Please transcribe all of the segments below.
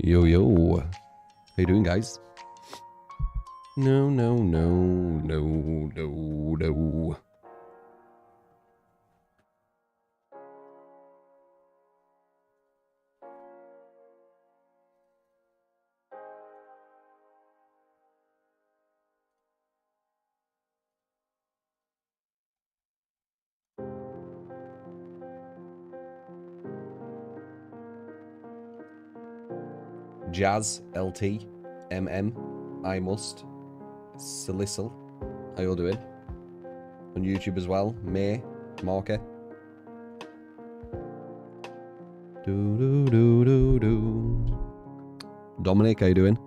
Yo, yo. How you doing, guys? No, no, no, no, no, no. Jazz, LT, MM, I Must, Silicil, how you all doing? On YouTube as well, May, Marker. Dominic, how you doing?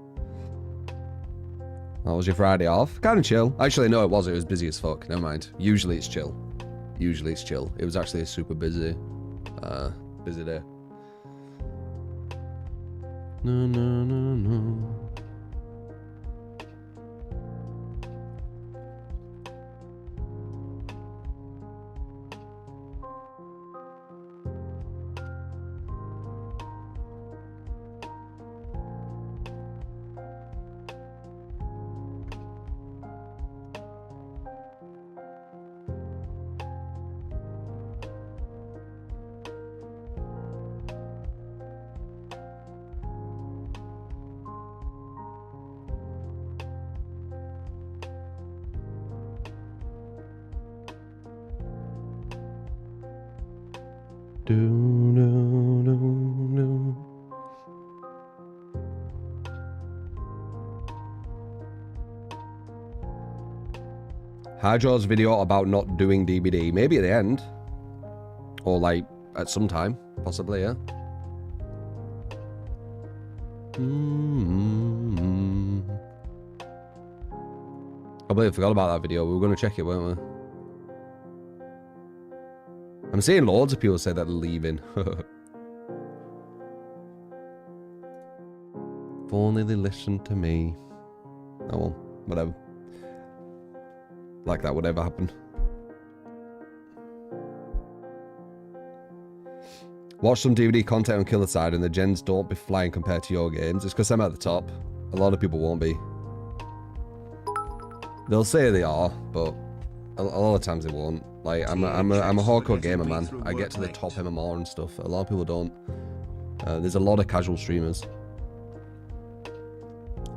How was your Friday off? Kind of chill. Actually, no, it was busy as fuck. Never mind. Usually it's chill. Usually it's chill. It was actually a super busy day. No, no, no, no. Hydro's video about not doing DBD, maybe at the end, or like at some time, possibly, yeah. I completely forgot about that video. We were going to check it, weren't we? I'm seeing loads of people say that they're leaving. If only they listened to me. Oh well, whatever. Like that would ever happen. Watch some DVD content on Killer Side and the gens don't be flying compared to your games. It's because I'm at the top. A lot of people won't be. They'll say they are, but a lot of times they won't. Like I'm a hardcore gamer, man. I get to the top MMR and stuff. A lot of people don't. There's a lot of casual streamers.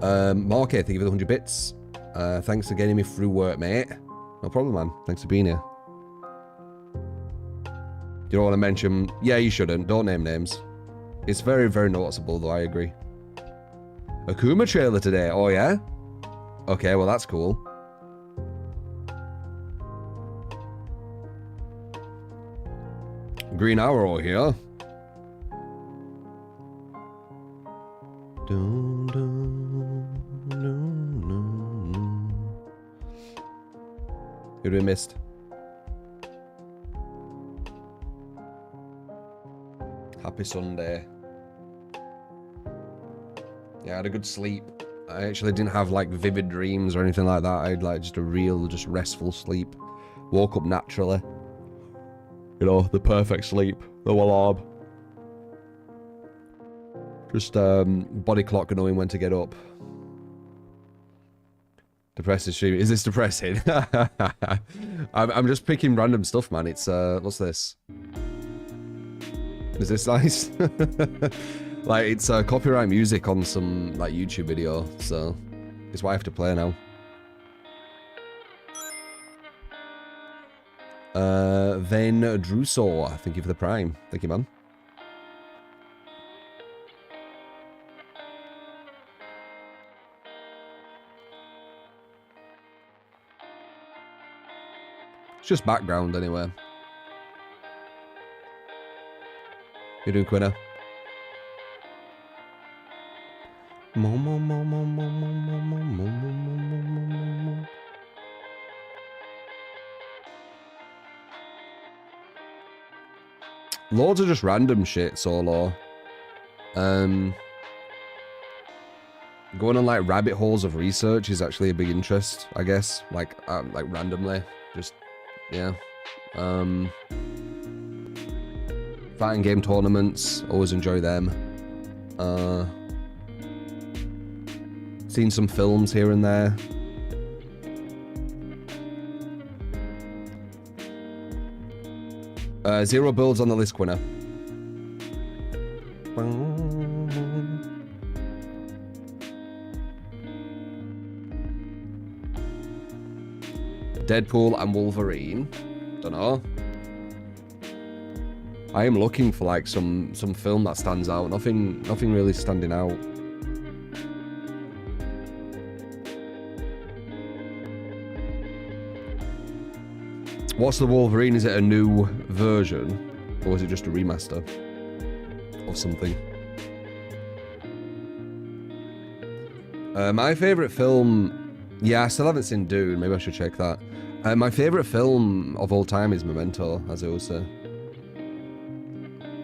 Mark, thank you for the 100 bits. Thanks for getting me through work, mate. No problem, man. Thanks for being here. You don't want to mention... Yeah, you shouldn't. Don't name names. It's very, very noticeable, though. I agree. Akuma trailer today. Oh, yeah? Okay, well, that's cool. Green Arrow here. Dun, dun, dun, dun. Who do we missed? Happy Sunday. Yeah, I had a good sleep. I actually didn't have like vivid dreams or anything like that. I had like just a real, just restful sleep. Woke up naturally. You know, the perfect sleep. The Wallab. Just body clock knowing when to get up. Depressing stream. Is this depressing? I'm just picking random stuff, man. It's what's this? Is this nice? Like it's copyright music on some like YouTube video, so it's what I have to play now. Then Druso, thank you for the prime. Thank you, man. It's just background anyway. You doing, Quinna? Loads of just random shit solo. Going on like rabbit holes of research is actually a big interest, I guess. Like randomly, just yeah. Fighting game tournaments, always enjoy them. Seen some films here and there. Zero builds on the list, Quinner. Deadpool and Wolverine. Dunno. I am looking for like some film that stands out. Nothing really standing out. What's the Wolverine? Is it a new version? Or is it just a remaster of something? My favourite film... Yeah, I still haven't seen Dune. Maybe I should check that. My favourite film of all time is Memento, as I will say.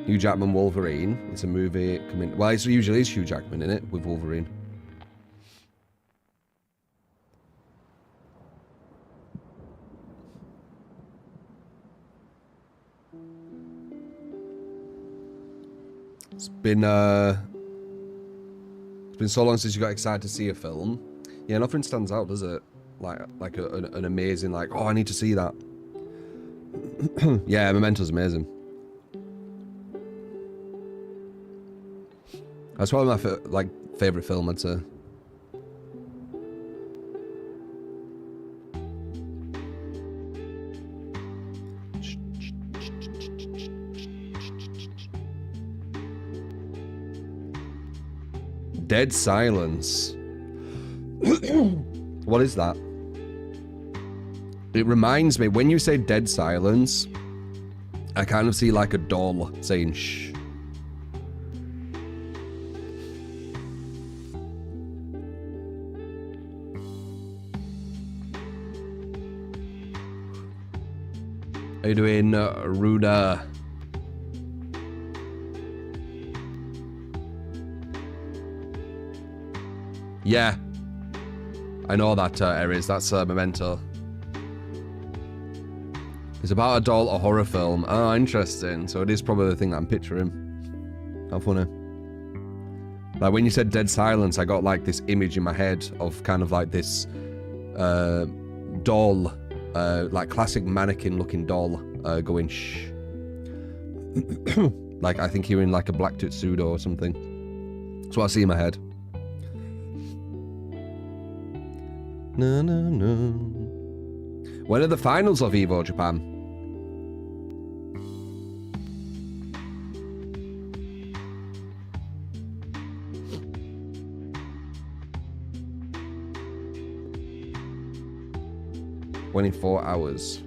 Hugh Jackman Wolverine. It's a movie coming... Well, it usually is Hugh Jackman in it, with Wolverine. It's been so long since you got excited to see a film. Yeah, nothing stands out, does it? Like an amazing, like, oh, I need to see that. Yeah, Memento's amazing. That's probably my favorite film, I'd say. Dead silence. What is that? It reminds me, when you say dead silence, I kind of see like a doll saying shh. How you doing, Ruda? Yeah, I know that Aries. That's Memento. It's about a doll, a horror film. Oh, interesting. So it is probably the thing that I'm picturing. How funny. Like when you said dead silence, I got like this image in my head of kind of like this doll, like classic mannequin-looking doll going shh. Like I think you're in like a black tuxedo or something. That's what I see in my head. No, no, no. When are the finals of Evo Japan? When in 4 hours.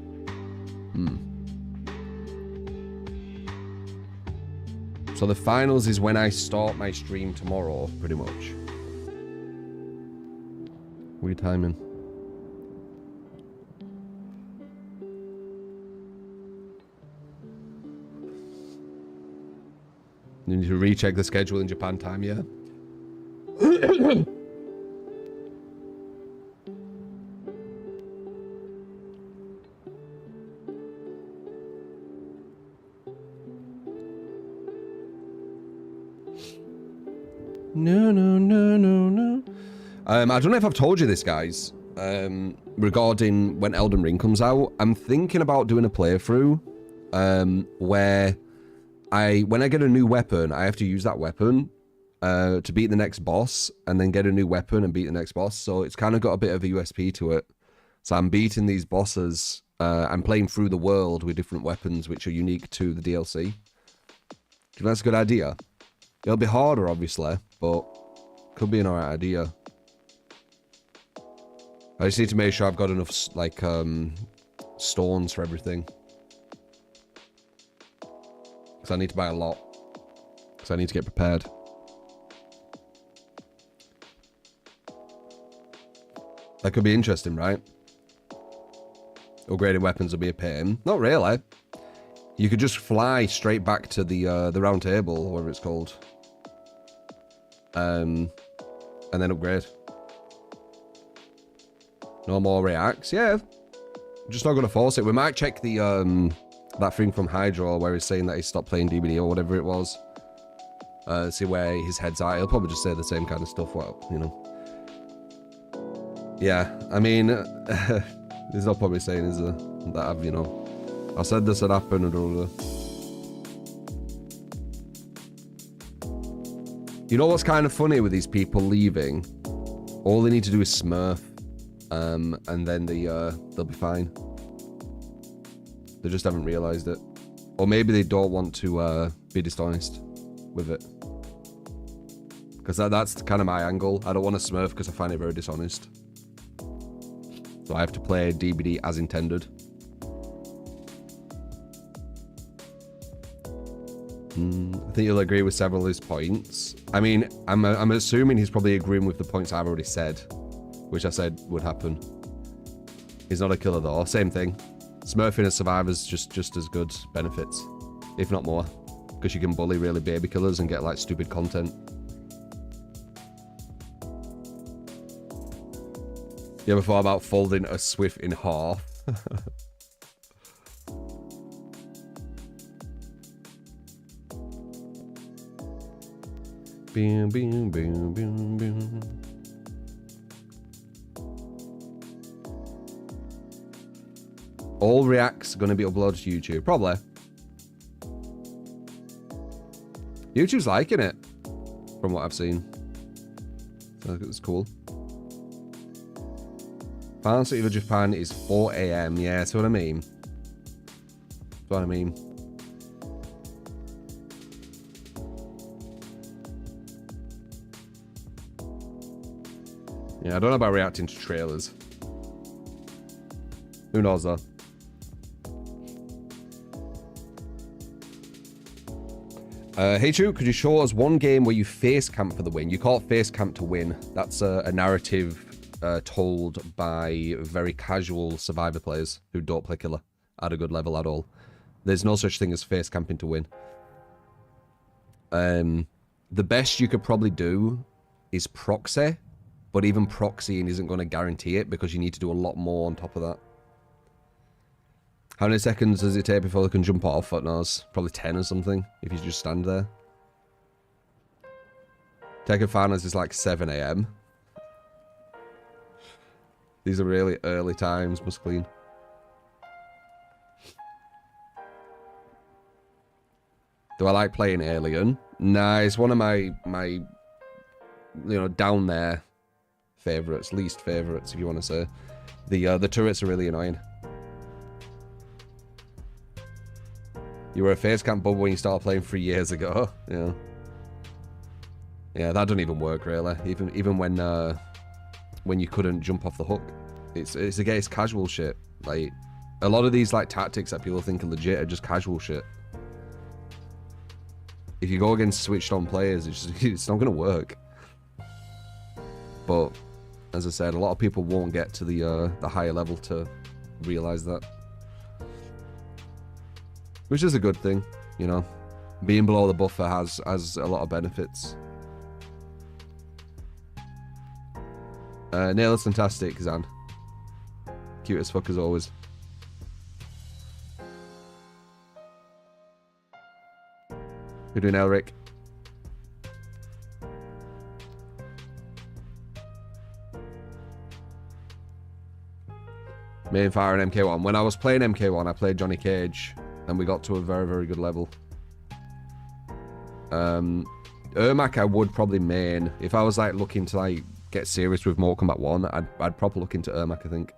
So the finals is when I start my stream tomorrow, pretty much. Weird timing. You need to recheck the schedule in Japan time, yeah? No, no, no, no, no. I don't know if I've told you this, guys, regarding when Elden Ring comes out. I'm thinking about doing a playthrough where when I get a new weapon, I have to use that weapon to beat the next boss, and then get a new weapon and beat the next boss. So it's kind of got a bit of a USP to it. So I'm beating these bosses. I'm playing through the world with different weapons which are unique to the DLC. Do you think that's a good idea? It'll be harder, obviously, but could be an alright idea. I just need to make sure I've got enough, like, stones for everything. Because I need to buy a lot. Because I need to get prepared. That could be interesting, right? Upgrading weapons will be a pain. Not really. You could just fly straight back to the round table, or whatever it's called. And then upgrade. No more reacts. Yeah. Just not going to force it. We might check the that thing from Hydro where he's saying that he stopped playing DBD or whatever it was. See where his head's at. He'll probably just say the same kind of stuff. Well, you know. Yeah, I mean, there's no point me saying, is there, that I've, you know, I said this had happened or You know what's kind of funny with these people leaving? All they need to do is smurf, and then they'll be fine. They just haven't realized it. Or maybe they don't want to be dishonest with it. Because that's kind of my angle. I don't want to smurf because I find it very dishonest. So I have to play DBD as intended. I think you'll agree with several of his points. I mean, I'm assuming he's probably agreeing with the points I've already said, which I said would happen. He's not a killer though. Same thing. Smurfing as survivors just as good benefits, if not more, because you can bully really baby killers and get like stupid content. You ever thought about folding a Swift in half? Boom, boom, boom, boom, boom. All reacts are going to be uploaded to YouTube, probably. YouTube's liking it, from what I've seen. So it's cool. Final City of Japan is 4 AM. Yeah, that's what I mean. That's what I mean. Yeah, I don't know about reacting to trailers. Who knows though? Hey True, could you show us one game where you face camp for the win? You call it face camp to win. That's a narrative told by very casual survivor players who don't play killer at a good level at all. There's no such thing as face camping to win. The best you could probably do is proxy, but even proxying isn't going to guarantee it because you need to do a lot more on top of that. How many seconds does it take before they can jump off? Fuck knows. Probably 10 or something, if you just stand there. Taking finals is like 7 AM. These are really early times, must clean. Do I like playing Alien? Nah, it's one of my you know, down there favorites, least favorites, if you want to say. The turrets are really annoying. You were a face camp bubble when you started playing 3 years ago. Yeah. Yeah, that doesn't even work really. Even when you couldn't jump off the hook. It's against casual shit. Like a lot of these like tactics that people think are legit are just casual shit. If you go against switched on players, it's not gonna work. But as I said, a lot of people won't get to the higher level to realize that. Which is a good thing, you know. Being below the buffer has a lot of benefits. Nail is fantastic, Zan. Cute as fuck as always. Who doing Elric? Main fire and MK1. When I was playing MK1, I played Johnny Cage, and we got to a very, very good level. Ermac I would probably main. If I was like looking to like get serious with Mortal Kombat 1, I'd probably look into Ermac, I think.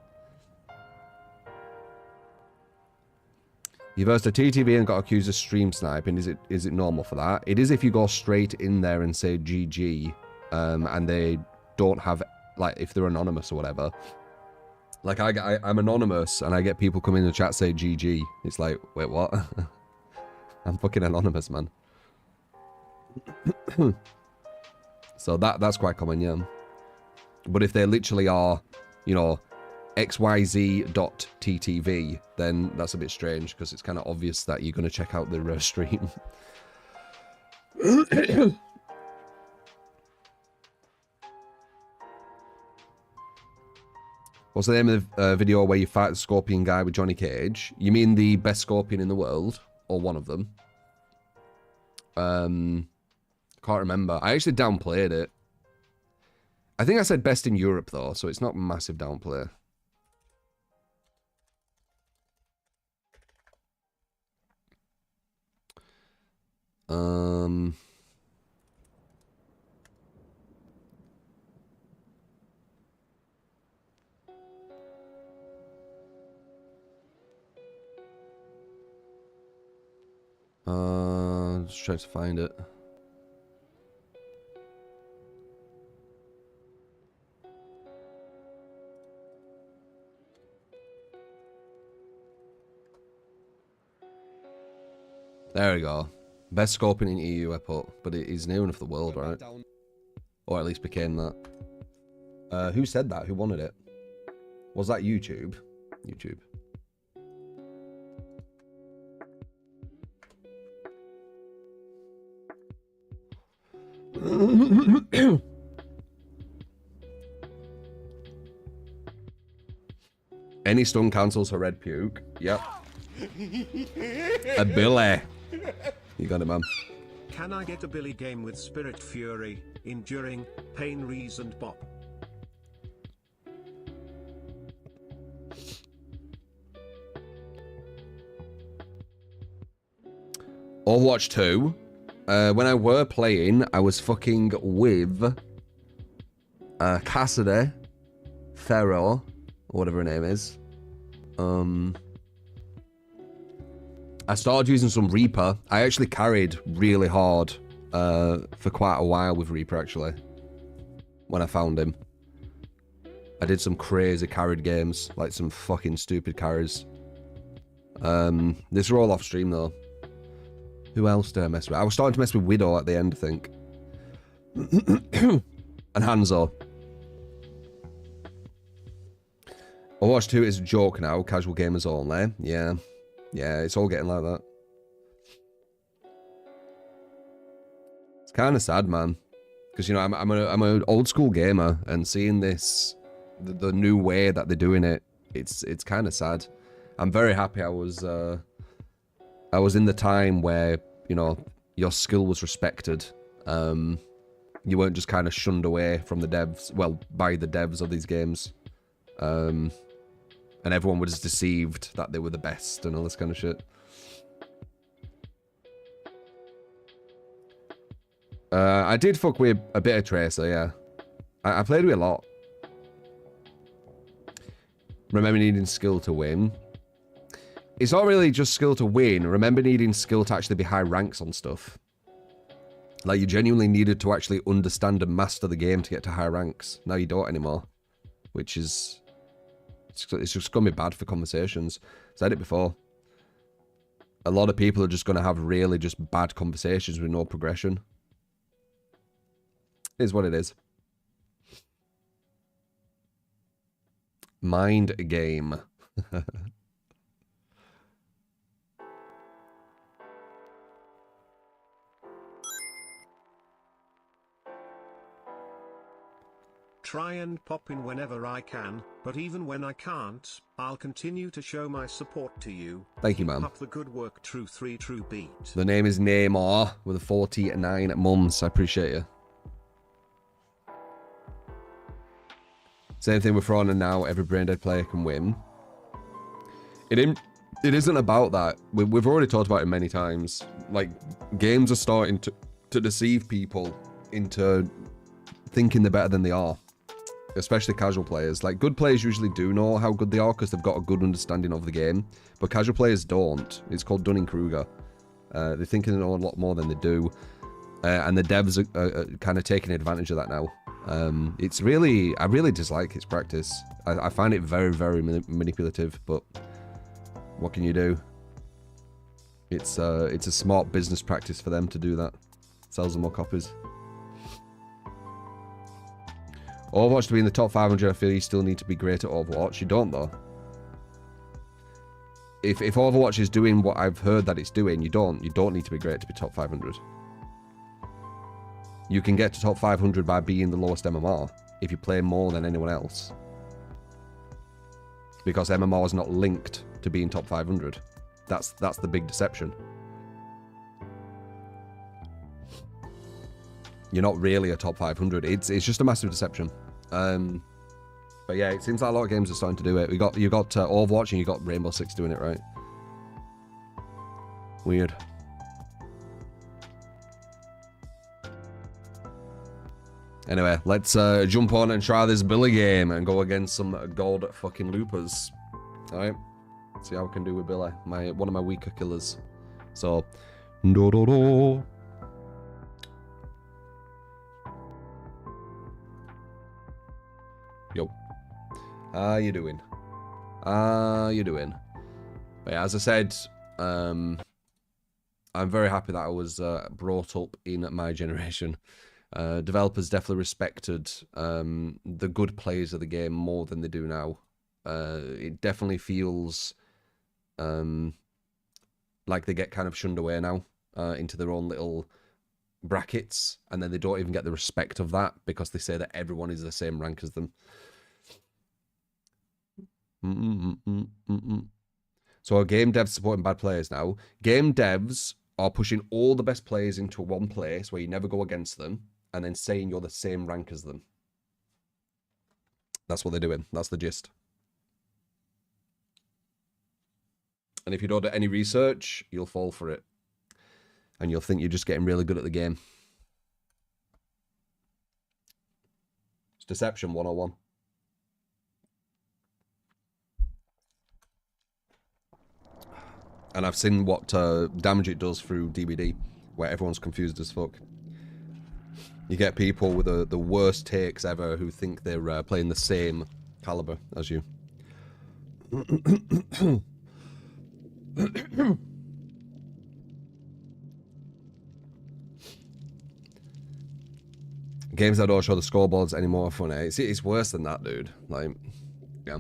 You versed a TTV and got accused of stream sniping. Is it normal for that? It is if you go straight in there and say GG, and they don't have, like, if they're anonymous or whatever. Like, I'm anonymous, and I get people come in the chat say GG. It's like, wait, what? I'm fucking anonymous, man. So that's quite common, yeah. But if they literally are, you know, xyz.ttv, then that's a bit strange, because it's kind of obvious that you're going to check out the stream. What's the name of the video where you fight the scorpion guy with Johnny Cage? You mean the best scorpion in the world? Or one of them? Can't remember. I actually downplayed it. I think I said best in Europe, though, so it's not massive downplay. Just trying to find it. There we go. Best scoping in EU, I put, but it is new enough the world, right? Or at least became that. Who said that? Who wanted it? Was that YouTube? YouTube. Any stun cancels for red puke. Yep. A Billy. You got it, man. Can I get a Billy game with Spirit Fury, Enduring, Pain Rees and Bop? Overwatch 2. When I were playing, I was fucking with Cassidy, Pharaoh, or whatever her name is. I started using some Reaper. I actually carried really hard for quite a while with Reaper, actually, when I found him. I did some crazy carried games, like some fucking stupid carries. These are all off stream, though. Who else did I mess with? I was starting to mess with Widow at the end, I think. And Hanzo. Overwatch 2 is a joke now, casual gamers only. Yeah. Yeah, it's all getting like that. It's kind of sad, man. Because, you know, I'm an old school gamer, and seeing this, the new way that they're doing it, it's kind of sad. I'm very happy I was in the time where, you know, your skill was respected. You weren't just kind of shunned away from the devs, well, by the devs of these games. And everyone was deceived that they were the best and all this kind of shit. I did fuck with a bit of Tracer, yeah. I played with a lot. Remember needing skill to win. It's not really just skill to win. Remember needing skill to actually be high ranks on stuff. Like, you genuinely needed to actually understand and master the game to get to high ranks. Now you don't anymore. Which is... It's just going to be bad for conversations. Said it before. A lot of people are just going to have really just bad conversations with no progression. It is what it is. Mind game. Try and pop in whenever I can, but even when I can't, I'll continue to show my support to you. Thank you, man. Keep up the good work, True 3 True Beat. The name is Neymar with a 49 mums. I appreciate you. Same thing with Thrawn, and now every brain-dead player can win. It isn't about that. We've already talked about it many times. Like, games are starting to deceive people into thinking they're better than they are. Especially casual players. Like, good players usually do know how good they are because they've got a good understanding of the game. But casual players don't. It's called Dunning-Kruger. They think they know a lot more than they do. And the devs are kind of taking advantage of that now. It's really... I really dislike its practice. I find it very, very manipulative, but what can you do? It's a smart business practice for them to do that. Sells them more copies. Overwatch to be in the top 500, I feel you still need to be great at Overwatch. You don't, though. If Overwatch is doing what I've heard that it's doing, you don't need to be great to be top 500. You can get to top 500 by being the lowest MMR if you play more than anyone else. Because MMR is not linked to being top 500. That's the big deception. You're not really a top 500. It's just a massive deception. But yeah, it seems like a lot of games are starting to do it. You got Overwatch and you got Rainbow Six doing it, right? Weird. Anyway, let's jump on and try this Billy game and go against some gold fucking loopers. Alright? See how we can do with Billy. One of my weaker killers. So, do. Yo. How you doing? How you doing? But yeah, as I said, I'm very happy that I was brought up in my generation. Developers definitely respected the good players of the game more than they do now. It definitely feels like they get kind of shunned away now into their own little brackets, and then they don't even get the respect of that because they say that everyone is the same rank as them. So are game devs supporting bad players now? Game devs are pushing all the best players into one place where you never go against them, and then saying you're the same rank as them. That's what they're doing. That's the gist. And if you don't do any research, you'll fall for it. And you'll think you're just getting really good at the game. It's deception 101. And I've seen what damage it does through DBD, where everyone's confused as fuck. You get people with the worst takes ever who think they're playing the same caliber as you. Games that don't show the scoreboards anymore are funny. It's worse than that, dude. Like, yeah.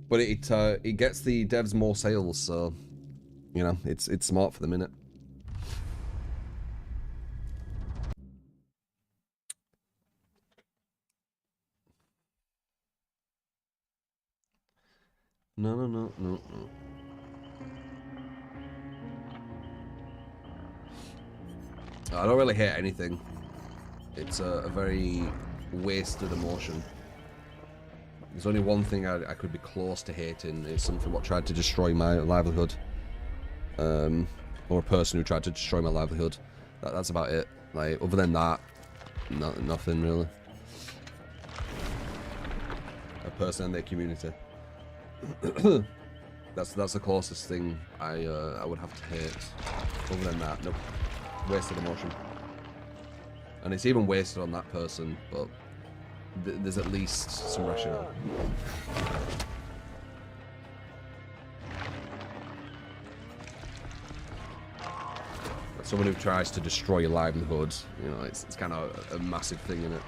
But it gets the devs more sales, so you know it's smart for the minute. No. I don't really hate anything. It's a very wasted emotion. There's only one thing I could be close to hating. It's something what tried to destroy my livelihood. Or a person who tried to destroy my livelihood. That's about it. Like, other than that, nothing really. A person in their community. That's the closest thing I would have to hate. Other than that, nope. Wasted emotion. And it's even wasted on that person, but there's at least some rationale. But someone who tries to destroy your livelihood, you know, it's kind of a massive thing, isn't it?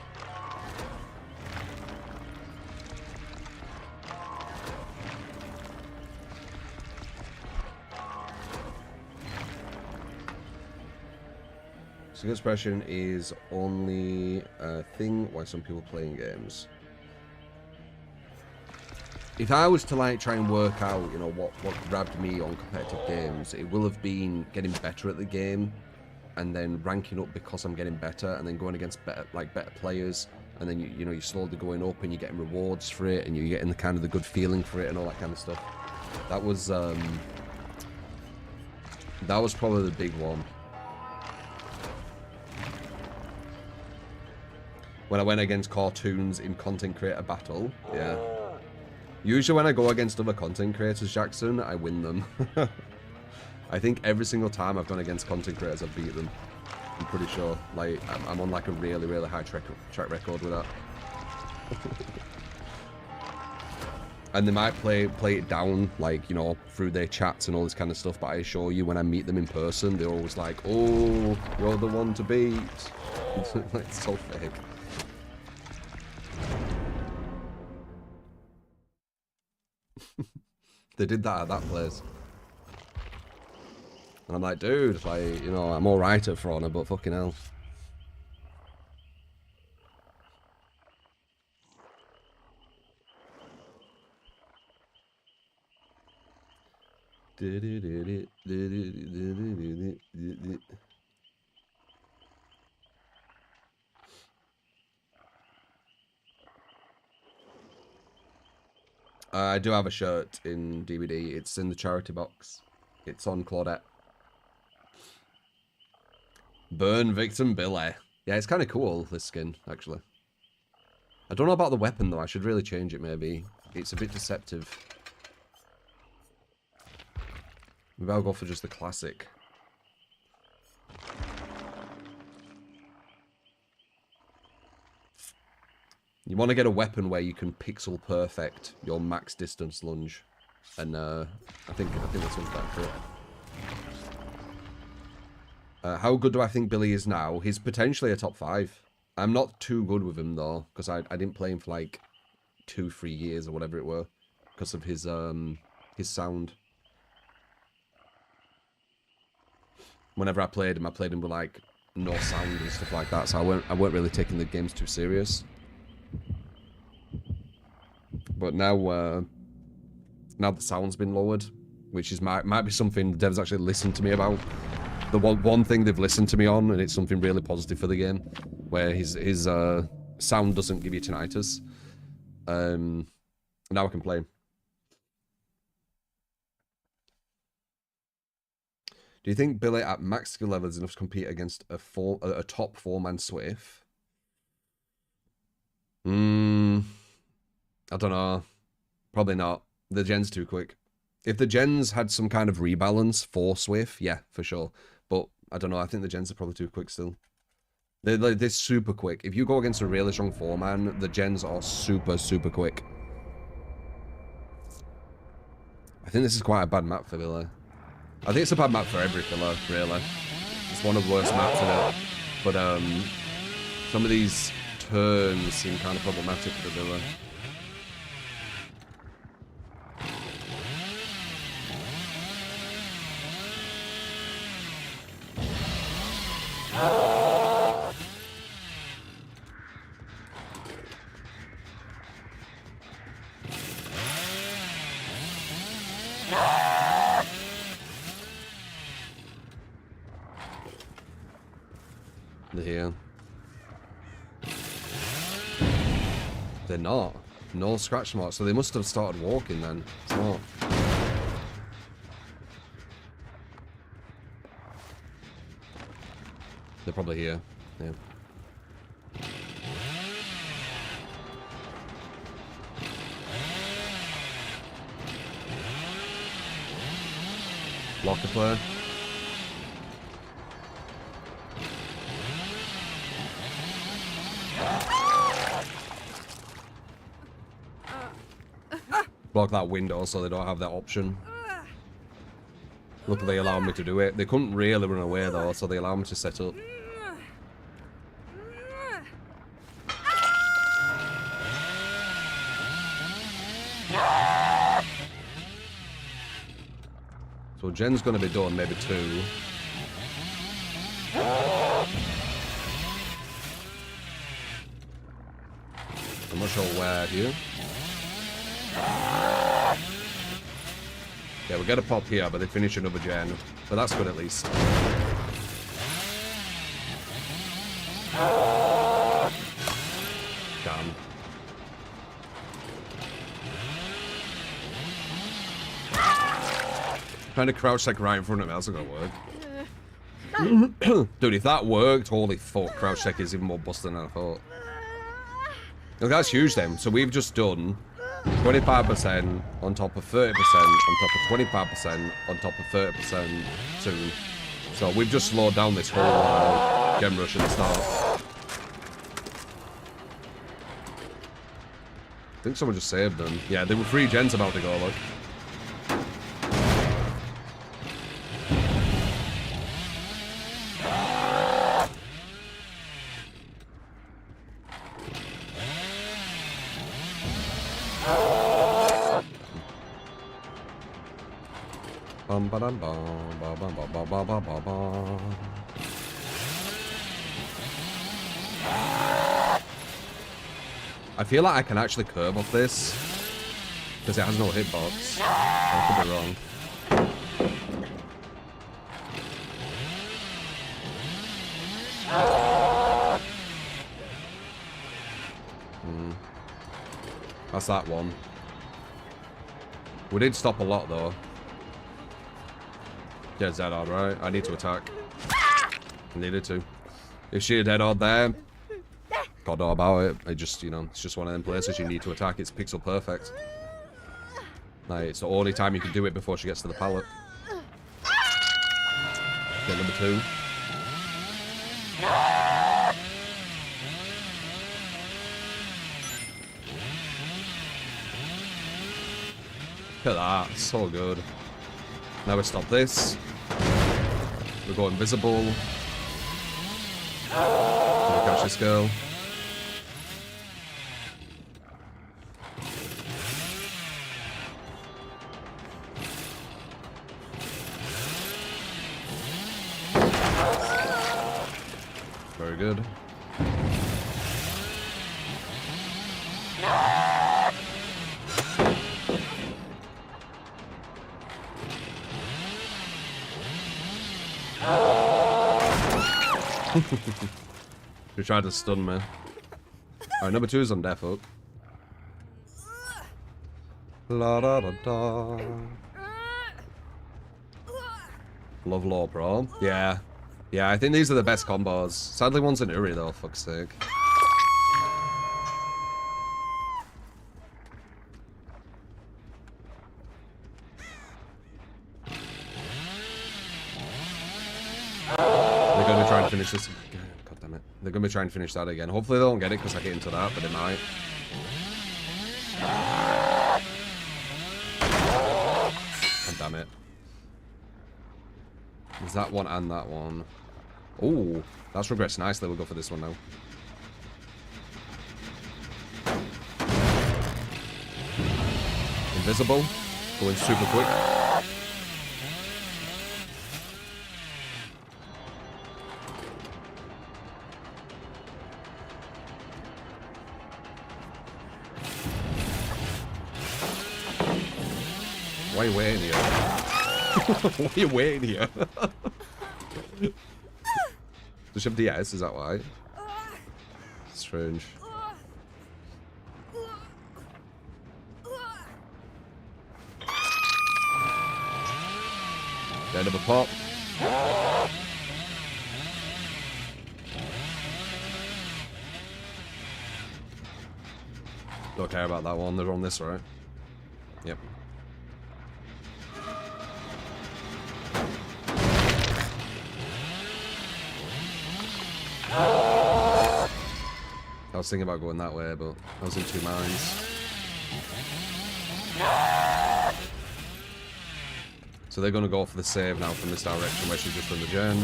So expression is only a thing why some people playing games. If I was to like try and work out, you know, what grabbed me on competitive games, it will have been getting better at the game, and then ranking up because I'm getting better, and then going against better players, and then you know you're slowly going up, and you're getting rewards for it, and you're getting the kind of the good feeling for it, and all that kind of stuff. That was probably the big one. When I went against cartoons in content creator battle, yeah. Usually when I go against other content creators, Jackson, I win them. I think every single time I've gone against content creators, I've beat them. I'm pretty sure. Like, I'm on like a really, really high track record with that. And they might play it down, like, you know, through their chats and all this kind of stuff, but I assure you, when I meet them in person, they're always like, oh, you're the one to beat. It's so fake. They did that at that place. And I'm like, dude, like, you know, I'm alright at For Honor, but fucking hell. I do have a shirt in DBD. It's in the charity box. It's on Claudette. Burn victim Billy. Yeah, it's kind of cool, this skin, actually. I don't know about the weapon, though. I should really change it, maybe. It's a bit deceptive. Maybe I'll go for just the classic. You want to get a weapon where you can pixel perfect your max distance lunge. And I think this one's better for it. How good do I think Billy is now? He's potentially a top 5. I'm not too good with him though, because I didn't play him for like 2-3 years or whatever it were, because of his sound. Whenever I played him with like no sound and stuff like that, so I weren't really taking the games too serious. But now now the sound's been lowered, which is might be something the devs actually listened to me about. The one thing they've listened to me on, and it's something really positive for the game, where his sound doesn't give you tinnitus. Now I can play him. Do you think Billy at max skill level is enough to compete against a top 4-man SMURF? I don't know. Probably not. The gen's too quick. If the gens had some kind of rebalance for SMURF, yeah, for sure. But I don't know. I think the gens are probably too quick still. They're super quick. If you go against a really strong 4-man, the gens are super, super quick. I think this is quite a bad map for Billy. I think it's a bad map for every filler, really. It's one of the worst maps in it. But some of these turns seem kind of problematic for Billy. They're here. They're not. No scratch marks, so they must have started walking then. Smart. They're probably here. Yeah. Block the player. Block that window so they don't have that option. Luckily they allow me to do it. They couldn't really run away though, so they allow me to set up. So Jen's gonna be done, maybe 2. I'm not sure where here. Yeah, we got a pop here, but they finish another gen. But that's good at least. Damn. Trying to crouch like right in front of me, that's not gonna work. Dude, if that worked, holy fuck, crouch tech is even more busted than I thought. Look, that's huge then. So we've just done 25% on top of 30% on top of 25% on top of 30% soon. So we've just slowed down this whole gem rush at the start. I think someone just saved them. Yeah, there were 3 gens about to go, look. I feel like I can actually curve off this because it has no hitbox. I could be wrong. That's that one. We did stop a lot though. Yeah, dead on, right? I need to attack. I needed to. If she had dead on there, God know about it. I just, you know, it's just one of them places you need to attack. It's pixel perfect. Like, it's the only time you can do it before she gets to the pallet. Okay, number 2. Look at that, so good. Now we stop this. We go invisible. Catch this girl. Very good. You tried to stun me. Alright, number 2 is on death hook. La da da da. Love Law Pro. Yeah. Yeah, I think these are the best combos. Sadly, one's an Uri though, fuck's sake. They're gonna try and finish this. God damn it. They're gonna try and finish that again. Hopefully they don't get it because I hit into that, but they might. God damn it. There's that one and that one. Oh, that's regressed nicely. We'll go for this one now. Invisible. Going super quick. Why are you waiting here? Why are you waiting here? Does she have DS? Is that why? Strange. End of a pop. Don't care about that one. They're on this, right? Yep. I was thinking about going that way, but I was in 2 minds. So they're going to go for the save now from this direction where she's just done the gen.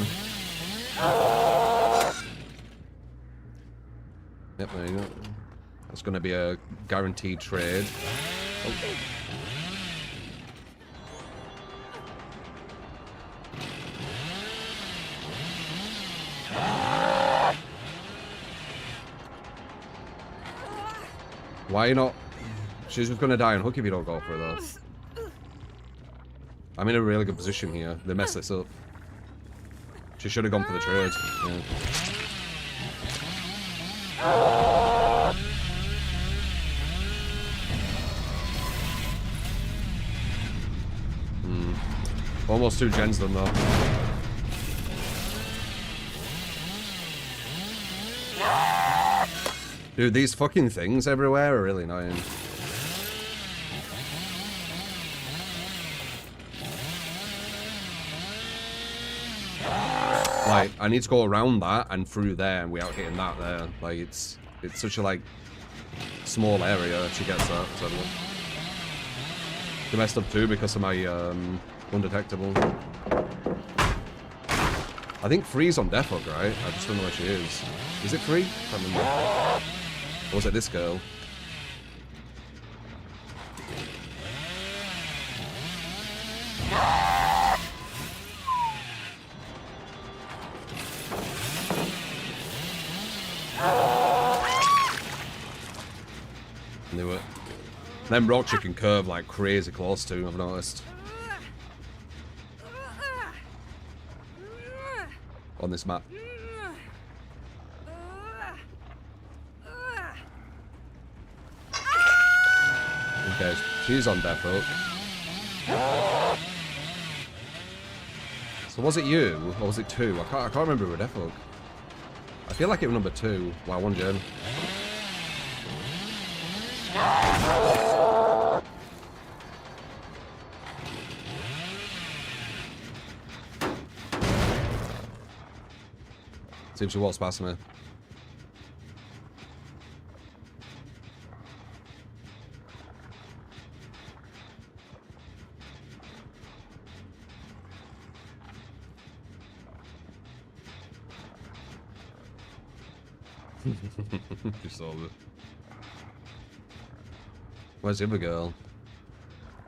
Yep, there you go. That's going to be a guaranteed trade. Oh. Why are you not? She's just gonna die on hook if you don't go for her though. I'm in a really good position here. They messed this up. She should have gone for the trade. Yeah. Almost 2 gens done though. Dude, these fucking things everywhere are really annoying. Like, I need to go around that and through there, and we out hitting that there. Like, it's such a, like, small area. She gets that, so they messed up too because of my, undetectable. I think Free's on death hook, right? I just don't know where she is. Is it Free? I can't remember. Or was it this girl? Knew it. Them rocks you can curve like crazy close to, I've noticed. On this map. Okay, she's on death hook. So was it you, or was it 2? I can't remember who Defog. I feel like it was number 2. Wow, 1 gen. Seems to walk past me. Just saw it. Where's the other girl?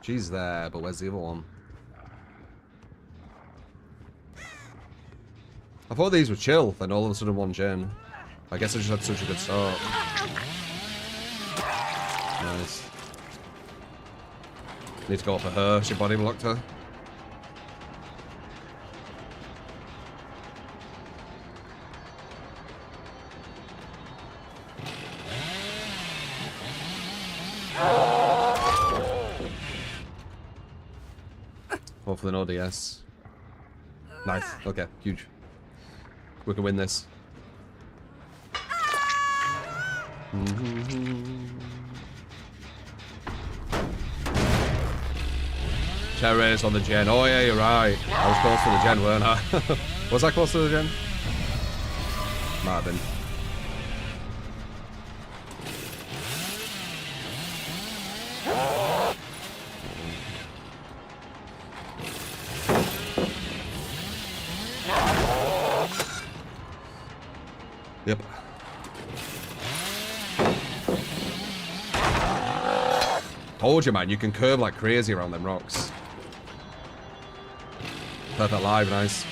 She's there, but where's the other one? I thought these were chill, then all of a sudden 1 gen. I guess I just had such a good start. Nice. Need to go for her, she body blocked her. Hopefully no DS. Nice, okay, huge. We can win this. Terrorists on the gen. Oh yeah, you're right. I was close to the gen, weren't I? Was I close to the gen? Might have been. Yep. Told you, man, you can curve like crazy around them rocks. Perfect live, nice.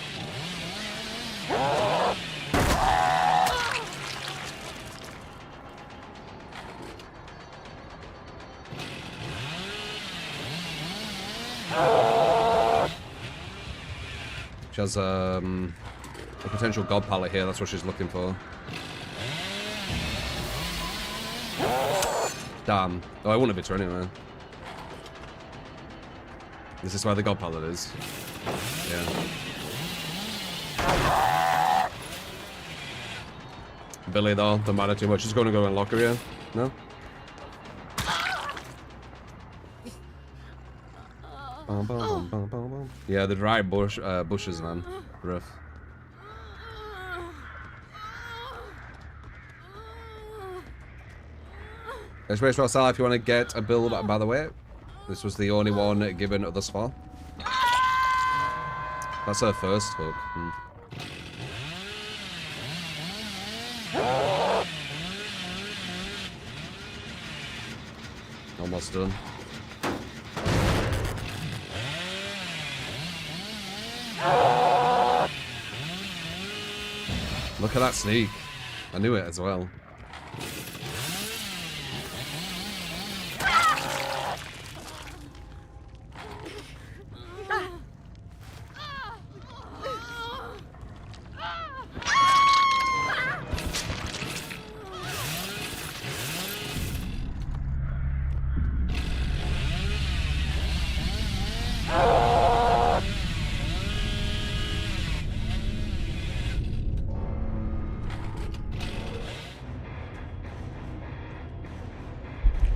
She has a potential god palette here, that's what she's looking for. Damn. Oh, I wouldn't have hit her anyway. This is where the god palette is. Yeah. Billy though, don't matter too much. She's going to go and lock her here. No? Yeah, the dry bushes, man. Rough. Let's race Rossal if you want to get a build, by the way. This was the only one given thus far. That's her first hook. Almost done. Look at that sneak. I knew it as well.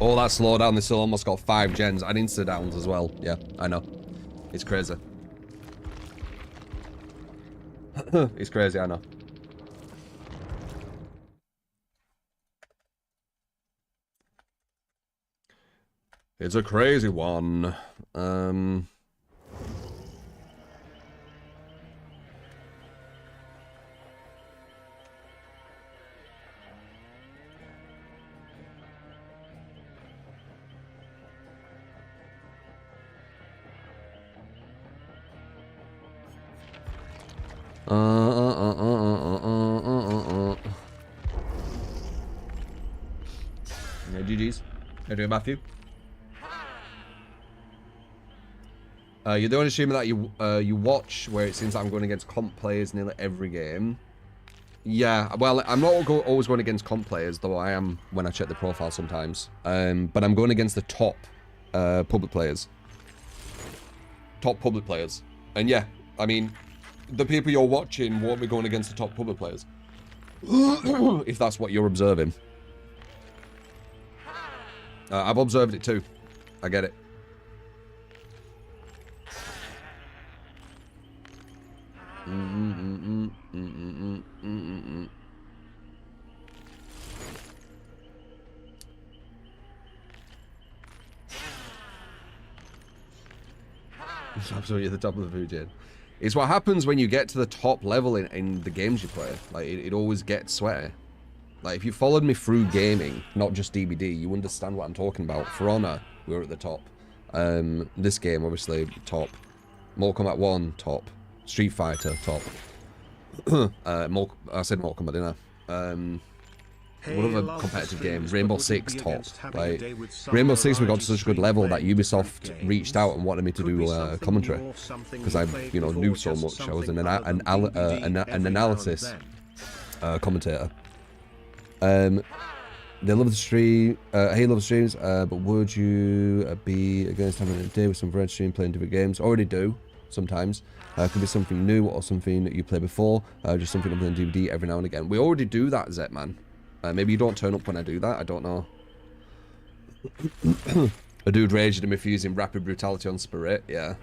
Oh, that slowdown, they still almost got 5 gens and insta-downs as well. Yeah, I know. It's crazy. It's crazy, I know. It's a crazy one. Yeah, GG's. How you doing, Matthew? You're the only streamer that you watch where it seems like I'm going against comp players nearly every game. Yeah, well, I'm not always going against comp players, though I am when I check the profile sometimes. But I'm going against the top public players. top public players. And yeah, I mean, the people you're watching won't be going against the top public players. If that's what you're observing. I've observed it too. I get it. Absolutely at the top of the food chain. It's what happens when you get to the top level in the games you play. Like, it always gets sweaty. Like, if you followed me through gaming, not just DBD, you understand what I'm talking about. For Honor, we were at the top. This game, obviously, top. Mortal Kombat 1, top. Street Fighter, top. I said Mortal Kombat, didn't I? What other competitive game? Rainbow Six, top. Like, Rainbow Six, we got to such a good level that Ubisoft reached out and wanted me to do commentary. Because I, you know, knew so much. I was an analysis commentator. They love the stream. Hey, love the streams. But would you be against having a day with some friends stream playing different games? Already do sometimes. Could be something new or something that you played before. Just something other than DVD every now and again. We already do that, Zetman. Maybe you don't turn up when I do that. I don't know. A dude raged at me for using rapid brutality on Spirit. Yeah.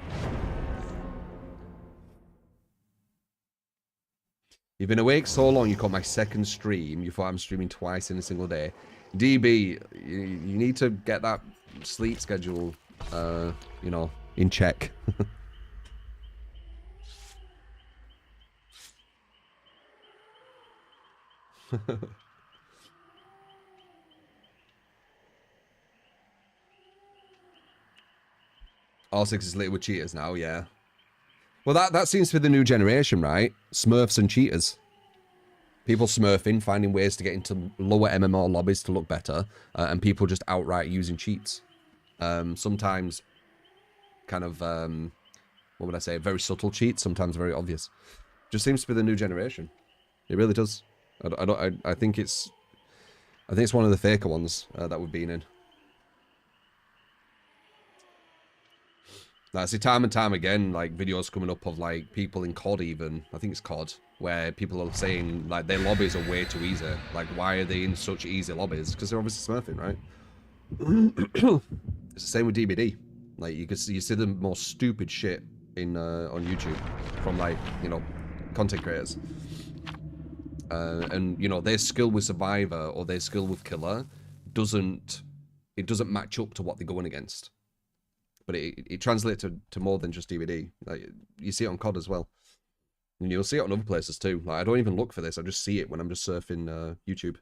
You've been awake so long, you caught my second stream. You thought I'm streaming twice in a single day. DB, you need to get that sleep schedule, you know, in check. R6 is lit with cheaters now, yeah. Well, that seems to be the new generation, right? Smurfs and cheaters. People smurfing, finding ways to get into lower MMR lobbies to look better, and people just outright using cheats. Sometimes kind of, what would I say, very subtle cheats, sometimes very obvious. Just seems to be the new generation. It really does. I think it's one of the faker ones that we've been in. I see time and time again, like, videos coming up of, like, people in COD even, I think it's COD, where people are saying, like, their lobbies are way too easy. Like, why are they in such easy lobbies? Because they're obviously smurfing, right? It's the same with DBD. Like, you see the most stupid shit in on YouTube from, like, you know, content creators. And, you know, their skill with Survivor or their skill with Killer doesn't match up to what they're going against. But it translates to more than just DVD. Like, you see it on COD as well. And you'll see it on other places too. Like, I don't even look for this. I just see it when I'm just surfing YouTube.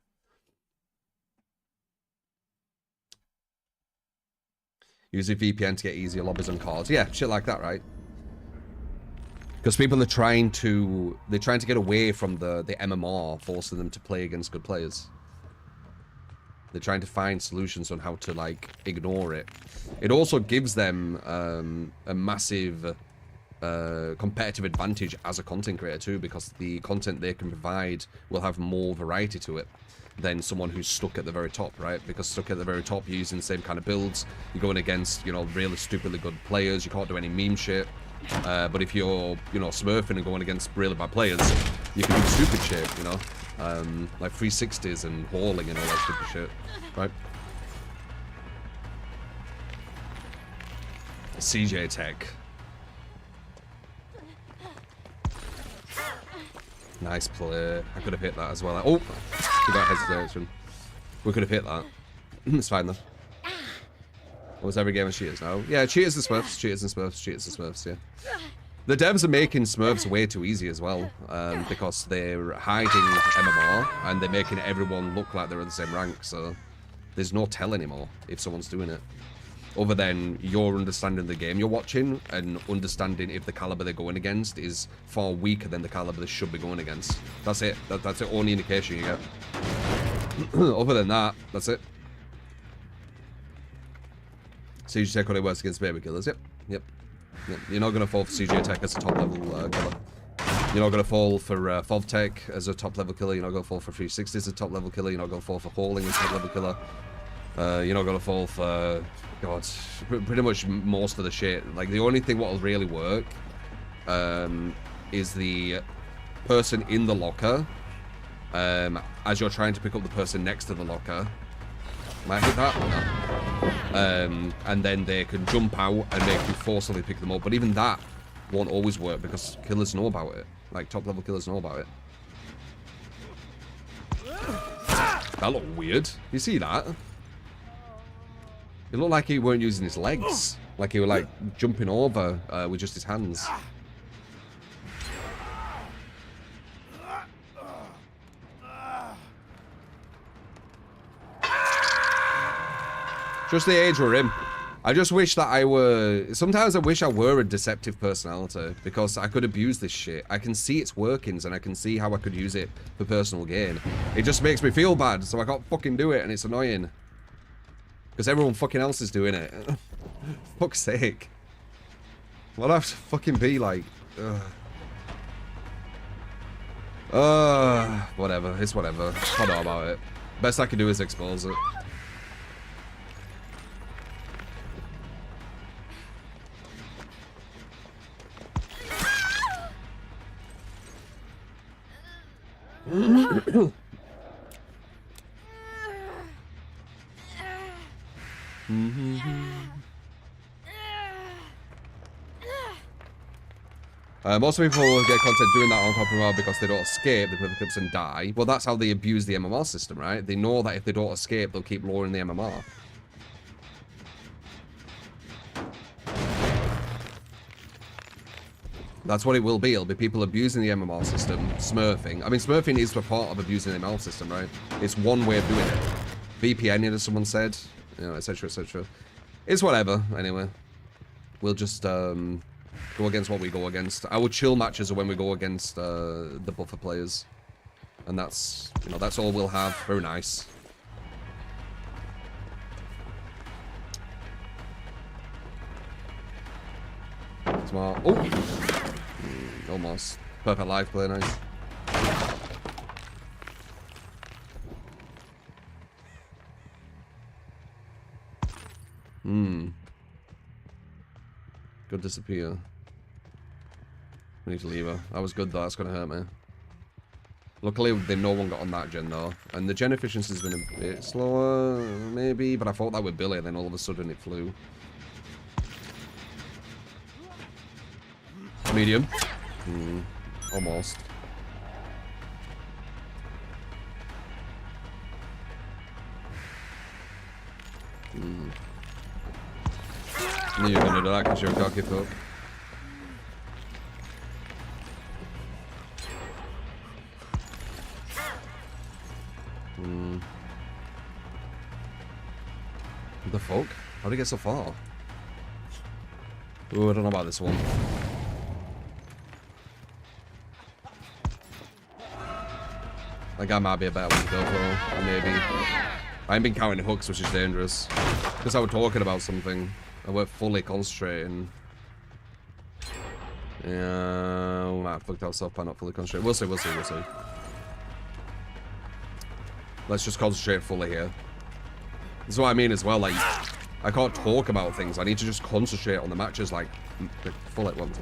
Use a VPN to get easier lobbies on cards. Yeah, shit like that, right? Because people are trying to get away from the MMR, forcing them to play against good players. They're trying to find solutions on how to, like, ignore it. It also gives them a massive competitive advantage as a content creator too, because the content they can provide will have more variety to it than someone who's stuck at the very top, right? Because stuck at the very top, you're using the same kind of builds. You're going against, you know, really stupidly good players. You can't do any meme shit. But if you're, you know, smurfing and going against really bad players, you can do stupid shit, you know? Like 360s and hauling and all that stupid shit, right? CJ Tech. Nice play. I could have hit that as well. Oh! We got hesitation. We could have hit that. It's fine though. Was every game of cheaters now? Yeah, cheaters and smurfs, cheaters and smurfs, cheaters and smurfs, yeah. The devs are making smurfs way too easy as well, because they're hiding MMR and they're making everyone look like they're in the same rank, so there's no tell anymore if someone's doing it. Other than your understanding the game you're watching and understanding if the caliber they're going against is far weaker than the caliber they should be going against. That's it. That's the only indication you get. Other than that, that's it. CJ Tech only works against baby killers. Yep. You're not going to fall for CJ Tech as a top level killer. You're not going to fall for FOV Tech as a top level killer. You're not going to fall for 360 as a top level killer. You're not going to fall for hauling as a top level killer. You're not gonna fall for, God, pretty much most of the shit. Like, the only thing what'll really work is the person in the locker, as you're trying to pick up the person next to the locker. Might hit that? No. And then they can jump out and make you forcibly pick them up. But even that won't always work because killers know about it. Like, top level killers know about it. That looked weird. You see that? It looked like he weren't using his legs. Like he were like jumping over with just his hands. Just the age we're in. I just wish that I were... Sometimes I wish I were a deceptive personality because I could abuse this shit. I can see its workings and I can see how I could use it for personal gain. It just makes me feel bad, so I can't fucking do it, and it's annoying. Because everyone fucking else is doing it. Fuck's sake. Why do I have to fucking be like... whatever. It's whatever. I don't know about it. Best I can do is expose it. Most people get content doing that on Kombat because they don't escape, they put the clips and die. Well, that's how they abuse the MMR system, right? They know that if they don't escape, they'll keep lowering the MMR. That's what it will be. It'll be people abusing the MMR system, smurfing. I mean, smurfing is a part of abusing the MMR system, right? It's one way of doing it. VPN, as someone said, you know, etc., etc. It's whatever, anyway. We'll just go against what we go against. Our chill matches are when we go against the buffer players. And that's, you know, that's all we'll have. Very nice. Smart. Oh! Almost. Perfect life play, nice. Good disappear. We need to leave her. That was good though, that's gonna hurt me. Luckily, no one got on that gen though. And the gen efficiency's been a bit slower, maybe, but I thought that with Billy, and then all of a sudden it flew. Medium. Almost. I knew you were gonna do that because you're a cocky fuck. What the fuck? How'd he get so far? Ooh, I don't know about this one. That guy might be a better one to go for, maybe. I ain't been counting hooks, which is dangerous. Because I was talking about something. I weren't fully concentrating. Yeah, we might have fucked ourselves by not fully concentrating. We'll see, we'll see, we'll see. Let's just concentrate fully here. This is what I mean as well, like, I can't talk about things. I need to just concentrate on the matches, like, full at once.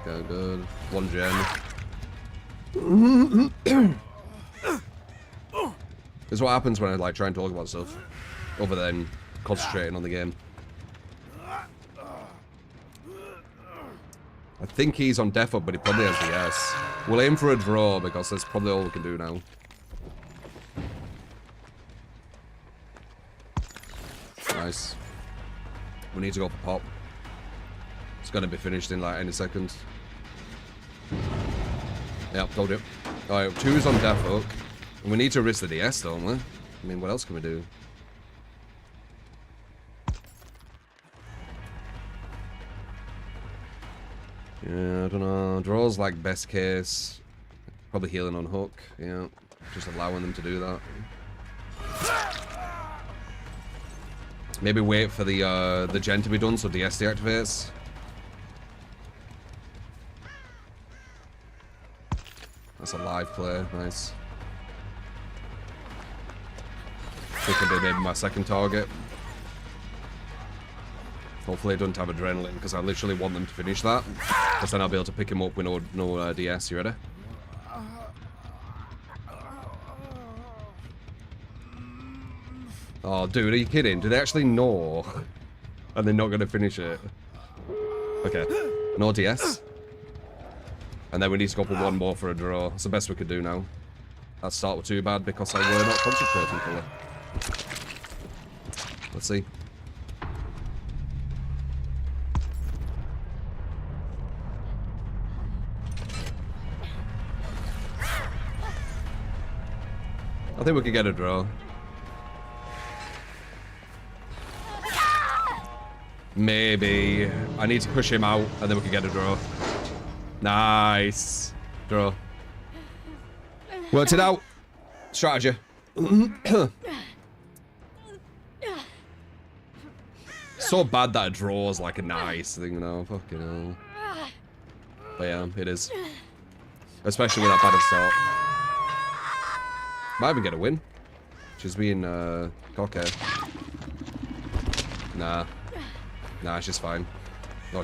Okay, good. One gen. This is what happens when I like try and talk about stuff, other than concentrating on the game. I think he's on def up, but he probably has the S. We'll aim for a draw because that's probably all we can do now. Nice. We need to go for pop. It's gonna be finished in like any second. Yep, told you. Alright, 2's on def hook. And we need to risk the DS, don't we? I mean, what else can we do? Yeah, I don't know. Draw's like best case. Probably healing on hook. Yeah, just allowing them to do that. Maybe wait for the gen to be done so DS deactivates. That's a lot. live play. Nice. I think I did maybe my second target. Hopefully it doesn't have adrenaline, because I literally want them to finish that. Because then I'll be able to pick him up with no DS. You ready? Oh, dude, are you kidding? Do they actually know? And they're not going to finish it? Okay. No DS. And then we need to go for one more for a draw. That's the best we could do now. That start was too bad because I were not concentrating fully. Let's see. I think we could get a draw. Maybe. I need to push him out and then we can get a draw. Nice. Draw. Worked it out. Strategy. So bad that a draw is like a nice thing, you know. Fucking hell. But yeah, it is. Especially with that bad of start. Might even get a win. She's being cocky. Nah. Nah, she's fine. No,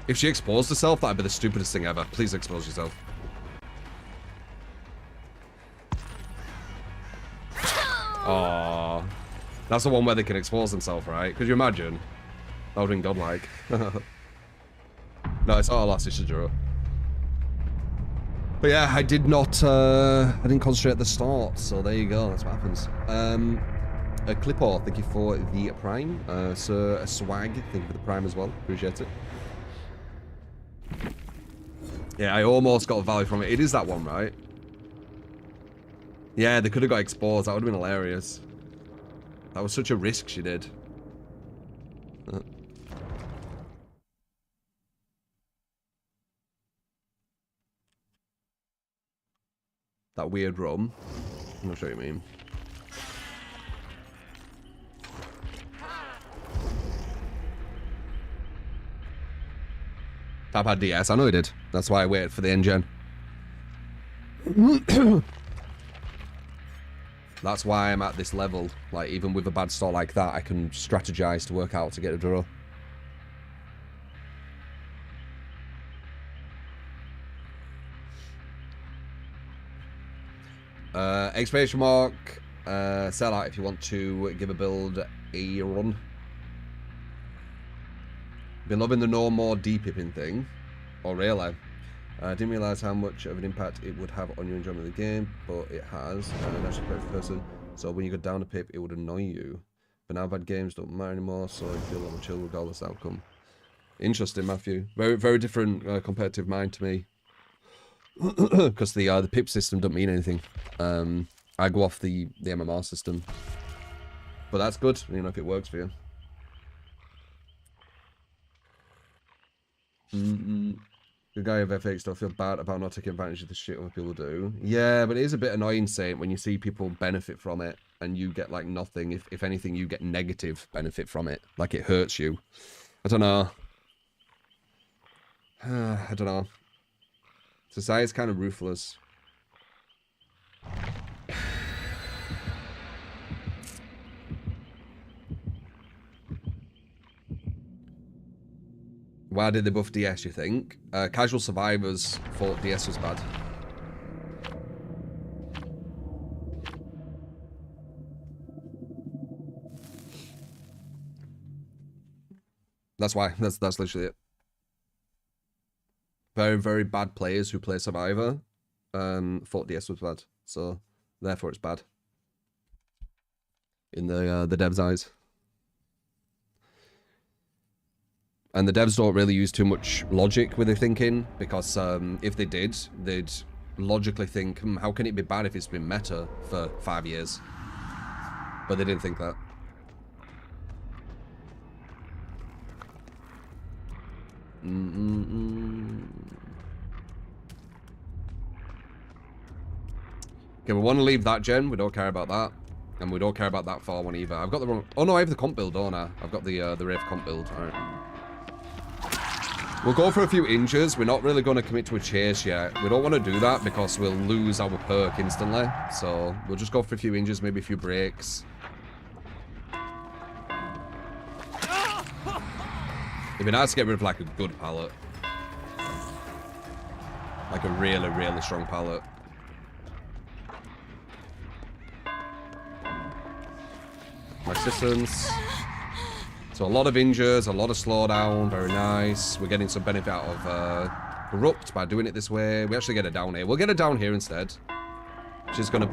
if she exposed herself, that'd be the stupidest thing ever. Please expose yourself. Aww. That's the one where they can expose themselves, right? Could you imagine? That would have been godlike. No, it's all lost, it's a draw. But yeah, I did not, I didn't concentrate at the start, so there you go, that's what happens. Clipper, thank you for the Prime. Sir Swag, thank you for the Prime as well, appreciate it. Yeah, I almost got a value from it. It is that one, right? Yeah, they could have got exposed, that would have been hilarious. That was such a risk she did. That weird rum. I'm not sure what you mean. Tap had DS, I know he did. That's why I waited for the engine. That's why I'm at this level. Like, even with a bad start like that, I can strategize to work out to get a draw. Exclamation mark, sellout if you want to give a build a run. Been loving the no more D-pipping thing. Oh, really? I didn't realise how much of an impact it would have on your enjoyment of the game, but it has. That's a perfect person. So when you go down a pip, it would annoy you. But now bad games don't matter anymore, so you feel like a chill regardless of outcome. Interesting, Matthew. Very, very different competitive mind to me. Because the pip system doesn't mean anything. I go off the MMR system. But that's good, you know, if it works for you. The guy of FX don't feel bad about not taking advantage of the shit other people do. Yeah, but it is a bit annoying saying when you see people benefit from it and you get like nothing. If anything, you get negative benefit from it. Like it hurts you. I don't know. I don't know. Society's kind of ruthless. Why did they buff DS, you think? Casual survivors thought DS was bad. That's why. That's literally it. Very, very bad players who play Survivor thought DS was bad. So, therefore it's bad. In the devs' eyes. And the devs don't really use too much logic with their thinking, because if they did, they'd logically think, how can it be bad if it's been meta for 5 years? But they didn't think that. Okay, we want to leave that gen. We don't care about that. And we don't care about that far one either. I've got the wrong... Oh no, I have the comp build, don't I? I've got the Wraith comp build. Alright. We'll go for a few inches. We're not really going to commit to a chase yet. We don't want to do that because we'll lose our perk instantly. So we'll just go for a few inches, maybe a few breaks. It'd be nice to get rid of like a good pallet. Like a really, really strong pallet. My assistance. So a lot of injures, a lot of slowdown, very nice. We're getting some benefit out of Corrupt by doing it this way. We actually get it down here. We'll get it down here instead. She's gonna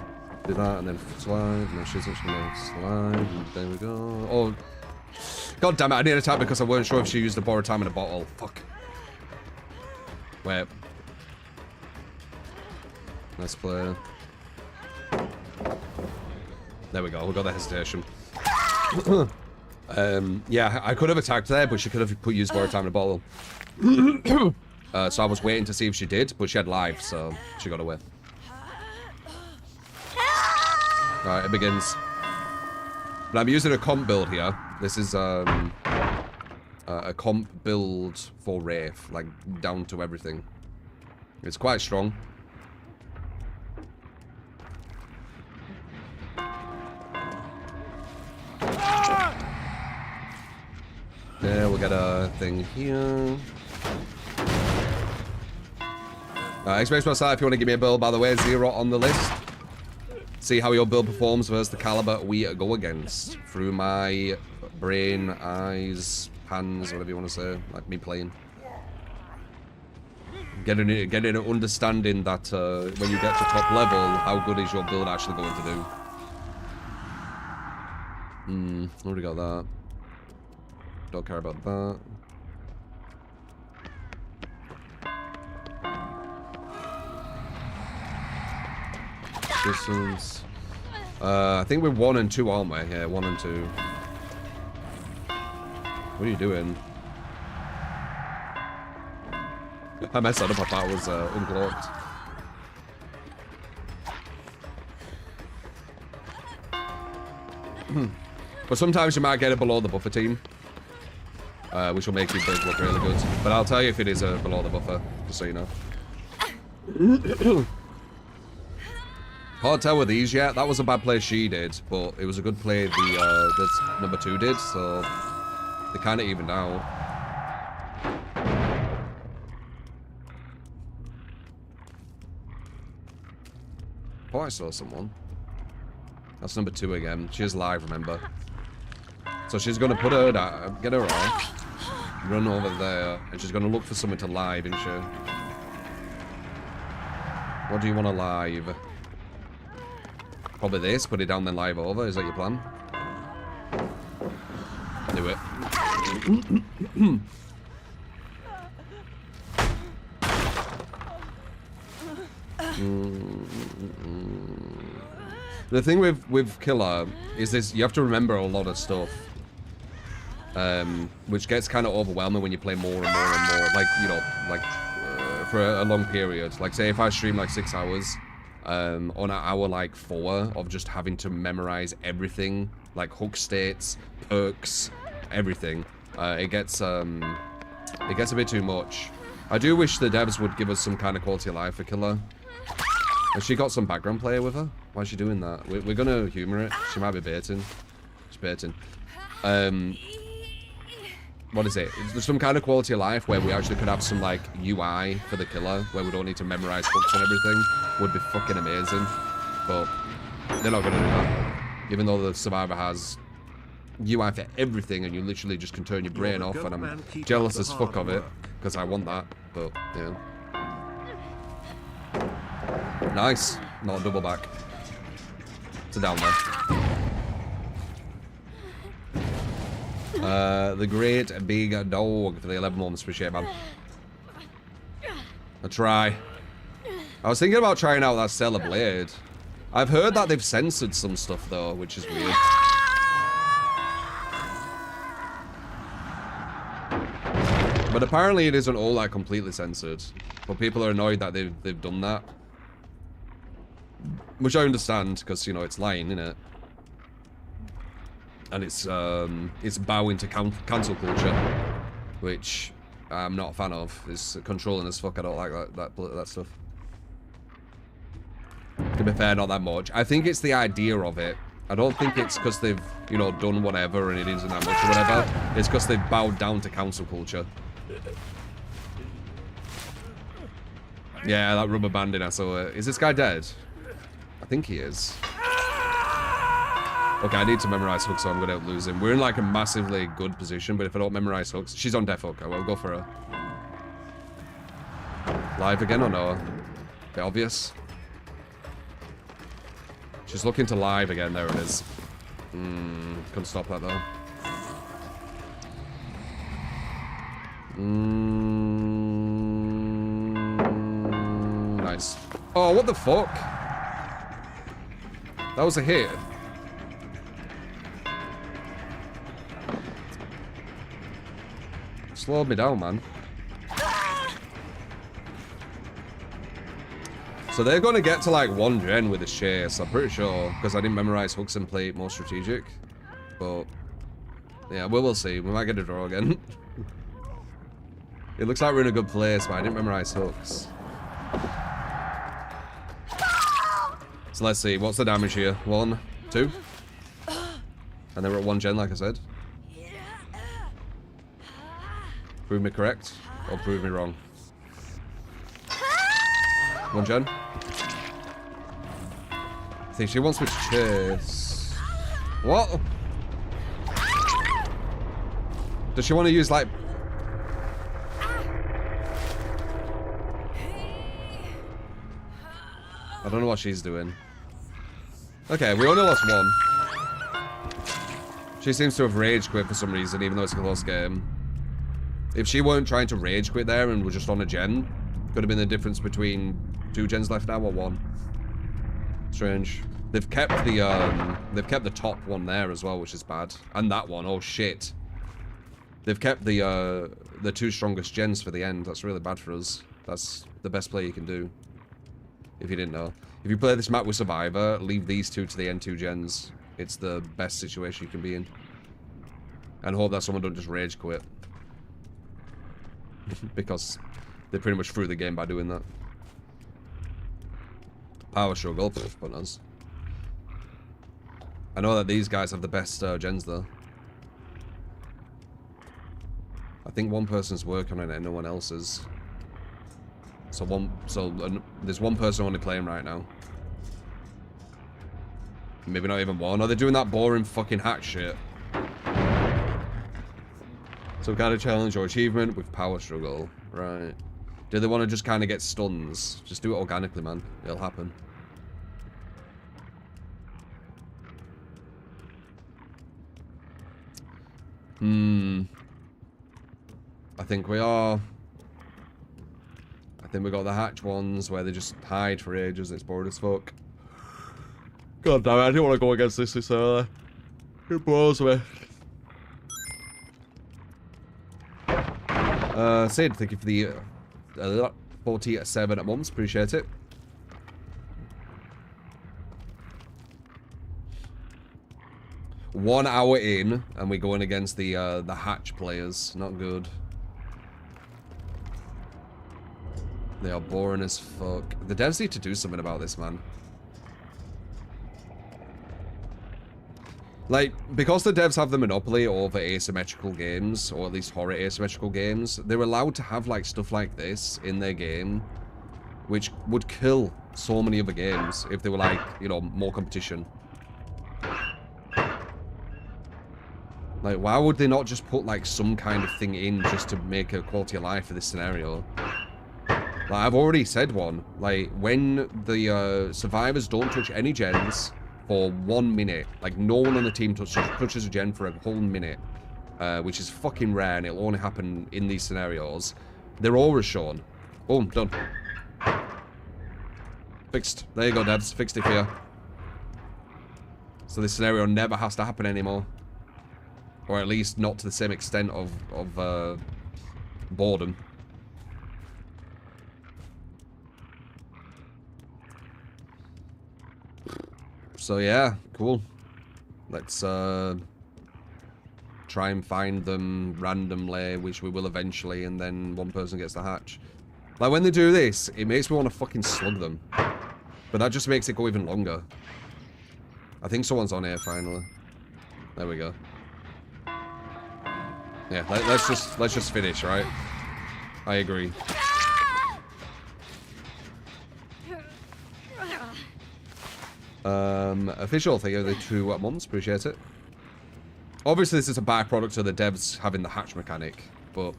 do that and then slide. No, she's actually gonna slide. And there we go. Oh, god damn it! I need a tap because I weren't sure if she used the borrowed time in a bottle. Fuck. Wait. Nice play. There we go. We got the hesitation. Yeah, I could have attacked there, but she could have used borrowed time in a bottle. So I was waiting to see if she did, but she had life, so she got away. Alright, it begins. But I'm using a comp build here. This is a comp build for Wraith, like down to everything. It's quite strong. Yeah, we'll get a thing here. Experience myself if you want to give me a build, by the way, 0 on the list. See how your build performs versus the caliber we go against. Through my brain, eyes, hands, whatever you want to say, like me playing. Getting an understanding that when you get to top level, how good is your build actually going to do. Already got that. Don't care about that. Distance. I think we're 1 and 2, aren't we? Yeah, 1 and 2. What are you doing? I messed that up. I thought it was uncloaked. But sometimes you might get it below the buffer team. Which will make your build look really good. But I'll tell you if it is below the buffer, just so you know. Can't tell with these yet. That was a bad play she did, but it was a good play that number 2 did, so they kind of evened out. Oh, I saw someone. That's number 2 again. She is live, remember. So she's going to put her down, get her off, run over there, and she's going to look for something to live, isn't she? What do you want to live? Probably this, put it down then live over. Is that your plan? Do it. The thing with Killer is this: you have to remember a lot of stuff, which gets kind of overwhelming when you play more and more and more. Like, you know, like for a long period. Like, say if I stream like 6 hours, on an hour like 4 of just having to memorize everything, like hook states, perks, everything, it gets a bit too much. I do wish the devs would give us some kind of quality of life for Killer. Has she got some background player with her? Why is she doing that? We're gonna humor it. She might be baiting. She's baiting. What is it? There's some kind of quality of life where we actually could have some like UI for the Killer, where we don't need to memorize hooks and everything. Would be fucking amazing. But they're not gonna do that. Even though the Survivor has UI for everything, and you literally just can turn your brain off, and I'm jealous as fuck of it because I want that. But yeah. Nice. Not a double back. It's a down there. The great big dog for the 11 moments. Appreciate it, man. A try. I was thinking about trying out that Stellar Blade. I've heard that they've censored some stuff though, which is weird. But apparently it isn't all like completely censored. But people are annoyed that they've done that. Which I understand, because, you know, it's lying, innit? And it's bowing to cancel culture. Which I'm not a fan of. It's controlling as fuck. I don't like that stuff. To be fair, not that much. I think it's the idea of it. I don't think it's because they've, you know, done whatever and it isn't that much or whatever. It's because they've bowed down to council culture. Yeah, that rubber banding, I saw it. Is this guy dead? I think he is. Okay, I need to memorize hooks, so I'm going to lose him. We're in like a massively good position, but if I don't memorize hooks... She's on death hook. I will go for her. Live again or no? Bit obvious. She's looking to live again. There it is. Couldn't stop that though. Nice. Oh, what the fuck? That was a hit. Slowed me down, man. So they're going to get to like 1 gen with this chase, I'm pretty sure, because I didn't memorize hooks and play it more strategic. But yeah, we'll see. We might get a draw again. It looks like we're in a good place, but I didn't memorize hooks. So let's see, what's the damage here? 1, 2, and then we're at 1 gen, like I said. Prove me correct, or prove me wrong. 1 gen. I think she wants me to chase. What? Does she want to use like... I don't know what she's doing. Okay, we only lost 1. She seems to have rage quit for some reason, even though it's a close game. If she weren't trying to rage quit there and were just on a gen, could have been the difference between 2 gens left now or 1. Strange. They've kept the top one there as well, which is bad. And that one, oh shit. They've kept the 2 strongest gens for the end. That's really bad for us. That's the best play you can do. If you didn't know. If you play this map with Survivor, leave these 2 to the end 2 gens. It's the best situation you can be in. And hope that someone don't just rage quit. Because they pretty much threw the game by doing that. Power struggle, but us. I know that these guys have the best gens though. I think one person's working on it and no one else is. So there's one person only playing right now. Maybe not even one. Are they doing that boring fucking hack shit? Some kind of challenge or achievement with power struggle. Right. Do they want to just kind of get stuns? Just do it organically, man. It'll happen. I think we are. I think we got the hatch ones where they just hide for ages. It's bored as fuck. God damn it, I didn't want to go against this early. It bores me. Sid, thank you for the 47 at months. Appreciate it. One hour in, and we're going against the hatch players. Not good. They are boring as fuck. The devs need to do something about this, man. Like, because the devs have the monopoly over asymmetrical games, or at least horror asymmetrical games, they're allowed to have, like, stuff like this in their game, which would kill so many other games if they were, like, you know, more competition. Like, why would they not just put, like, some kind of thing in just to make a quality of life for this scenario? Like, I've already said one. Like, when the survivors don't touch any gens for 1 minute, like, no one on the team touches a gen for a whole minute, which is fucking rare, and it'll only happen in these scenarios, they're always shown. Boom, done. Fixed. There you go, devs. Fixed it for you. So this scenario never has to happen anymore. Or at least not to the same extent of boredom. So yeah, cool. Let's try and find them randomly, which we will eventually, and then one person gets the hatch. Like, when they do this, it makes me want to fucking slug them. But that just makes it go even longer. I think someone's on here, finally. There we go. Yeah, let's just finish, right? I agree. Official, thank you for the 2 months, appreciate it. Obviously, this is a byproduct of the devs having the hatch mechanic, but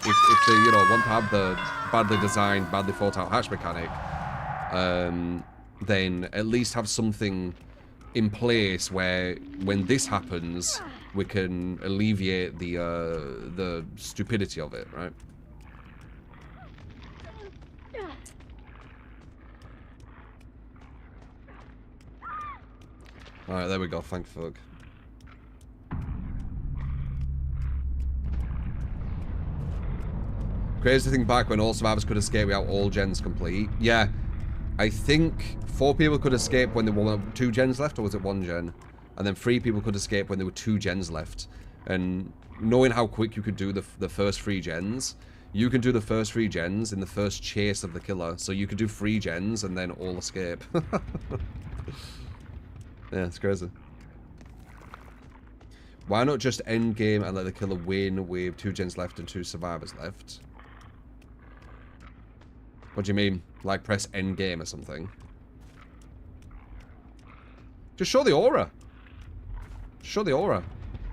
if they, you know, want to have the badly designed, badly thought out hatch mechanic, then at least have something in place where when this happens, we can alleviate the stupidity of it, right? Alright, there we go, thank fuck. Crazy to think back when all survivors could escape without all gens complete. Yeah, I think 4 people could escape when there were 2 gens left, or was it 1 gen? And then 3 people could escape when there were 2 gens left. And knowing how quick you could do the first 3 gens, you can do the first 3 gens in the first chase of the killer. So you could do 3 gens and then all escape. Yeah, it's crazy. Why not just end game and let the killer win with 2 gens left and 2 survivors left? What do you mean? Like press end game or something? Just show the aura. Show the aura.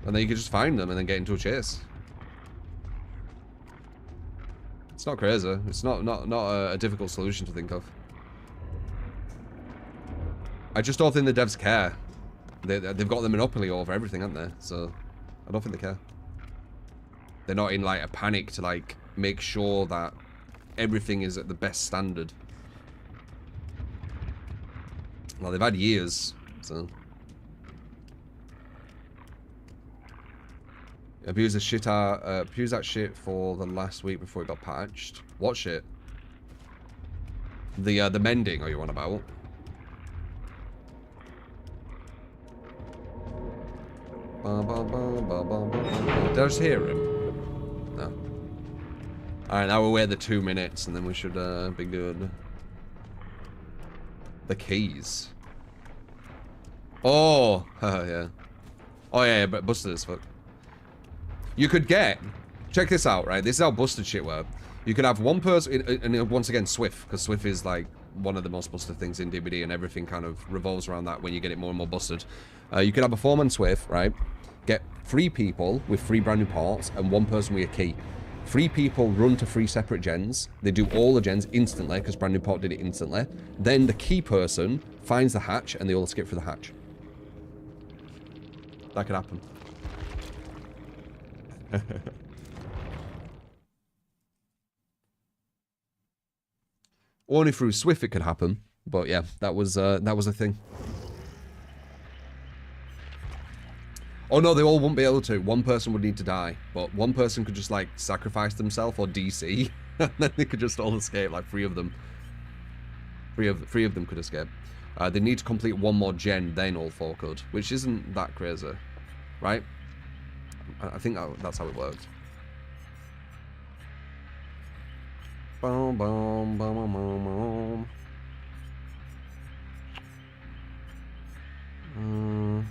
And then you can just find them and then get into a chase. It's not crazy. It's not a difficult solution to think of. I just don't think the devs care. They've got the monopoly over everything, haven't they? So, I don't think they care. They're not in, like, a panic to, like, make sure that everything is at the best standard. Well, they've had years, so... Abuse that shit for the last week before it got patched. What shit? The mending, are you on about? Did I just hear him? No. Alright, now we'll wait the 2 minutes and then we should be good. The keys. Oh! Yeah. Oh yeah, but busted as fuck. You could get... Check this out, right? This is how busted shit work. You could have one person... And once again, Swift. Because Swift is like one of the most busted things in DBD. And everything kind of revolves around that when you get it more and more busted. You could have a 4-man Swift, right? Get 3 people with 3 brand new parts. And 1 person with a key. 3 people run to 3 separate gens. They do all the gens instantly. Because brand new part did it instantly. Then the key person finds the hatch. And they all escape through the hatch. That could happen. Only through Swift it could happen, but yeah, that was a thing. Oh no, they all wouldn't be able to. 1 person would need to die, but 1 person could just like sacrifice themselves or DC, and then they could just all escape. Like 3 of them. 3 of them could escape. They need to complete 1 more gen, then all 4 could, which isn't that crazy, right? I think that's how it worked. Boom, boom, boom, boom, boom, boom.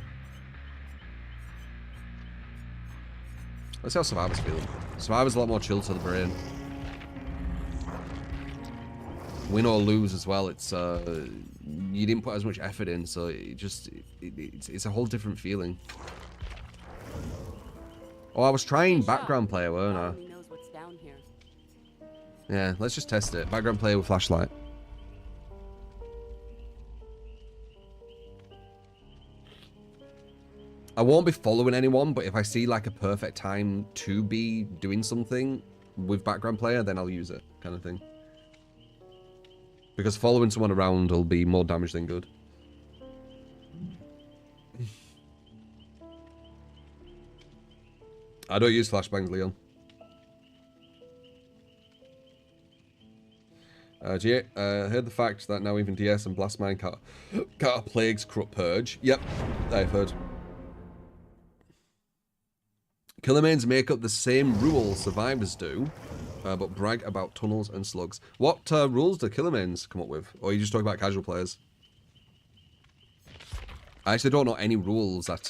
Let's see how Survivor's feeling. Survivor's a lot more chill to the brain. Win or lose as well, it's you didn't put as much effort in, so it's a whole different feeling. Oh, I was trying background player, weren't I? Yeah, let's just test it. Background player with flashlight. I won't be following anyone, but if I see like a perfect time to be doing something with background player, then I'll use it, kind of thing. Because following someone around will be more damage than good. I don't use flashbangs, Leon. Heard the fact that now even DS and Blastmine can't plagues corrupt purge. Yep, I've heard. Killer mains make up the same rules survivors do, but brag about tunnels and slugs. What rules do killer mains come up with? Or are you just talking about casual players? I actually don't know any rules that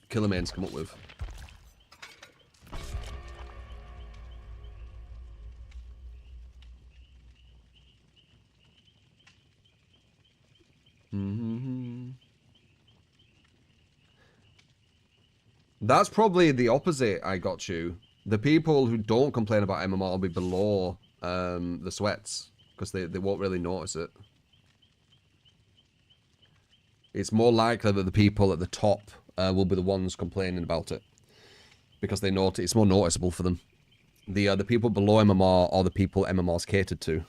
killer mains come up with. That's probably the opposite, I got you. The people who don't complain about MMR will be below the sweats, because they won't really notice it. It's more likely that the people at the top will be the ones complaining about it, because they notice it's more noticeable for them. The people below MMR are the people MMR's catered to,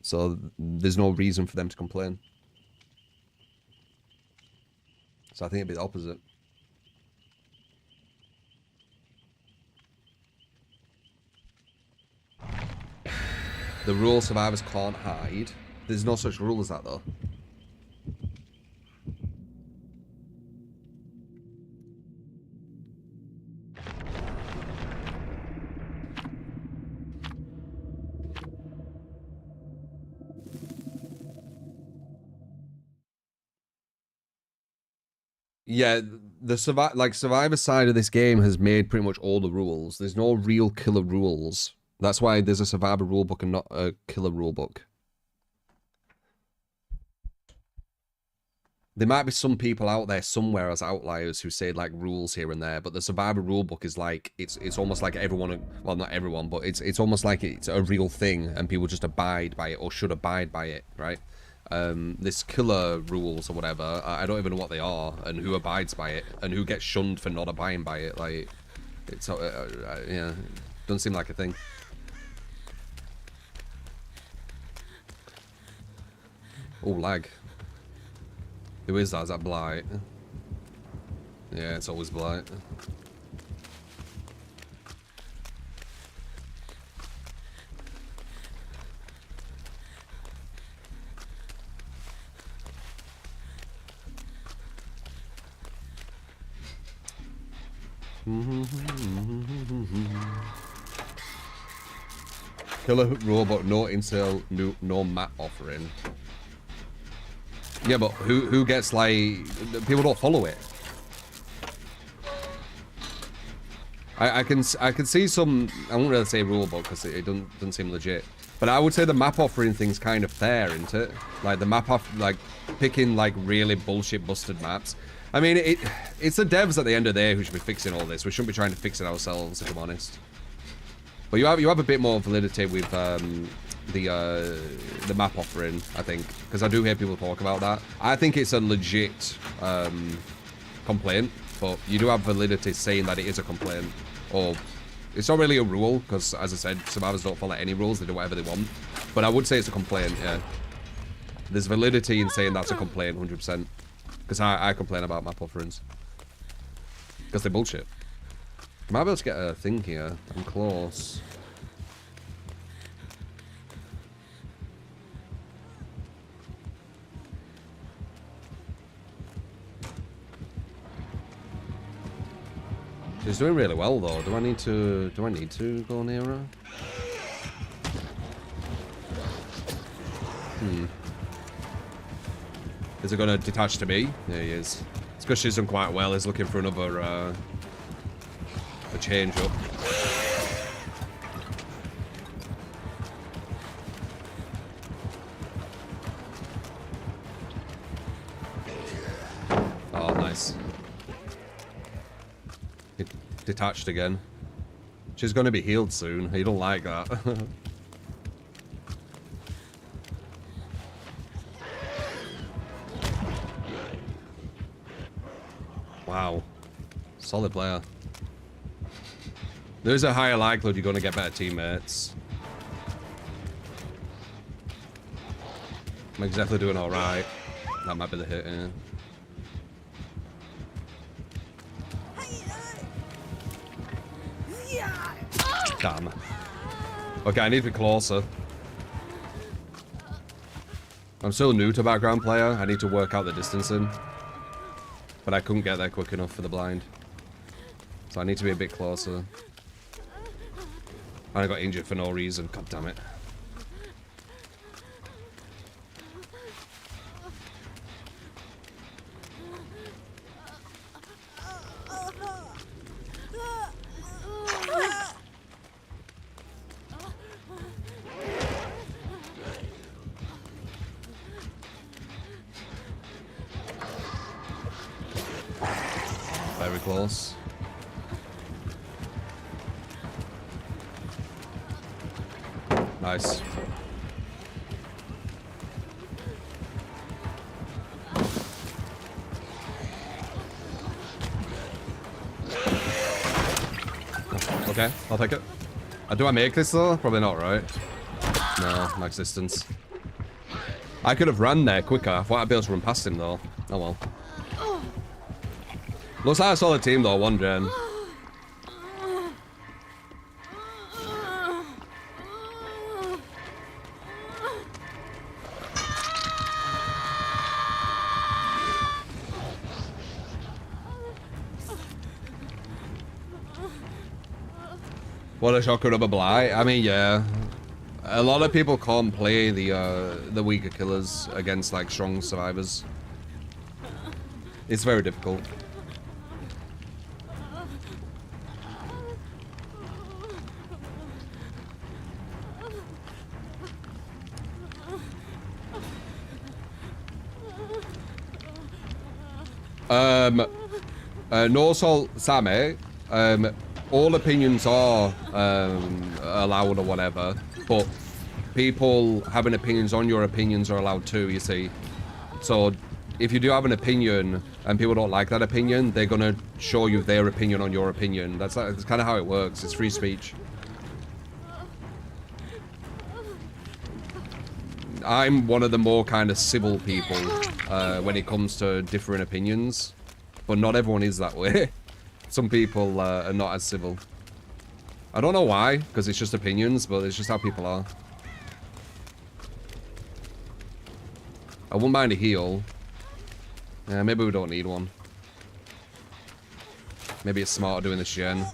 so there's no reason for them to complain. So I think it'd be the opposite. The rule survivors can't hide. There's no such rule as that, though. Yeah, the Survivor side of this game has made pretty much all the rules. There's no real killer rules. That's why there's a Survivor rulebook and not a killer rulebook. There might be some people out there somewhere as outliers who say like rules here and there, but the Survivor rulebook is like it's almost like everyone, well, not everyone, but it's almost like it's a real thing and people just abide by it or should abide by it, right? This killer rules or whatever, I don't even know what they are and who abides by it and who gets shunned for not abiding by it. Like, it's yeah, doesn't seem like a thing. Oh, lag. Who is that? Is that Blight? Yeah, it's always Blight. Killer robot, no incel, no map offering. Yeah, but who gets like people don't follow it. I can see some. I won't really say rulebook because it doesn't seem legit. But I would say the map offering thing's kind of fair, isn't it? Like the map off, like picking like really bullshit busted maps. I mean, it's the devs at the end of the day who should be fixing all this. We shouldn't be trying to fix it ourselves, if I'm honest. But you have a bit more validity with the map offering, I think, because I do hear people talk about that. I think it's a legit complaint, but you do have validity saying that it is a complaint, or it's not really a rule because, as I said, survivors don't follow any rules; they do whatever they want. But I would say it's a complaint. Yeah, there's validity in saying that's a complaint, 100%. Because I complain about map offerings because they're bullshit. I might be able to get a thing here. I'm close. She's doing really well though. Do I need to go near her? Is it gonna detach to me? Yeah, he is. It's because she's done quite well. He's looking for another a change up. Oh, nice. It detached again. She's gonna be healed soon. You don't like that. Wow. Solid player. There's a higher likelihood you're going to get better teammates. I'm definitely doing alright. That might be the hit, yeah. Damn. Okay, I need to be closer. I'm still new to background player. I need to work out the distancing. But I couldn't get there quick enough for the blind. So I need to be a bit closer. And I got injured for no reason. God damn it. Very close. Nice. Okay, I'll take it. Do I make this though? Probably not, right? No, max distance. I could have ran there quicker. I thought I'd be able to run past him though. Oh well. Looks like a solid team though, one gen. What a shocker of a blight. I mean, yeah. A lot of people can't play the weaker killers against like strong survivors. It's very difficult. No salt Sammy. All opinions are allowed or whatever, but people having opinions on your opinions are allowed too, you see. So if you do have an opinion and people don't like that opinion, they're gonna show you their opinion on your opinion. That's kind of how it works. It's free speech. I'm one of the more kind of civil people when it comes to different opinions, but not everyone is that way. Some people are not as civil. I don't know why, because it's just opinions, but it's just how people are. I wouldn't mind a heal. Yeah, maybe we don't need one. Maybe it's smarter doing this gen.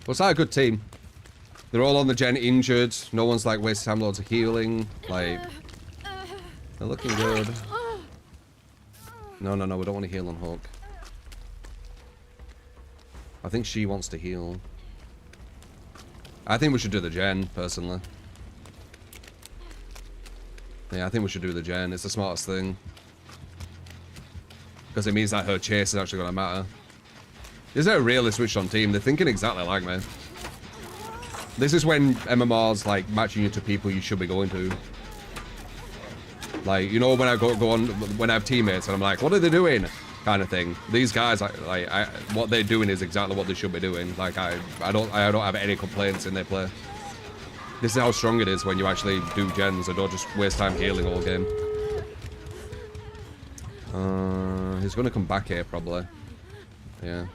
What's that a good team? They're all on the gen injured. No one's like wasting time loads of healing. Like, they're looking good. No, we don't want to heal on Hawk. I think she wants to heal. I think we should do the gen, personally. Yeah, I think we should do the gen. It's the smartest thing. Because it means that her chase is actually going to matter. Is there a really switched on team? They're thinking exactly like me. This is when MMR's like matching you to people you should be going to. Like, you know, when I go on, when I have teammates and I'm like, what are they doing? Kind of thing. These guys, what they're doing is exactly what they should be doing. Like, I don't have any complaints in their play. This is how strong it is when you actually do gens and don't just waste time healing all game. He's gonna come back here probably. Yeah.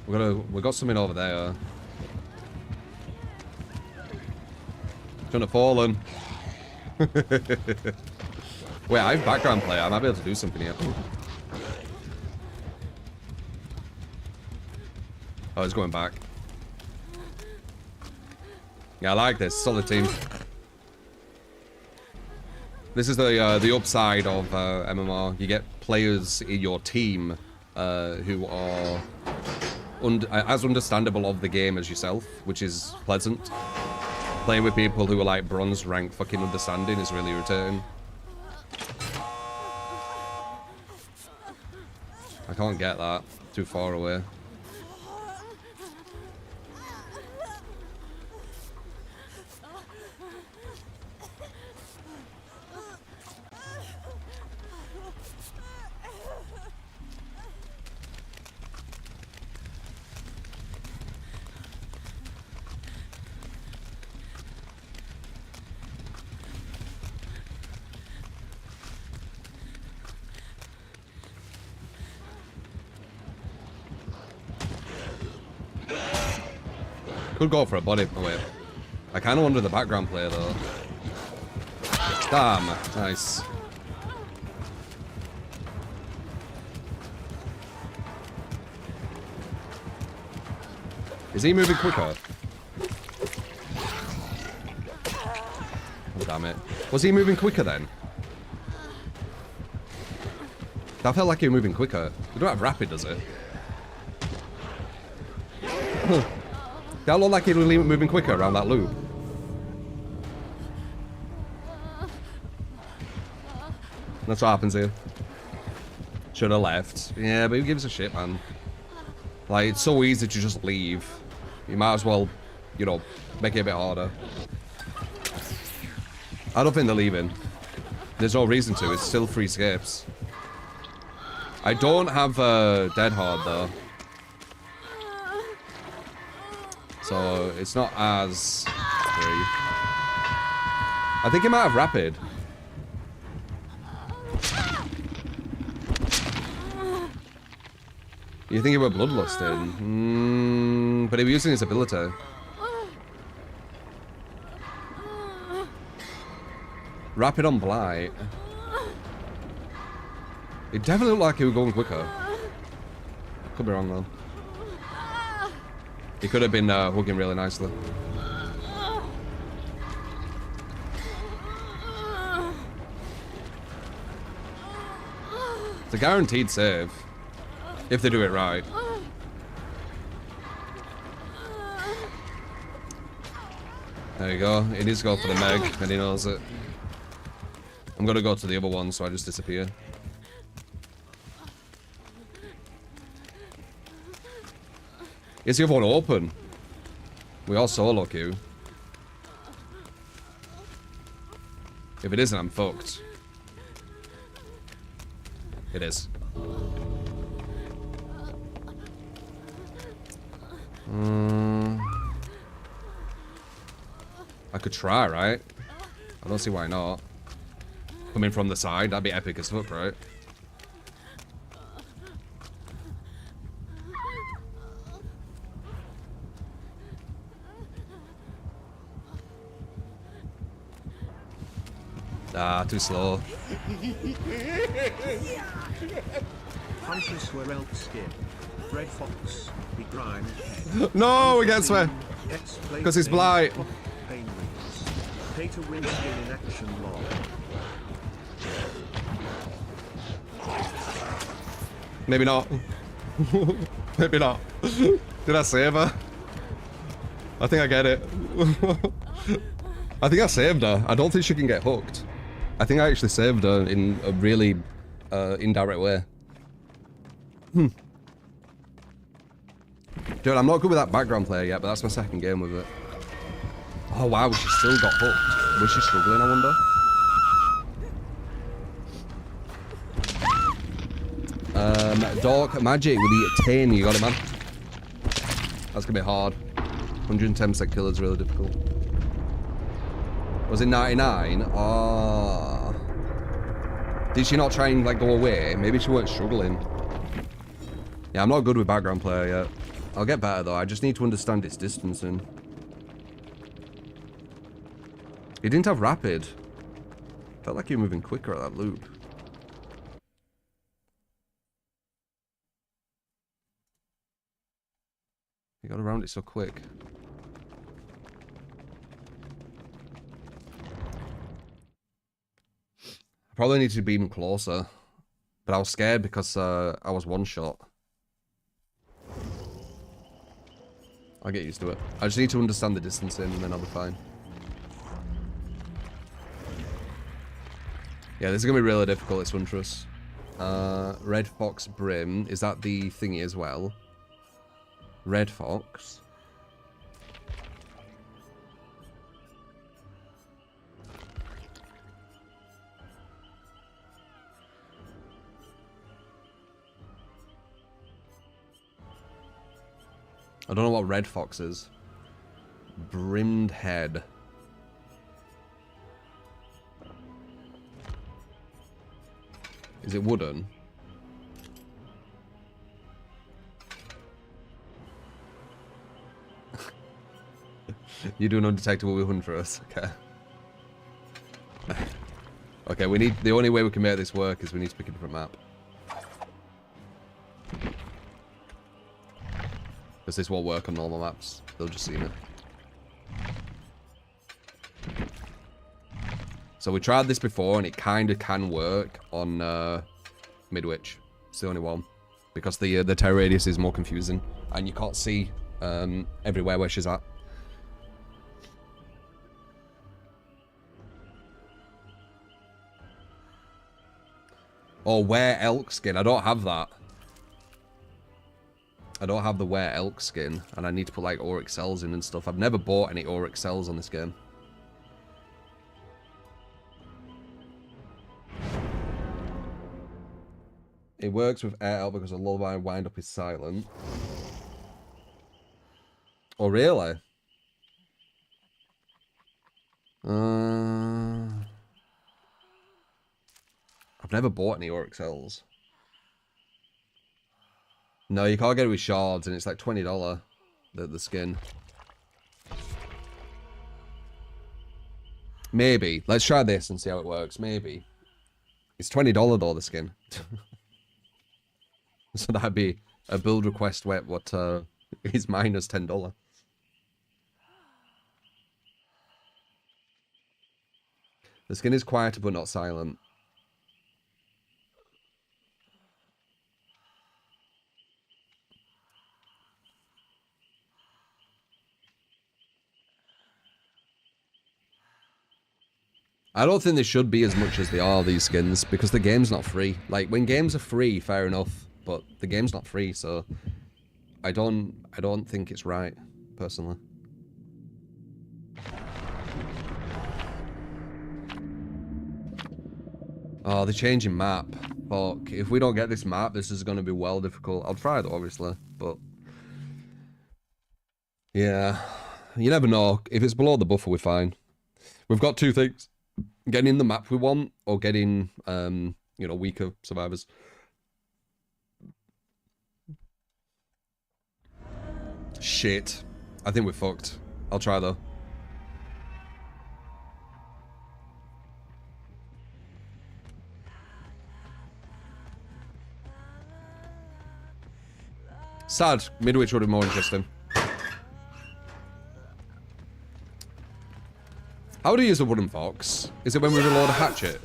We got something over there. Shouldn't have fallen. Wait, I have background player. I might be able to do something here. Oh, he's going back. Yeah, I like this. Solid team. This is the upside of MMR. You get players in your team who are as understandable of the game as yourself, which is pleasant. Playing with people who are like bronze rank fucking understanding is really irritating. I can't get that. Too far away. Could go for a body. Oh, wait. I kind of wonder the background player, though. Damn. Nice. Is he moving quicker? Oh, damn it. Was he moving quicker then? That felt like he was moving quicker. We don't have rapid, does it? That looked like he was moving quicker around that loop. That's what happens here. Should have left. Yeah, but who gives a shit, man? Like, it's so easy to just leave. You might as well, you know, make it a bit harder. I don't think they're leaving. There's no reason to. It's still free escapes. I don't have Dead Hard, though. So, it's not as free. I think it might have Rapid. You think he were bloodlusting? But he was using his ability. Rapid on Blight. It definitely looked like he was going quicker. Could be wrong though. He could have been hooking really nicely. It's a guaranteed save. If they do it right. There you go. He needs to go for the Meg, and he knows it. I'm gonna go to the other one, so I just disappear. Is the other one open? We all solo queue. If it isn't, I'm fucked. It is. I could try, right? I don't see why not. Coming from the side, that'd be epic as fuck, right? Ah, too slow. Huntress were elk skin. Red Fox, he grind. No, we get swear. Because he's blight. Pay to win skin in action log. Maybe not. Maybe not. Did I save her? I think I get it. I think I saved her. I don't think she can get hooked. I think I actually saved her in a really indirect way. Dude, I'm not good with that background player yet, but that's my second game with it. Oh wow, she still got hooked. Was she struggling, I wonder? Dark Magic with the 10, you got it, man. That's gonna be hard. 110% kill is really difficult. Was it 99? Oh. Did she not try and like go away? Maybe she weren't struggling. Yeah, I'm not good with background player yet. I'll get better though, I just need to understand its distancing. He didn't have rapid. Felt like you were moving quicker at that loop. You got around it so quick. I probably need to be even closer. But I was scared because I was one shot. I'll get used to it. I just need to understand the distancing and then I'll be fine. Yeah, this is going to be really difficult, this Huntress. Red Fox Brim. Is that the thingy as well? Red Fox. I don't know what Red Fox is. Brimmed head. Is it wooden? You do an undetectable with Huntress. Okay. Okay, we need... The only way we can make this work is we need to pick a different map. Because this won't work on normal maps. They'll just see it. So we tried this before, and it kind of can work on Midwich. It's the only one. Because the terror radius is more confusing. And you can't see everywhere where she's at. Or wear elk skin. I don't have that. I don't have the wear elk skin. And I need to put like auric cells in and stuff. I've never bought any auric cells on this game. It works with air elk because the lullaby wind up is silent. Oh really? I've never bought any auric cells. No, you can't get it with shards, and it's like $20, the skin. Maybe. Let's try this and see how it works. Maybe. It's $20 though, the skin. So that'd be a build request where what is minus $10. The skin is quieter but not silent. I don't think they should be as much as they are, these skins, because the game's not free. Like, when games are free, fair enough, but the game's not free, so I don't think it's right, personally. Oh, they're changing map. Fuck. If we don't get this map, this is going to be well difficult. I'll try it, obviously, but... Yeah. You never know. If it's below the buffer, we're fine. We've got two things. Getting in the map we want, or getting, you know, weaker survivors. Shit. I think we're fucked. I'll try, though. Sad. Midwich would be more interesting. How do you use a wooden fox? Is it when we reload a hatchet?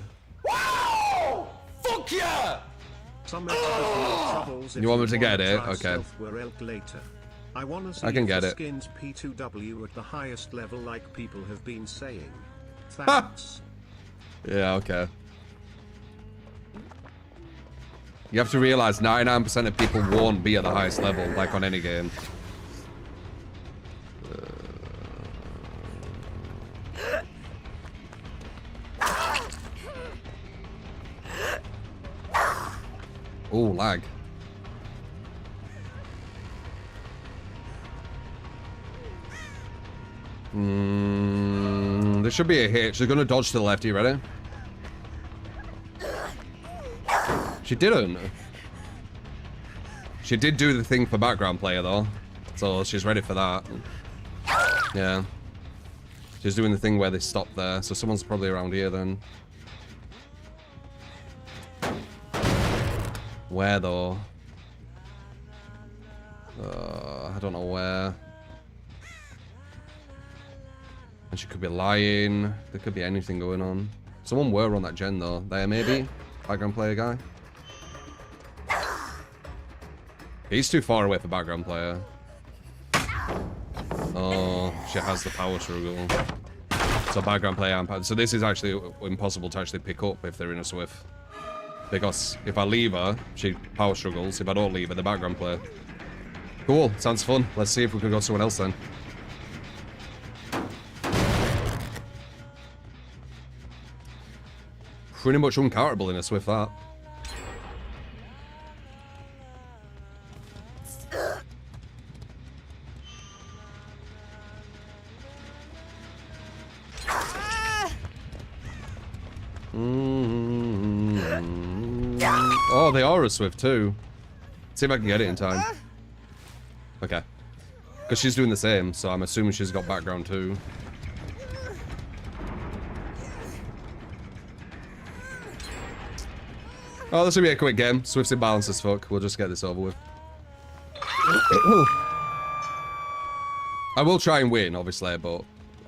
Wow! Fuck yeah! You want me to get it? Okay. I can get it. Skins P2W at the highest level, like people have been saying. Thanks. Yeah, okay. You have to realize 99% of people won't be at the highest level, like on any game. Oh, lag. There should be a hit. She's gonna dodge to the left. Are you ready? She didn't. She did do the thing for background player though, so she's ready for that. Yeah. She's doing the thing where they stop there, so someone's probably around here then. Where though? I don't know where. And she could be lying. There could be anything going on. Someone were on that gen though. There maybe? Background player guy. He's too far away for background player. Oh, she has the power struggle. So background player and so this is actually impossible to actually pick up if they're in a swift. Because if I leave her, she power struggles. If I don't leave her, the background player. Cool, sounds fun. Let's see if we can go someone else then. Pretty much uncounterable in a swift, that. Oh, they are a swift too. See if I can get it in time. Okay. Because she's doing the same, so I'm assuming she's got background too. Oh, this will be a quick game. Swift's imbalanced as fuck. We'll just get this over with. I will try and win, obviously, but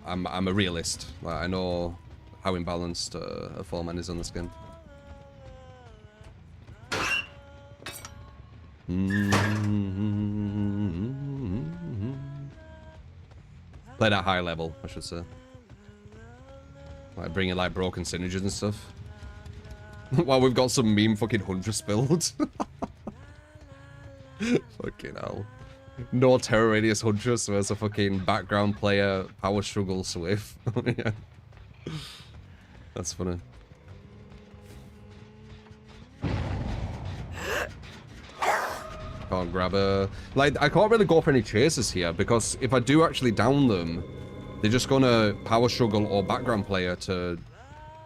I'm a realist. Like, I know how imbalanced a 4-man is on this game. Play at high level, I should say. Like bringing like broken synergies and stuff. Well, we've got some meme fucking Huntress build. Fucking hell. No terror radius Huntress versus a fucking background player power struggle Swift. Yeah. That's funny. Can't grab a... Like, I can't really go for any chases here, because if I do actually down them, they're just gonna power struggle or background player to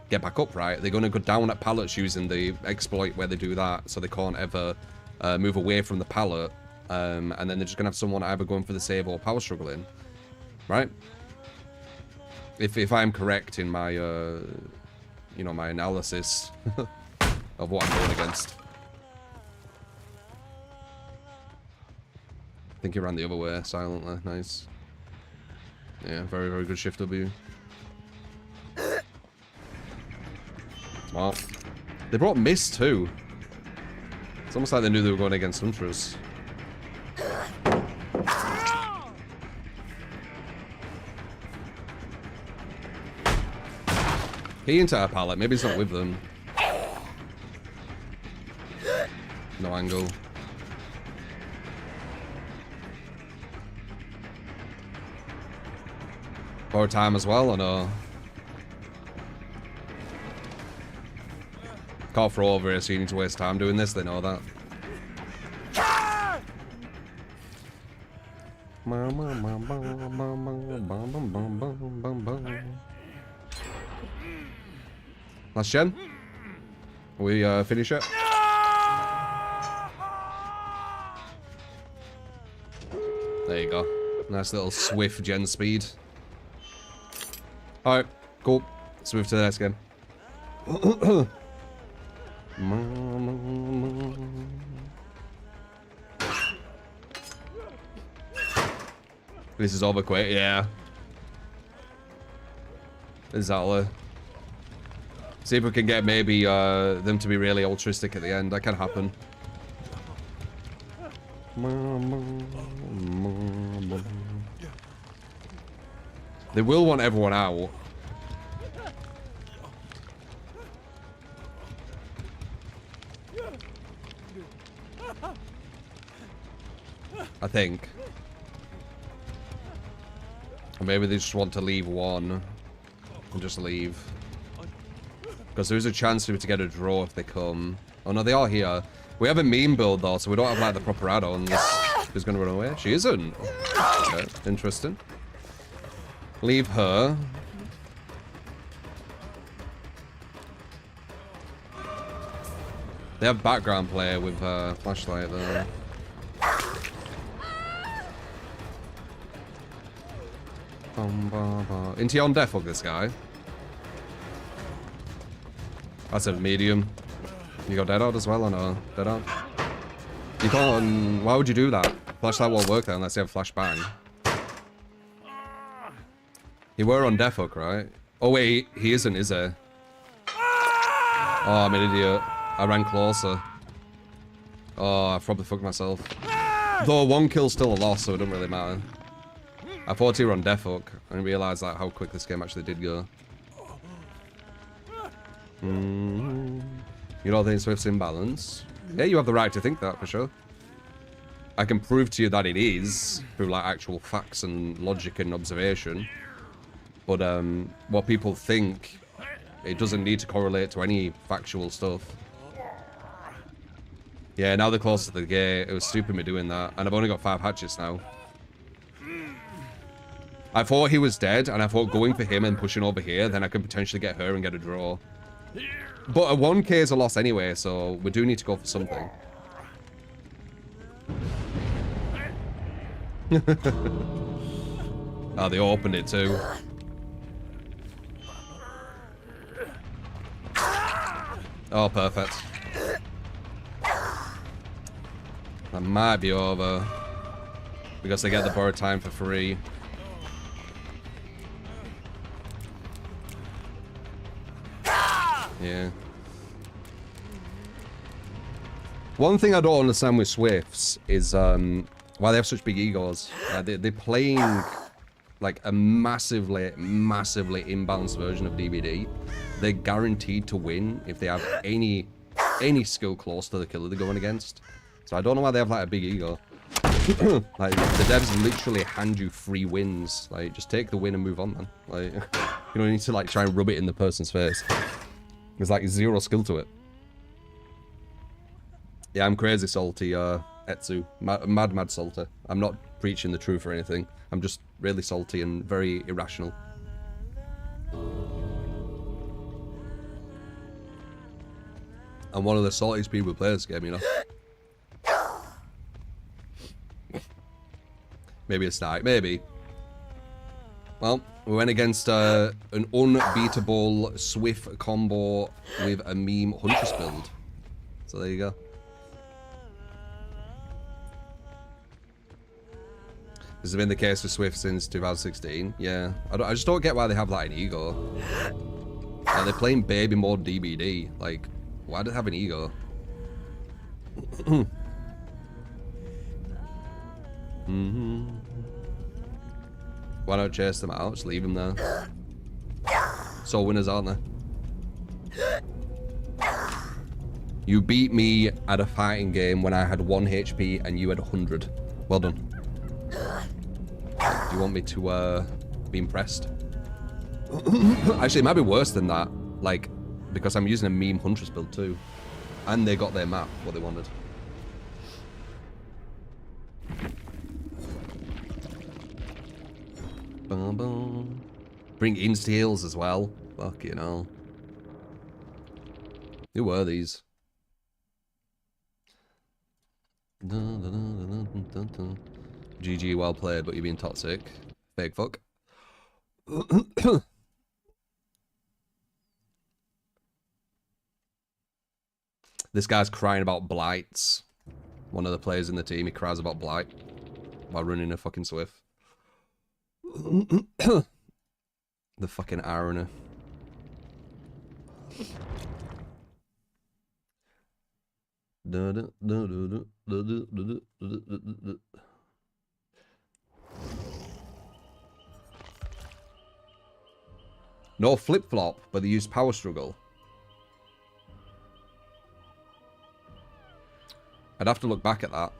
get back up, right? They're gonna go down at pallets using the exploit where they do that, so they can't ever move away from the pallet, and then they're just gonna have someone either going for the save or power struggling, right? If I'm correct in my, you know, my analysis of what I'm going against. I think he ran the other way silently. Nice. Yeah, very, very good shift W. Smart. They brought Mist too. It's almost like they knew they were going against Huntress. He into our pallet. Maybe he's not with them. No angle. Or time as well, or no? Can't throw over here, so you need to waste time doing this, they know that. Last gen? We finish it? There you go. Nice little swift gen speed. Alright, cool. Let's move to the next game. This is over quick, yeah. Exactly. See if we can get maybe them to be really altruistic at the end. That can happen. They will want everyone out. I think. Or maybe they just want to leave one and just leave. Because there's a chance to get a draw if they come. Oh no, they are here. We have a meme build though, so we don't have like the proper add-ons. Who's gonna run away? She isn't. Okay, interesting. Leave her. They have background player with flashlight though. Into on death of this guy. That's a medium. You got dead out as well or no? Dead out? You can't. Why would you do that? Flashlight won't work there unless you have flashbang. You were on death hook, right? Oh wait, he isn't, is he? Oh, I'm an idiot. I ran closer. Oh, I probably fucked myself. Though one kill's still a loss, so it doesn't really matter. I thought he were on death hook. I didn't realise like, how quick this game actually did go. You don't think Swift's in balance? Yeah, you have the right to think that, for sure. I can prove to you that it is, through like actual facts and logic and observation. But what people think, it doesn't need to correlate to any factual stuff. Yeah, now they're close to the gate. It was stupid me doing that. And I've only got 5 hatchets now. I thought he was dead, and I thought going for him and pushing over here, then I could potentially get her and get a draw. But a 1k is a loss anyway, so we do need to go for something. Oh, they opened it too. Oh, perfect. That might be over. Because they get the borrowed time for free. Yeah. One thing I don't understand with Swifts is why they have such big egos. They're playing like a massively imbalanced version of DBD. They're guaranteed to win if they have any skill close to the killer they're going against. So I don't know why they have like a big ego. Like the devs literally hand you free wins. Like just take the win and move on, man. Like you don't need to like try and rub it in the person's face. There's like zero skill to it. Yeah, I'm crazy salty, Etsu. Mad salty. I'm not preaching the truth or anything. I'm just really salty and very irrational. I'm one of the saltiest people who play this game, you know? Maybe a start, maybe. Well, we went against an unbeatable Swift combo with a meme Huntress build. So there you go. This has been the case for Swift since 2016. Yeah, I just don't get why they have that in ego. Like, they're playing baby mode DBD. Like, why do they have an ego? Why not chase them out? Just leave them there. So winners, aren't they? You beat me at a fighting game when I had 1 HP and you had 100. Well done. Do you want me to be impressed? Actually, it might be worse than that. Like, because I'm using a meme Huntress build too. And they got their map, what they wanted. Boom, boom. Bring insta-heals as well. Fuck, you know. Who were these? GG, well played, but you're being toxic. Fake fuck. This guy's crying about blights. One of the players in the team, he cries about blight while running a fucking Swift. The fucking irony. No flip-flop, but they used power struggle. I'd have to look back at that.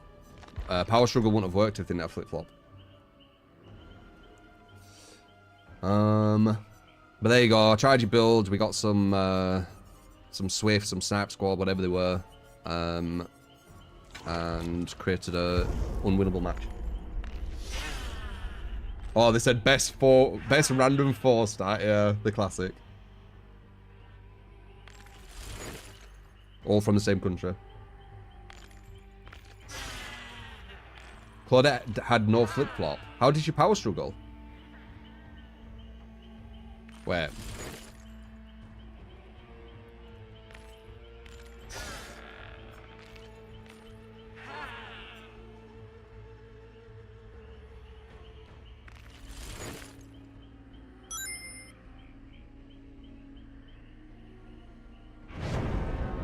Power struggle wouldn't have worked if they didn't have flip-flop. But there you go. Tried your build. We got some Swift, some Snipe Squad, whatever they were, and created a unwinnable match. Oh, they said best random 4 start. Yeah, the classic. All from the same country. Claudette had no flip-flop. How did you power struggle? Wait.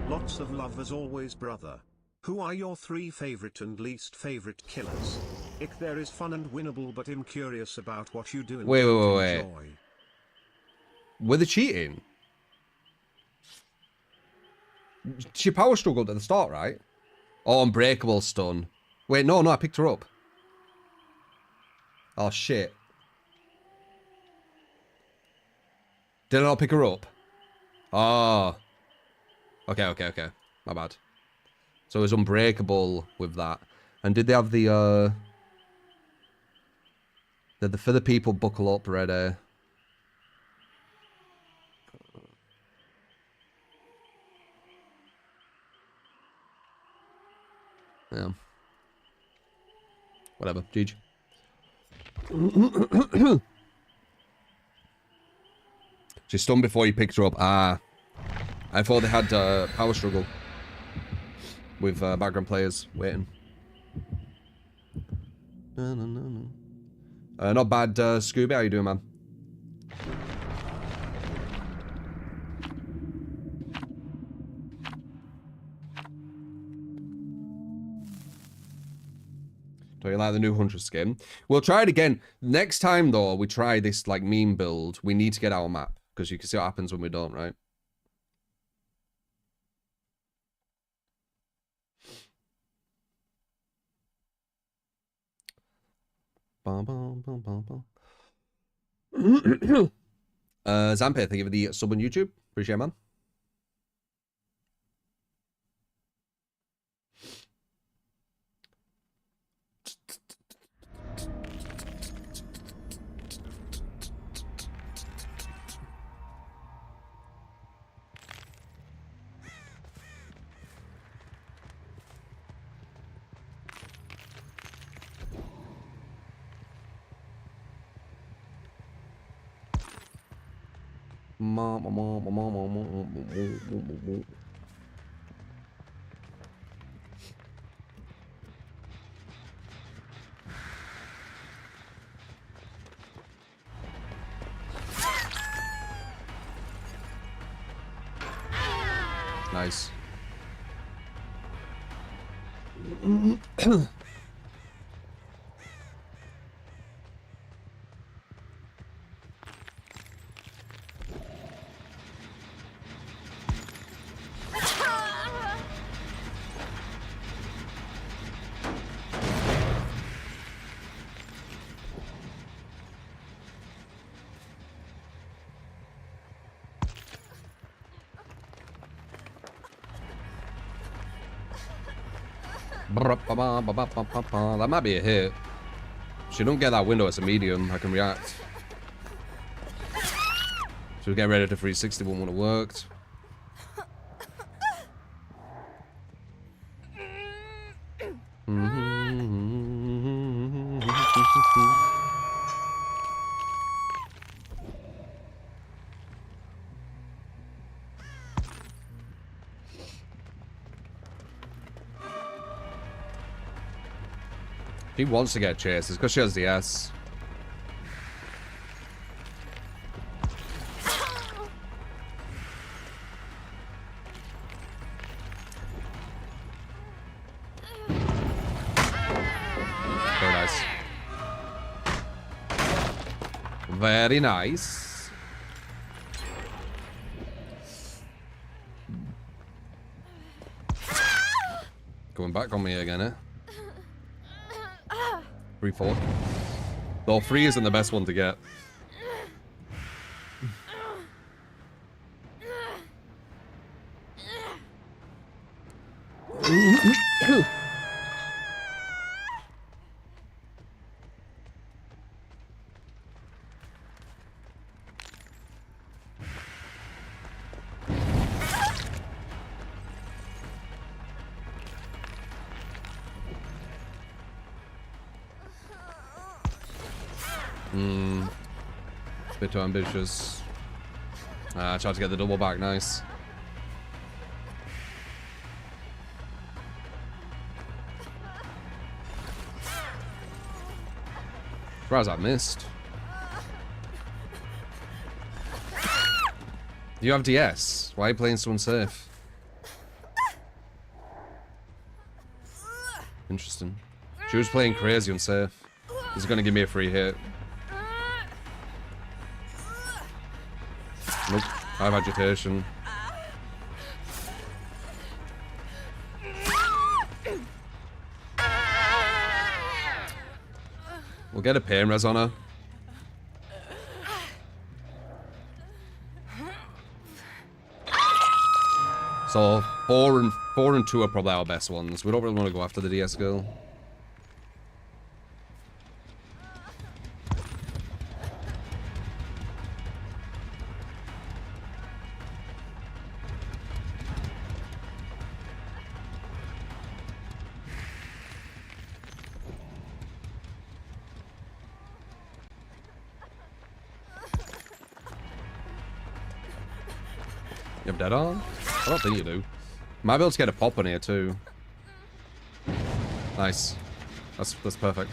Lots of love as always, brother. Who are your 3 favorite and least favorite killers? If there is fun and winnable, but I'm curious about what you do and Wait. enjoy. Were they cheating? She power struggled at the start, right? Oh, unbreakable stun. Wait, no, I picked her up. Oh, shit. Did I not pick her up? Oh. Okay. My bad. So it was unbreakable with that. And did they have the, did the for the people buckle up ready? Yeah. Whatever. GG. She's stunned before you picked her up. Ah. I thought they had power struggle with background players waiting. Not bad, Scooby. How you doing, man? Do you like the new Huntress skin? We'll try it again. Next time, though, we try this, like, meme build, we need to get our map. Because you can see what happens when we don't, right? Zampe, thank you for the sub on YouTube. Appreciate it, man. Nice. That might be a hit. If she don't get that window, it's a medium. I can react. So we get ready to 360 one would have worked. He wants to get chased. It's because she has the S. Very nice. Very nice. Going back on me again, eh? 3-4. Though 3 isn't the best one to get. Bit too ambitious. I tried to get the double back, nice. Surprised I missed. You have DS. Why are you playing so unsafe? Interesting. She was playing crazy unsafe. This is gonna give me a free hit. Nope. I have agitation. We'll get a pain res on her. So 4 and 2 are probably our best ones. We don't really want to go after the DS girl. You have dead on? I don't think you do. Might be able to get a pop on here too. Nice. That's perfect.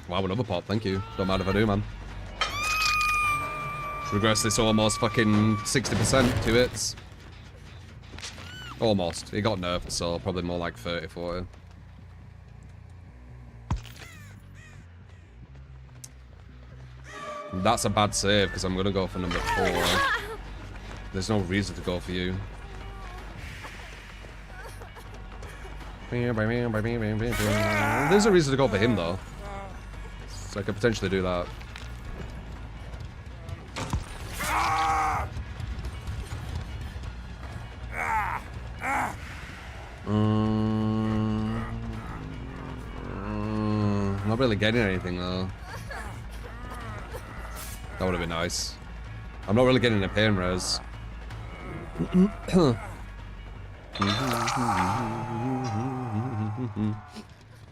Wow, another pop, thank you. Don't mind if I do, man. Regress this almost fucking 60%, 2 hits. Almost. He got nerfed, so probably more like 30, 40. That's a bad save, because I'm going to go for number 4. There's no reason to go for you. There's a reason to go for him, though. So I could potentially do that. Not really getting anything, though. That would have been nice. I'm not really getting a pain res. Do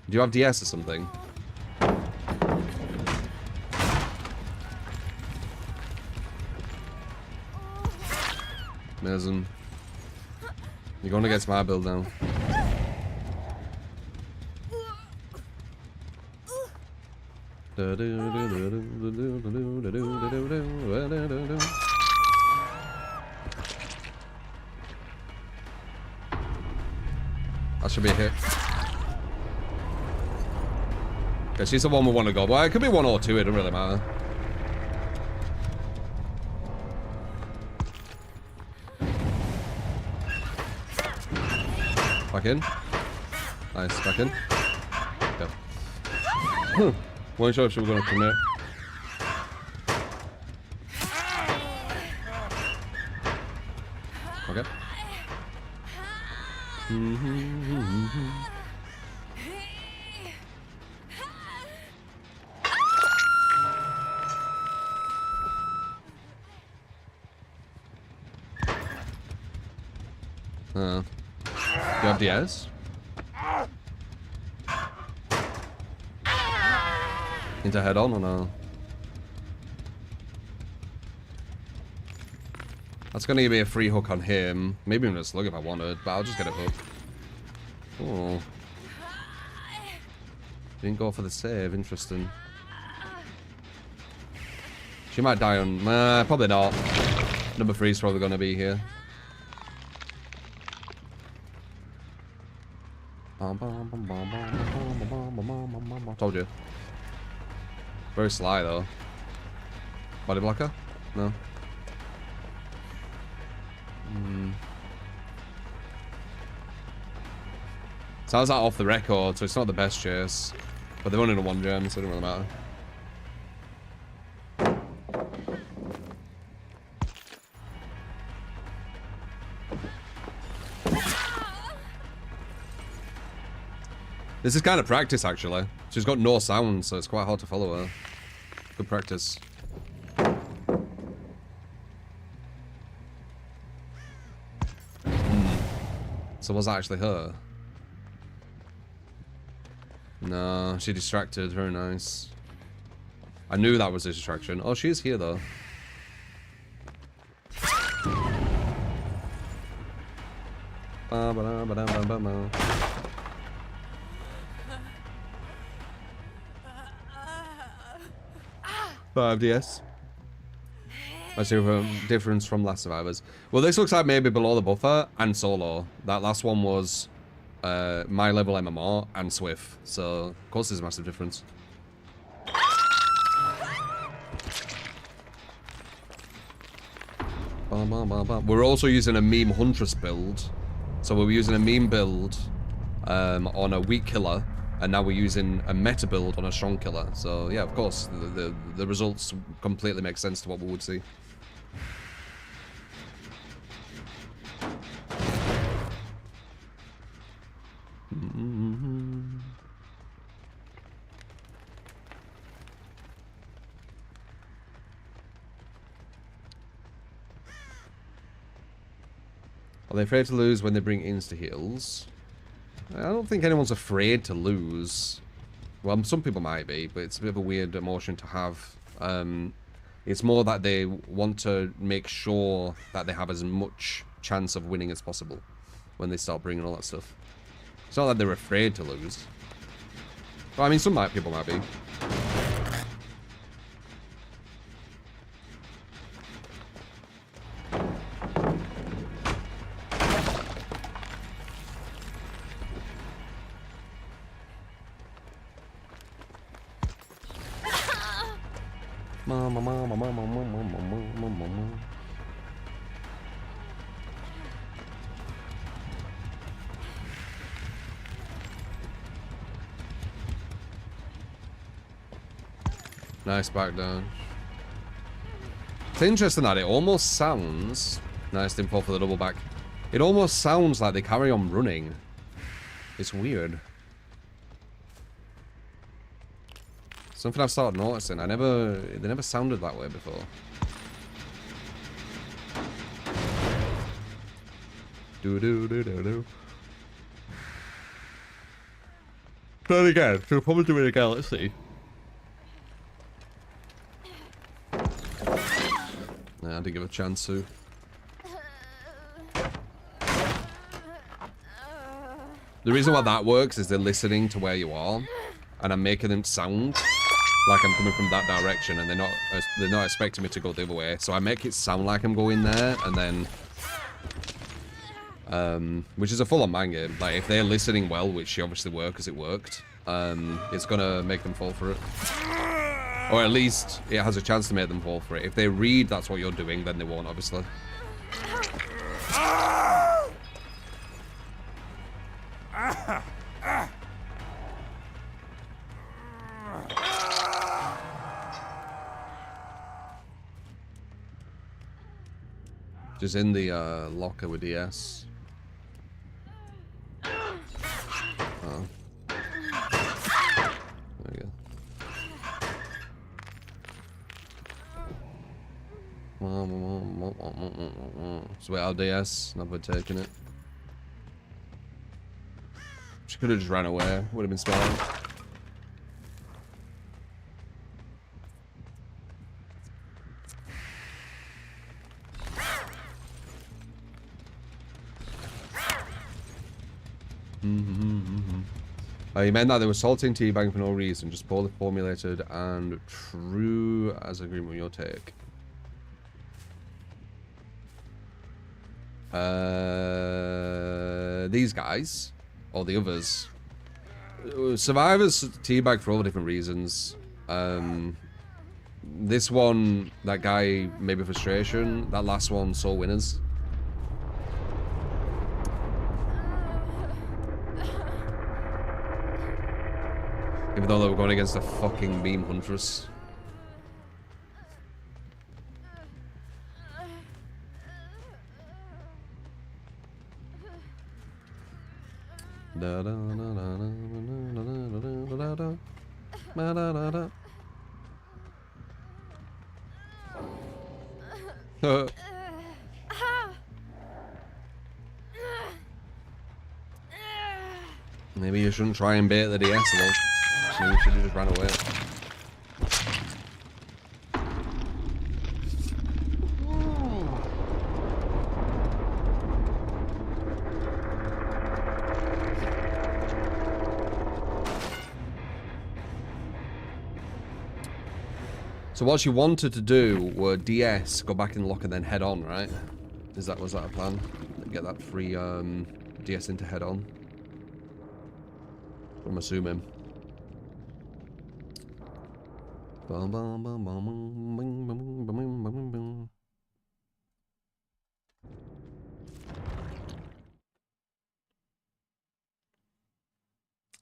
you have DS or something? Amazing. You're going against my build now. That should be a hit. Okay, she's the one we want to go. Well, it could be 1 or 2, it doesn't really matter. Back in. Nice, back in. Okay. One shot, we're going to commit. Okay. Do you have DS? Into head on or no? That's gonna give me a free hook on him. Maybe even a slug if I wanted, but I'll just get a hook. Oh. Didn't go for the save, interesting. She might die on... probably not. Number 3 is probably gonna be here. Told you. Very sly though. Body blocker? No. Sounds like off the record, so it's not the best chase. But they've only done 1 gem, so it doesn't really matter. This is kind of practice, actually. She's got no sound, so it's quite hard to follow her. Good practice. So was that actually her? No, she distracted. Very nice. I knew that was a distraction. Oh, she is here, though. Five DS. Let's see a difference from last survivors. Well, this looks like maybe below the buffer and solo. That last one was my level MMR and Swift. So, of course, there's a massive difference. We're also using a meme Huntress build. So we're using a meme build on a weak killer. And now we're using a meta build on a strong killer. So, yeah, of course, the results completely make sense to what we would see. Are they afraid to lose when they bring insta-heals? I don't think anyone's afraid to lose. Well, some people might be, but it's a bit of a weird emotion to have. It's more that they want to make sure that they have as much chance of winning as possible when they start bringing all that stuff. It's not that they're afraid to lose. Well, I mean, some people might be. Mama, mama, mama, mama, mama, mama. Nice back down. It's interesting that it almost sounds... Nice, didn't fall for the double back. It almost sounds like they carry on running. It's weird. Something I've started noticing. They never sounded that way before. Do do do do do. Try it again. We'll probably do it again. Let's see. I had to give a chance to. The reason why that works is they're listening to where you are, and I'm making them sound like I'm coming from that direction, and they're not expecting me to go the other way. So I make it sound like I'm going there, and then, which is a full-on mind game. Like if they're listening well, which she obviously were because it worked, it's gonna make them fall for it. Or at least it has a chance to make them fall for it. If they read that's what you're doing, then they won't, obviously. Just in the locker with DS. Oh. There we go. So wait, LDS, never taking it. She could have just ran away, would have been smart. You meant that they were salting teabag for no reason, just poorly formulated and true as agreement with your take. These guys, or the others, survivors teabag for all different reasons. This one, that guy, maybe frustration. That last one, sole winners. Even though they were going against a fucking beam Huntress. Da da da da da da da da da da. Maybe you shouldn't try and bait the DS though. You should have just run away. So what she wanted to do were DS, go back in the locker, and then head on, right? Was that a plan? Get that free DS into head on. I'm assuming.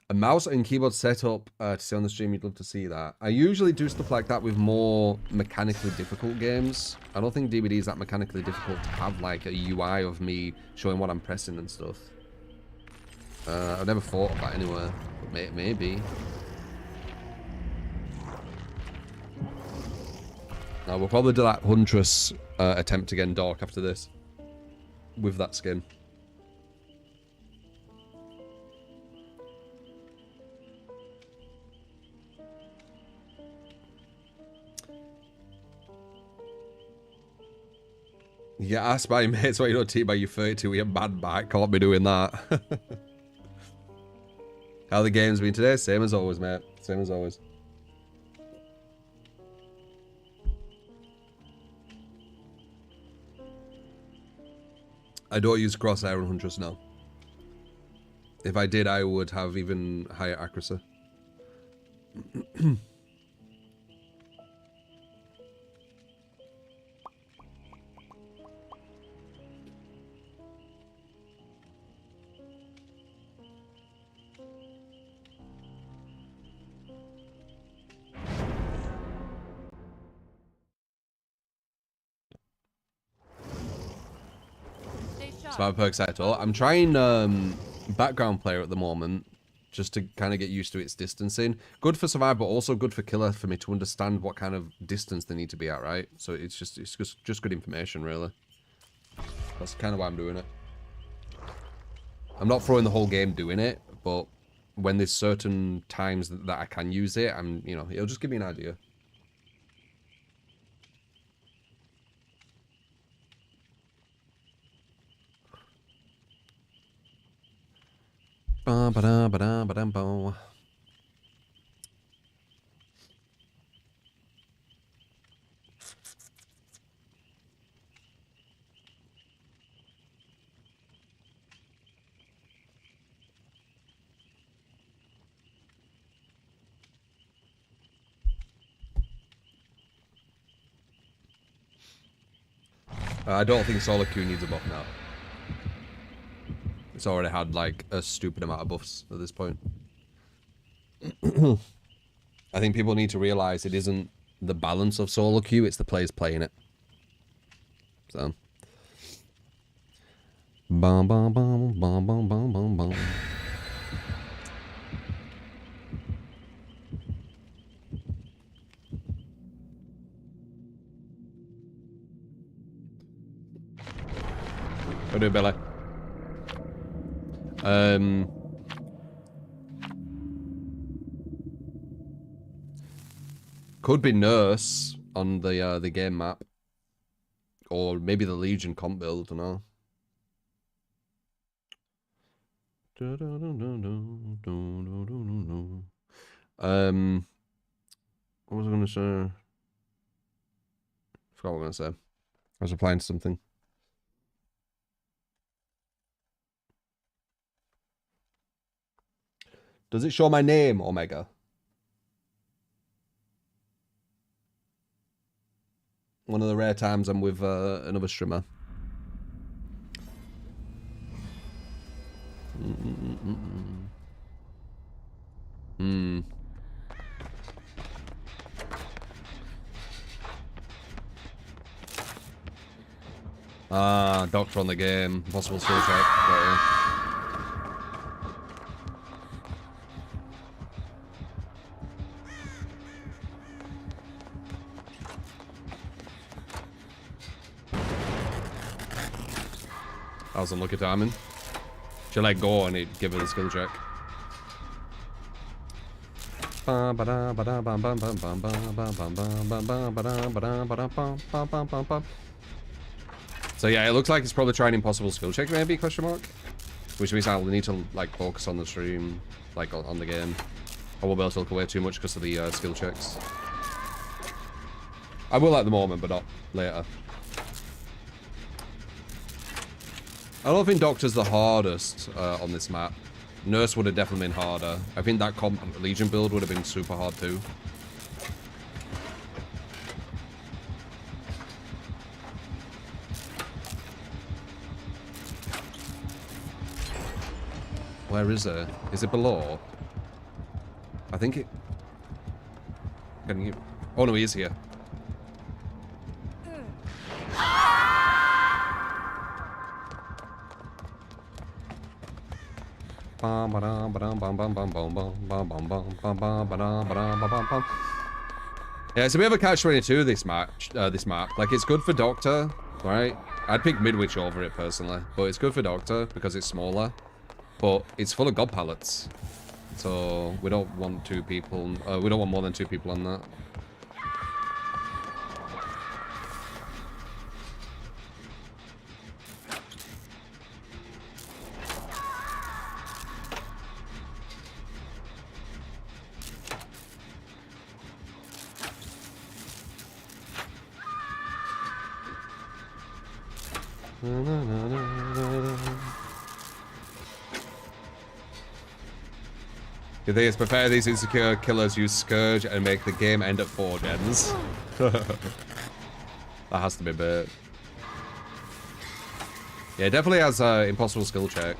A mouse and keyboard setup to see on the stream, you'd love to see that. I usually do stuff like that with more mechanically difficult games. I don't think DBD is that mechanically difficult to have like a UI of me showing what I'm pressing and stuff. I've never thought of that anywhere, but maybe. Now we'll probably do that Huntress attempt again, Dork, after this. With that skin. Yeah, ask my mates why you don't team by your 32 with your bad back. Can't be doing that. How the game's been today? Same as always, mate. Same as always. I don't use crosshair on Huntress now. If I did, I would have even higher accuracy. Survivor perk site all. I'm trying background player at the moment, just to kind of get used to its distancing. Good for survivor, but also good for killer for me to understand what kind of distance they need to be at, right? So it's just good information, really. That's kind of why I'm doing it. I'm not throwing the whole game doing it, but when there's certain times that I can use it, you know, it'll just give me an idea. Ba-ba-da-ba-da-ba-dum-bo. I don't think solo queue needs a buff now. It's already had like a stupid amount of buffs at this point. I think people need to realize it isn't the balance of solo queue, it's the players playing it. So. Bum bum bum bum bum bum bum bum. What do, Billy? Could be Nurse on the game map, or maybe the Legion comp build. I don't know. What was I gonna say? Forgot what I was gonna say. I was replying to something. Does it show my name, Omega? One of the rare times I'm with another streamer. Ah, Doctor on the game. Possible skill check. Got That was unlucky timing. Should let go and it'd give her the skill check. So yeah, it looks like it's probably trying impossible skill check maybe, question mark? Which means I'll need to like focus on the stream, like on the game. I won't be able to look away too much because of the skill checks. I will at the moment, but not later. I don't think Doctor's the hardest on this map. Nurse would have definitely been harder. I think that Legion build would have been super hard too. Where is it? Is it below? I think it... Can you... Oh no, he is here. Yeah, it's a bit of a catch-22 this match, this map. Like, it's good for Doctor, right? I'd pick Midwich over it personally, but it's good for Doctor because it's smaller. But it's full of god pallets, so we don't want two people. We don't want more than two people on that. You think it's prefer these insecure killers use Scourge and make the game end at 4 gens? That has to be bit. Yeah, it definitely has an impossible skill check.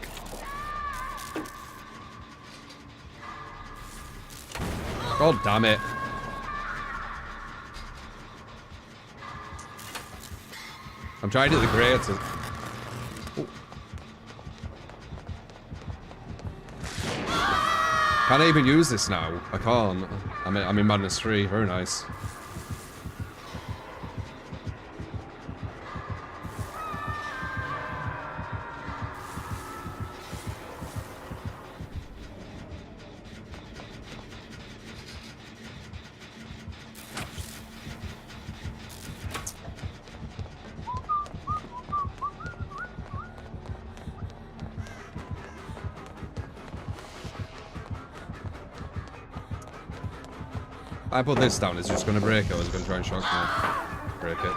God damn it. I'm trying to do the greatest. Oh. Can I even use this now? I can't. I'm in Madness 3. Very nice. I put this down, it's just gonna break it, or it's gonna try and shock me. Break it.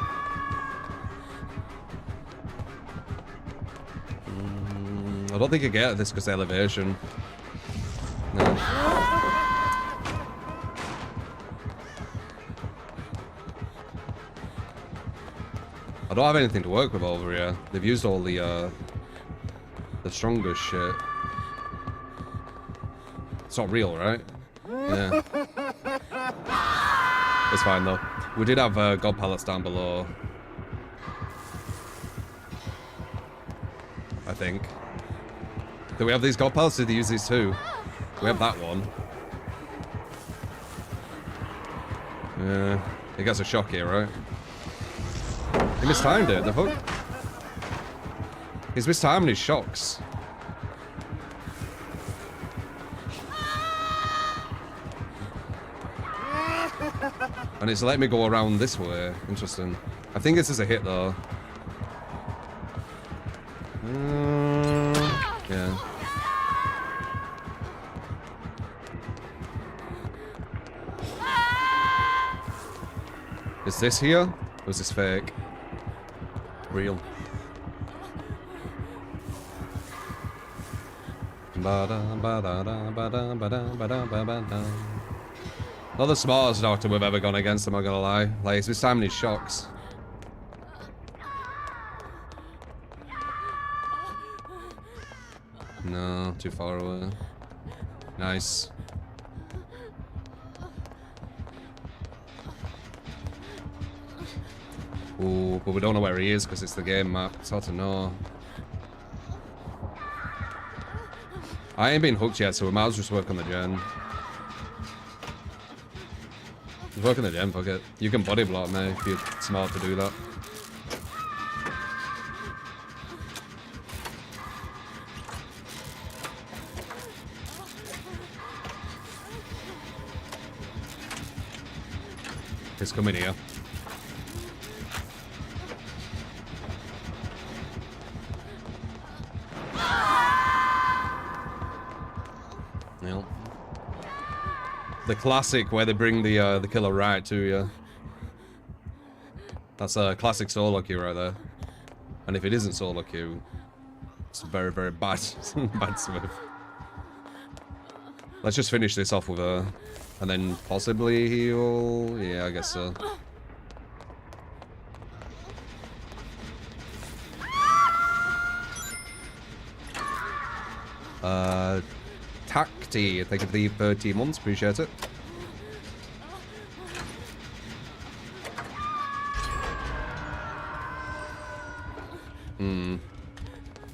I don't think I get this because of elevation. No. I don't have anything to work with over here. They've used all the strongest shit. It's not real, right? Yeah. It's fine though. We did have god pallets down below. I think. Do we have these god pallets? Did they use these too? We have that one. Yeah. He gets a shock here, right? He mistimed it, the fuck? He's mistiming his shocks. And it's letting me go around this way. Interesting. I think this is a hit though. Yeah. Is this here? Or is this fake? Real. Not the smartest doctor we've ever gone against, I'm not gonna lie. Like, it's mistiming his shocks. No, too far away. Nice. Ooh, but we don't know where he is because it's the game map. It's hard to know. I ain't been hooked yet, so we might as well just work on the gen. Just work on the gen, fuck it. You can body block me if you're smart to do that. He's coming here. Yep. The classic where they bring the killer right to you. That's a classic solo queue right there. And if it isn't solo queue, it's very, very bad. Bad smurf. Let's just finish this off with a... And then possibly heal... Yeah, I guess so. Tacti, thank you for the 30 months, appreciate it.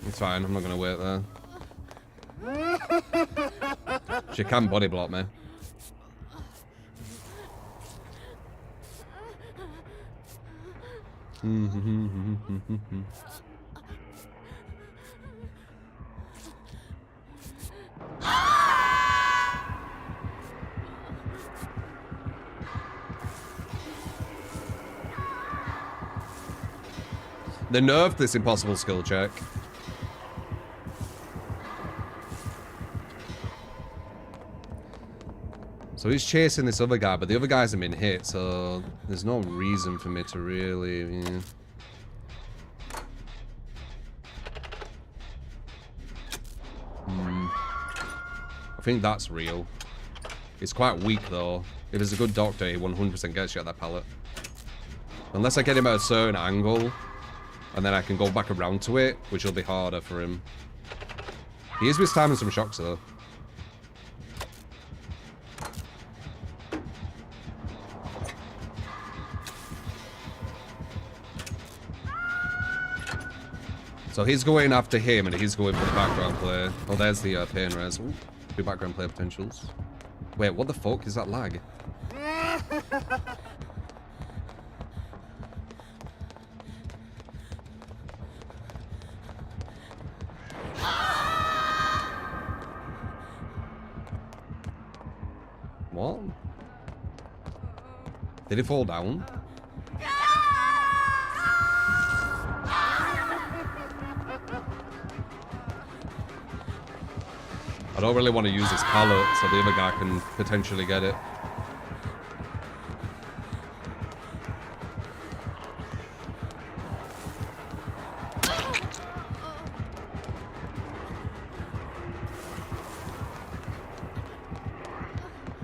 It's fine, I'm not gonna wait there. She can body block me. They nerfed this impossible skill check. So he's chasing this other guy, but the other guy hasn't been hit, so there's no reason for me to really... Yeah. think that's real. It's quite weak though. If it's a good doctor, he 100% gets you at that pallet. Unless I get him at a certain angle, and then I can go back around to it, which will be harder for him. He is withstanding some shocks though. So he's going after him, and he's going for the background player. Oh, there's the pain res. Ooh, 2 background player potentials. Wait, what the fuck is that lag? What? Did he fall down? I don't really want to use this pallet so the other guy can potentially get it.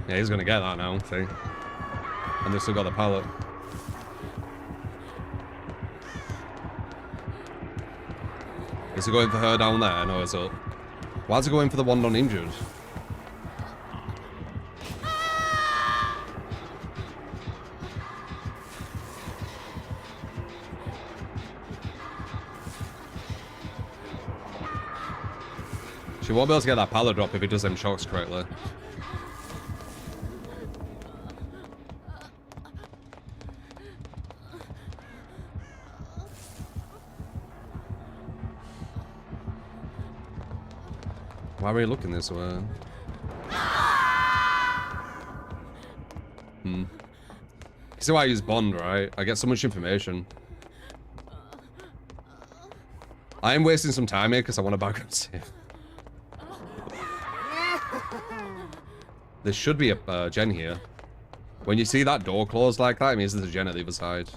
Yeah, he's gonna get that now, see? And they still got the pallet. Is he going for her down there? No, it's up. Why is he going for the one non-injured? She won't be able to get that pallet drop if he does them shocks correctly. Why are you looking this way? You see why I use Bond, right? I get so much information. I am wasting some time here because I want to background save. There should be a gen here. When you see that door closed like that, it means there's a gen at the other side.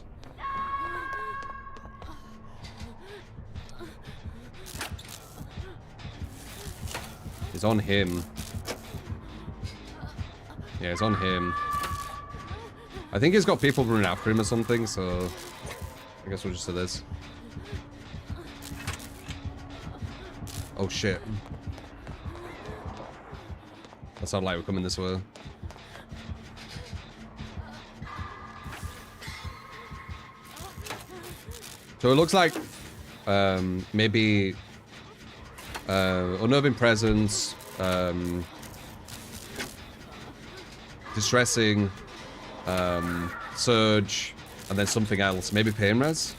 It's on him. Yeah, it's on him. I think he's got people running after him or something, so I guess we'll just do this. Oh shit. That sounded like we're coming this way. So it looks like maybe unnerving presence, distressing, surge, and then something else. Maybe pain res?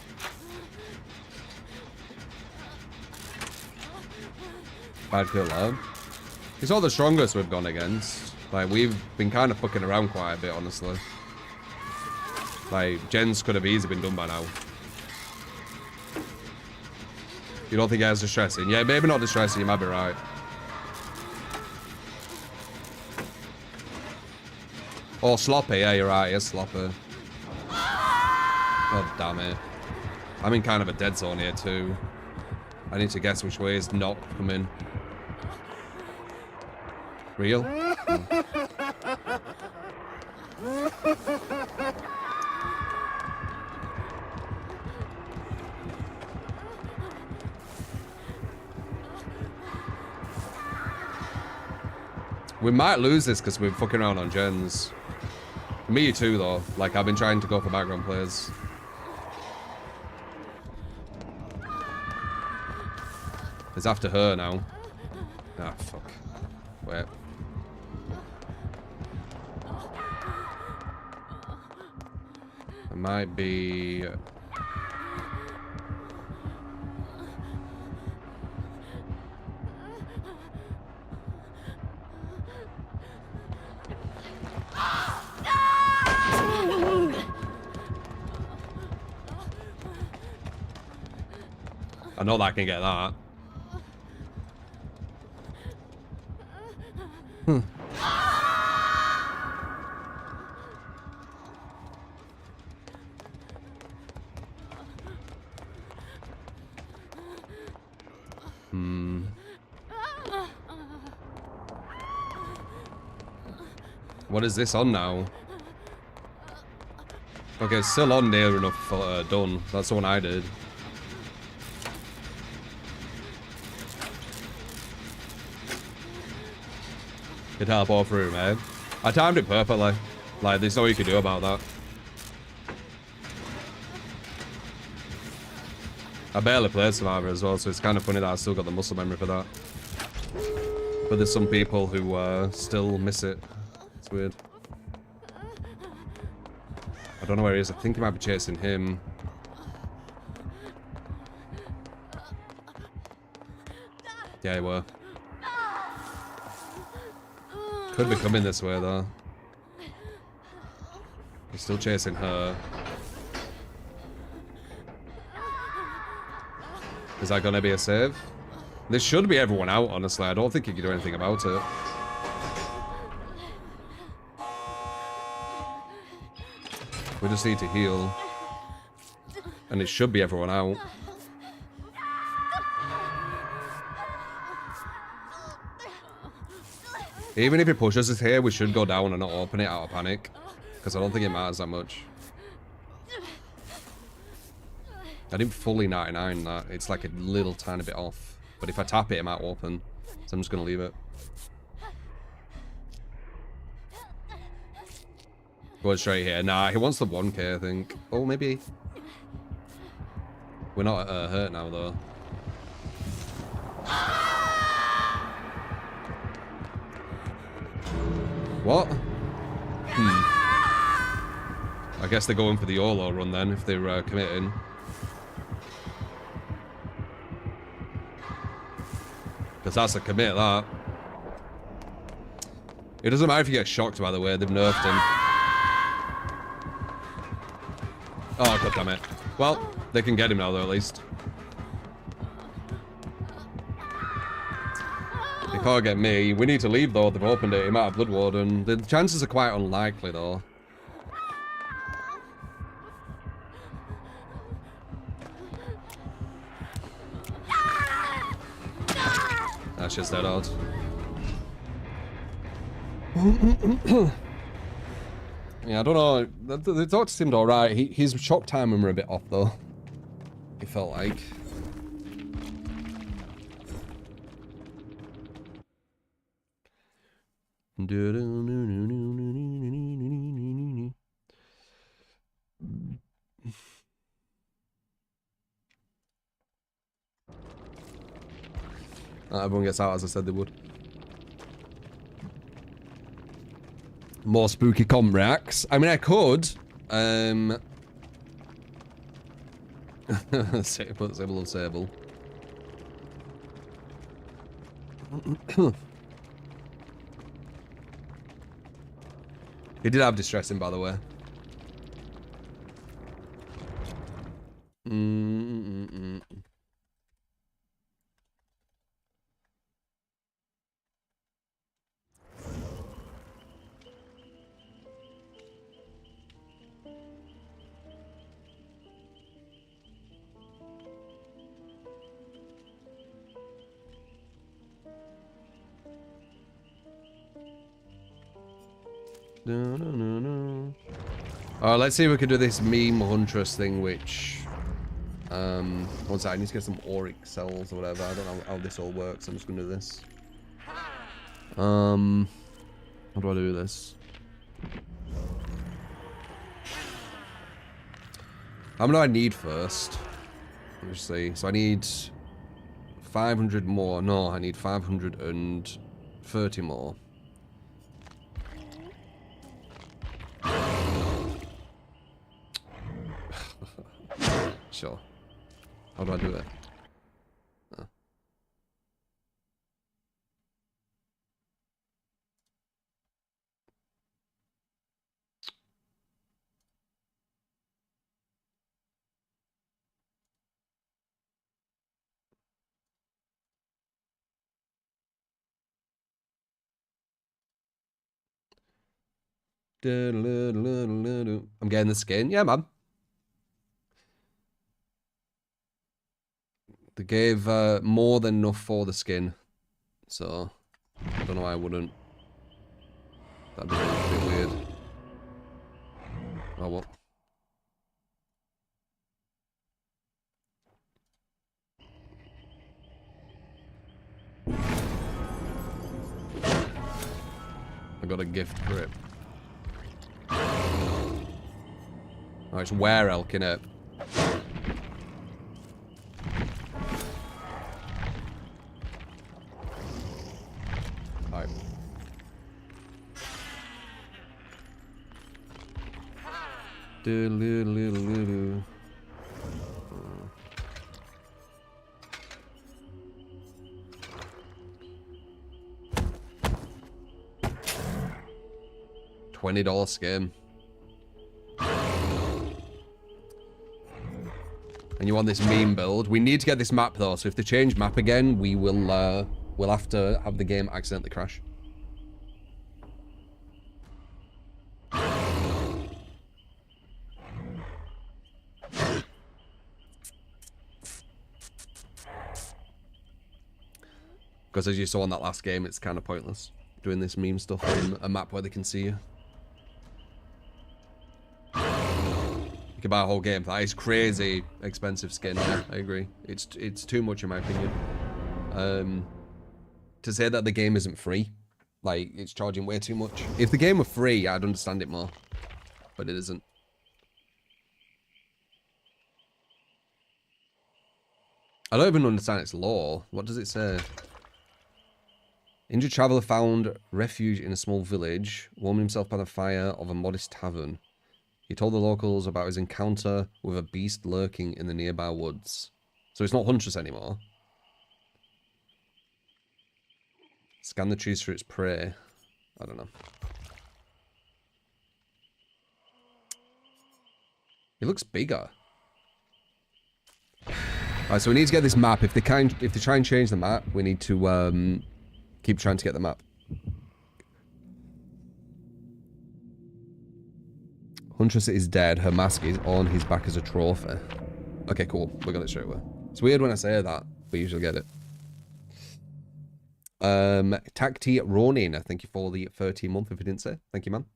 Bad kill lab. He's not the strongest we've gone against. Like, we've been kind of fucking around quite a bit, honestly. Like, gens could have easily been done by now. You don't think he has distressing? Yeah, maybe not distressing, you might be right. Oh, sloppy, yeah, you're right, he is sloppy. God damn it. I'm in kind of a dead zone here too. I need to guess which way is not coming. Real? Oh. We might lose this because we're fucking around on gens. Me too, though. Like, I've been trying to go for background players. It's after her now. Ah, fuck. Wait. It might be... I know that I can get that. What is this on now? Okay, it's still on near enough done. That's the one I did. Could help all through, man. I timed it perfectly. Like, there's no you can do about that. I barely played Survivor as well, so it's kind of funny that I still got the muscle memory for that. But there's some people who still miss it. It's weird. I don't know where he is. I think he might be chasing him. Yeah, he were. Could be coming this way, though. He's still chasing her. Is that gonna be a save? This should be everyone out, honestly. I don't think you can do anything about it. We just need to heal. And it should be everyone out. Even if he pushes us here, we should go down and not open it out of panic. Because I don't think it matters that much. I didn't fully 99 that. It's like a little tiny bit off. But if I tap it, it might open. So I'm just going to leave it. Going straight here. Nah, he wants the 1k, I think. Oh, maybe. We're not hurt now, though. What? I guess they're going for the YOLO run then, if they're committing. Because that's a commit, that. It doesn't matter if you get shocked, by the way. They've nerfed him. Oh, god damn it. Well, they can get him now, though, at least. They can't get me. We need to leave, though. They've opened it. He might have Blood Warden. The chances are quite unlikely, though. That's just dead out. Yeah, I don't know. The doctor seemed alright. His shock timing were a bit off, though. It felt like. Everyone gets out as I said they would. More spooky com reacts. I mean, I could. Sable. He did have distressing, by the way. Alright, let's see if we can do this meme Huntress thing, which... one sec, I need to get some auric cells or whatever. I don't know how this all works. I'm just gonna do this. How do I do this? How many do I need first? Let's see. So I need 500 more. No, I need 530 more. Sure. How do I do it? Oh. I'm getting the skin. Yeah, man. They gave more than enough for the skin. So, I don't know why I wouldn't. That'd be a bit weird. Oh well. I got a gift for it. Oh, it's Were Elk, innit? Alright. Do-do-do-do-do. $20 skin. And you want this meme build. We need to get this map though, so if they change map again, we will we'll have to have the game accidentally crash. Because as you saw in that last game, it's kind of pointless doing this meme stuff on a map where they can see you. You can buy a whole game. That is crazy expensive skin. Yeah, I agree. It's too much in my opinion. To say that the game isn't free, like it's charging way too much. If the game were free, I'd understand it more, but it isn't. I don't even understand its lore. What does it say? Injured traveller found refuge in a small village, warming himself by the fire of a modest tavern. He told the locals about his encounter with a beast lurking in the nearby woods. So it's not Huntress anymore. Scan the trees for its prey. I don't know. It looks bigger. Alright, so we need to get this map. If they try and change the map, we need to keep trying to get the map. Huntress is dead. Her mask is on his back as a trophy. Okay, cool. We got it straight away. It's weird when I say that, but usually get it. Takti Ronin, thank you for the 13 month if you didn't say. Thank you, man.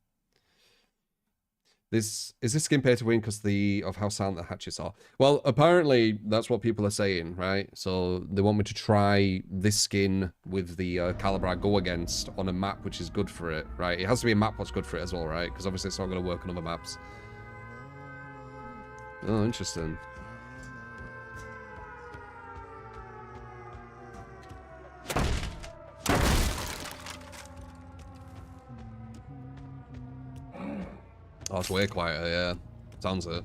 Is this skin pay to win because of how sound the hatches are? Well, apparently that's what people are saying, right? So they want me to try this skin with the caliber I go against on a map which is good for it, right? It has to be a map what's good for it as well, right? Because obviously it's not going to work on other maps. Oh, interesting. Oh, it's way quieter, yeah. Sounds it.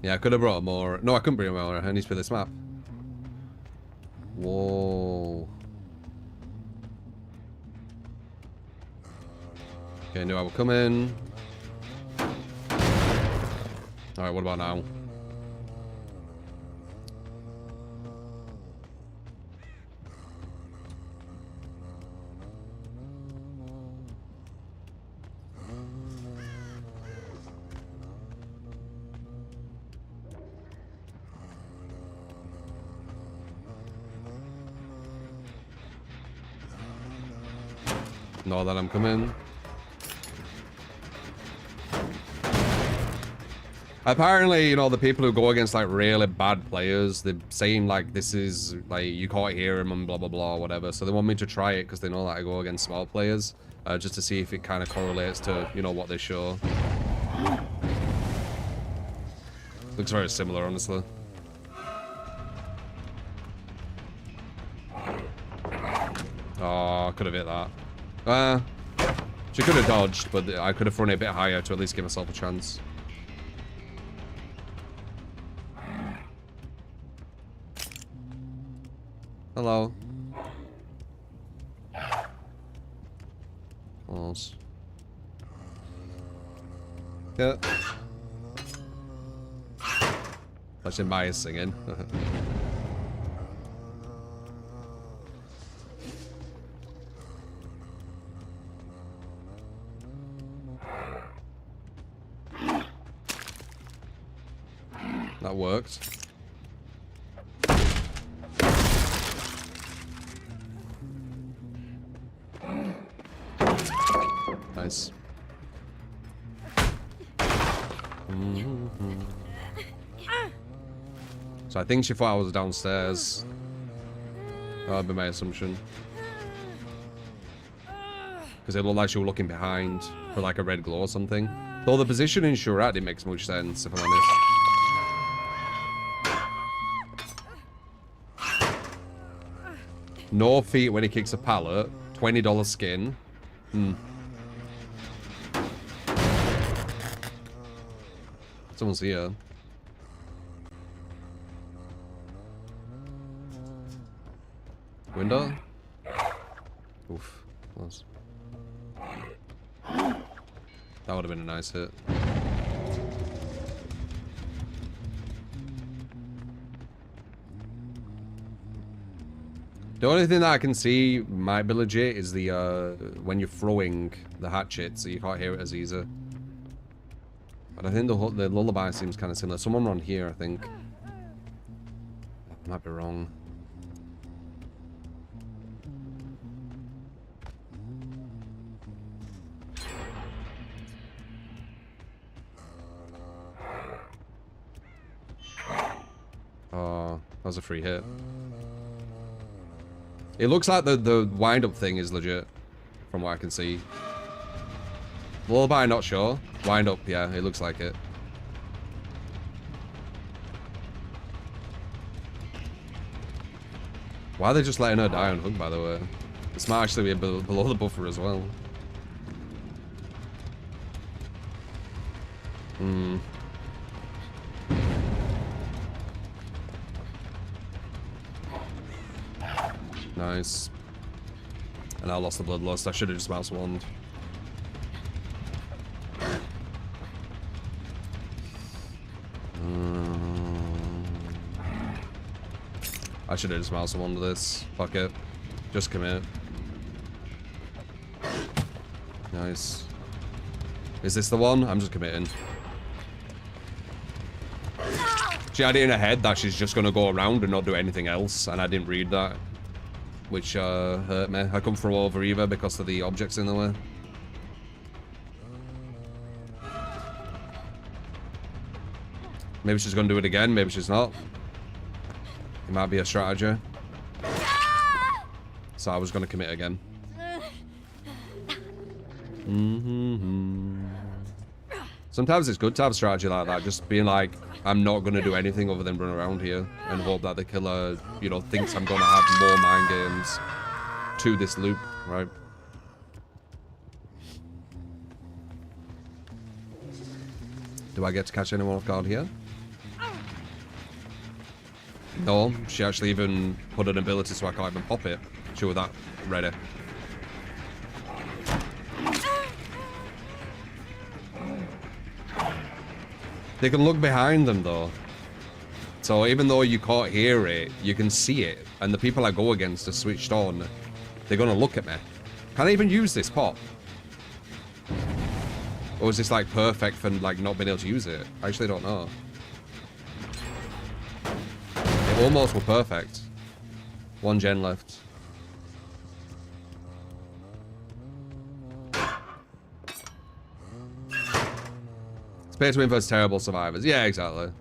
Yeah, I could have brought more. No, I couldn't bring more. I need to play this map. Whoa. Okay, knew I would come in. Alright, what about now? Know that I'm coming. Apparently, you know, the people who go against like really bad players, they're saying like this is like you can't hear him and blah blah blah whatever. So they want me to try it because they know that I go against small players, just to see if it kind of correlates to, you know, what they show. Looks very similar, honestly. Oh, I could have hit that. She could have dodged, but I could have thrown it a bit higher to at least give myself a chance. Hello. Close. Yeah. That's in Maya's singing. That worked. Nice. So I think she thought I was downstairs. That'd be my assumption. Because it looked like she was looking behind for like a red glow or something. Though the positioning she was at didn't make much sense, if I'm honest. No feet when he kicks a pallet. $20 skin. Someone's here. Window? Oof. Close. That would have been a nice hit. The only thing that I can see might be legit is the when you're throwing the hatchet, so you can't hear it as easy. But I think the lullaby seems kind of similar. Someone around here, I think. I might be wrong. Oh, that was a free hit. It looks like the wind-up thing is legit, from what I can see. Lullaby, not sure. Wind-up, yeah, it looks like it. Why are they just letting her die on hook, by the way? This might actually be below the buffer as well. Nice. And I lost the bloodlust. I should have just mouse wand. I should have just mouse wand this. Fuck it. Just commit. Nice. Is this the one? I'm just committing. She had it in her head that she's just gonna go around and not do anything else, and I didn't read that. Which hurt me. I couldn't throw over either because of the objects in the way. Maybe she's gonna do it again, maybe she's not. It might be a strategy. So I was gonna commit again. Sometimes it's good to have a strategy like that, just being like, I'm not gonna do anything other than run around here and hope that the killer, you know, thinks I'm gonna have more mind games to this loop, right? Do I get to catch anyone off guard here? No, she actually even put an ability so I can't even pop it. She was that ready. They can look behind them though. So even though you can't hear it, you can see it. And the people I go against are switched on. They're gonna look at me. Can I even use this pop? Or is this like perfect for like not being able to use it? I actually don't know. It almost were perfect. One gen left. Space Win versus terrible survivors. Yeah, exactly.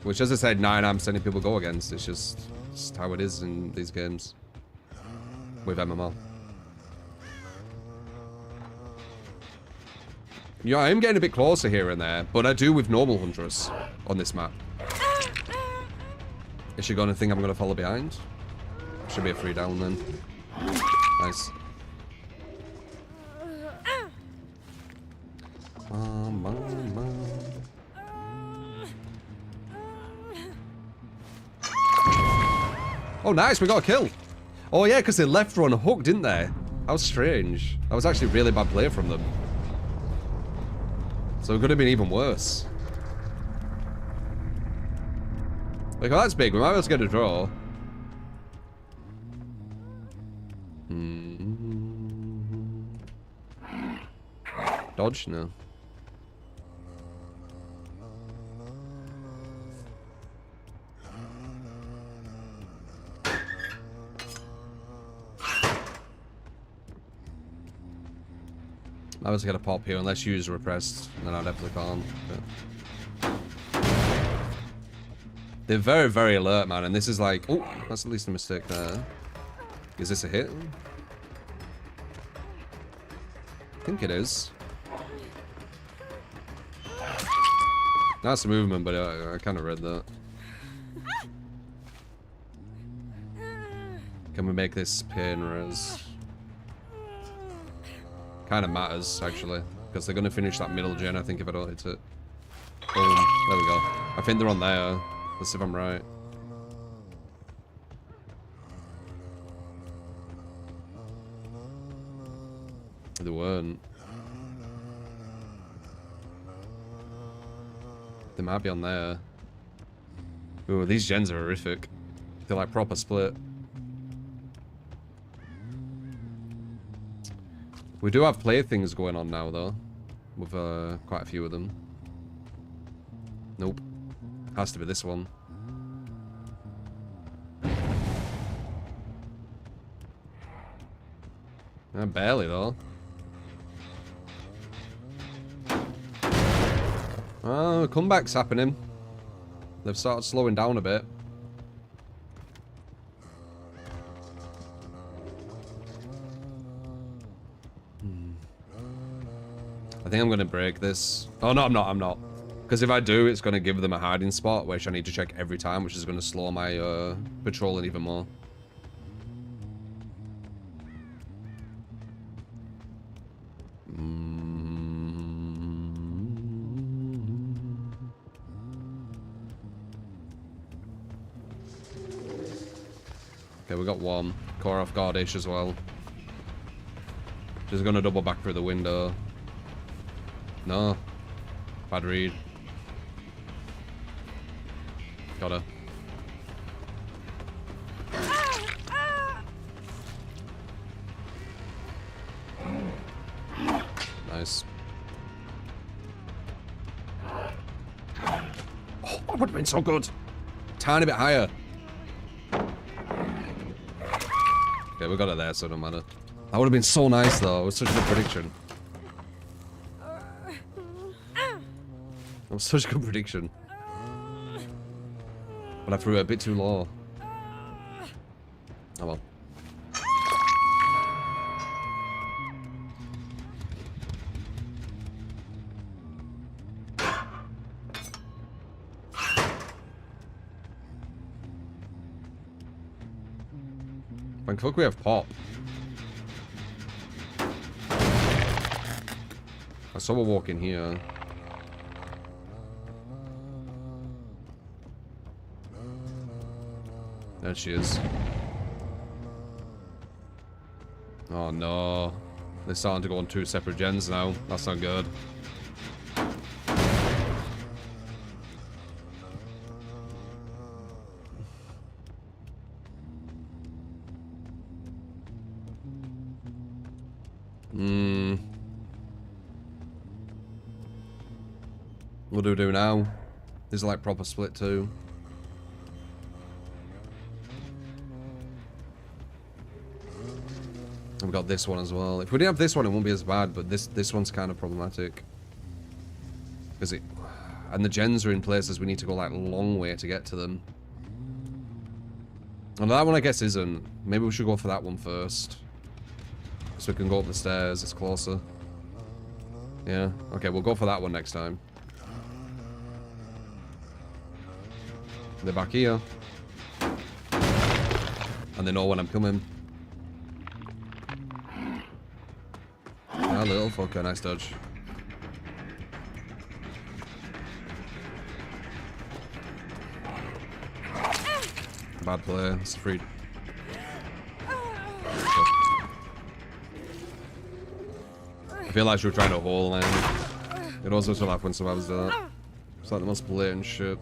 Which, as I said, 9% of people go against. It's just how it is in these games. With MMR. Yeah, I am getting a bit closer here and there, but I do with normal Huntress on this map. Is she gonna think I'm gonna follow behind? Should be a free down then. Nice. Oh, nice, we got a kill. Oh yeah, because they left her on a hook, didn't they? That was strange. That was actually really bad play from them. So it could have been even worse. Like, oh, that's big. We might be able to get a draw. Dodge? No. I was gonna pop here unless you use repressed, then I definitely can't. But... They're very, very alert, man, and this is like... Oh, that's at least a mistake there. Is this a hit? I think it is. That's a movement, but I kind of read that. Can we make this pain res? Kind of matters, actually, because they're going to finish that middle gen, I think, if I don't hit it. Boom. There we go. I think they're on there. Let's see if I'm right. They weren't. They might be on there. Ooh, these gens are horrific. They're like proper split. We do have playthings going on now, though. With quite a few of them. Nope. Has to be this one. Barely, though. Oh, comeback's happening. They've started slowing down a bit. I think I'm going to break this. Oh, no, I'm not. Because if I do, it's going to give them a hiding spot, which I need to check every time, which is going to slow my patrolling even more. Okay, we got one. Core off guardish as well. Just gonna double back through the window. No. Bad read. Got her. Nice. Oh, that would have been so good. Tiny bit higher. Okay, we got it there, so it don't matter. That would have been so nice, though. It was such a good prediction. That was such a good prediction. But I threw it a bit too low. Oh well. Thank fuck we have pop. I saw her walk in here. There she is. Oh no. They're starting to go on 2 separate gens now. That's not good. What do we do now? This is like proper split too. We've got this one as well. If we didn't have this one, it won't be as bad, but this one's kind of problematic. Is it? And the gens are in places we need to go like a long way to get to them. And that one I guess isn't. Maybe we should go for that one first. So we can go up the stairs, it's closer. Yeah, okay, we'll go for that one next time. They're back here. And they know when I'm coming. Ah, little fucker, nice dodge. Bad play, it's free. I feel like she was trying to hole land. It also will happen when someone does that. It's like the most blatant shit.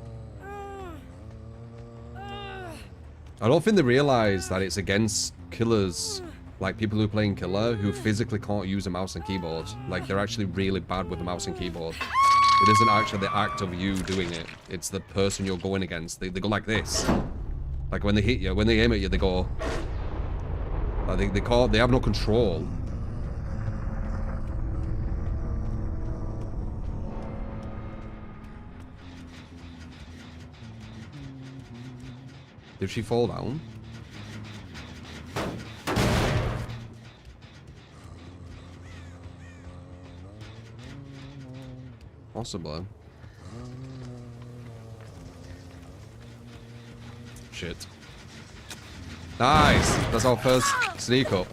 I don't think they realise that it's against killers, like people who are playing killer, who physically can't use a mouse and keyboard. Like, they're actually really bad with the mouse and keyboard. It isn't actually the act of you doing it. It's the person you're going against. They go like this. Like, when they hit you, when they aim at you, they go... Like, they have no control. Did she fall down? Possibly. Shit. Nice! That's our first sneak up.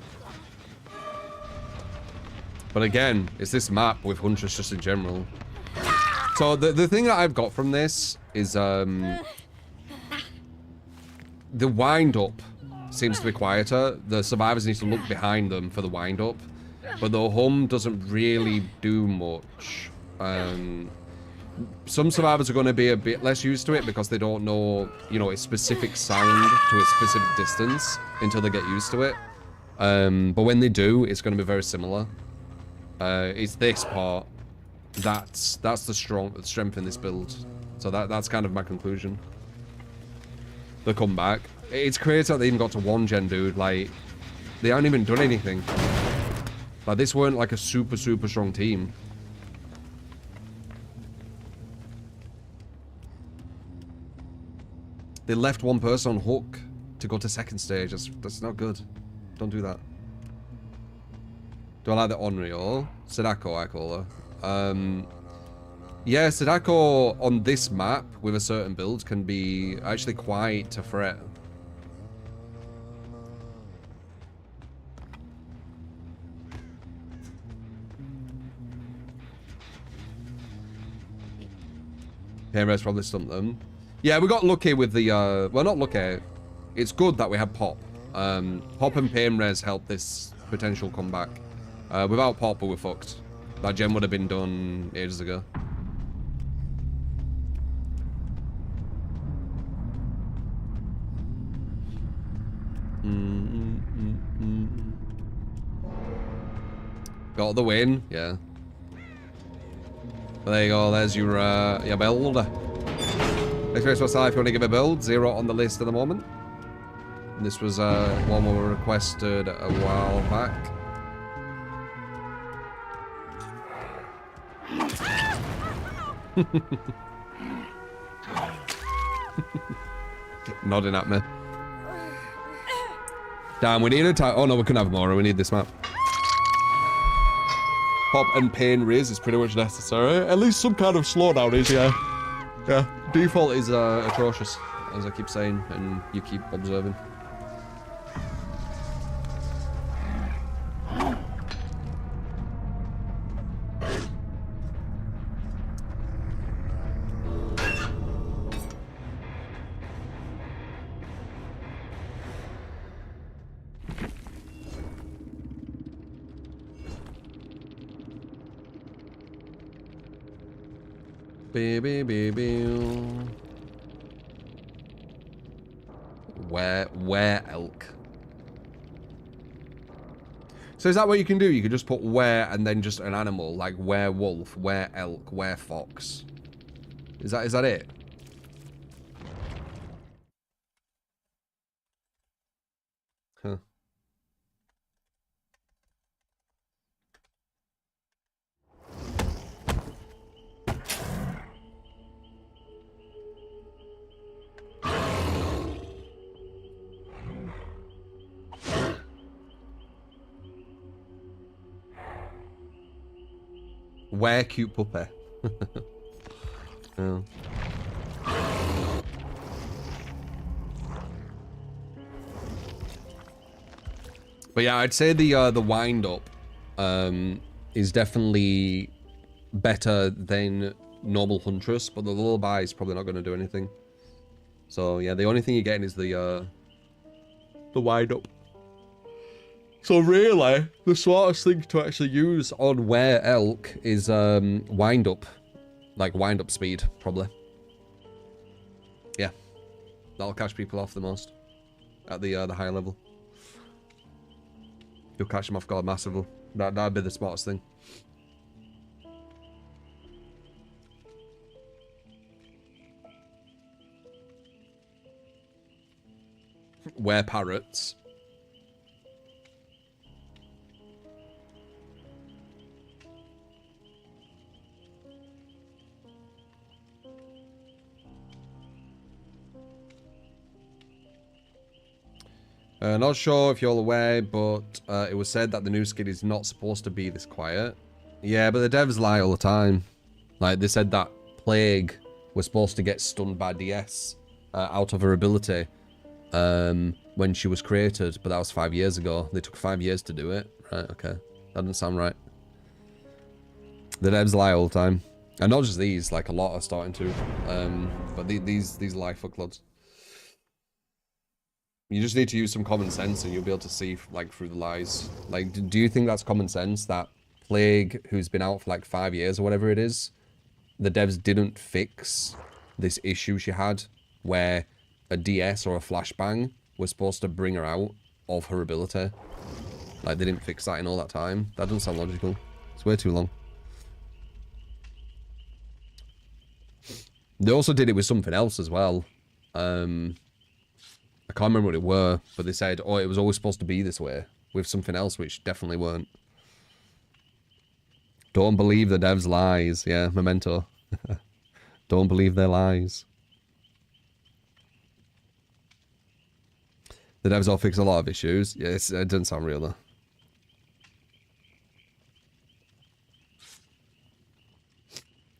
But again, it's this map with Huntress just in general. So the thing that I've got from this is the wind up seems to be quieter. The survivors need to look behind them for the wind up. But the hum doesn't really do much. Some survivors are going to be a bit less used to it because they don't know, you know, a specific sound to a specific distance until they get used to it. But when they do, it's going to be very similar. It's this part that's the strength in this build. So that's kind of my conclusion. The comeback. It's crazy that they even got to 1 gen, dude. Like, they haven't even done anything. Like, this weren't like a super strong team. They left 1 person on hook to go to 2nd stage. That's not good. Don't do that. Do I like the Onryo? Sadako, I call her. Yeah, Sadako on this map with a certain build can be actually quite a threat. Painrez probably stumped them. Yeah, we got lucky with the, well, not lucky. It's good that we had Pop. Pop and Painrez helped this potential comeback. Without Pop, we're fucked. That gen would have been done ages ago. Got the win, yeah. There you go, there's your build. Experience what's if you want to give a build, 0 on the list at the moment. And this was one we were requested a while back. Nodding at me. Damn, we need a time. Oh no, we can have more. We need this map. Pop and Painrez is pretty much necessary. At least some kind of slowdown is, yeah. Yeah, default is atrocious, as I keep saying, and you keep observing. Where elk? So is that what you can do? You can just put where and then just an animal, like werewolf, were elk, were fox. Is that it? Huh. Where cute puppy. Oh. But yeah, I'd say the wind up is definitely better than normal Huntress, but the lullaby is probably not going to do anything. So yeah, the only thing you're getting is the wind up. So really, the smartest thing to actually use on were elk is wind up, like wind up speed, probably. Yeah, that'll catch people off the most at the higher level. You'll catch them off guard massively. That'd be the smartest thing. Were parrots. Not sure if you're aware, but it was said that the new skin is not supposed to be this quiet. Yeah, but the devs lie all the time. Like, they said that Plague was supposed to get stunned by DS out of her ability when she was created, but that was 5 years ago. They took 5 years to do it. Right, okay. That doesn't sound right. The devs lie all the time. And not just these, like a lot are starting to. But these lie fuckloads. You just need to use some common sense and you'll be able to see, like, through the lies. Like, do you think that's common sense that Plague, who's been out for like 5 years or whatever it is, the devs didn't fix this issue she had where a DS or a flashbang was supposed to bring her out of her ability? Like, they didn't fix that in all that time. That doesn't sound logical. It's way too long. They also did it with something else as well. I can't remember what it were, but they said, oh, it was always supposed to be this way with something else, which definitely weren't. Don't believe the devs' lies. Yeah, memento. Don't believe their lies. The devs all fix a lot of issues. Yeah, it doesn't sound real though.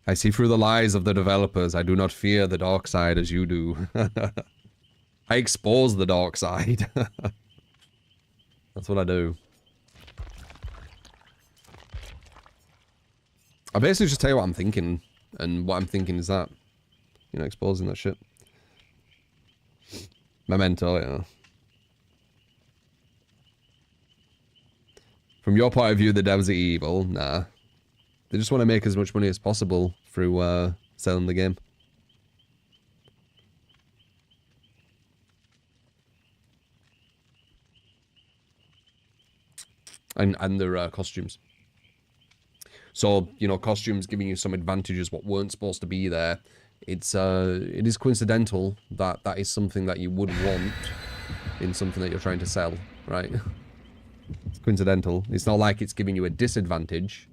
I see through the lies of the developers. I do not fear the dark side as you do. I expose the dark side. That's what I do. I basically just tell you what I'm thinking, and what I'm thinking is that, you know, exposing that shit. Memento, yeah. From your point of view, the devs are evil. Nah. They just want to make as much money as possible through selling the game. And their costumes. So, you know, costumes giving you some advantages what weren't supposed to be there. It is coincidental that that is something that you would want in something that you're trying to sell, right? It's coincidental. It's not like it's giving you a disadvantage,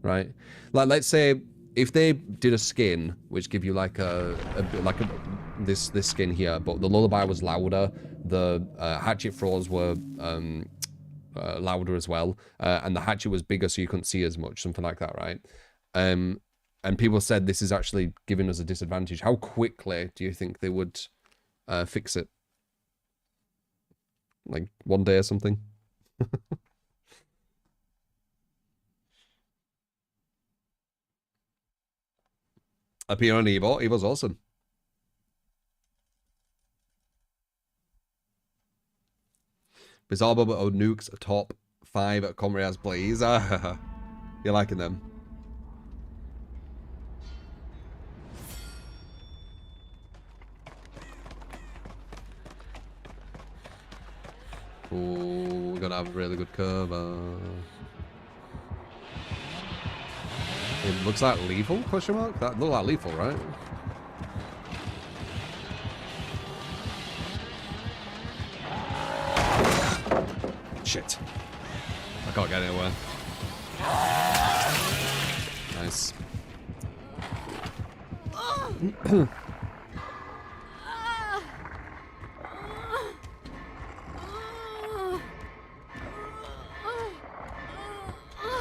right? Like, let's say if they did a skin which give you like this skin here, but the lullaby was louder, the hatchet throws were louder as well, and the hatchet was bigger so you couldn't see as much, something like that, right? And people said this is actually giving us a disadvantage. How quickly do you think they would fix it? Like 1 day or something? Appear on Evo. Evo's awesome. Bizarre Bubba or Nukes top 5 at Comrades Blaze. You're liking them. Oh, we're gonna have a really good cover. It looks like lethal, question mark? That looked like lethal, right? Shit. I can't get anywhere. Nice.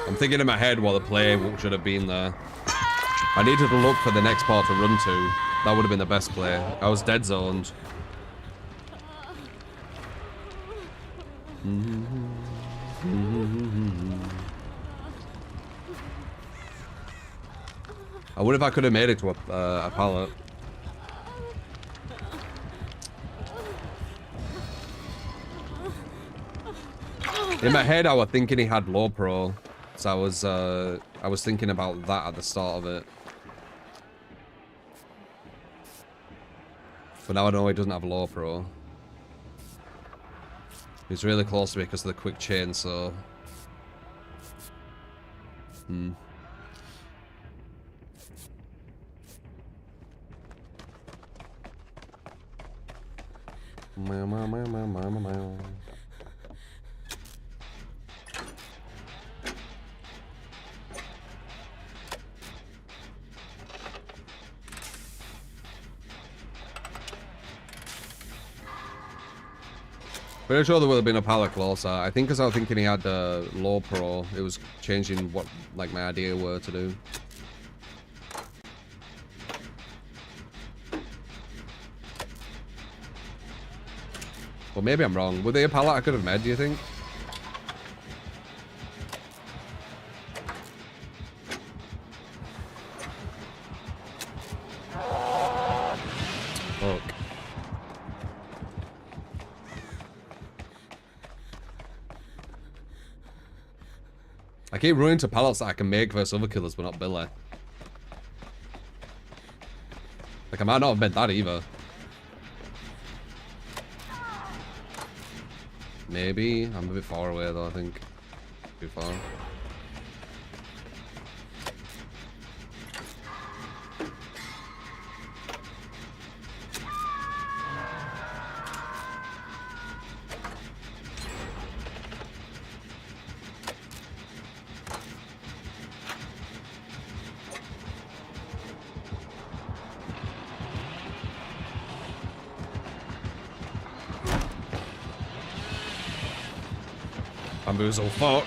I'm thinking in my head what the play should have been there. I needed to look for the next part to run to. That would have been the best play. I was dead zoned. I wonder if I could have made it to a pallet. In my head, I was thinking he had low pro, so I was thinking about that at the start of it. But now I know he doesn't have low pro. He's really close to me because of the quick chain, so... Pretty sure there would have been a pallet closer. I think because I was thinking he had low pro, it was changing what like my idea were to do. Well, maybe I'm wrong. Were they a pallet I could have made, do you think? Fuck. I keep running to pallets that I can make versus other killers, but not Billy. Like, I might not have meant that either. Maybe. I'm a bit far away, though, I think. Too far. Bamboozle, fuck.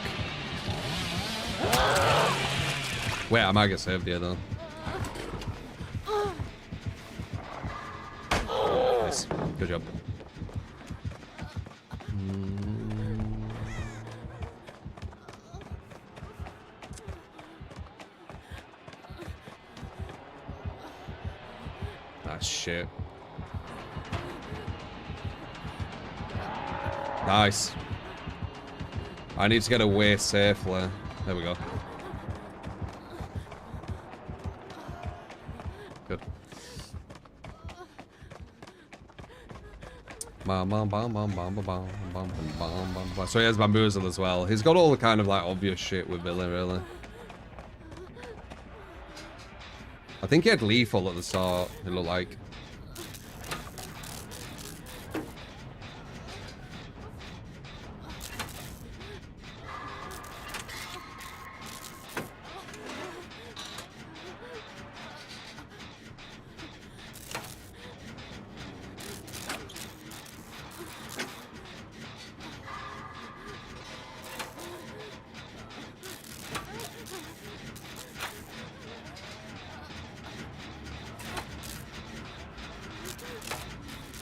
Wait, I might get saved here though. Nice. Good job. Ah, shit. Nice. I need to get away safely. There we go. Good. So he has Bamboozle as well. He's got all the kind of like obvious shit with Billy, really. I think he had Lethal at the start, it looked like.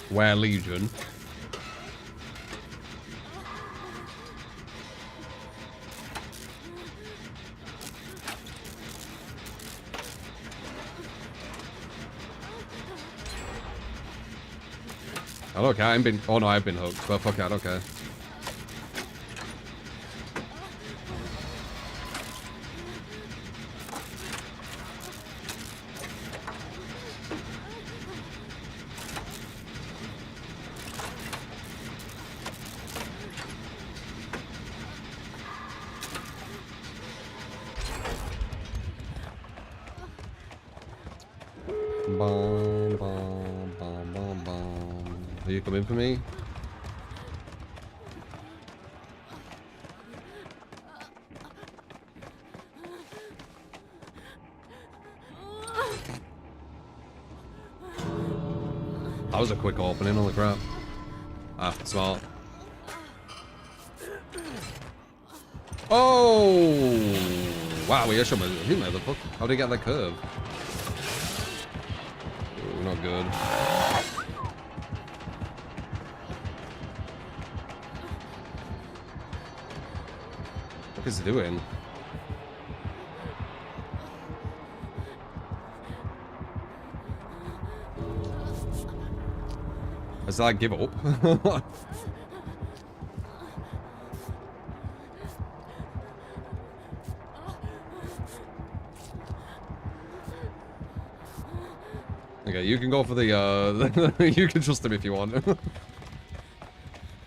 Where Legion? I don't care, I ain't been... Oh no, I've been hooked, but fuck it, I don't care. Are you coming for me? That was a quick opening, holy crap. Ah, smart. Oh! Wow, he actually he made the fuck. How did he get that curve? Ooh, not good. What is he doing? Does that like give up? Okay, you can go for the you can trust him if you want.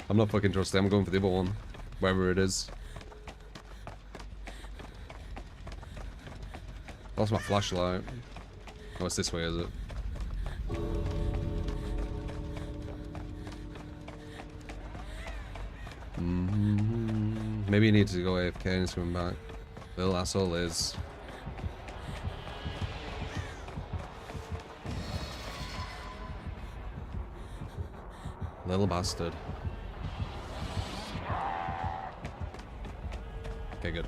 I'm not fucking trusting, I'm going for the other one. Wherever it is. Lost my flashlight. Oh, it's this way, is it? Maybe you need to go AFK and swim back. Well, that's all it is. Little bastard. Okay, good.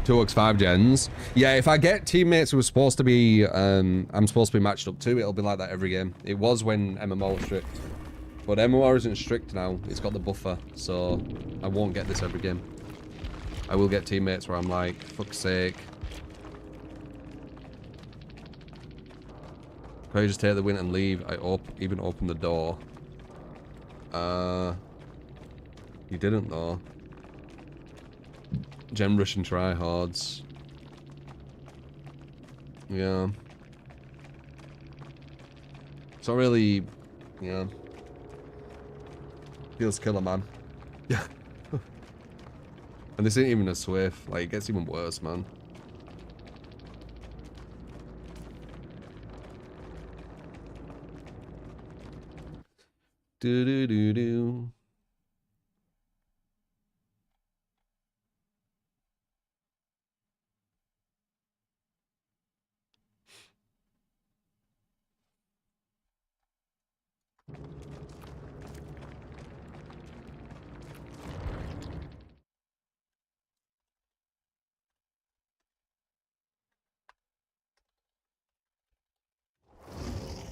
2x5 gens. Yeah, if I get teammates who are supposed to be, I'm supposed to be matched up to, it'll be like that every game. It was when MMR was strict. But MMR isn't strict now. It's got the buffer, so I won't get this every game. I will get teammates where I'm like, fuck's sake. Probably just take the win and leave. I even opened the door. You didn't though. Gem rush and tryhards. Yeah. It's not really, yeah. Feels killer, man. Yeah. And this ain't even a swift. Like, it gets even worse, man. Do do do do.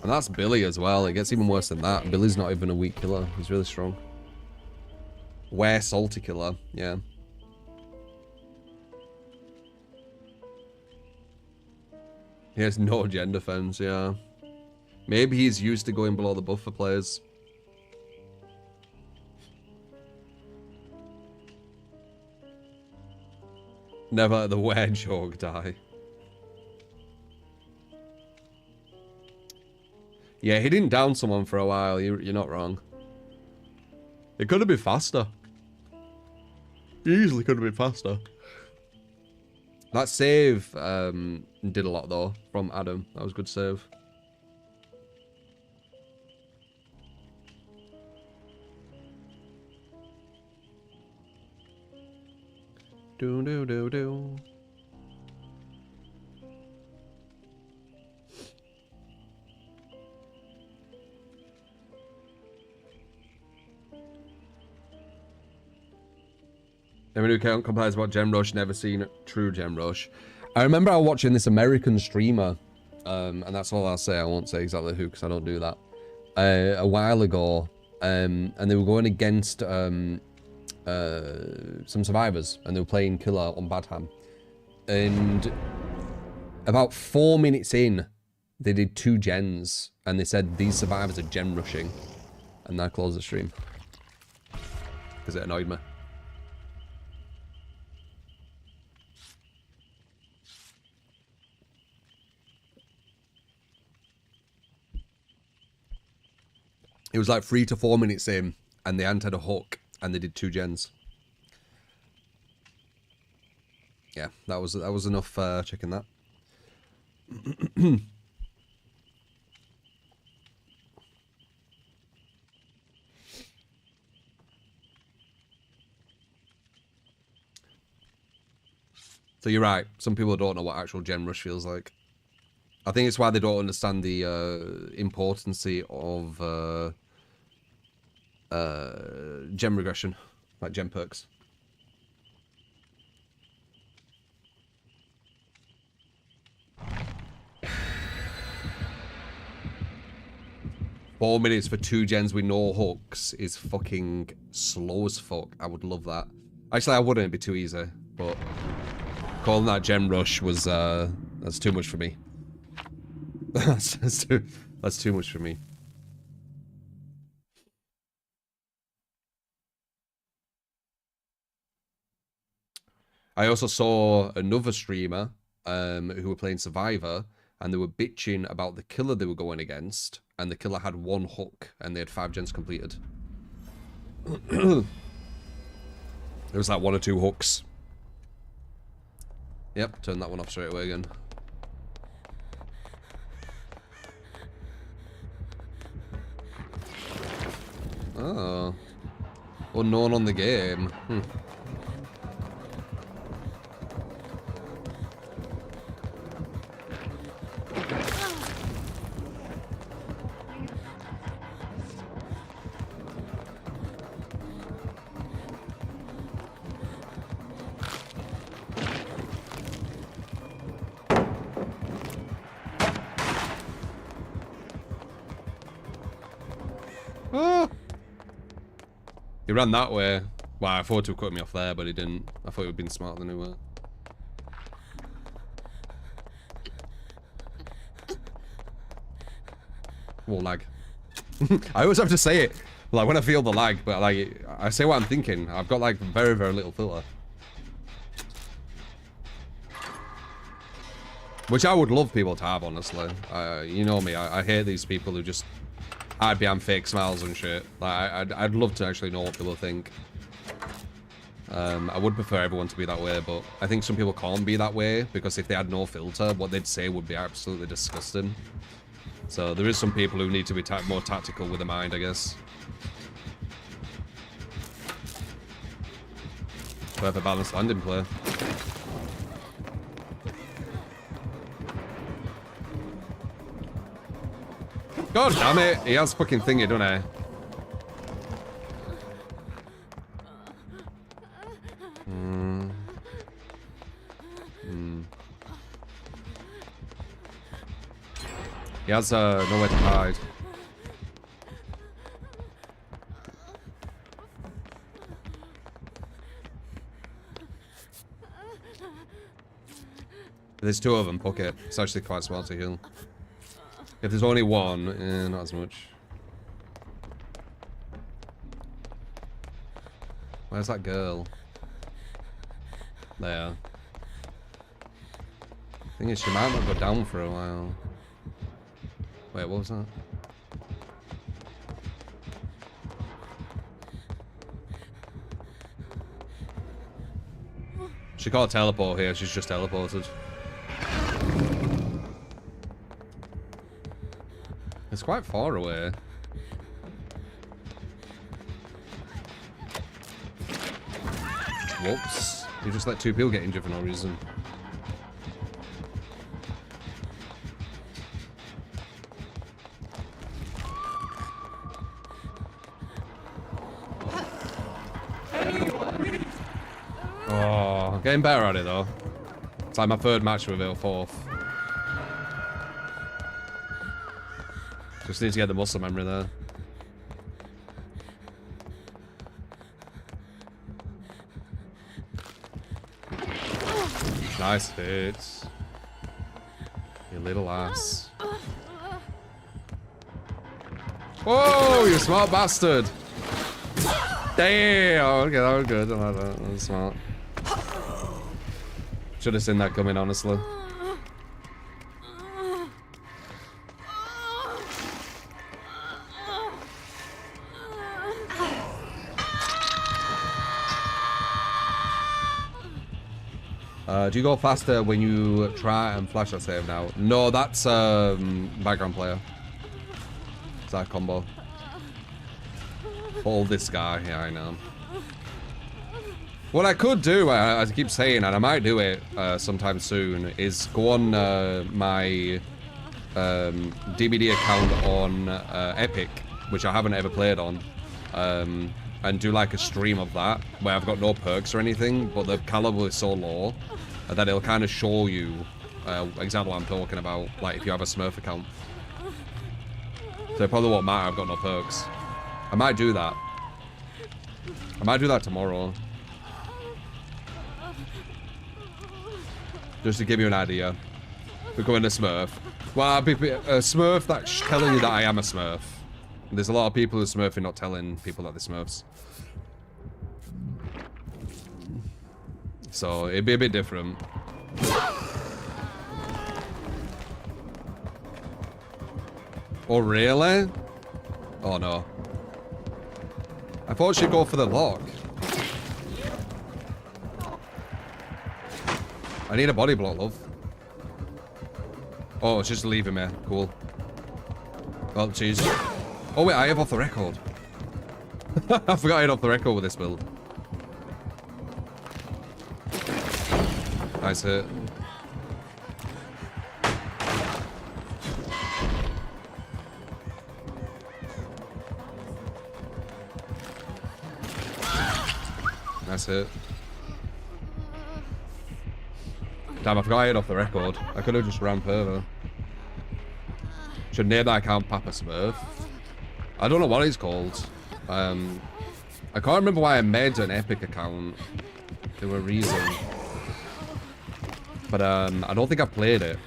And that's Billy as well. It gets even worse than that. Billy's not even a weak killer. He's really strong. Where salty killer, yeah. He has no gen defense, yeah. Maybe he's used to going below the buffer players. Never let the wear joke die. Yeah, he didn't down someone for a while. You're not wrong. It could have been faster. It easily could have been faster. That save did a lot though from Adam. That was a good save. Do do do do. Everyone who can't complain about Gem Rush, never seen true Gem Rush. I remember I was watching this American streamer, and that's all I'll say. I won't say exactly who, because I don't do that. A while ago, and they were going against some survivors, and they were playing killer on Badham. And about 4 minutes in, they did 2 gens, and they said these survivors are gen rushing, and I closed the stream because it annoyed me. It was like 3 to 4 minutes in, and they hadn't had a hook, and they did 2 gens. Yeah, that was enough checking that. So you're right. Some people don't know what actual gen rush feels like. I think it's why they don't understand the importancy of gem regression, like gem perks. Four minutes for 2 gens with no hooks is fucking slow as fuck. I would love that. Actually, I wouldn't. It'd be too easy. But calling that gem rush was that's too much for me. that's too much for me. I also saw another streamer who were playing Survivor, and they were bitching about the killer they were going against, and the killer had 1 hook, and they had 5 gens completed. There was like 1 or 2 hooks. Yep, turn that one off straight away again. Oh. Unknown on the game. Oh! He ran that way. Well, I thought he would cut me off there, but he didn't. I thought he would have been smarter than he were. Oh, lag. I always have to say it, like, when I feel the lag, but, like, I say what I'm thinking. I've got, like, very, very little filter. Which I would love people to have, honestly. You know me, I hate these people who just hide behind fake smiles and shit. Like, I'd love to actually know what people think. I would prefer everyone to be that way, but I think some people can't be that way, because if they had no filter, what they'd say would be absolutely disgusting. So there is some people who need to be more tactical with the mind, I guess. Perfect balanced landing play. God damn it! He has fucking thingy, doesn't he? He has nowhere to hide. There's two of them, fuck it. It's actually quite smart to heal. If there's only one, not as much. Where's that girl? There. Thing is, she might not go down for a while. Wait, what was that? She can't teleport here, she's just teleported. It's quite far away. Whoops. You just let two people get injured for no reason. Oh, I'm getting better at it though. It's like my third match with it, or fourth. Just need to get the muscle memory there. Nice hits. You little ass. Whoa, you smart bastard! Damn! Okay, that was good. I like that. That was smart. Should have seen that coming, honestly. Do you go faster when you try and flash that save now? No, that's background player. It's that combo. Hold this guy. Yeah, I know. What I could do, as I keep saying, and I might do it sometime soon, is go on my DBD account on Epic, which I haven't ever played on, and do like a stream of that, where I've got no perks or anything, but the caliber is so low that it'll kind of show you exactly what I'm talking about, like if you have a Smurf account. So it probably won't matter, I've got no perks. I might do that. I might do that tomorrow. Just to give you an idea. Becoming a Smurf. Well, I'll be a Smurf that's telling you that I am a Smurf. There's a lot of people who are Smurfing not telling people that they're Smurfs. So, it'd be a bit different. Oh, really? Oh, no. I thought she'd go for the lock. I need a body block, love. Oh, it's just leaving me. Cool. Oh, jeez. Oh, wait, I have off the record. I forgot I had off the record with this build. Nice hit. Nice hit. Damn, I forgot I had off the record. I could have just ran further. Should name that account Papa Smurf. I don't know what it's called. I can't remember why I made an Epic account. There were reasons. But I don't think I've played it.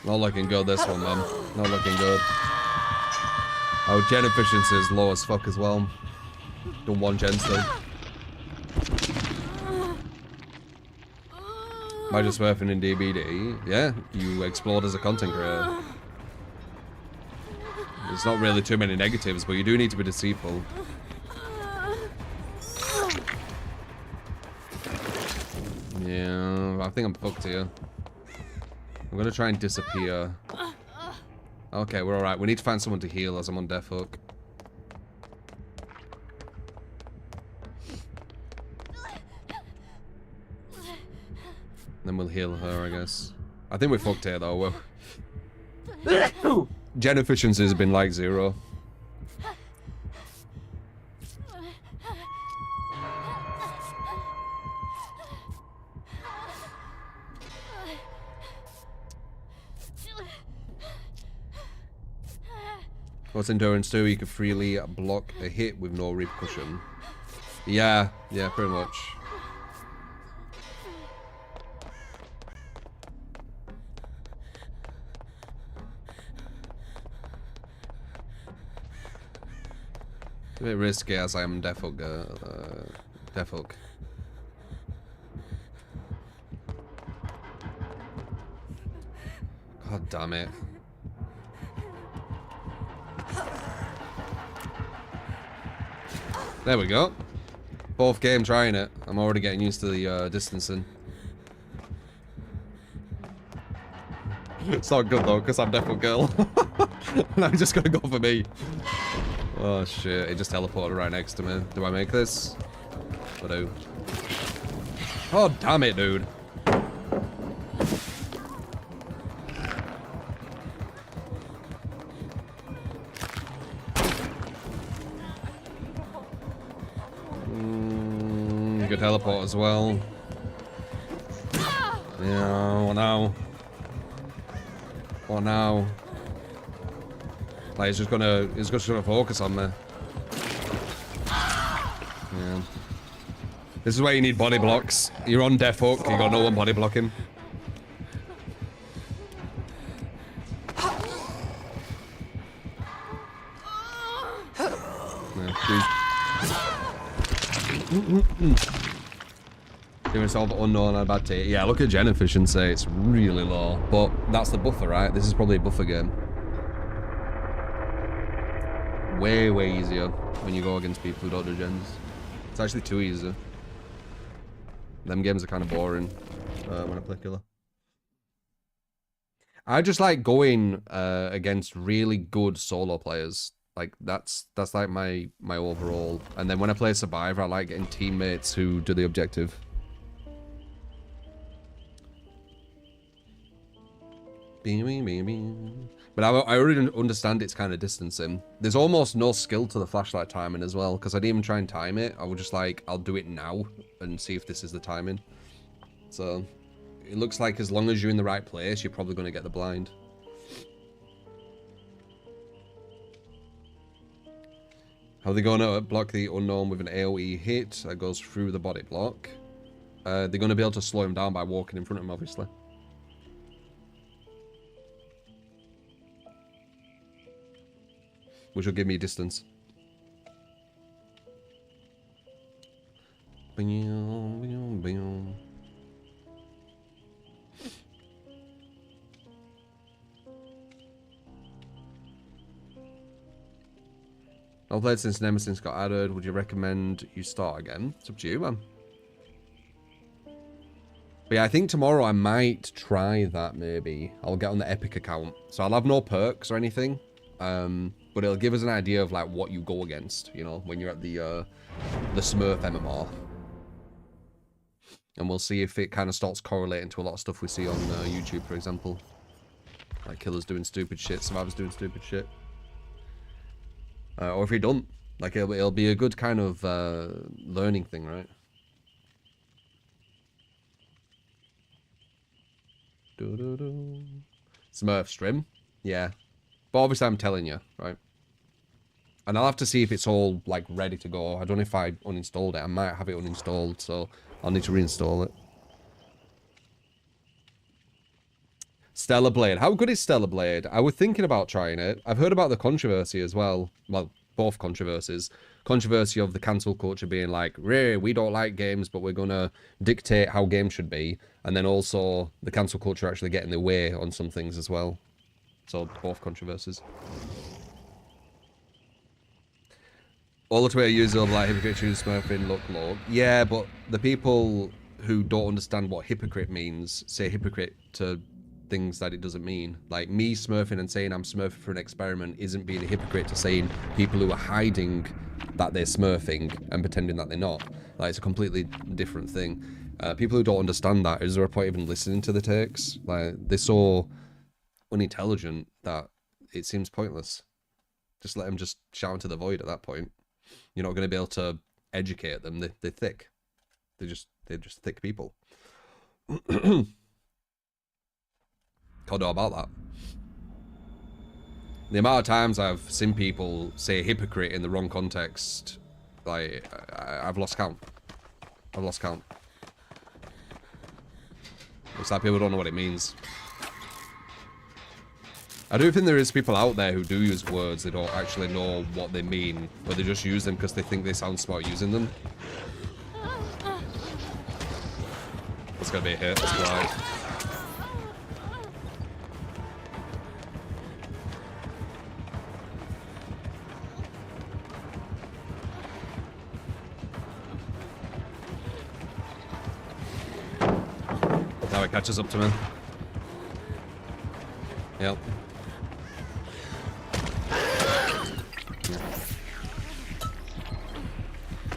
Not looking good, this one, man. Not looking good. Oh, gen efficiency is low as fuck as well. Done one gen still. By just smurfing in DBD, yeah, you explode as a content creator. There's not really too many negatives, but you do need to be deceitful. Yeah, I think I'm fucked here. I'm gonna try and disappear. Okay, we're alright. We need to find someone to heal as I'm on death hook. Then we'll heal her, I guess. I think we're fucked here, though. Gen efficiency has been like 0. What's endurance do? You can freely block a hit with no repercussion. Yeah, pretty much. It's a bit risky as I am death hook. Death hook. God damn it. There we go. 4th game trying it. I'm already getting used to the distancing. It's not good though, because I'm definitely girl. And I'm just gonna go for me. Oh shit, it just teleported right next to me. Do I make this? I do. Oh damn it, dude. Good teleport as well. Yeah, what now? What now? Like, it's just gonna focus on me. Yeah. This is where you need body blocks. You're on death hook, you got no one body blocking. Give yourself unknown and bad take. Yeah, look at gen efficiency, it's really low. But that's the buffer, right? This is probably a buffer game. Way, way easier when you go against people who don't do gens. It's actually too easy. Them games are kind of boring when I play killer. I just like going against really good solo players. Like that's like my overall. And then when I play Survivor, I like getting teammates who do the objective. But I already understand it's kind of distancing. There's almost no skill to the flashlight timing as well, because I didn't even try and time it. I was just like, I'll do it now and see if this is the timing. So it looks like as long as you're in the right place, you're probably going to get the blind. How are they going to block the unknown with an AoE hit that goes through the body block? They're going to be able to slow him down by walking in front of him, obviously. Which will give me distance. I've played since Nemesis got added. Would you recommend you start again? It's up to you, man. But yeah, I think tomorrow I might try that, maybe. I'll get on the Epic account. So I'll have no perks or anything. But it'll give us an idea of like what you go against, you know, when you're at the Smurf MMR. And we'll see if it kind of starts correlating to a lot of stuff we see on YouTube, for example. Like killers doing stupid shit, survivors doing stupid shit. Or if you don't, like it'll be a good kind of learning thing, right? Smurf stream, yeah. But obviously I'm telling you, right? And I'll have to see if it's all like ready to go. I don't know if I uninstalled it. I might have it uninstalled, so I'll need to reinstall it. Stellar Blade. How good is Stellar Blade? I was thinking about trying it. I've heard about the controversy as well. Well, both controversies. Controversy of the cancel culture being like, we don't like games, but we're going to dictate how games should be. And then also the cancel culture actually getting their way on some things as well. So both controversies. All the Twitter users of like hypocrite choose smurfing look. Yeah, but the people who don't understand what hypocrite means say hypocrite to things that it doesn't mean. Like me smurfing and saying I'm smurfing for an experiment isn't being a hypocrite to saying people who are hiding that they're smurfing and pretending that they're not. Like it's a completely different thing. People who don't understand that, is there a point even listening to the takes? Like they're so unintelligent that it seems pointless. Just let them just shout into the void at that point. You're not going to be able to educate them. They're thick. They're just thick people. Can't know about that. The amount of times I've seen people say hypocrite in the wrong context, like I've lost count. I've lost count. It's like people don't know what it means. I do think there is people out there who do use words they don't actually know what they mean, but they just use them because they think they sound smart using them. It's gonna be a hit, that's right. Now it catches up to me. Yep.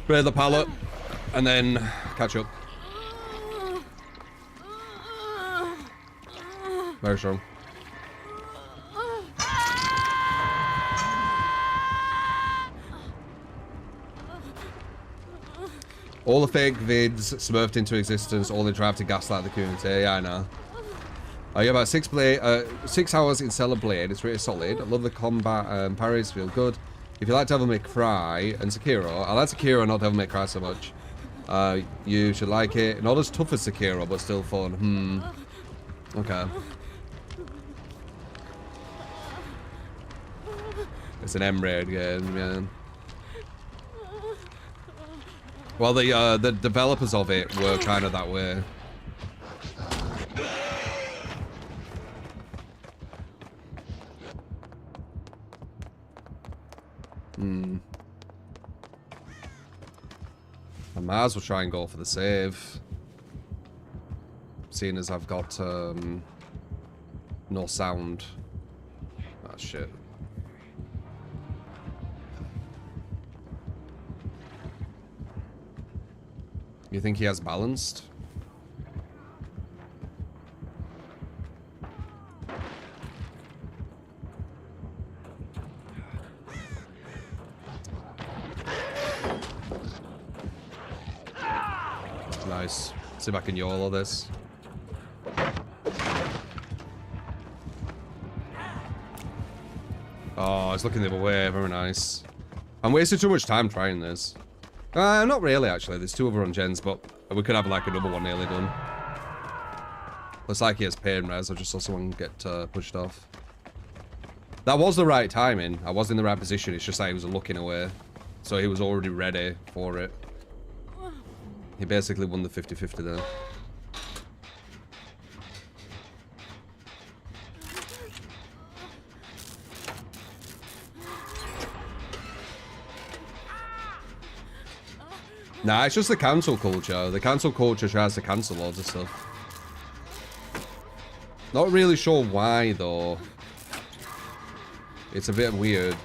Clear the pallet, and then catch up. Very strong. All the fake vids smurfed into existence, all they drive to gaslight the community. Yeah, I know. You have about 6 hours in Stellar Blade. It's really solid. I love the combat parries, feel good. If you like Devil May Cry and Sekiro, I like Sekiro, not Devil May Cry so much. You should like it. Not as tough as Sekiro, but still fun. Okay. It's an M-rated game, man. Well, the developers of it were kind of that way. I might as well try and go for the save. Seeing as I've got no sound. Ah, shit. You think he has balanced? Nice. See if I can YOLO this. Oh, it's looking the other way. Very nice. I'm wasting too much time trying this. Not really, actually. There's 2 other gens, but we could have like another one nearly done. Looks like he has pain res. I just saw someone get pushed off. That was the right timing. I was in the right position. It's just like he was looking away. So he was already ready for it. He basically won the 50-50 there. Nah, it's just the cancel culture. The cancel culture tries to cancel loads of stuff. Not really sure why, though. It's a bit weird.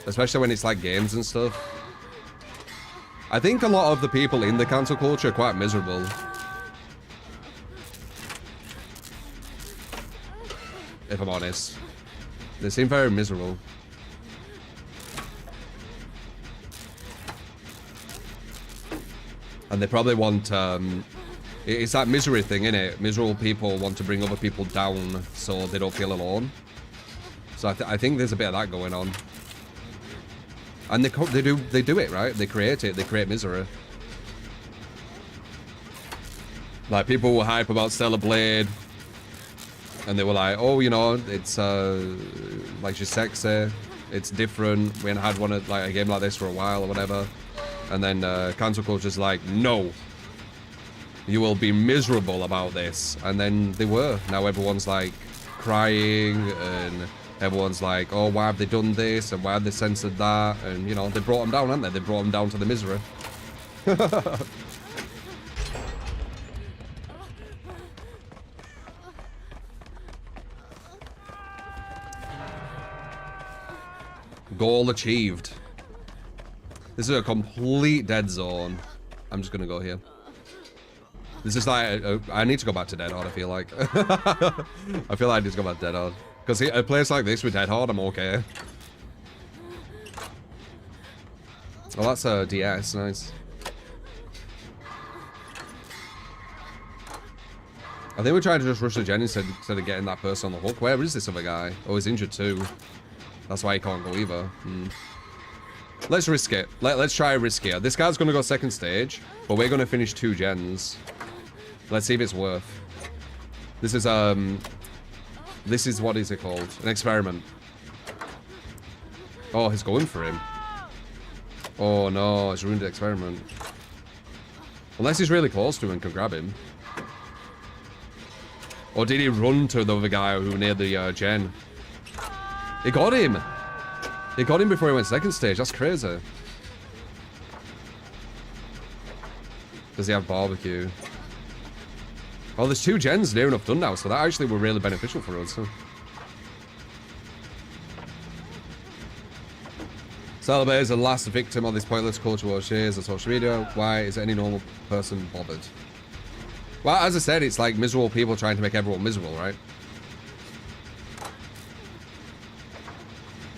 Especially when it's like games and stuff. I think a lot of the people in the cancel culture are quite miserable. If I'm honest. They seem very miserable. And they probably want, it's that misery thing, innit? Miserable people want to bring other people down so they don't feel alone. So I think there's a bit of that going on. And they do it, right? They create it. They create misery. Like, people were hype about Stellar Blade. And they were like, oh, you know, it's, like, she's sexy. It's different. We hadn't had one of, like, a game like this for a while or whatever. And then, cancel culture's like, no. You will be miserable about this. And then they were. Now everyone's, like, crying. And everyone's like, oh, why have they done this? And why have they censored that? And, you know, they brought them down, haven't they? They brought them down to the misery. Goal achieved. This is a complete dead zone. I'm just gonna go here. This is like, I need to go back to Dead Hard, I feel like. I feel like I need to go back to Dead Hard. Because a place like this with Dead Hard, I'm okay. Oh, that's a DS, nice. I think we're trying to just rush the gen instead of getting that person on the hook. Where is this other guy? Oh, he's injured too. That's why he can't go either. Let's risk it. Let's try risk here. This guy's going to go second stage, but we're going to finish 2 gens. Let's see if it's worth. This is what is it called? An experiment. Oh, he's going for him. Oh no, it's ruined the experiment. Unless he's really close to him and can grab him. Or did he run to the other guy who near the gen? He got him! He got him before he went second stage. That's crazy. Does he have barbecue? Oh, there's 2 gens near enough done now, so that actually were really beneficial for us. Salabay is the last victim of this pointless culture war shares on social media. Why is any normal person bothered? Well, as I said, it's like miserable people trying to make everyone miserable, right?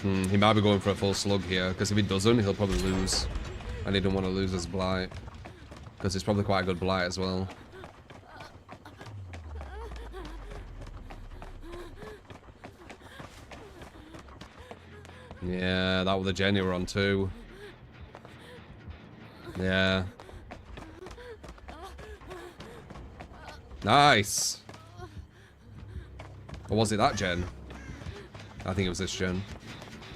He might be going for a full slug here, because if he doesn't, he'll probably lose. And he don't want to lose his blight. Because it's probably quite a good blight as well. Yeah, that was the gen you were on too. Yeah. Nice! Or was it that gen? I think it was this gen.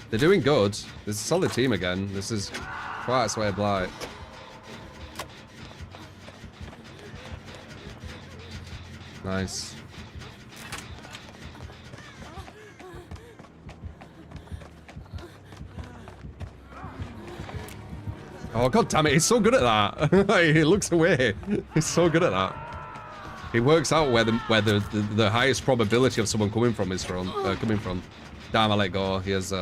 They're doing good. This is a solid team again. This is quite a sweaty blight. Nice. Oh, god damn it, he's so good at that. He looks away. He's so good at that. He works out where the highest probability of someone coming from is from. Damn, I let go. He has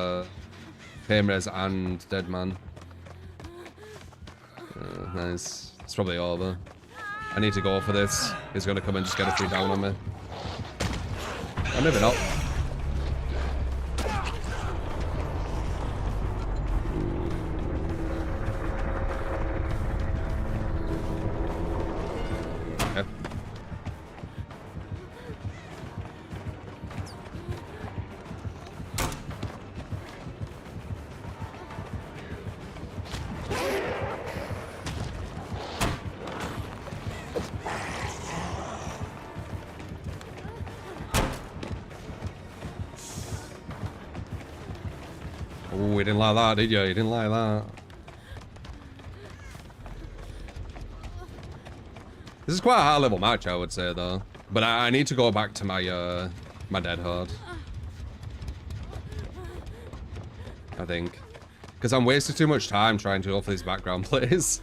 Pain Res and Dead Man. Nice. It's probably over. I need to go for this. He's gonna come and just get a free down on me. Oh, maybe not. Okay. Oh, you didn't like that, did you? You didn't like that. This is quite a high level match, I would say, though. But I need to go back to my my Dead Hard. I think. Because I'm wasting too much time trying to go for these background plays.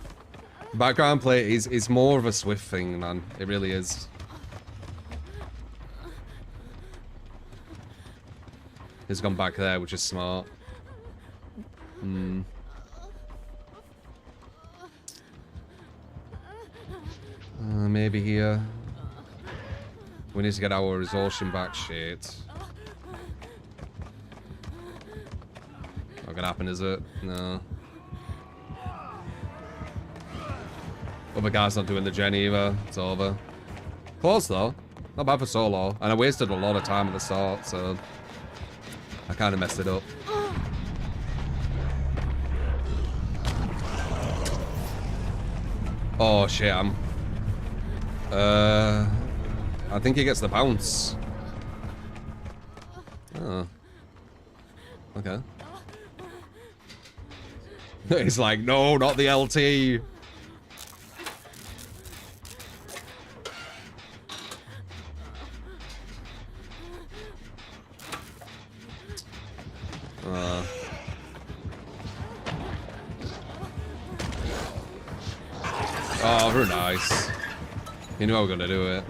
Background play is more of a Swift thing, man. It really is. He's gone back there, which is smart. Maybe here. We need to get our resorption back. Shit. Not gonna happen, is it? No. Other guy's not doing the gen either. It's over. Close though. Not bad for solo. And I wasted a lot of time at the start, so I kind of messed it up. Oh shit, I think he gets the bounce. Oh. Okay. He's like, no, not the LT. Oh, very nice. You knew I was gonna do it.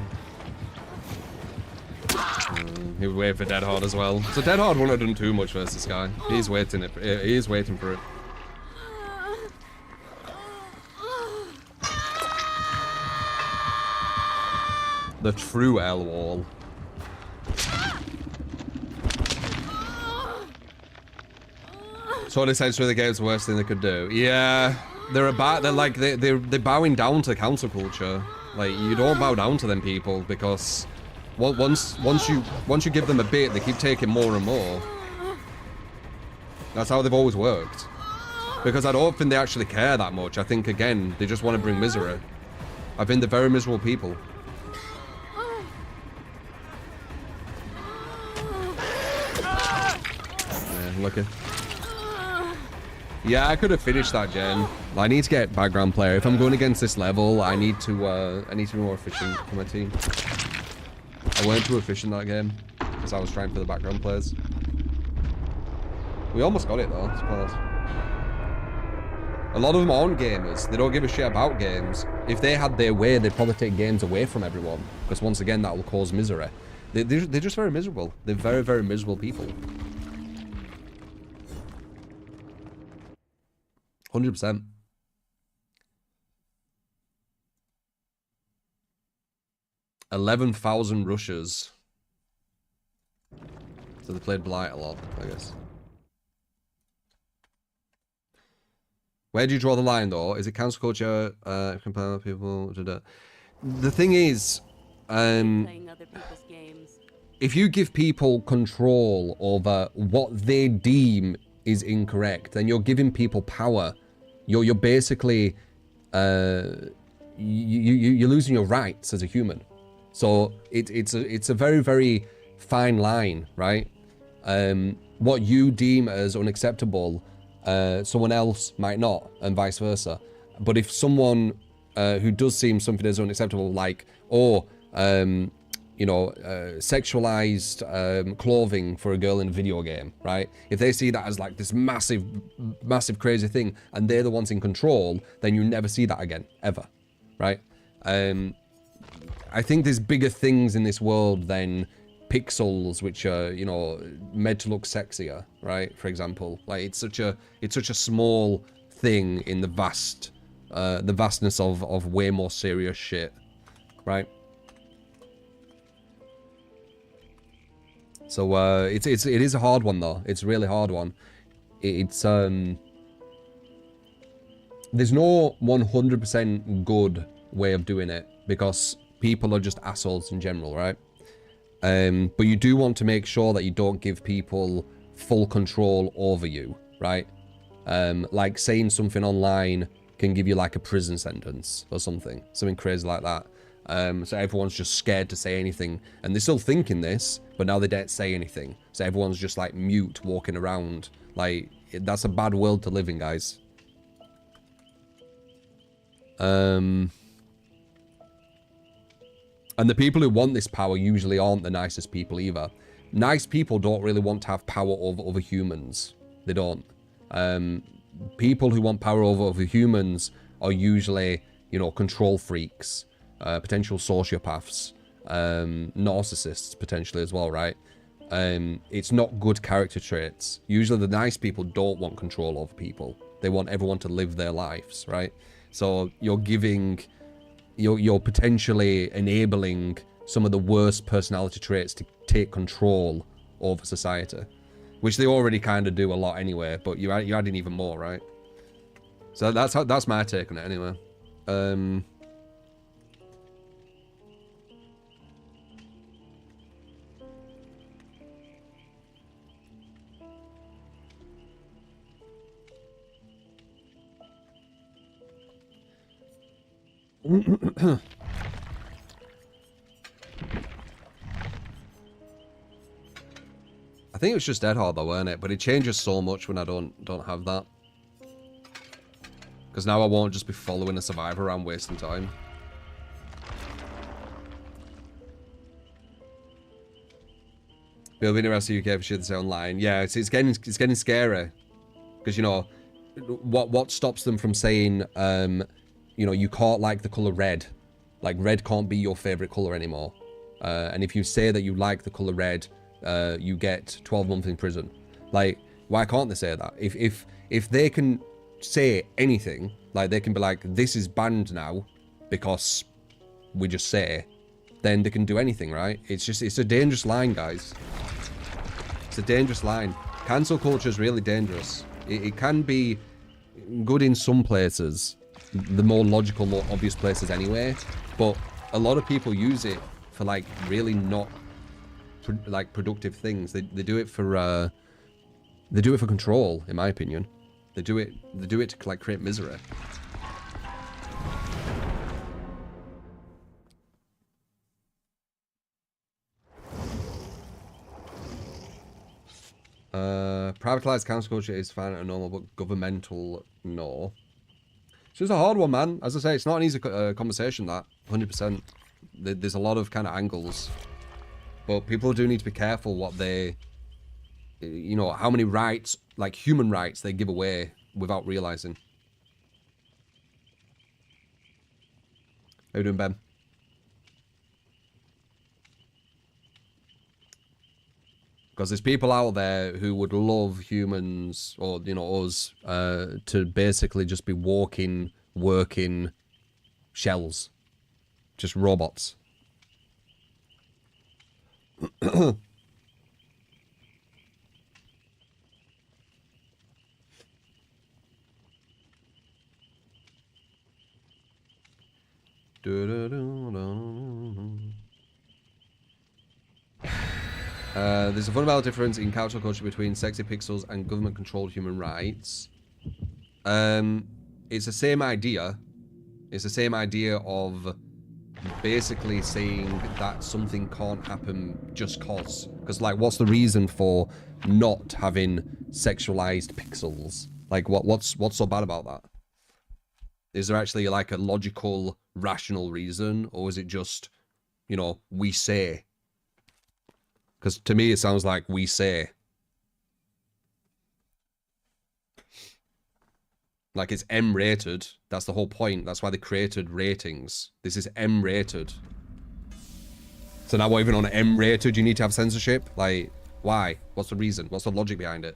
He would wait for Dead Hard as well. So Dead Hard wouldn't have done too much versus this guy. He's waiting it. He is waiting for it. The true L wall. So essentially the game's the worst thing they could do. Yeah, they're bowing down to counterculture. Like, you don't bow down to them people because once you give them a bit, they keep taking more and more. That's how they've always worked. Because I don't think they actually care that much. I think again they just want to bring misery. I think they're very miserable people. Yeah, lucky. Yeah, I could have finished that gen. I need to get background player. If I'm going against this level, I need to be more efficient for my team. I weren't too efficient that game because I was trying for the background players. We almost got it though, I suppose. A lot of them aren't gamers. They don't give a shit about games. If they had their way, they'd probably take games away from everyone because once again, that will cause misery. They're just very miserable. They're very, very miserable people. 100%. $11,000 rushes. So they played Blight a lot, I guess. Where do you draw the line, though? Is it cancel culture? Compare people. The thing is, if you give people control over what they deem is incorrect, then you're giving people power. You're basically you're losing your rights as a human. So it's a very, very fine line, right? What you deem as unacceptable, someone else might not, and vice versa. But if someone who does seem something as unacceptable, like, you know, sexualized clothing for a girl in a video game, right? If they see that as like this massive, massive crazy thing, and they're the ones in control, then you never see that again, ever, right? I think there's bigger things in this world than pixels, which are, you know, made to look sexier, right? For example, like it's such a small thing in the vastness of way more serious shit, right? So it is a hard one though. It's a really hard one. It's there's no 100% good way of doing it because people are just assholes in general, right? But you do want to make sure that you don't give people full control over you, right? Like saying something online can give you like a prison sentence or something crazy like that. So everyone's just scared to say anything, and they're still thinking this, but now they don't say anything. So everyone's just like mute, walking around. Like, that's a bad world to live in, guys. And the people who want this power usually aren't the nicest people either. Nice people don't really want to have power over other humans. They don't. People who want power over other humans are usually, you know, control freaks. Potential sociopaths, narcissists potentially as well, right? It's not good character traits. Usually the nice people don't want control over people. They want everyone to live their lives, right? So you're potentially enabling some of the worst personality traits to take control over society, which they already kind of do a lot anyway, but you're adding even more, right? So that's my take on it anyway. I think it was just Dead Hard though, weren't it? But it changes so much when I don't have that. Because now I won't just be following a survivor around wasting time. Bill Vinny Rasta UK for sure to say online. Yeah, it's getting scary. Because, you know, what stops them from saying, you know, you can't like the colour red. Like, red can't be your favourite colour anymore. And if you say that you like the colour red, you get 12 months in prison. Like, why can't they say that? If they can say anything, like they can be like, this is banned now because we just say, then they can do anything, right? It's a dangerous line, guys. It's a dangerous line. Cancel culture is really dangerous. It can be good in some places, the more logical, more obvious places anyway, but a lot of people use it for like really not like productive things. They do it for control, in my opinion. They do it to like create misery. Privatized cancel culture is fine and normal, but governmental, no. It's just a hard one, man. As I say, it's not an easy conversation, that. 100%. There's a lot of kind of angles. But people do need to be careful what they... You know, how many rights, like human rights, they give away without realizing. How you doing, Ben? Because there's people out there who would love humans, or, you know, us, to basically just be walking, working shells. Just robots. There's a fundamental difference in cancel culture between sexy pixels and government-controlled human rights. It's the same idea. It's the same idea of basically saying that something can't happen just cause. Because, like, what's the reason for not having sexualized pixels? Like, what's so bad about that? Is there actually, like, a logical, rational reason? Or is it just, you know, we say? Because to me, it sounds like we say. Like, it's M-rated. That's the whole point. That's why they created ratings. This is M-rated. So now even on M-rated, you need to have censorship? Like, why? What's the reason? What's the logic behind it?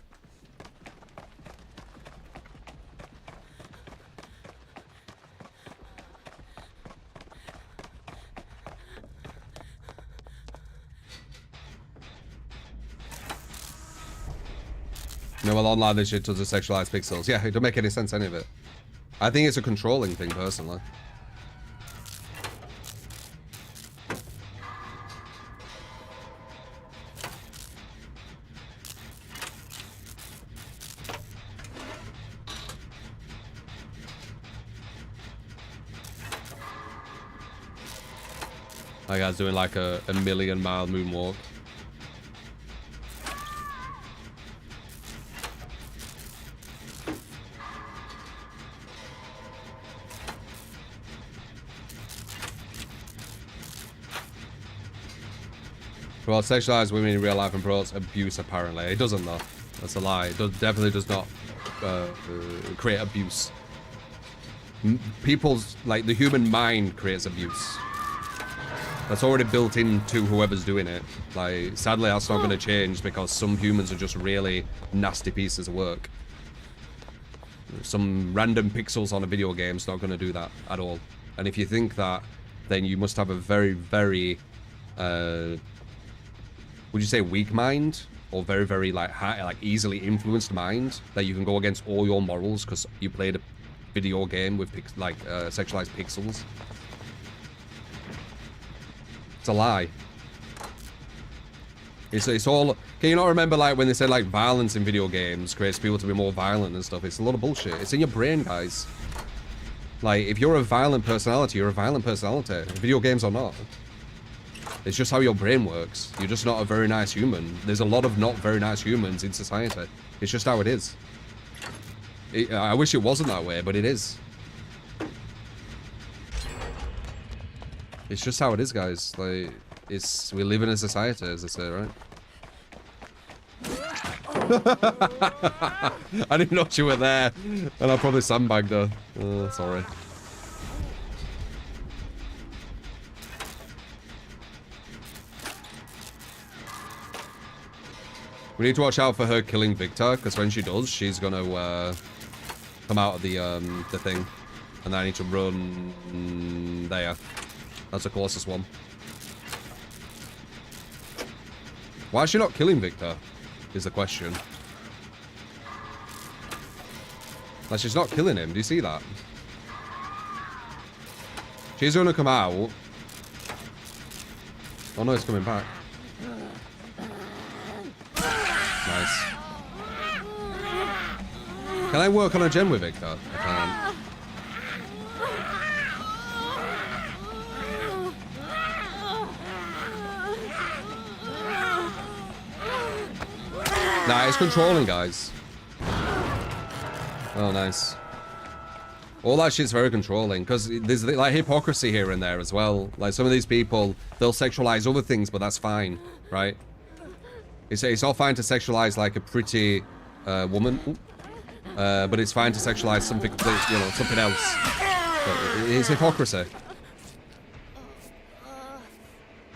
No, well, online this shit does the sexualized pixels. Yeah, it don't make any sense, any of it. I think it's a controlling thing, personally. That guy's doing like a million-mile moonwalk. Well, sexualized women in real life and promotes abuse, apparently. It doesn't, though. That's a lie. It definitely does not create abuse. People's, like, the human mind creates abuse. That's already built into whoever's doing it. Like, sadly, that's not going to change because some humans are just really nasty pieces of work. Some random pixels on a video game's not going to do that at all. And if you think that, then you must have a very, very... would you say weak mind, or very, very like high, like easily influenced mind that you can go against all your morals because you played a video game with sexualized pixels? It's a lie. It's all. Can you not remember like when they said like violence in video games creates people to be more violent and stuff? It's a lot of bullshit. It's in your brain, guys. Like, if you're a violent personality, you're a violent personality, video games or not. It's just how your brain works. You're just not a very nice human. There's a lot of not very nice humans in society. It's just how it is. I wish it wasn't that way, but it is. It's just how it is, guys. Like, we live in a society, as they say, right? I didn't know you were there, and I probably sandbagged her. Sorry. We need to watch out for her killing Victor, because when she does, she's gonna come out of the thing, and then I need to run there. That's the closest one. Why is she not killing Victor? Is the question. Like, she's not killing him. Do you see that? She's gonna come out. Oh no, it's coming back. Nice. Can I work on a gen with Victor? I can't. Nah, it's controlling, guys. Oh, nice. All that shit's very controlling, because there's like hypocrisy here and there as well. Like, some of these people, they'll sexualize other things, but that's fine, right? It's all fine to sexualize like a pretty woman, but it's fine to sexualize something, you know, something else. But it's hypocrisy.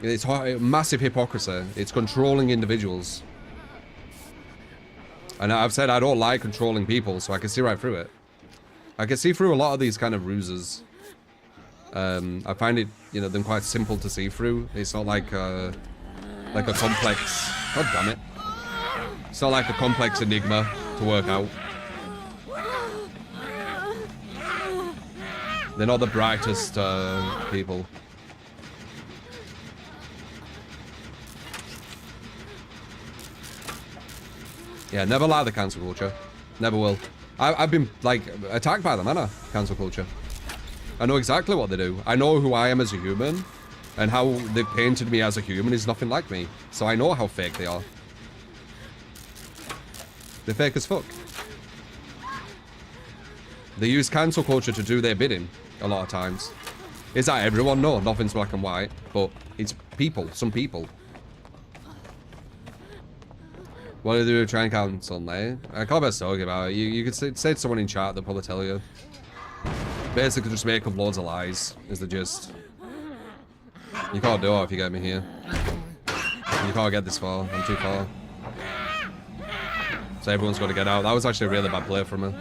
It's massive hypocrisy. It's controlling individuals. And I've said I don't like controlling people, so I can see right through it. I can see through a lot of these kind of ruses. I find it, you know, them quite simple to see through. It's not like a complex. God damn it! It's not like a complex enigma to work out. They're not the brightest people. Yeah, never like the cancel culture. Never will. I've been, like, attacked by them, haven't I? Cancel culture. I know exactly what they do. I know who I am as a human, and how they've painted me as a human is nothing like me. So I know how fake they are. They're fake as fuck. They use cancel culture to do their bidding, a lot of times. Is that everyone? No, nothing's black and white. But it's people, some people. What do they do to try and cancel, mate? Kombat's talking about it. You could say to someone in chat, they'll probably tell you. Basically just make up loads of lies, is the gist. You can't do it if you get me here. You can't get this far. I'm too far. So everyone's got to get out. That was actually a really bad play from me.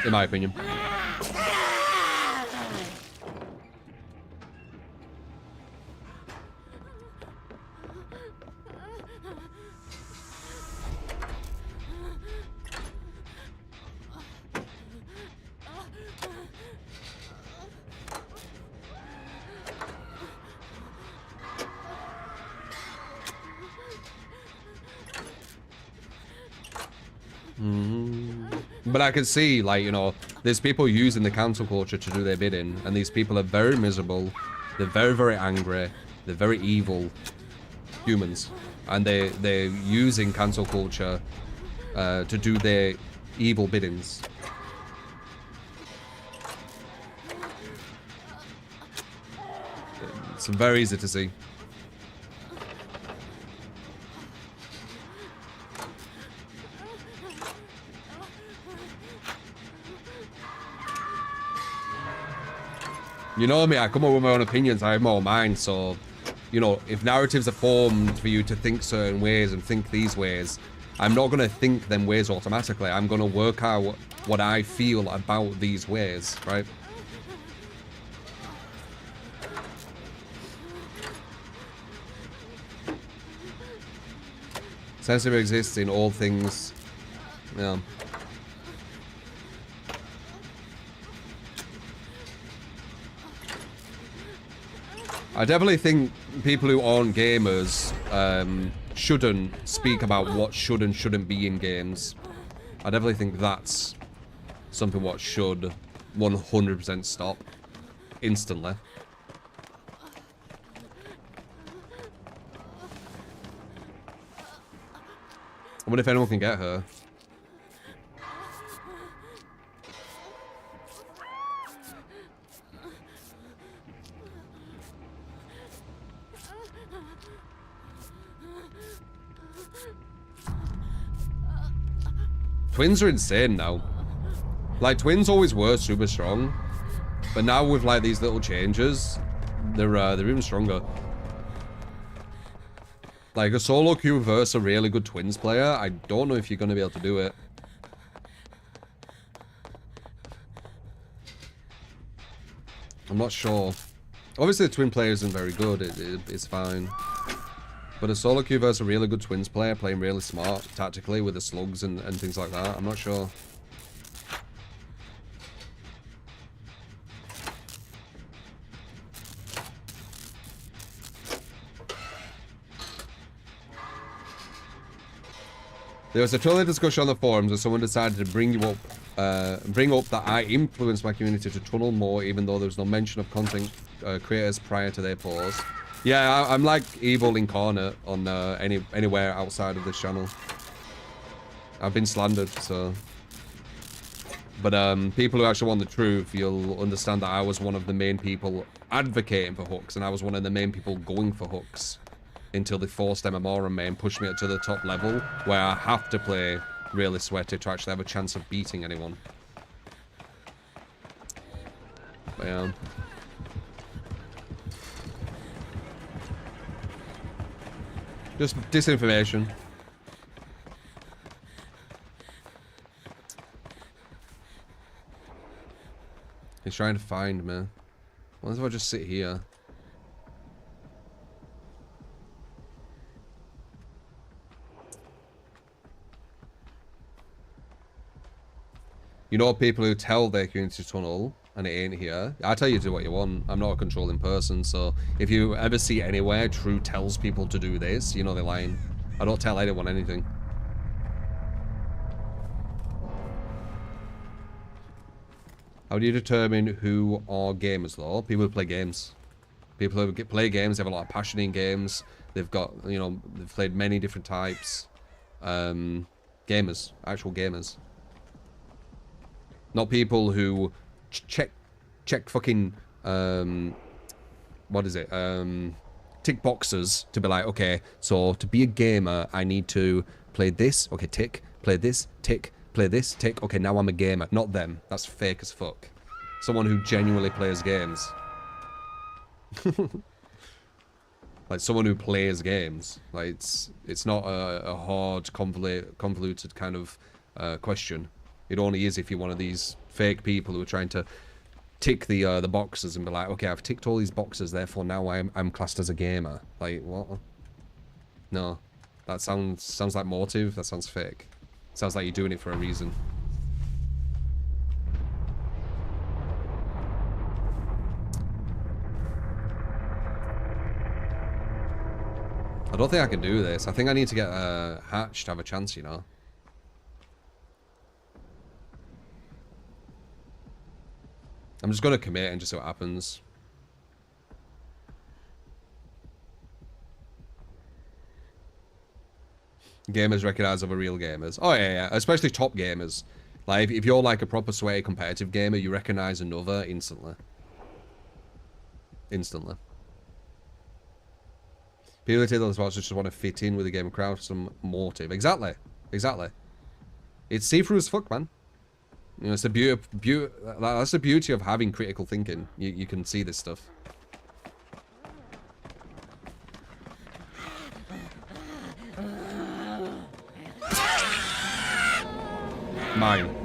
In my opinion. But I can see, like, you know, there's people using the cancel culture to do their bidding, and these people are very miserable, they're very, very angry, they're very evil humans, and they're using cancel culture to do their evil biddings. It's very easy to see. You know me, I come up with my own opinions, I have my own mind, so, you know, if narratives are formed for you to think certain ways and think these ways, I'm not going to think them ways automatically. I'm going to work out what I feel about these ways, right? Censorship exists in all things, yeah. I definitely think people who aren't gamers shouldn't speak about what should and shouldn't be in games. I definitely think that's something what should 100% stop instantly. I wonder if anyone can get her. Twins are insane now. Like, twins always were super strong, but now with like these little changes, they're even stronger. Like a solo queue versus a really good twins player, I don't know if you're gonna be able to do it. I'm not sure. Obviously the twin player isn't very good, it's fine. But a solo queue versus a really good twins player playing really smart tactically with the slugs and things like that, I'm not sure. There was a trolley discussion on the forums where someone decided to bring up that I influenced my community to tunnel more, even though there was no mention of content creators prior to their post. Yeah, I'm like evil incarnate on anywhere outside of this channel. I've been slandered, so. But people who actually want the truth, you'll understand that I was one of the main people advocating for hooks, and I was one of the main people going for hooks until they forced MMR on me and pushed me up to the top level where I have to play really sweaty to actually have a chance of beating anyone. But yeah. Just disinformation. He's trying to find me. What if I just sit here? You know people who tell their community to tunnel and it ain't here. I tell you to do what you want. I'm not a controlling person, so if you ever see anywhere True tells people to do this, you know they're lying. I don't tell anyone anything. How do you determine who are gamers though? People who play games. People who play games, they have a lot of passion in games. They've got, you know, they've played many different types. Gamers, actual gamers. Not people who check fucking, what is it? Tick boxes to be like, okay, so to be a gamer, I need to play this, okay, tick, play this, tick, play this, tick, okay, now I'm a gamer. Not them. That's fake as fuck. Someone who genuinely plays games. Like someone who plays games. Like it's not a hard, convoluted kind of question. It only is if you're one of these fake people who are trying to tick the boxes and be like, okay, I've ticked all these boxes, therefore now I'm classed as a gamer. Like, what? No. That sounds like motive. That sounds fake. Sounds like you're doing it for a reason. I don't think I can do this. I think I need to get hatched to have a chance, you know. I'm just going to commit and just see what happens. Gamers recognize other real gamers. Oh, yeah. Especially top gamers. Like, if you're like a proper sweaty competitive gamer, you recognize another instantly. Instantly. People who take those spots just want to fit in with the game crowd for some motive. Exactly. Exactly. It's see-through as fuck, man. You know, it's the beauty. That's the beauty of having critical thinking. You can see this stuff. Mine.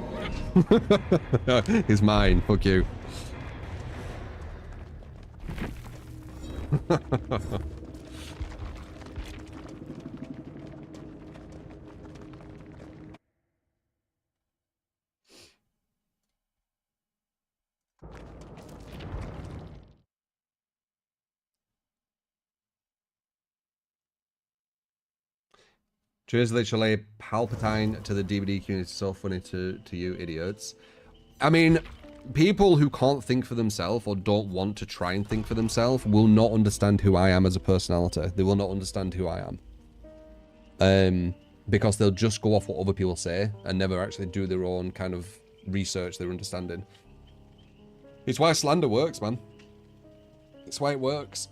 He's mine. Fuck you. Cheers, literally Palpatine to the DBD community. So funny to you idiots. I mean, people who can't think for themselves or don't want to try and think for themselves will not understand who I am as a personality. They will not understand who I am. Because they'll just go off what other people say and never actually do their own kind of research, their understanding. It's why slander works, man. It's why it works.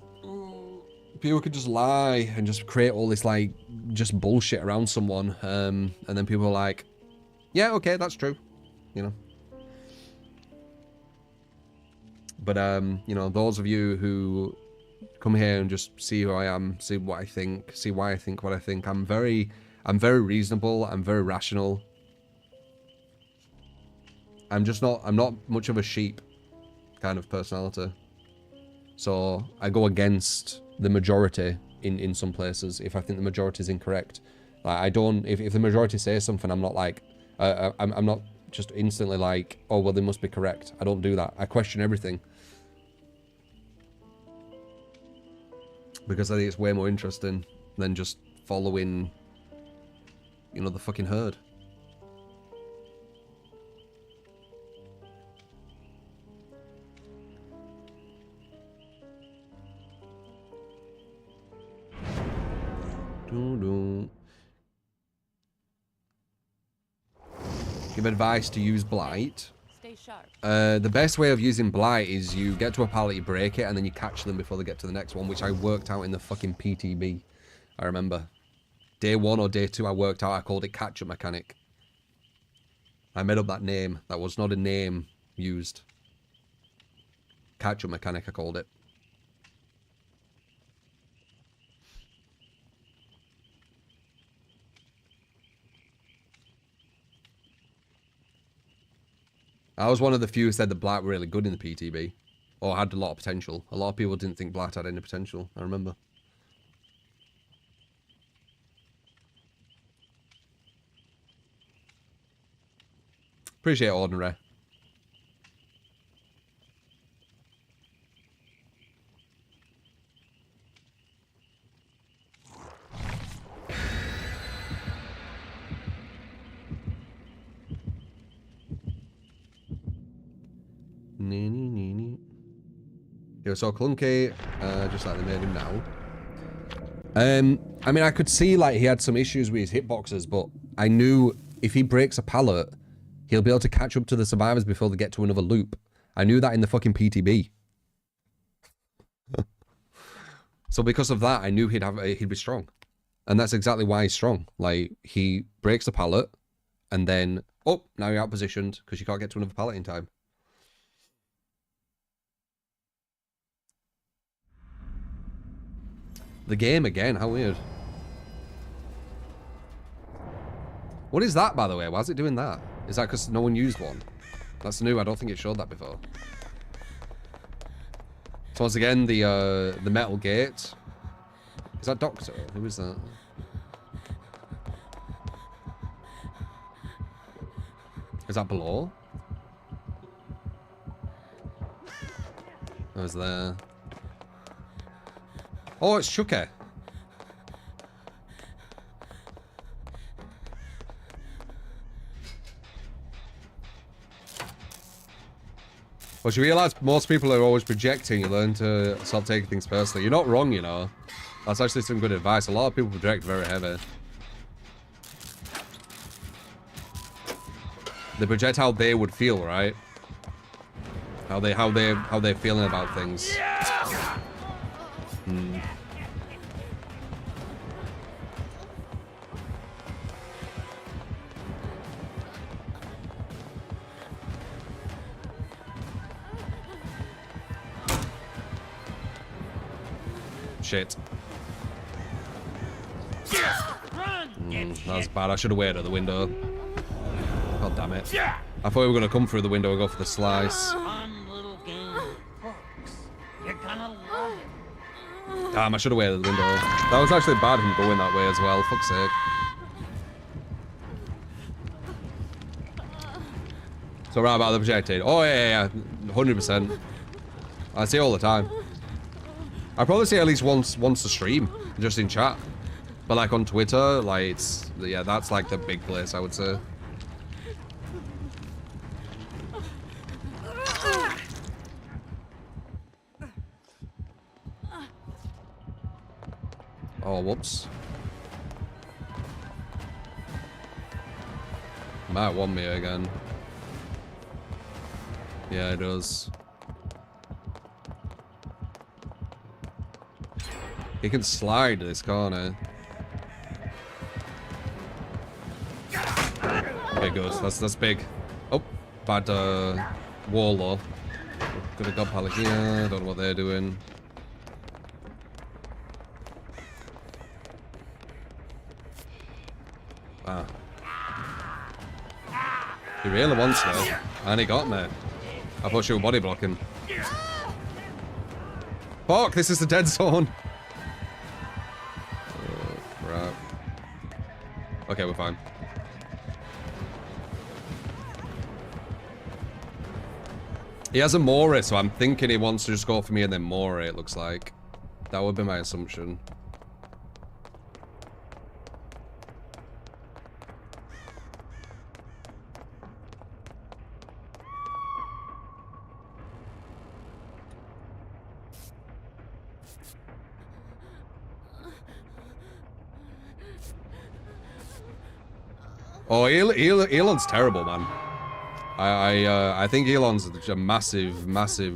People could just lie and just create all this, like, just bullshit around someone. And then people are like, yeah, okay, that's true. You know? But, you know, those of you who come here and just see who I am, see what I think, see why I think what I think, I'm very reasonable, I'm very rational. I'm not much of a sheep kind of personality. So I go against the majority in some places if I think the majority is incorrect. Like, I don't, if the majority says something, I'm not like, I'm not just instantly like, oh, well, they must be correct. I don't do that. I question everything. Because I think it's way more interesting than just following, you know, the fucking herd. Give advice to use blight. Stay sharp. The best way of using blight is you get to a pallet, you break it, and then you catch them before they get to the next one, which I worked out in the fucking PTB. I remember. Day 1 or day 2 I worked out, I called it catch-up mechanic. I made up that name. That was not a name used. Catch-up mechanic, I called it. I was one of the few who said that Blight were really good in the PTB. Or had a lot of potential. A lot of people didn't think Blight had any potential, I remember. Appreciate it, Ordinary. He was so clunky, just like they made him now. I mean, I could see, like, he had some issues with his hitboxes, but I knew if he breaks a pallet, he'll be able to catch up to the survivors before they get to another loop. I knew that in the fucking PTB. So because of that, I knew he'd be strong. And that's exactly why he's strong. Like, he breaks the pallet, and then, oh, now you're out-positioned, because you can't get to another pallet in time. The game again, how weird. What is that, by the way? Why is it doing that? Is that because no one used one? That's new, I don't think it showed that before. So once again, the metal gate. Is that Doctor? Who is that? Is that below? Oh, is there? Oh, it's Chucky. Well, you realise most people are always projecting. You learn to stop taking things personally. You're not wrong, you know. That's actually some good advice. A lot of people project very heavy. They project how they would feel, right? How they're feeling about things. Hmm. Shit. That's bad. I should have waited at the window. God damn it. I thought we were going to come through the window and go for the slice. Damn, I should have waited at the window. That was actually bad him going that way as well. Fuck's sake. So right about the projectile. Oh yeah, 100%. I see it all the time. I probably see it at least once a stream, just in chat. But like on Twitter, like it's, yeah, that's like the big place, I would say. Oh, whoops. Might want me again. Yeah, it does. He can slide this corner. Okay, good. That's big. Oh, bad wall though. Could have got Palik here. Don't know what they're doing. Ah. He really wants me. And he got me. I thought she was body blocking. Fuck, this is the dead zone. Oh, crap. Okay, we're fine. He has a Mori, so I'm thinking he wants to just go for me and then Mori, it looks like. That would be my assumption. Oh, Elon's terrible, man. I think Elon's a massive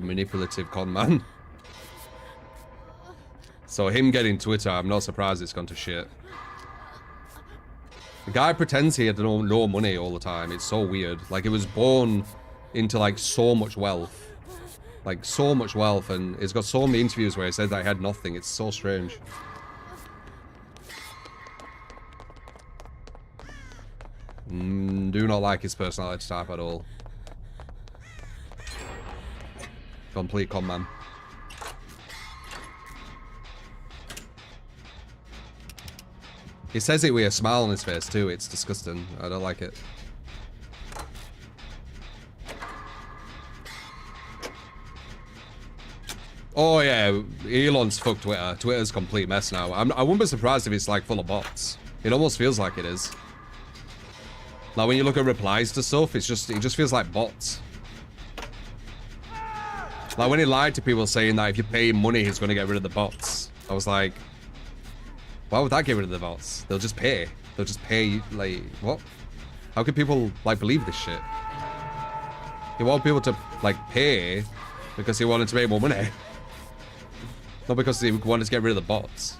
manipulative con man. So him getting Twitter, I'm not surprised it's gone to shit. The guy pretends he had no money all the time. It's so weird. Like, he was born into like so much wealth. Like, so much wealth, and he's got so many interviews where he said that he had nothing. It's so strange. Do not like his personality type at all. Complete con man. He says it with a smile on his face too. It's disgusting. I don't like it. Oh yeah, Elon's fucked Twitter. Twitter's a complete mess now. I wouldn't be surprised if it's like full of bots. It almost feels like it is. Like, when you look at replies to stuff, it just feels like bots. Like, when he lied to people saying that if you pay him money, he's going to get rid of the bots. I was like, why would that get rid of the bots? They'll just pay. They'll just pay, like, what? How can people, like, believe this shit? You want people to, like, pay because he wanted to make more money. Not because he wanted to get rid of the bots.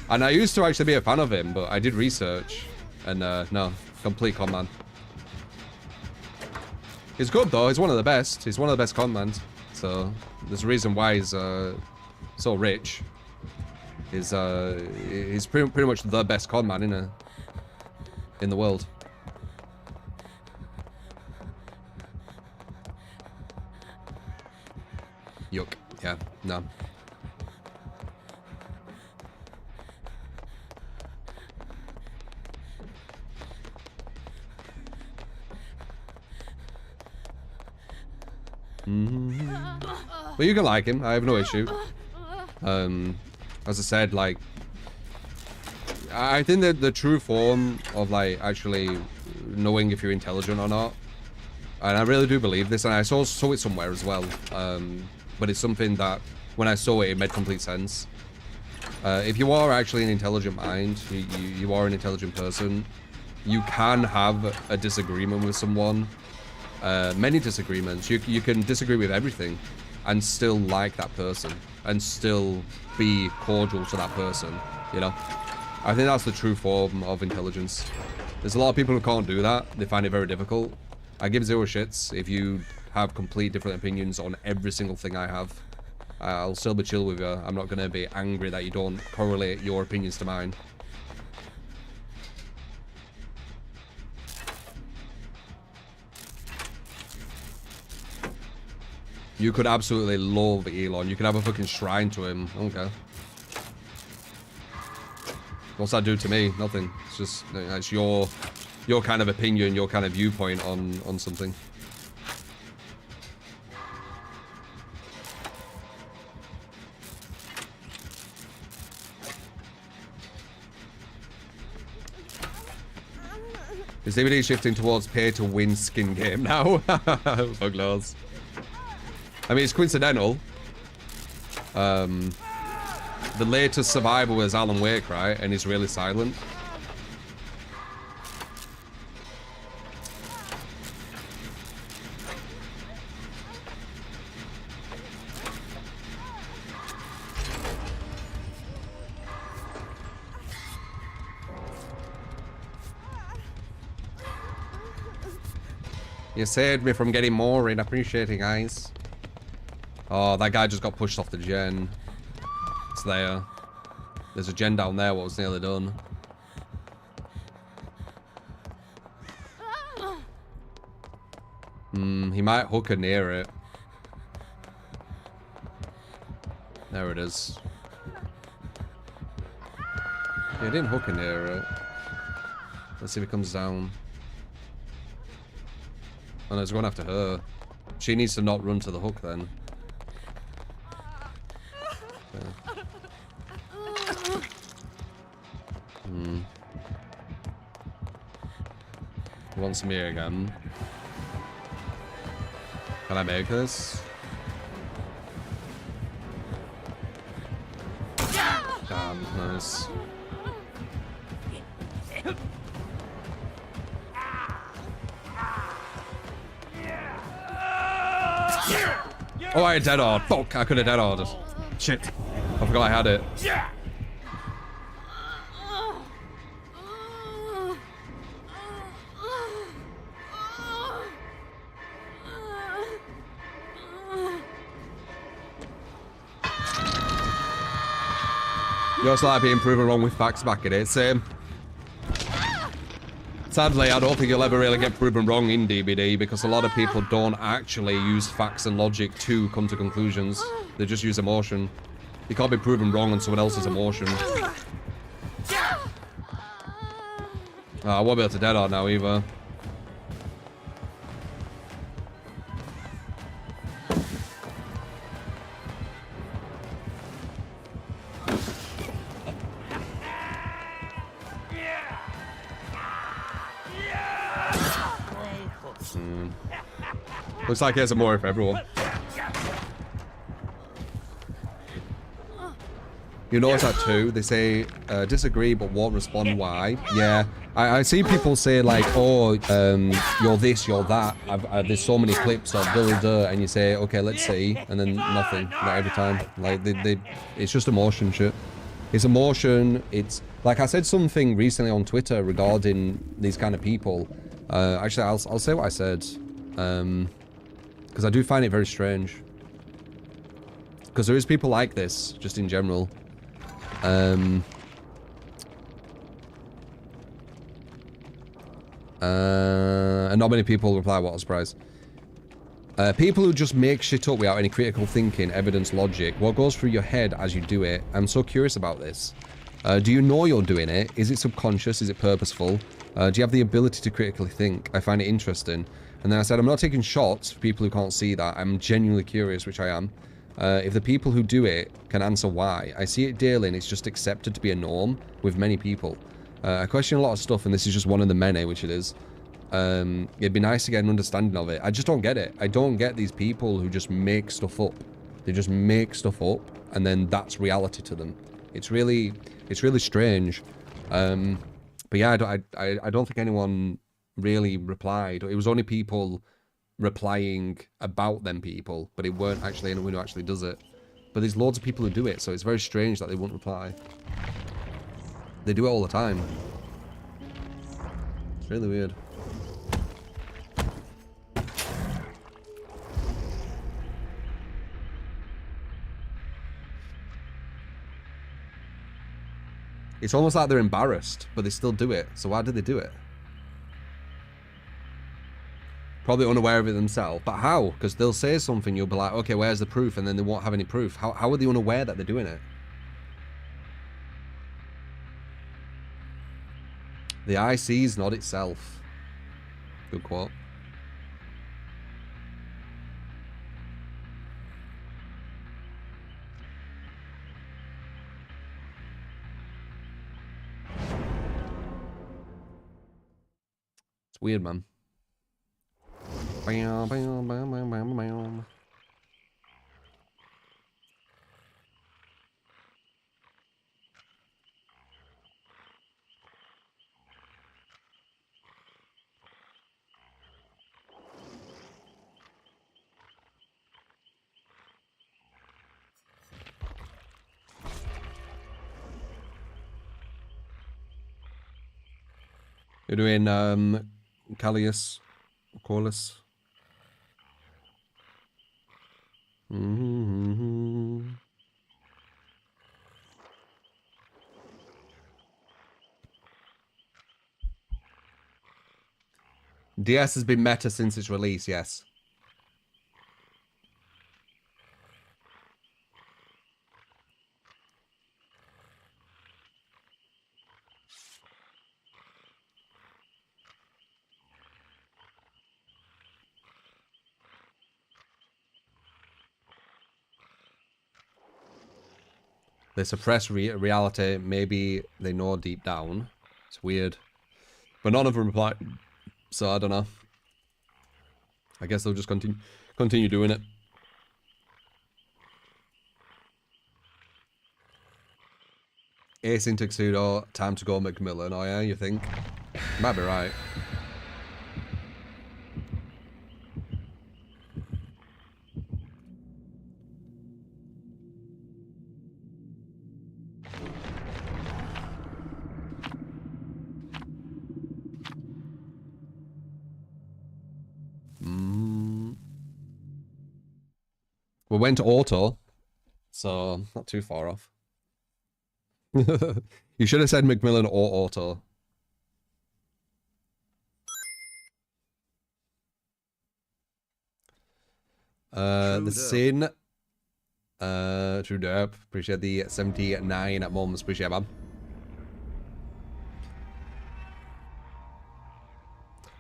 And I used to actually be a fan of him, but I did research. And, no. Complete con man. He's good though. He's one of the best. He's one of the best con mans. So there's a reason why he's so rich. He's pretty much the best con man in the world. Yuck. Yeah. No. But you can like him. I have no issue. As I said, like, I think that the true form of like actually knowing if you're intelligent or not, and I really do believe this, and I saw it somewhere as well. But it's something that when I saw it, it made complete sense. If you are actually an intelligent mind, you are an intelligent person, you can have a disagreement with someone. Many disagreements. You can disagree with everything and still like that person and still be cordial to that person, you know? I think that's the true form of intelligence. There's a lot of people who can't do that. They find it very difficult. I give zero shits if you have complete different opinions on every single thing I have. I'll still be chill with you. I'm not going to be angry that you don't correlate your opinions to mine. You could absolutely love Elon. You could have a fucking shrine to him. Okay. What's that do to me? Nothing. It's just, it's your kind of opinion, your kind of viewpoint on something. Is DBD shifting towards pay to win skin game now? Fuck knows. I mean, it's coincidental. the latest survivor was Alan Wake, right? And he's really silent. You saved me from getting more in. Appreciate it, guys. Oh, that guy just got pushed off the gen. It's there. There's a gen down there. What was nearly done. He might hook her near it. There it is. Yeah, he didn't hook her near it. Let's see if it comes down. Oh no, it's going after her. She needs to not run to the hook then. Okay. He wants me again. Can I make this? Damn, nice. Oh, I had dead hard. Fuck, I could have dead hard. Shit. I forgot I had it. You're slightly being proven wrong with facts back in it. Same. Sadly, I don't think you'll ever really get proven wrong in DBD because a lot of people don't actually use facts and logic to come to conclusions. They just use emotion. You can't be proven wrong on someone else's emotion. I won't be able to dead hard now either. Looks like he has a more for everyone. You notice that too? They say, disagree but won't respond why. Yeah, I see people say like, oh, you're this, you're that. There's so many clips of and you say, okay, let's see. And then nothing, not every time. Like, it's just emotion shit. It's emotion, it's... Like I said something recently on Twitter regarding these kind of people. Actually, I'll say what I said. Because I do find it very strange. Because there is people like this, just in general. And not many people reply, what a surprise. People who just make shit up without any critical thinking, evidence, logic. What goes through your head as you do it? I'm so curious about this. Do you know you're doing it? Is it subconscious? Is it purposeful? Do you have the ability to critically think? I find it interesting. And then I said, I'm not taking shots for people who can't see that. I'm genuinely curious, which I am. If the people who do it can answer why. I see it daily and it's just accepted to be a norm with many people. I question a lot of stuff and this is just one of the many, which it is. It'd be nice to get an understanding of it. I just don't get it. I don't get these people who just make stuff up. They just make stuff up and then that's reality to them. It's really strange. But yeah, I don't think anyone really replied. It was only people replying about them people, but it weren't actually anyone who actually does it. But there's loads of people who do it, so it's very strange that they won't reply. They do it all the time. It's really weird. It's almost like they're embarrassed, but they still do it. So why do they do it? Probably unaware of it themselves. But how? Because they'll say something, you'll be like, okay, where's the proof? And then they won't have any proof. How are they unaware that they're doing it? The eye sees not itself. Good quote. It's weird, man. Bam, bam, bam, bam, bam, bam. You're doing Callius, Corliss. DS has been meta since its release, yes. They suppress reality. Maybe they know deep down. It's weird. But none of them reply. So I don't know. I guess they'll just continue doing it. Ace in tuxedo. Time to go Macmillan. Oh yeah, you think? Might be right. We went to auto, so not too far off. You should have said Macmillan or auto. The Sin. True derp. Appreciate the 79 at moments. Appreciate it, man.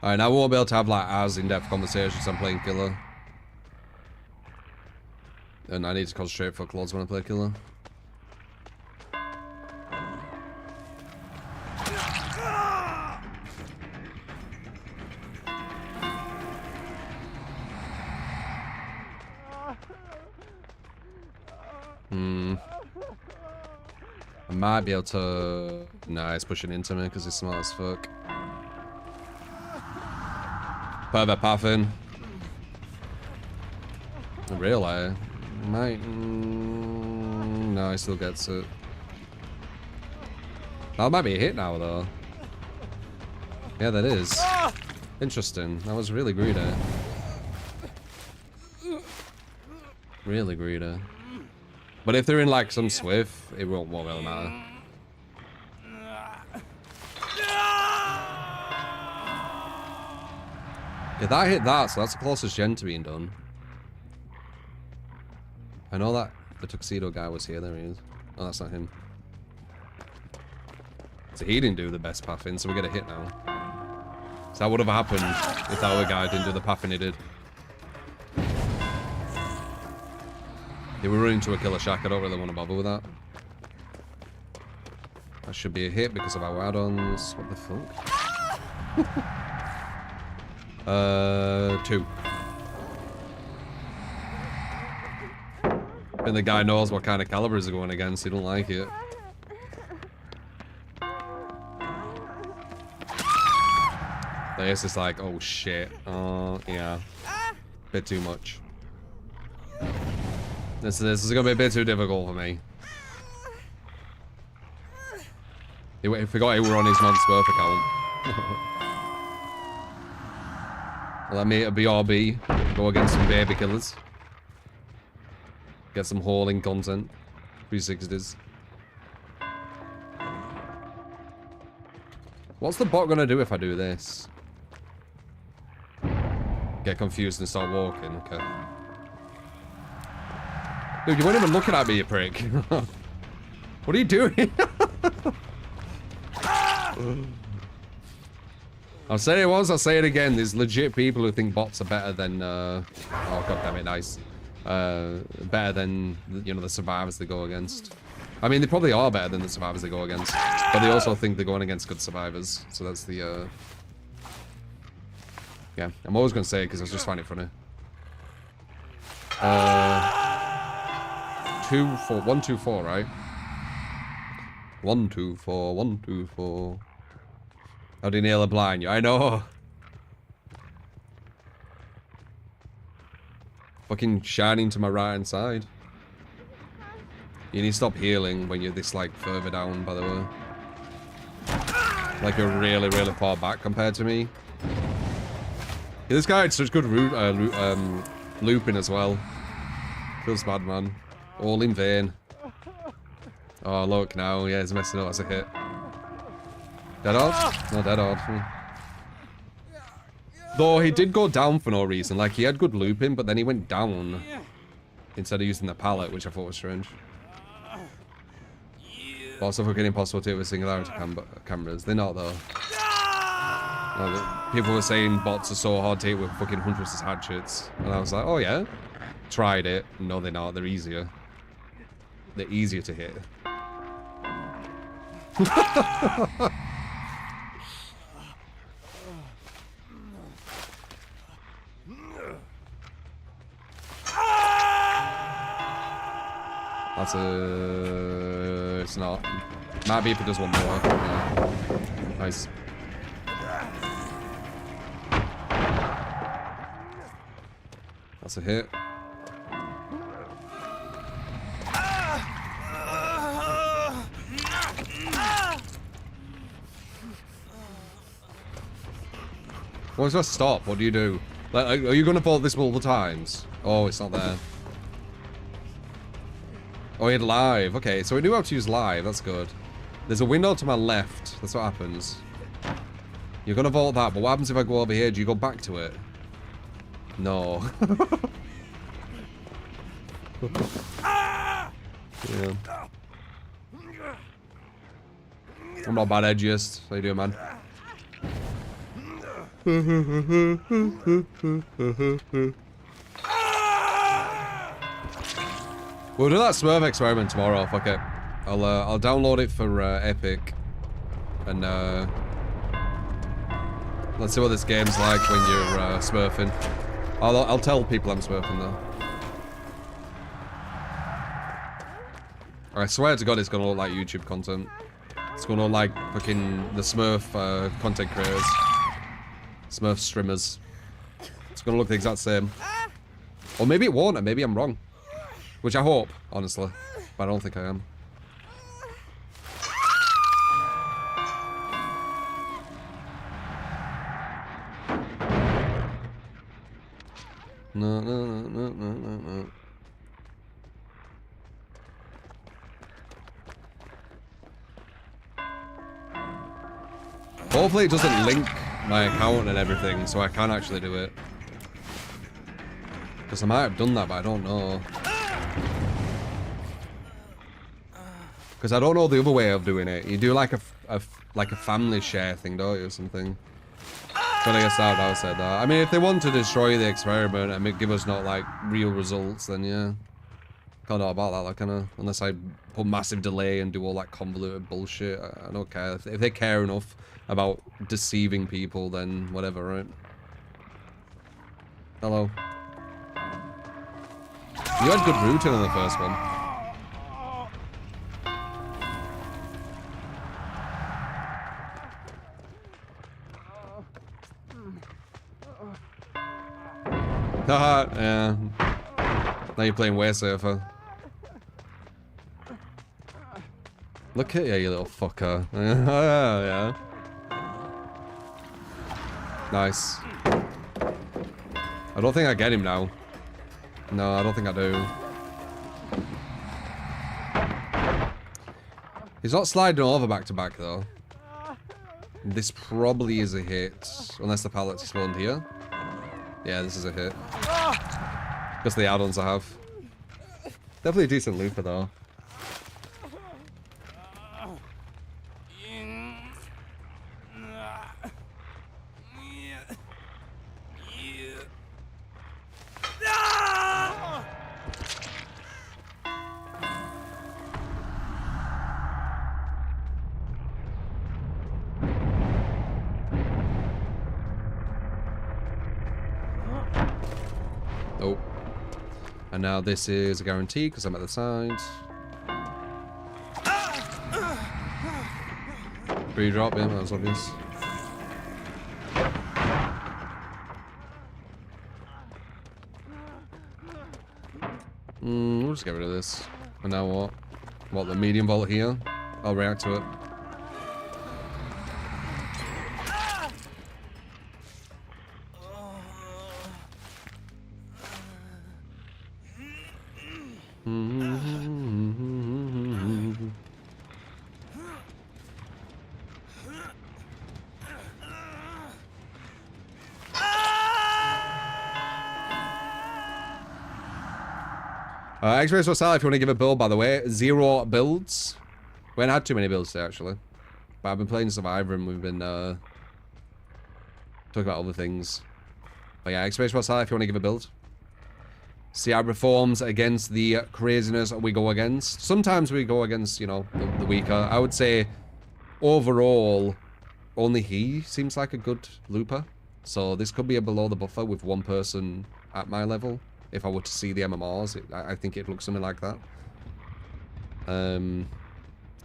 Alright, now we won't be able to have like as in-depth conversations. I'm playing killer. And I need to concentrate for clothes when I play killer. I might be able to... Nah, he's pushing into me because he's smart as fuck. Pervert pathing. Really? Might... no, he still gets it. That might be a hit now, though. Yeah, that is. Interesting. That was really greedy. Really greedy. But if they're in, like, some swift, it won't really matter. Yeah, that hit that, so that's the closest gen to being done. I know that the tuxedo guy was here. There he is. Oh, that's not him. So he didn't do the best pathing, so we get a hit now. So that would have happened if that other guy didn't do the pathing he did. They were running to a killer shack. I don't really want to bother with that. That should be a hit because of our add-ons. What the fuck? 2. And the guy knows what kind of calibers are going against. He don't like it. It's just like, oh shit. Yeah. Bit too much. This is gonna be a bit too difficult for me. He forgot he were on his non-smurf account. Let me a BRB go against some baby killers. Get some hauling content. 360s. What's the bot gonna do if I do this? Get confused and start walking, okay. Dude, you weren't even looking at me, you prick. What are you doing? I'll say it once, I'll say it again. There's legit people who think bots are better than, oh god damn it, nice. Better than, you know, the survivors they go against. I mean, they probably are better than the survivors they go against. But they also think they're going against good survivors. So that's the, yeah, I'm always going to say it because I just find it funny. 2, 4, 1, 2, 4, right? 1, 2, 4, 1, 2, 4. How do you nail a blind? I know. Fucking shining to my right hand side. You need to stop healing when you're this like further down, by the way. Like you're really, really far back compared to me. Yeah, this guy had such good looping as well. Feels bad, man. All in vain. Oh, look now. Yeah, he's messing up. That's a hit. Dead hard? No, dead hard. Though he did go down for no reason. Like, he had good looping, but then he went down instead of using the pallet, which I thought was strange. Also fucking impossible to hit with singularity cameras. They're not, though. People were saying bots are so hard to hit with fucking Huntress' hatchets. And I was like, oh yeah? Tried it. No, they're not. They're easier. They're easier to hit. That's a... It's not. Might be if it does one more. Yeah. Nice. That's a hit. What's that stop? What do you do? Like, are you going to vault this multiple times? Oh, it's not there. Oh, he had live. Okay, so we knew how to use live. That's good. There's a window to my left. That's what happens. You're going to vault that, but what happens if I go over here? Do you go back to it? No. Yeah. I'm not bad edgiest. How you doing, man? We'll do that Smurf experiment tomorrow. Fuck it. I'll download it for Epic, and let's see what this game's like when you're smurfing. I'll tell people I'm smurfing though. I swear to God, it's gonna look like YouTube content. It's gonna look like fucking the Smurf content creators, Smurf streamers. It's gonna look the exact same. Or maybe it won't, and maybe I'm wrong. Which I hope, honestly. But I don't think I am. No, no, no, no, no, no, no. Hopefully it doesn't link my account and everything, so I can actually do it. Because I might have done that, but I don't know. Because I don't know the other way of doing it. You do like a family share thing, don't you, or something? So I guess that said that. I mean, if they want to destroy the experiment and give us not like real results, then yeah. Can't know about that, like, kind of. Unless I put massive delay and do all that convoluted bullshit. I don't care. If they care enough about deceiving people, then whatever, right? Hello. You had good routing in the first one. Haha, yeah. Now you're playing way safer. Look at you little fucker. Yeah. Nice. I don't think I get him now. No, I don't think I do. He's not sliding over back to back though. This probably is a hit. Unless the pallet's spawned here. Yeah, this is a hit. Because the add-ons I have. Definitely a decent looper though. Oh. And now this is a guarantee because I'm at the side. Free drop, yeah, that was obvious. We'll just get rid of this. And now what? What, the medium vault here? I'll react to it. Experience for sale if you want to give a build, by the way. 0 builds. We haven't had too many builds today, actually. But I've been playing Survivor and we've been talking about other things. But yeah, experience for sale if you want to give a build. See how it performs against the craziness we go against. Sometimes we go against, you know, the weaker. I would say, overall, only he seems like a good looper. So this could be a below the buffer with one person at my level. If I were to see the MMRs, I think it looks something like that.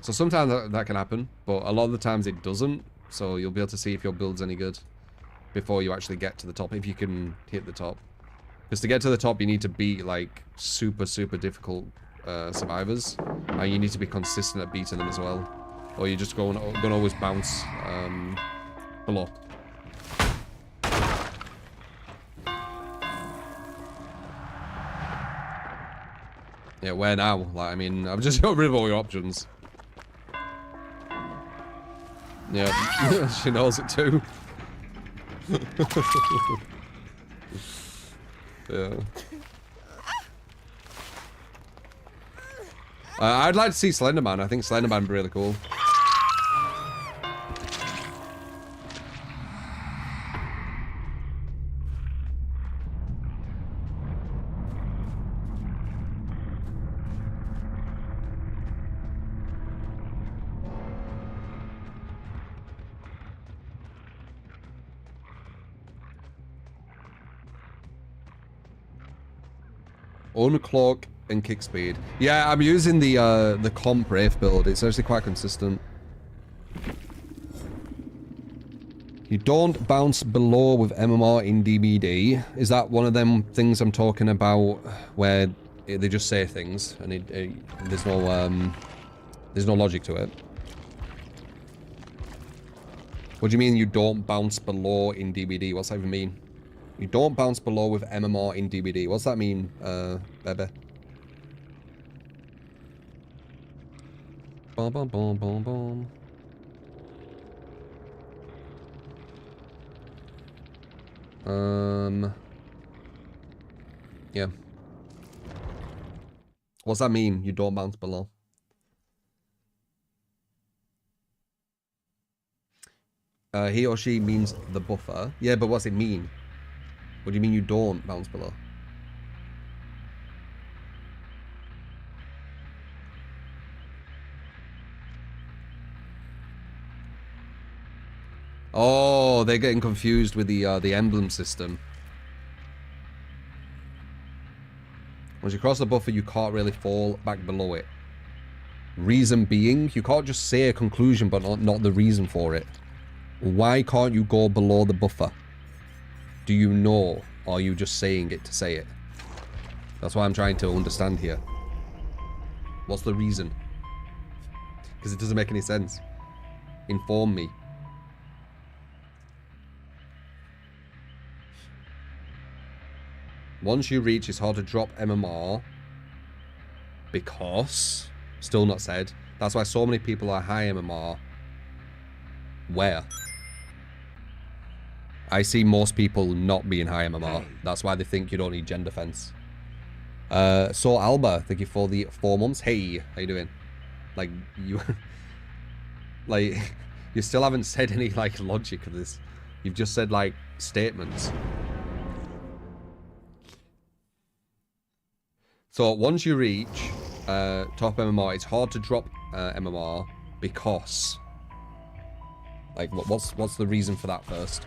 So sometimes that can happen, but a lot of the times it doesn't. So you'll be able to see if your build's any good before you actually get to the top, if you can hit the top. Because to get to the top, you need to beat, like, super, super difficult survivors. And you need to be consistent at beating them as well. Or you're just gonna always bounce below. Yeah, where now? Like, I mean, I've just got rid of all your options. Yeah, she knows it too. Yeah. I'd like to see Slenderman. I think Slenderman would be really cool. Uncloak and kick speed. Yeah, I'm using the comp Wraith build. It's actually quite consistent. You don't bounce below with MMR in DBD. Is that one of them things I'm talking about where they just say things and there's no logic to it? What do you mean you don't bounce below in DBD? What's that even mean? You don't bounce below with MMR in DBD. What's that mean, Bebe? Boom, boom, boom, boom, boom. Yeah. What's that mean? You don't bounce below. He or she means the buffer. Yeah, but what's it mean? What do you mean you don't bounce below? Oh, they're getting confused with the emblem system. Once you cross the buffer, you can't really fall back below it. Reason being, you can't just say a conclusion but not the reason for it. Why can't you go below the buffer? Do you know, or are you just saying it to say it? That's what I'm trying to understand here. What's the reason? Because it doesn't make any sense. Inform me. Once you reach, it's hard to drop MMR. Because... Still not said. That's why so many people are high MMR. Where? I see most people not being high MMR. That's why they think you don't need gen defense. So Alba, thank you for the 4 months. Hey, how you doing? Like, you... like, you still haven't said any, like, logic of this. You've just said, like, statements. So, once you reach top MMR, it's hard to drop MMR because... Like, what's the reason for that first?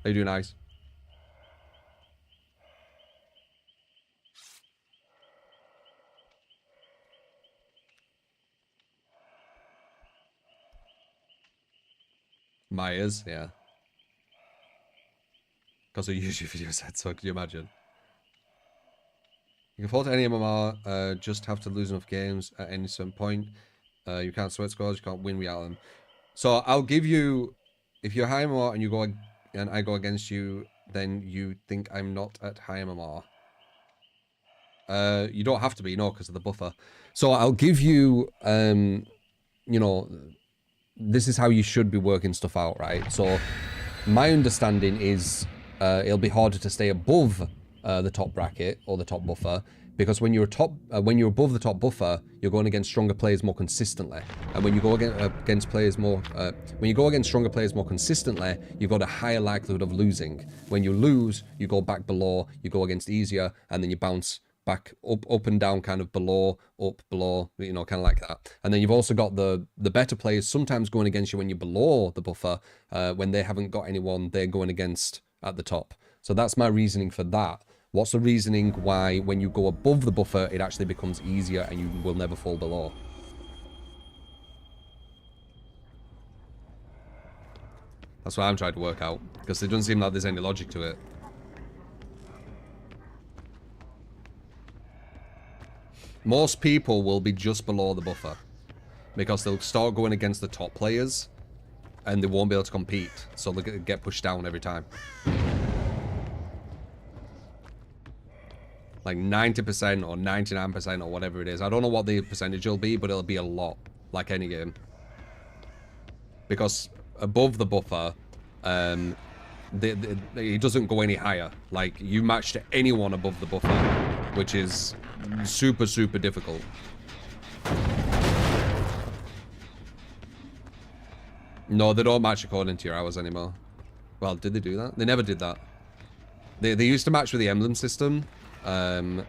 How you doing, Ice? My ears, yeah. Because of YouTube video set, so can you imagine? You can fall to any MMR, just have to lose enough games at any certain point. You can't sweat scores, you can't win without them. So I'll give you, if you're high MMR and you go and I go against you, then you think I'm not at high MMR. You don't have to be, no, because of the buffer. So I'll give you, you know, this is how you should be working stuff out, right? So my understanding is it'll be harder to stay above the top bracket or the top buffer, because when you're above the top buffer, you're going against stronger players more consistently. And when you go against players more, when you go against stronger players more consistently, you've got a higher likelihood of losing. When you lose, you go back below, you go against easier, and then you bounce back up and down, kind of below, up, below, you know, kind of like that. And then you've also got the better players sometimes going against you when you're below the buffer, when they haven't got anyone they're going against at the top. So that's my reasoning for that. What's the reasoning why when you go above the buffer, it actually becomes easier and you will never fall below? That's what I'm trying to work out, because it doesn't seem like there's any logic to it. Most people will be just below the buffer, because they'll start going against the top players and they won't be able to compete, so they'll get pushed down every time. Like 90% or 99% or whatever it is. I don't know what the percentage will be, but it'll be a lot, like any game. Because above the buffer, it doesn't go any higher. Like, you match to anyone above the buffer, which is super, super difficult. No, they don't match according to your hours anymore. Well, did they do that? They never did that. They used to match with the emblem system, and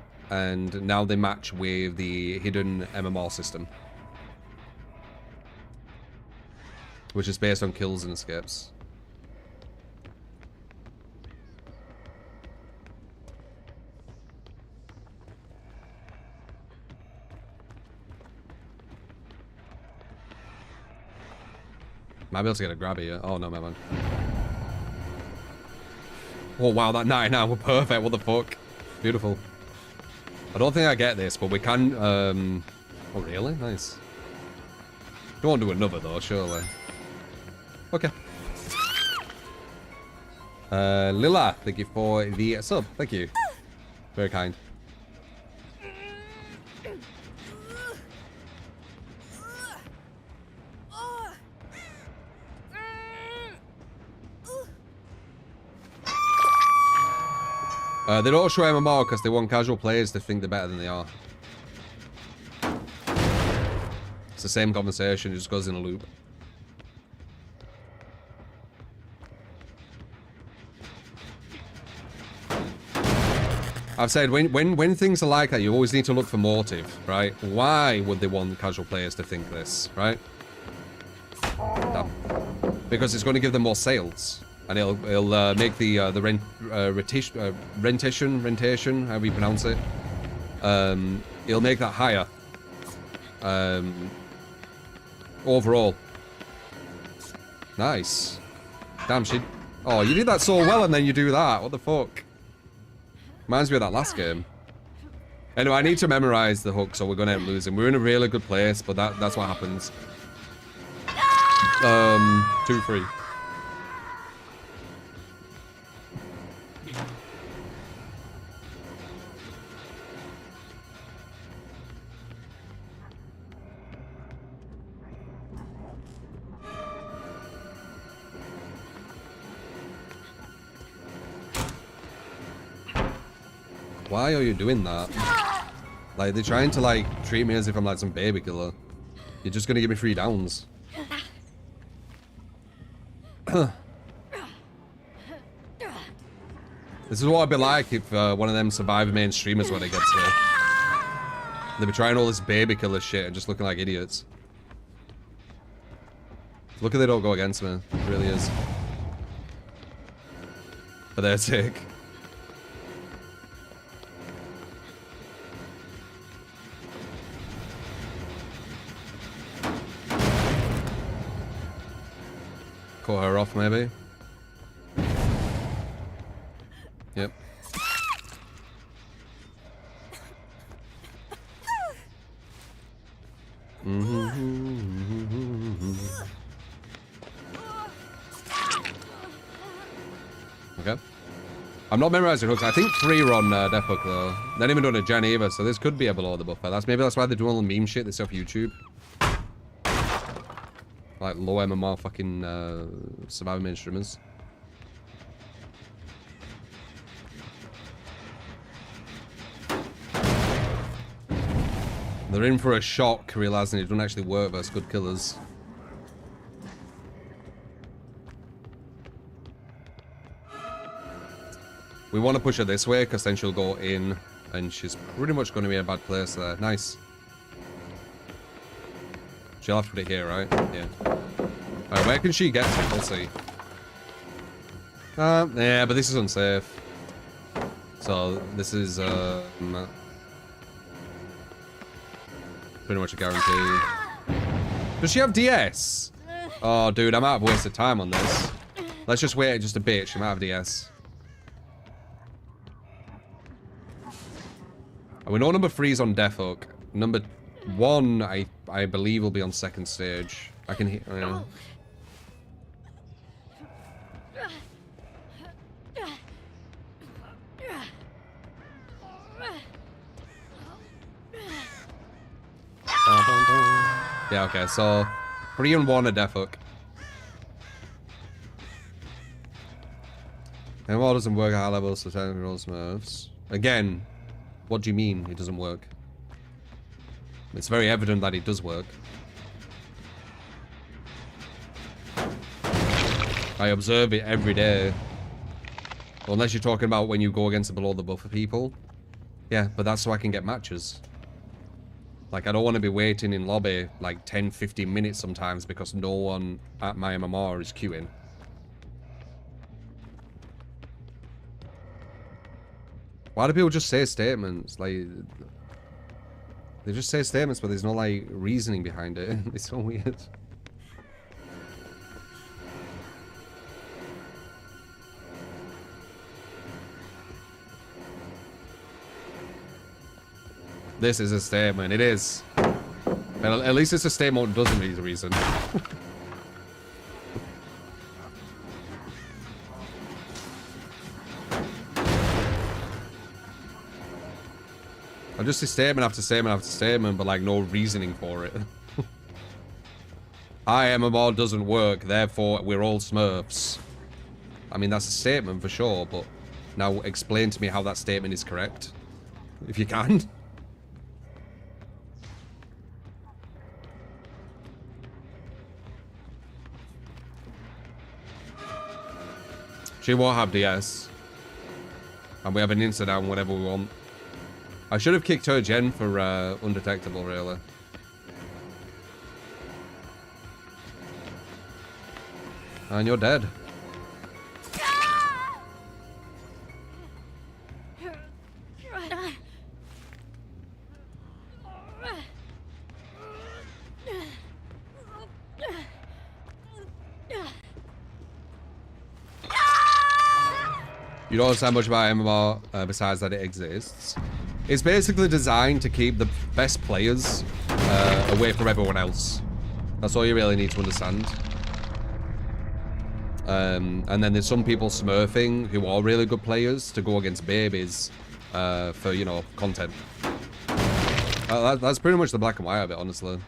now they match with the hidden MMR system, which is based on kills and escapes. Might be able to get a grab here. Oh, no, man. Oh, wow, that 99 were perfect. What the fuck? Beautiful. I don't think I get this, but we can, oh, really? Nice. Don't want to do another, though, surely. Okay. Lila, thank you for the sub. Thank you. Very kind. They don't show MMR because they want casual players to think they're better than they are. It's the same conversation, it just goes in a loop. I've said, when things are like that, you always need to look for motive, right? Why would they want casual players to think this, right? Damn. Because it's going to give them more sales. And it'll make the rentation, however you pronounce it, it'll make that higher. Overall. Nice. Damn, she... Oh, you did that so well and then you do that. What the fuck? Reminds me of that last game. Anyway, I need to memorize the hook, so we're going to end up losing. We're in a really good place, but that's what happens. 2-3. Why are you doing that? Like, they're trying to, like, treat me as if I'm, like, some baby killer. You're just gonna give me 3 downs. This is what it'd be like if one of them Survivor main streamers when it gets here. They'd be trying all this baby killer shit and just looking like idiots. Look at they don't go against me. It really is. For their sake. Cut her off, maybe. Yep. Okay. I'm not memorizing hooks. I think 3 are on Death Hook though. They haven't even done a gen either, so this could be a below the buffer. Maybe that's why they're doing all the meme shit that's off YouTube. Like low MMR fucking survivor main streamers. They're in for a shock, realizing it doesn't actually work versus good killers. We want to push her this way, because then she'll go in, and she's pretty much going to be in a bad place there. Nice. She'll have to put it here, right? Yeah. Alright, where can she get to? Let's see. Yeah, but this is unsafe. So, this is, pretty much a guarantee. Does she have DS? Oh, dude, I might have wasted time on this. Let's just wait just a bit. She might have DS. And we know number 3 is on Death Hook. Number 1, I believe, will be on second stage. I can hear. Yeah, okay, so 3 and 1 are Death Hook. And what doesn't work at high levels, so technical smurfs. Again, what do you mean it doesn't work? It's very evident that it does work. I observe it every day. Well, unless you're talking about when you go against the below the buffer people. Yeah, but that's so I can get matches. Like, I don't want to be waiting in lobby like 10-15 minutes sometimes because no one at my MMR is queuing. Why do people just say statements? Like, they just say statements, but there's no, like, reasoning behind it. It's so weird. This is a statement. It is. But at least it's a statement that doesn't need a reason. I'm just a statement after statement after statement, but like no reasoning for it. Hi, MMR doesn't work, therefore we're all Smurfs. I mean, that's a statement for sure, but now explain to me how that statement is correct. If you can. She won't have DS. And we have an insta down whenever we want. I should have kicked her gen for undetectable, really. And you're dead. You don't understand much about MMR besides that it exists. It's basically designed to keep the best players away from everyone else. That's all you really need to understand. And then there's some people smurfing who are really good players to go against babies for, you know, content. That's pretty much the black and white of it, honestly.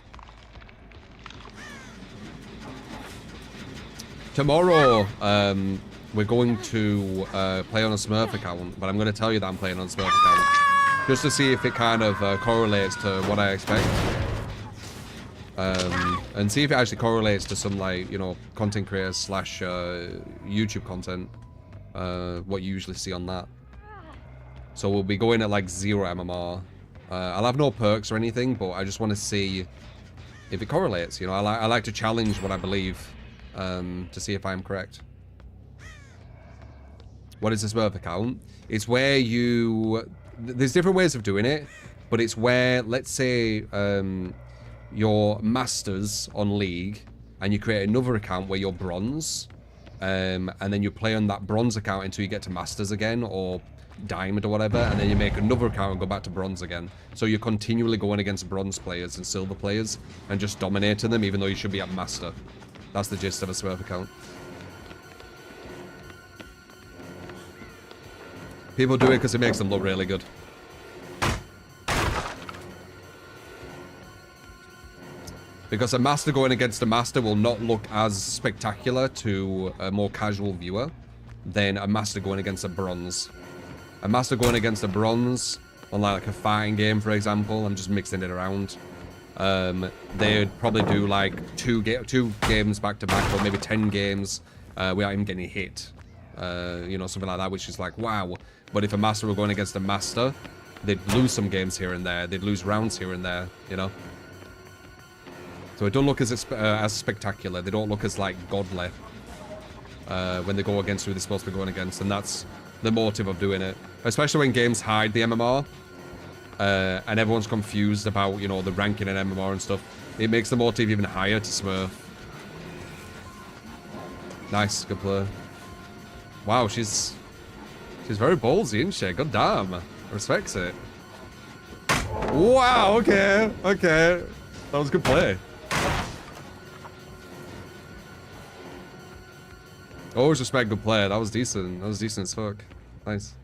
Tomorrow, we're going to play on a Smurf account, but I'm going to tell you that I'm playing on a Smurf account. Just to see if it kind of correlates to what I expect. And see if it actually correlates to some, like, you know, content creators slash YouTube content. What you usually see on that. So we'll be going at like 0 MMR. I'll have no perks or anything, but I just want to see if it correlates. You know, I like to challenge what I believe to see if I'm correct. What is a Smurf account? It's where you... There's different ways of doing it, but it's where, let's say, you're Masters on League, and you create another account where you're Bronze, and then you play on that Bronze account until you get to Masters again, or Diamond or whatever, and then you make another account and go back to Bronze again. So you're continually going against Bronze players and Silver players, and just dominating them, even though you should be at Master. That's the gist of a Smurf account. People do it because it makes them look really good. Because a master going against a master will not look as spectacular to a more casual viewer than a master going against a bronze. A master going against a bronze, on like a fighting game, for example, I'm just mixing it around. They'd probably do like two games back to back, or maybe 10 games without even getting hit. You know, something like that, which is like, wow. But if a master were going against a master, they'd lose some games here and there. They'd lose rounds here and there, you know? So it don't look as spectacular. They don't look as, like, godly when they go against who they're supposed to be going against. And that's the motive of doing it. Especially when games hide the MMR. And everyone's confused about, you know, the ranking in MMR and stuff. It makes the motive even higher to smurf. Nice, good play. Wow, she's very ballsy, isn't she? God damn. Respects it. Wow, okay. Okay. That was a good play. Always respect good play. That was decent. That was decent as fuck. Nice.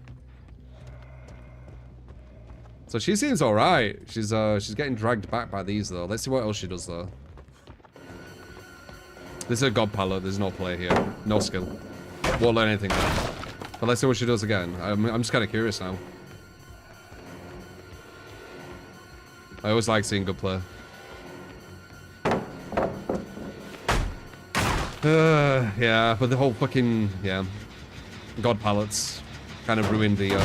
So she seems alright. She's getting dragged back by these though. Let's see what else she does though. This is a god palette. There's no play here. No skill. Won't learn anything there. But let's see what she does again. I'm just kind of curious now. I always like seeing good play. Yeah, but the whole fucking, yeah, god palettes kind of ruined the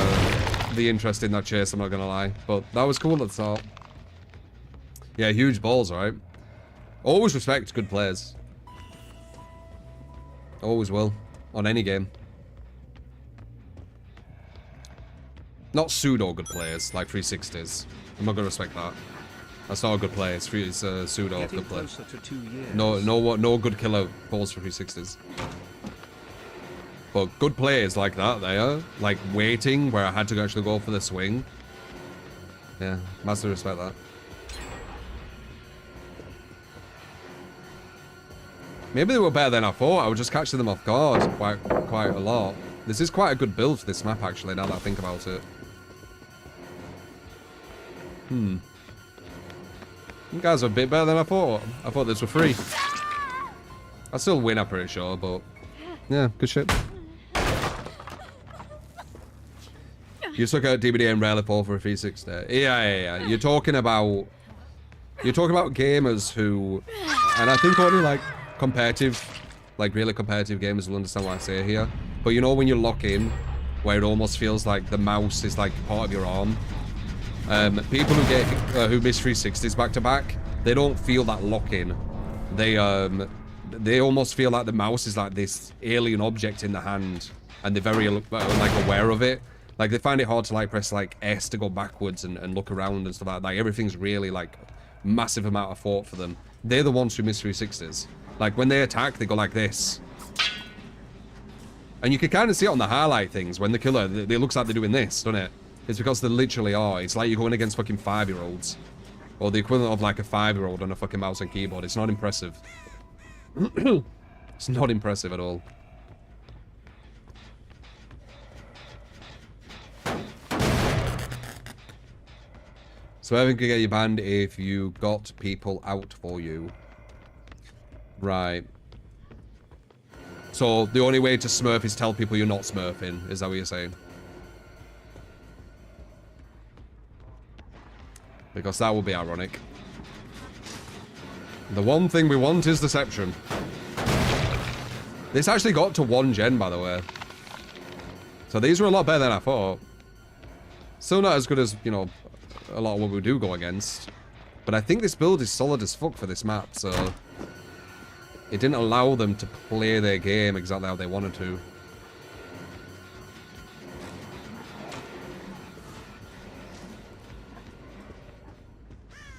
interest in that chase, I'm not gonna lie. But that was cool at the start. Yeah, huge balls, right? Always respect good players. Always will. On any game. Not pseudo good players, like 360s. I'm not gonna respect that. That's not a good play. It's a pseudo good play. No good killer falls for 360s. But good players like that there, like waiting where I had to actually go for the swing. Yeah, massive respect that. Maybe they were better than I thought. I was just catching them off guard quite a lot. This is quite a good build for this map actually, now that I think about it. You guys are a bit better than I thought. I thought this were free. I still win, I'm pretty sure, but yeah, good shit. You suck at DBD and rarely fall for a 360. Yeah. You're talking about gamers who, and I think only like competitive, like really competitive gamers will understand what I say here. But you know when you lock in, where it almost feels like the mouse is like part of your arm. People who miss 360s back to back, they don't feel that lock-in. They almost feel like the mouse is like this alien object in the hand, and they're very like aware of it. Like they find it hard to like press like S to go backwards and look around and stuff like that. Like everything's really like massive amount of thought for them. They're the ones who miss 360s. Like when they attack, they go like this. And you can kind of see it on the highlight things when the killer, it looks like they're doing this, doesn't it? It's because they literally are. It's like you're going against fucking 5-year-olds. Or the equivalent of like a 5-year-old on a fucking mouse and keyboard. It's not impressive. It's not impressive at all. So Evan could get you banned if you got people out for you. Right. So the only way to smurf is tell people you're not smurfing. Is that what you're saying? Because that would be ironic. The one thing we want is deception. This actually got to 1 gen, by the way. So these were a lot better than I thought. Still not as good as, you know, a lot of what we do go against. But I think this build is solid as fuck for this map, so... It didn't allow them to play their game exactly how they wanted to.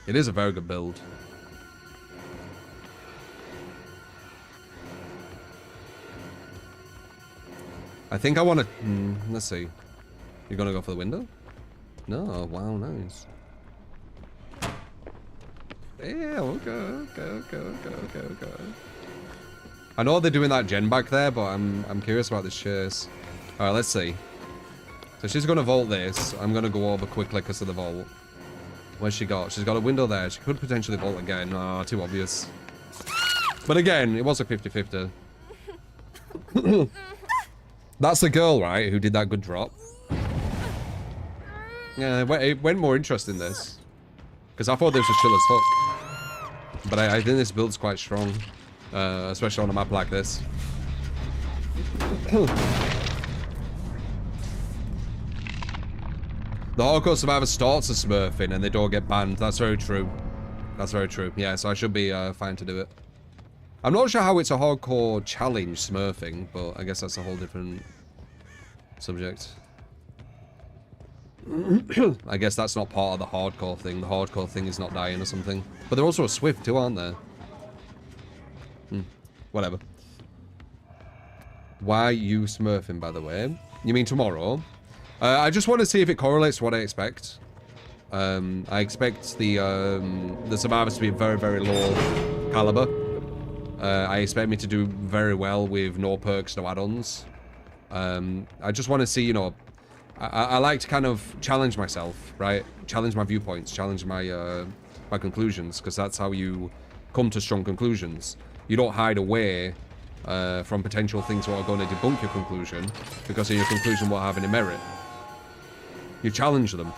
It is a very good build. I think I want to... let's see. You're going to go for the window? No, wow, nice. Yeah, okay. I know they're doing that gen back there, but I'm curious about this chase. Alright, let's see. So she's gonna vault this. I'm gonna go over quickly because of the vault. Where's she got? She's got a window there. She could potentially vault again. Oh, too obvious. But again, it was a 50-50. That's the girl, right, who did that good drop. Yeah, it went more interesting this. Because I thought this was chill as fuck. But I think this build's quite strong. Especially on a map like this. The hardcore survivor starts a smurfing and they don't get banned. That's very true. That's very true. Yeah, so I should be fine to do it. I'm not sure how it's a hardcore challenge smurfing, but I guess that's a whole different subject. I guess that's not part of the hardcore thing. The hardcore thing is not dying or something. But they're also a Swift too, aren't they? Whatever. Why you smurfing, by the way? You mean tomorrow? I just want to see if it correlates to what I expect. I expect the survivors to be very, very low caliber. I expect me to do very well with no perks, no add-ons. I just want to see, you know, I like to kind of challenge myself, right? Challenge my viewpoints, challenge my my conclusions, because that's how you come to strong conclusions. You don't hide away from potential things that are going to debunk your conclusion, because then your conclusion won't have any merit. You challenge them.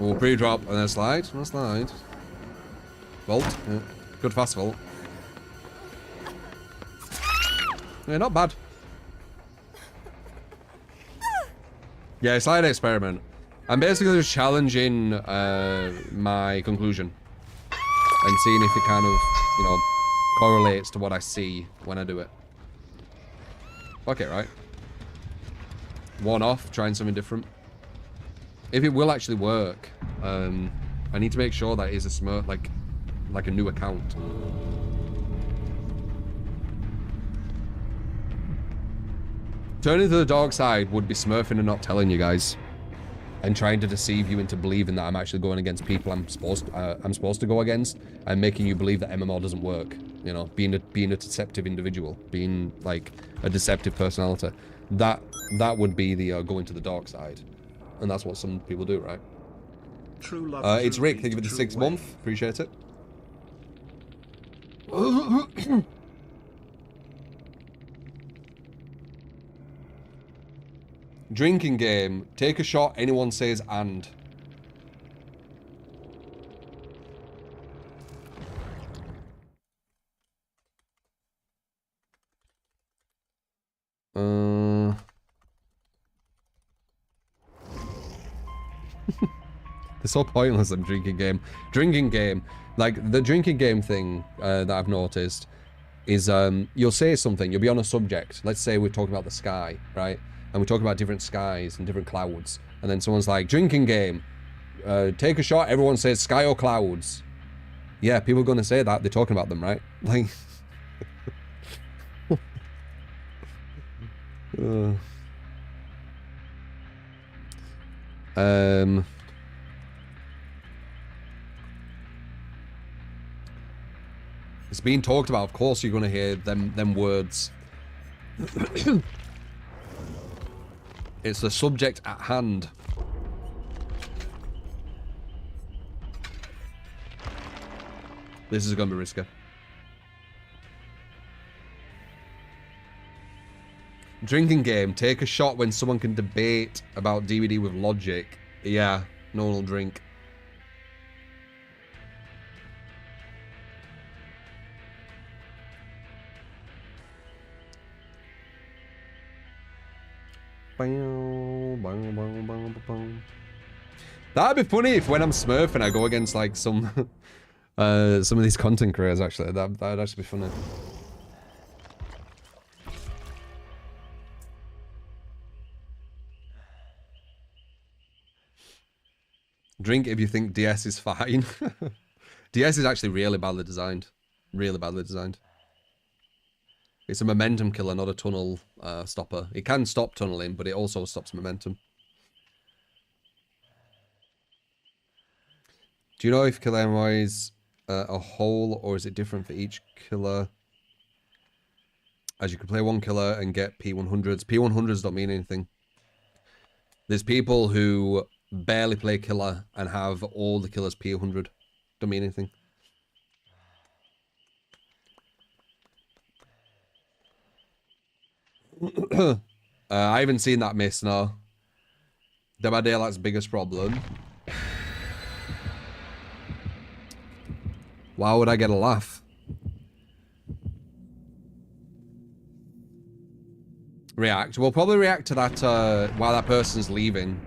Oh, pre-drop and then slide. And slide. Vault. Yeah. Good fast vault. Yeah, not bad. Yeah, slide experiment. I'm basically just challenging my conclusion and seeing if it kind of, you know, correlates to what I see when I do it. Okay, right. One off, trying something different. If it will actually work, I need to make sure that it is a smurf, like a new account. Turning to the dark side would be smurfing and not telling you guys. And trying to deceive you into believing that I'm actually going against people I'm supposed to go against, and making you believe that MMR doesn't work. You know, being a deceptive individual, being like a deceptive personality. That would be the going to the dark side, and that's what some people do, right? True love. It's Rick. Thank you for the 6th month. Appreciate it. Drinking game. Take a shot. Anyone says and. It's so pointless, I'm drinking game. Drinking game. Like, the drinking game thing that I've noticed is you'll say something, you'll be on a subject. Let's say we're talking about the sky, right? And we're talking about different skies and different clouds. And then someone's like, drinking game. Take a shot, everyone says sky or clouds. Yeah, people are going to say that. They're talking about them, right? Like... It's being talked about. Of course you're going to hear them words. It's the subject at hand. This is going to be risky. Drinking game. Take a shot when someone can debate about DBD with logic. Yeah, no one will drink. That'd be funny if when I'm smurfing I go against like some of these content creators. Actually, that'd actually be funny. Drink if you think DS is fine. DS is actually really badly designed. Really badly designed. It's a momentum killer, not a tunnel stopper. It can stop tunneling, but it also stops momentum. Do you know if killer MMR is a whole, or is it different for each killer? As you can play one killer and get P100s. P100s don't mean anything. There's people who barely play killer and have all the killers P100. Don't mean anything. I haven't seen that miss, no. Dead by Daylight's biggest problem. Why would I get a laugh? React. We'll probably react to that while that person's leaving.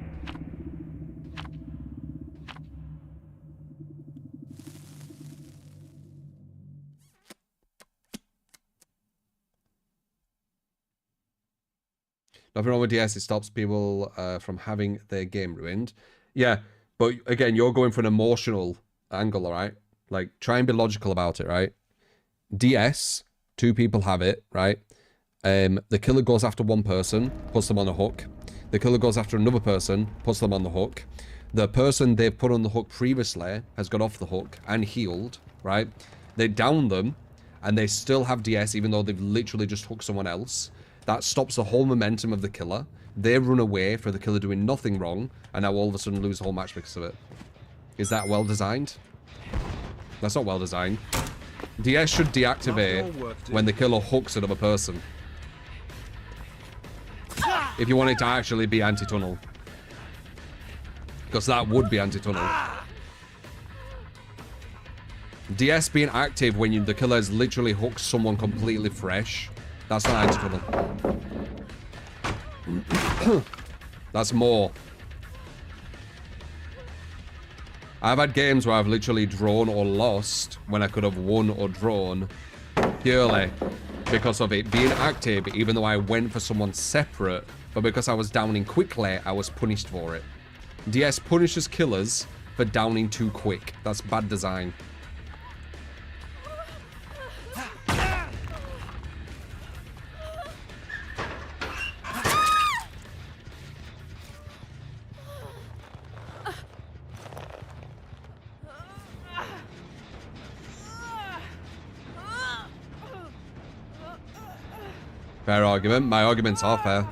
Nothing wrong with DS, it stops people from having their game ruined. Yeah, but again, you're going for an emotional angle, alright? Like, try and be logical about it, right? DS, 2 people have it, right? The killer goes after one person, puts them on a hook. The killer goes after another person, puts them on the hook. The person they put on the hook previously has got off the hook and healed, right? They down them, and they still have DS even though they've literally just hooked someone else. That stops the whole momentum of the killer. They run away for the killer doing nothing wrong, and now all of a sudden lose the whole match because of it. Is that well designed? That's not well designed. DS should deactivate when the killer hooks another person. If you want it to actually be anti-tunnel. Because that would be anti-tunnel. DS being active when the killer has literally hooked someone completely fresh. That's not anti-tunnel. That's more. I've had games where I've literally drawn or lost when I could have won or drawn purely because of it being active, even though I went for someone separate, but because I was downing quickly, I was punished for it. DS punishes killers for downing too quick. That's bad design. Fair argument. My arguments are fair.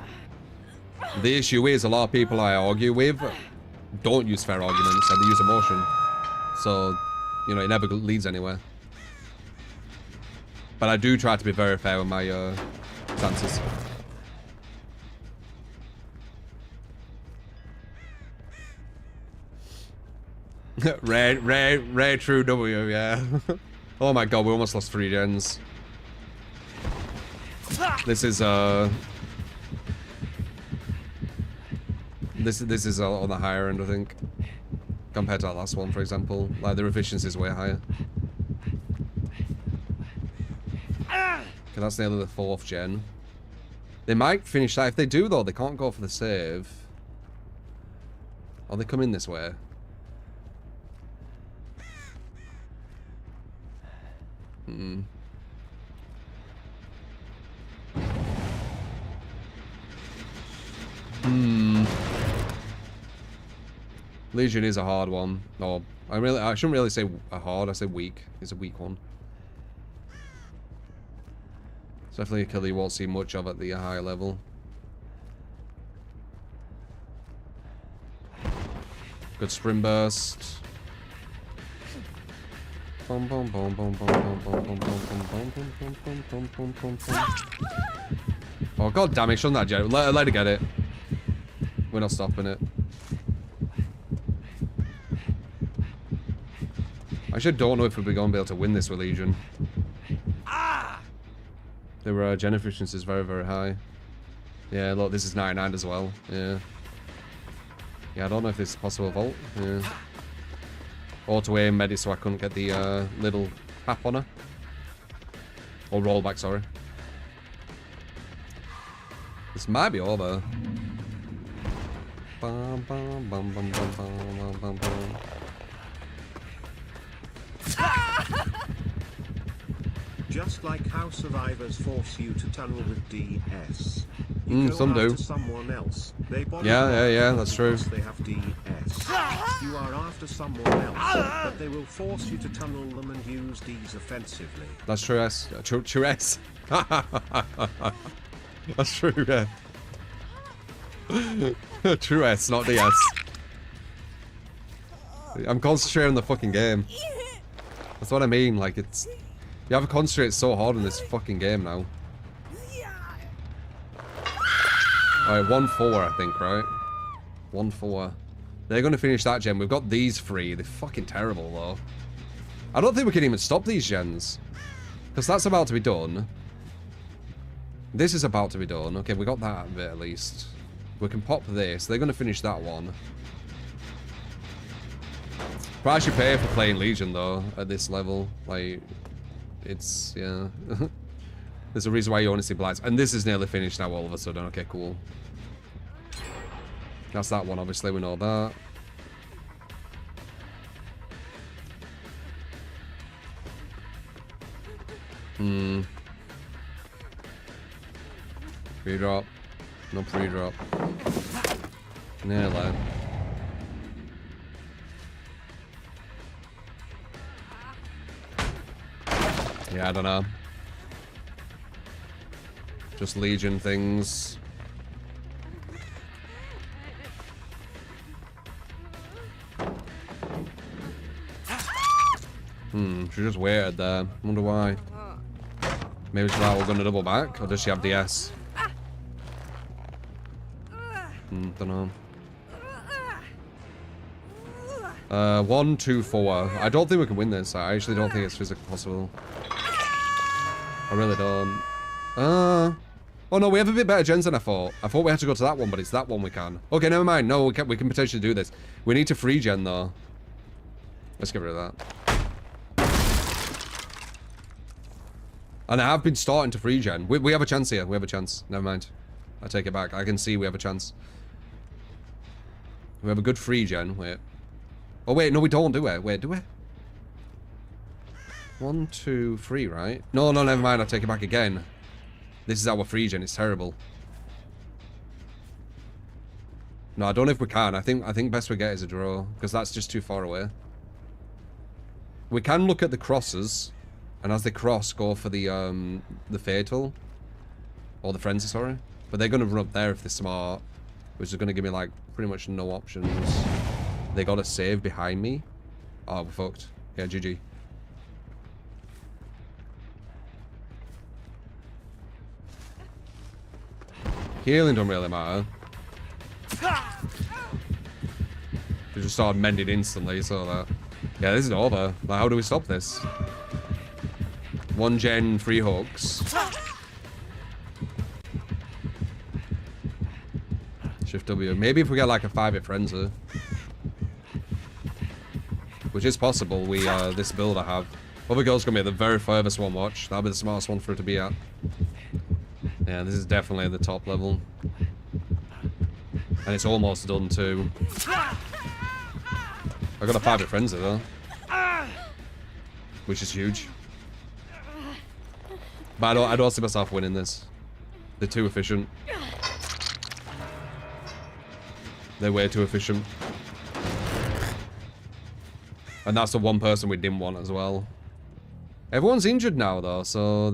The issue is a lot of people I argue with don't use fair arguments and they use emotion. So, you know, it never leads anywhere. But I do try to be very fair with my stances. Rare true W, yeah. Oh my god, we almost lost 3 gens. This is this is on the higher end, I think, compared to that last one, for example. Like, their efficiency is way higher. Okay, that's nearly the 4th gen. They might finish that. If they do, though, they can't go for the save. Or they come in this way. Legion is a hard one. No, I shouldn't really say a hard, I say weak. It's a weak one. It's definitely a killer you won't see much of at the higher level. Good spring burst. Oh god damn it, shouldn't that jet? Let her get it. We're not stopping it. I actually don't know if we're going to be able to win this with Legion. Their gen efficiency is very, very high. Yeah, look, this is 99 as well. Yeah. Yeah, I don't know if this is possible vault. Yeah. Auto aim made it so I couldn't get the little tap on her. Or rollback, sorry. This might be over. Bum, bum, bum, bum, bum, bum, bum, bum. Just like how survivors force you to tunnel with DS. Some do. Someone else. They Yeah, that's true. They have DS. You are after someone else, but they will force you to tunnel them and use Ds offensively. That's true, S. True S. That's true, yeah. True S, not DS. I'm concentrating on the fucking game. That's what I mean, like it's... You have to concentrate so hard in this fucking game now. Alright, 1-4 I think, right? 1-4. They're gonna finish that gen. We've got these three. They're fucking terrible though. I don't think we can even stop these gens. Because that's about to be done. This is about to be done. Okay, we got that bit at least. We can pop this. They're gonna finish that one. Price you pay for playing Legion though, at this level. Like, it's, yeah. There's a reason why you only see blights. And this is nearly finished now all of a sudden. Okay, cool. That's that one, obviously, we know that. Pre-drop. No pre-drop. Nearly. Yeah, I don't know. Just Legion things. She just waited there. Wonder why. Maybe she's like, we're gonna double back, or does she have DS? Don't know. 1, 2, 4. I don't think we can win this. I actually don't think it's physically possible. I really don't. Oh no, we have a bit better gens than I thought. I thought we had to go to that one, but it's that one we can. Okay, never mind. No, we can potentially do this. We need to free gen though. Let's get rid of that. And I have been starting to free gen. We have a chance here. We have a chance. Never mind. I take it back. I can see we have a chance. We have a good free gen. Wait. Oh wait, no we don't, do we? Wait, do we? 1, 2, 3, right? No, never mind. I take it back again. This is our free gen. It's terrible. No, I don't know if we can. I think best we get is a draw, because that's just too far away. We can look at the crosses, and as they cross, go for the fatal, or the frenzy. Sorry, but they're gonna run up there if they're smart, which is gonna give me like pretty much no options. They got a save behind me. Oh, we're fucked. Yeah, GG. Healing don't really matter. They just started mending instantly, so that... Yeah, this is over. Like, how do we stop this? 1 gen, 3 hooks. Shift W. Maybe if we get like a 5-hit frenzy. Which is possible, this build I have. Other girl's gonna be at the very furthest one, watch. That'll be the smartest one for it to be at. Yeah, this is definitely the top level. And it's almost done too. I got a 5-hit frenzy though. Which is huge. But I don't see myself winning this. They're too efficient. They're way too efficient. And that's the one person we didn't want as well. Everyone's injured now though, so...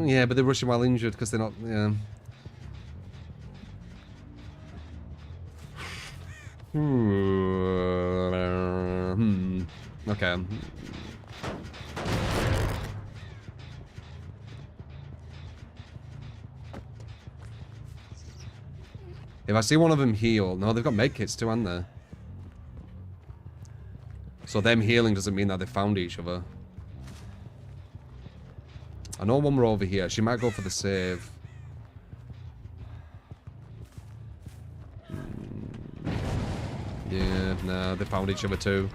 yeah, but they're rushing while injured because they're not... Yeah. Okay. If I see one of them heal... No, they've got medkits too, haven't they? So them healing doesn't mean that they found each other. I know one more over here. She might go for the save. Yeah, nah, they found each other too.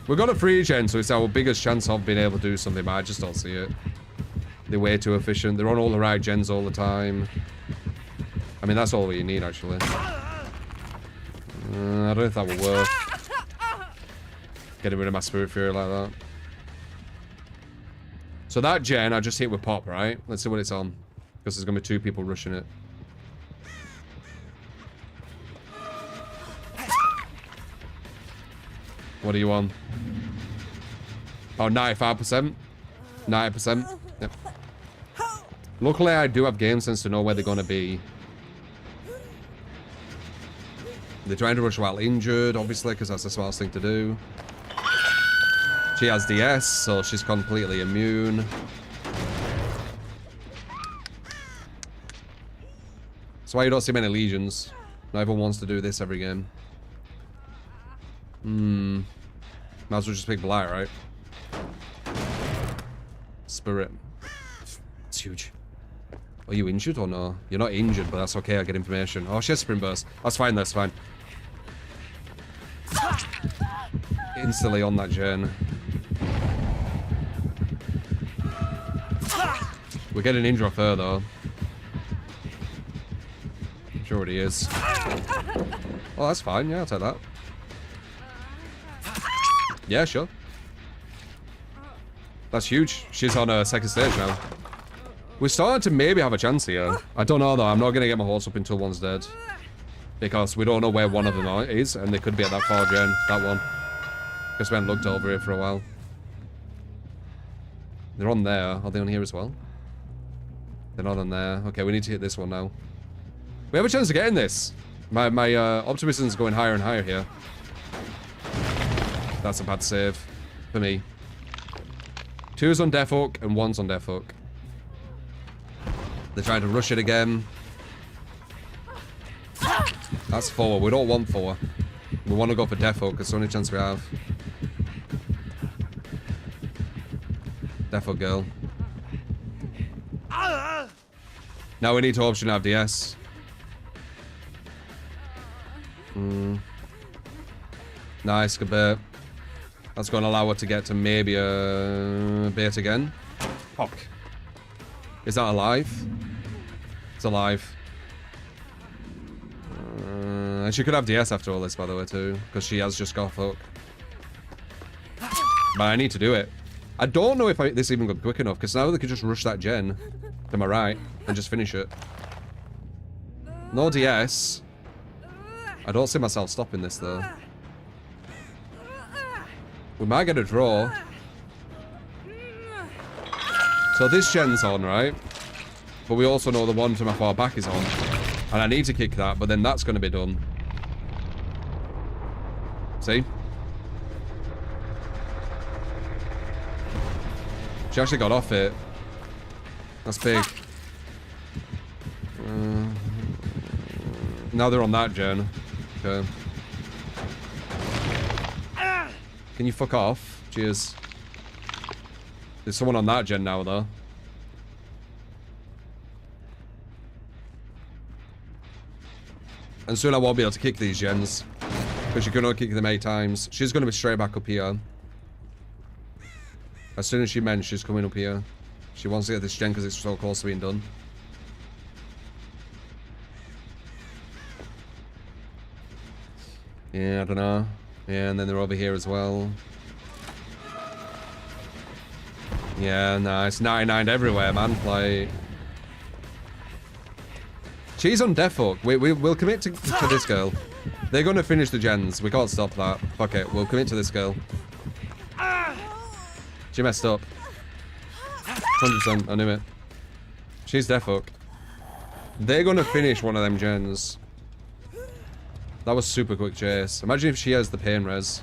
We've got a free gen, so it's our biggest chance of being able to do something, but I just don't see it. They're way too efficient. They're on all the right gens all the time. I mean, that's all you need, actually. I don't know if that will work. Getting rid of my Spirit Fury like that. So that gen I just hit with pop, right? Let's see what it's on. Because there's going to be 2 people rushing it. What are you on? Oh, 95%? 90%? Yep. Luckily, I do have game sense to know where they're going to be. They're trying to rush while injured, obviously, because that's the smartest thing to do. She has DS, so she's completely immune. That's why you don't see many legions. Not everyone wants to do this every game. Might as well just pick Blight, right? Spirit. It's huge. Are you injured or no? You're not injured, but that's okay, I get information. Oh, she has Sprint Burst. That's fine, that's fine. Instantly on that gen. We're getting injured off her, though. I'm sure what he is. Oh, that's fine. Yeah, I'll take that. Yeah, sure. That's huge. She's on her second stage now. We're starting to maybe have a chance here. I don't know, though. I'm not going to get my horse up until one's dead. Because we don't know where one of them is, and they could be at that far gen. That one. Because we haven't looked over here for a while. They're on there. Are they on here as well? They're not on there. Okay, we need to hit this one now. We have a chance of getting this. My optimism's going higher and higher here. That's a bad save for me. 2's on Death Hook and 1's on Death Hook. They're trying to rush it again. That's 4. We don't want 4. We want to go for Death Hook. It's the only chance we have. Death Hook girl. Now we need to option have DS. Nice, good bit. That's going to allow her to get to maybe a bait again. Fuck. Is that alive? It's alive. And she could have DS after all this, by the way, too. Because she has just got hook. But I need to do it. I don't know if this even got quick enough, because now they could just rush that gen to my right and just finish it. No DS. I don't see myself stopping this, though. We might get a draw. So this gen's on, right? But we also know the one to my far back is on. And I need to kick that, but then that's going to be done. See? She actually got off it. That's big. Now they're on that gen. Okay. Can you fuck off? Cheers. There's someone on that gen now, though. And soon I won't be able to kick these gens. Because you can only kick them 8 times. She's going to be straight back up here. As soon as she mends, she's coming up here. She wants to get this gen because it's so close to being done. Yeah, I don't know. Yeah, and then they're over here as well. Yeah, nice. 99 everywhere, man. Like... She's on Death Hook. We'll commit to this girl. They're going to finish the gens. We can't stop that. Fuck it. We'll commit to this girl. She messed up. 100%. I knew it. She's Death Hook. They're going to finish one of them gens. That was super quick chase. Imagine if she has the pain res.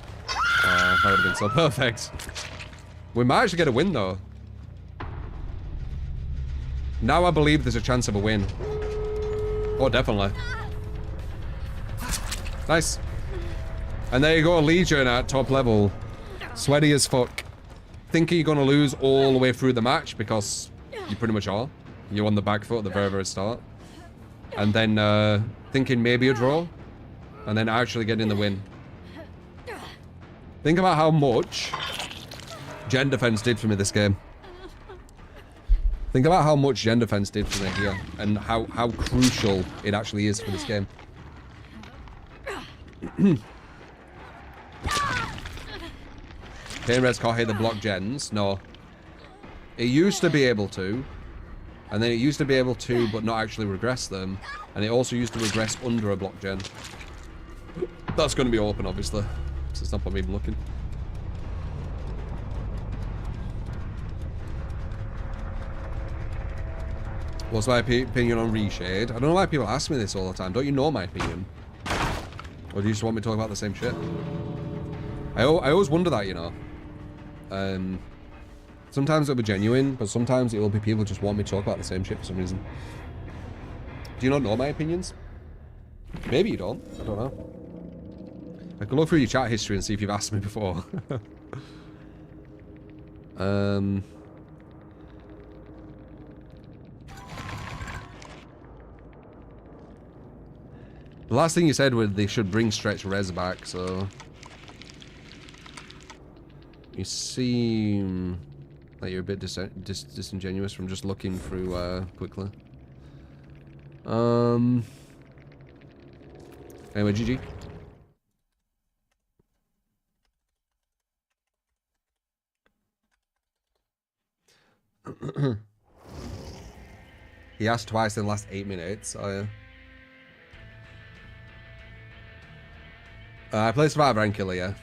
That would have been so perfect. We might actually get a win, though. Now I believe there's a chance of a win. Oh, definitely. Nice. And there you go, Legion at top level. Sweaty as fuck. Thinking you're going to lose all the way through the match, because you pretty much are. You're on the back foot at the very, very start. And then thinking maybe a draw. And then actually getting the win. Think about how much gen defense did for me this game. Think about how much gen defense did for me here. And how crucial it actually is for this game. Pain Reds can't hit the block gens. No. It used to be able to. And then it used to be able to, but not actually regress them. And it also used to regress under a block gen. That's going to be open, obviously. So it's not point me even looking. What's my opinion on Reshade? I don't know why people ask me this all the time. Don't you know my opinion? Or do you just want me to talk about the same shit? I always wonder that, you know. Sometimes it'll be genuine, but sometimes it'll be people just want me to talk about the same shit for some reason. Do you not know my opinions? Maybe you don't. I don't know. I can look through your chat history and see if you've asked me before. The last thing you said was they should bring stretch res back, so... You seem like you're a bit disingenuous from just looking through quickly. Anyway, GG. He asked twice in the last 8 minutes. I play Survivor and Killer, yeah.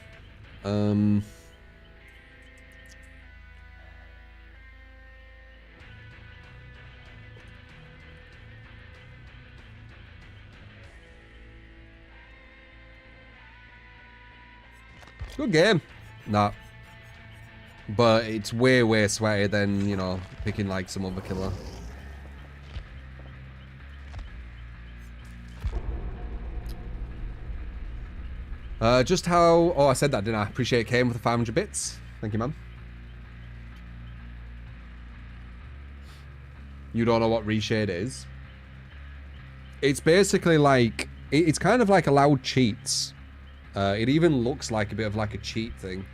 Good game. Nah. But it's way, way sweatier than, you know, picking like some other killer. Just how... Oh, I said that, didn't I? Appreciate it came with the 500 bits. Thank you, man. You don't know what Reshade is? It's basically like... It's kind of like allowed cheats. It even looks like a bit of like a cheat thing.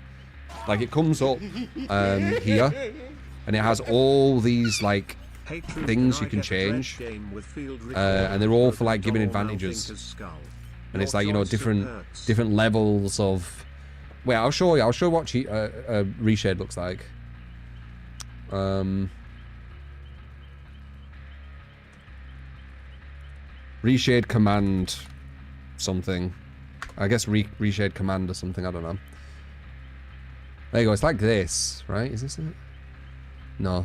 Like it comes up here. And it has all these like things you can change. And they're all for like giving advantages. And it's like, you know, different levels of... Wait, I'll show you. I'll show what Reshade looks like. Reshade command something. I guess Reshade command or something. I don't know. There you go. It's like this, right? Is this it? No.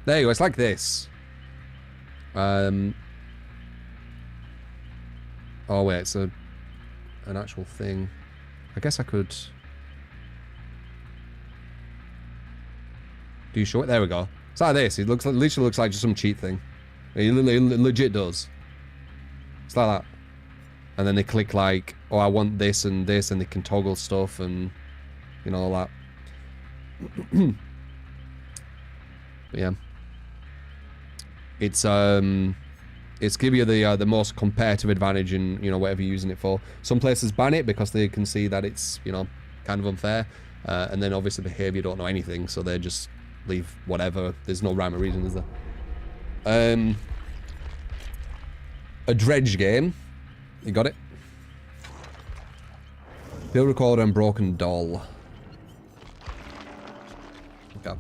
There you go. It's like this. Oh wait, it's an actual thing. I guess I could... Do you show it? There we go. It's like this. It literally looks like just some cheat thing. It legit does. It's like that. And then they click like, oh, I want this, and they can toggle stuff and, you know, all that. But yeah. It's give you the most comparative advantage in, you know, whatever you're using it for. Some places ban it because they can see that it's, you know, kind of unfair. And then obviously behavior don't know anything, so they just leave whatever. There's no rhyme or reason, is there? A dredge game. You got it? Field recorder and broken doll. Okay.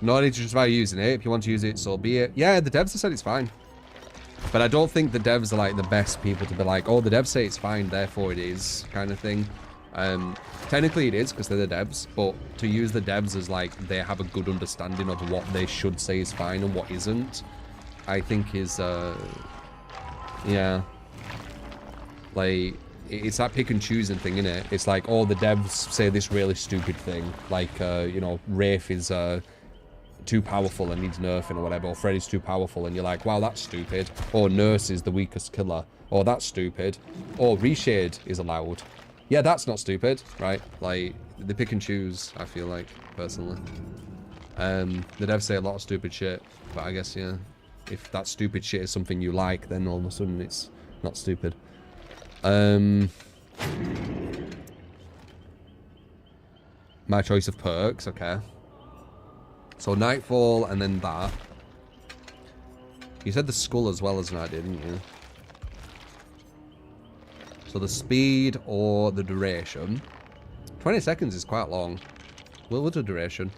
No need to justify using it. If you want to use it, so be it. Yeah, the devs have said it's fine. But I don't think the devs are like the best people to be like, oh, the devs say it's fine, therefore it is, kind of thing. Technically it is, because they're the devs, but to use the devs as like they have a good understanding of what they should say is fine and what isn't, I think is, yeah. Like, it's that pick and choosing thing, innit? It's like, oh, the devs say this really stupid thing. Like, you know, Wraith is, too powerful and needs nerfing or whatever, or Freddy's too powerful and you're like, wow, that's stupid. Or Nurse is the weakest killer. Or that's stupid. Or Reshade is allowed. Yeah, that's not stupid, right? Like, they pick and choose, I feel like, personally. The devs say a lot of stupid shit, but I guess, yeah, if that stupid shit is something you like, then all of a sudden it's not stupid. My choice of perks, okay. So Nightfall and then that. You said the skull as well as I did, didn't you? So the speed or the duration. 20 seconds is quite long. We'll do duration.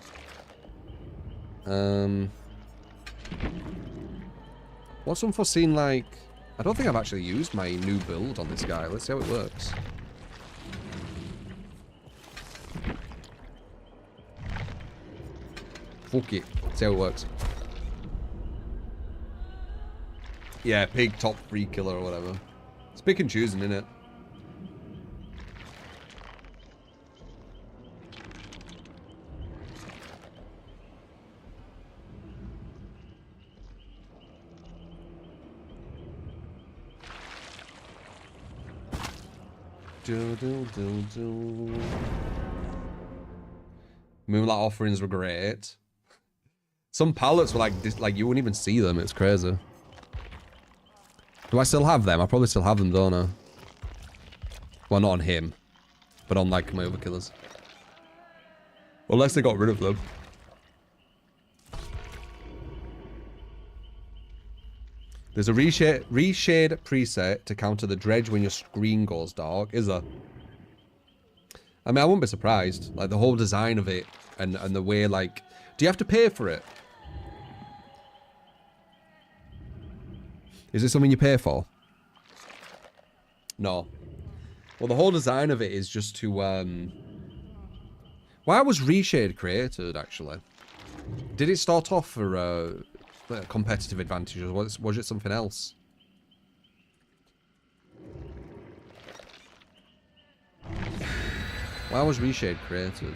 What's unforeseen like... I don't think I've actually used my new build on this guy. Let's see how it works. Fuck it. Let's see how it works. Yeah, pig top 3 killer or whatever. It's pick and choosing, isn't it? Moonlight offerings were great. Some pallets were like this, like you wouldn't even see them. It's crazy. Do I still have them? I probably still have them, don't I? Well, not on him, but on like my other killers. Unless they got rid of them. There's a reshade preset to counter the dredge when your screen goes dark. Is there? I mean, I wouldn't be surprised. Like, the whole design of it and the way, like... Do you have to pay for it? Is it something you pay for? No. Well, the whole design of it is just to, Why was reshade created, actually? Did it start off for, competitive advantage, or was it something else? Why was reshade created?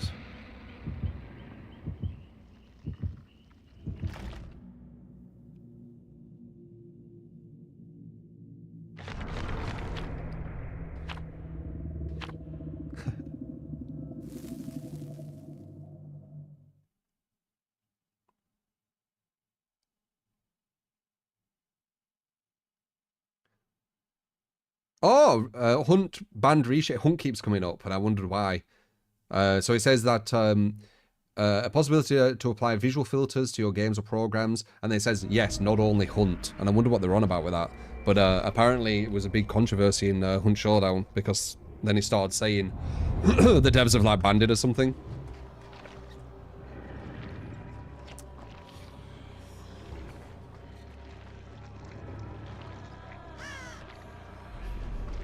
Oh, Hunt banned reshade. Hunt keeps coming up, and I wondered why. So it says that a possibility to apply visual filters to your games or programs, and it says yes, not only Hunt. And I wonder what they're on about with that. But apparently it was a big controversy in Hunt Showdown because then he started saying the devs have like banned it or something.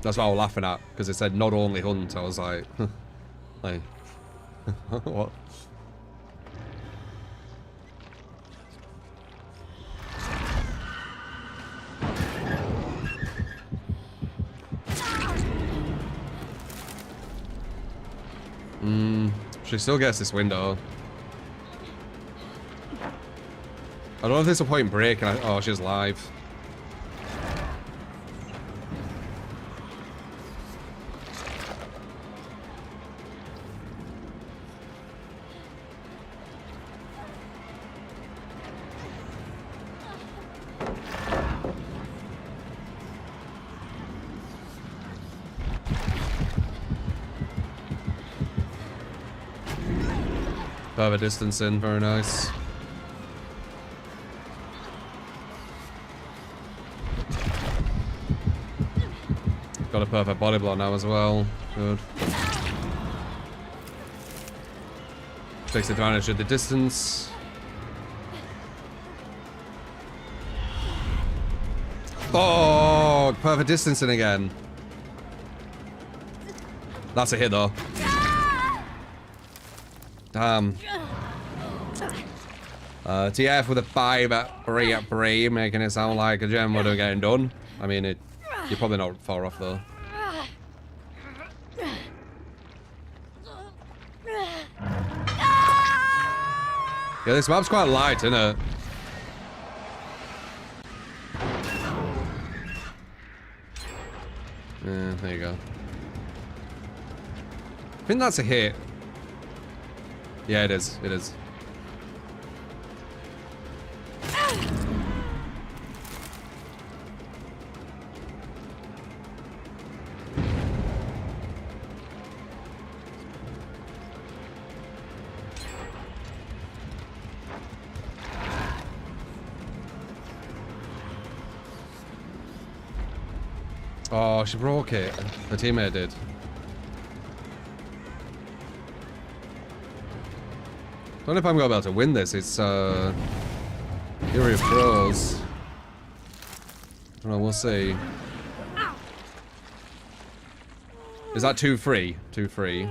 That's what I was laughing at, because it said not only Hunt. I was like, like, what? She still gets this window. I don't know if there's a point break and oh, she's live. Further distance in, very nice. Got a perfect body block now as well. Good. Takes advantage of the distance. Oh, perfect distancing again. That's a hit though. Damn. TF with a 5 at 3 at 3, making it sound like a gem would have getting done. I mean, you're probably not far off though. Yeah, this map's quite light, isn't it? Yeah, there you go. I think that's a hit. Yeah, it is. It is. Oh, she broke it. The teammate did. Don't know if I'm gonna be able to win this. It's Fury of Pros. I don't know, we'll see. Is that 2-3? 2-3.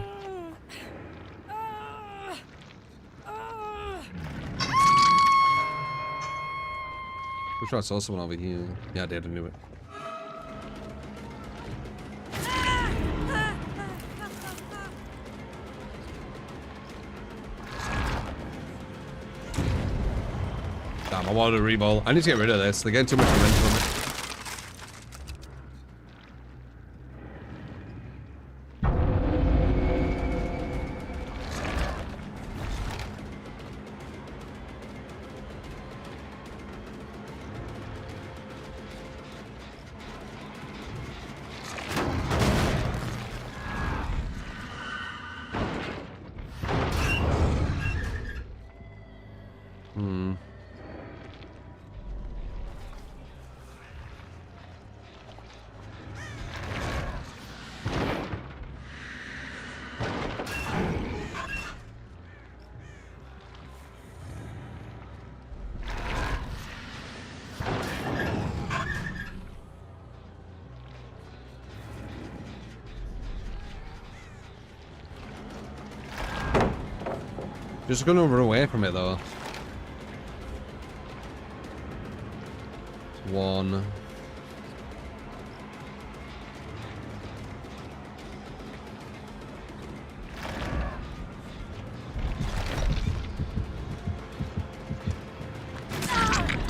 I'm sure I saw someone over here. Yeah, I did, I knew it. Damn, I wanted a reball. I need to get rid of this. They're getting too much momentum on it. Just gonna run away from it though. One.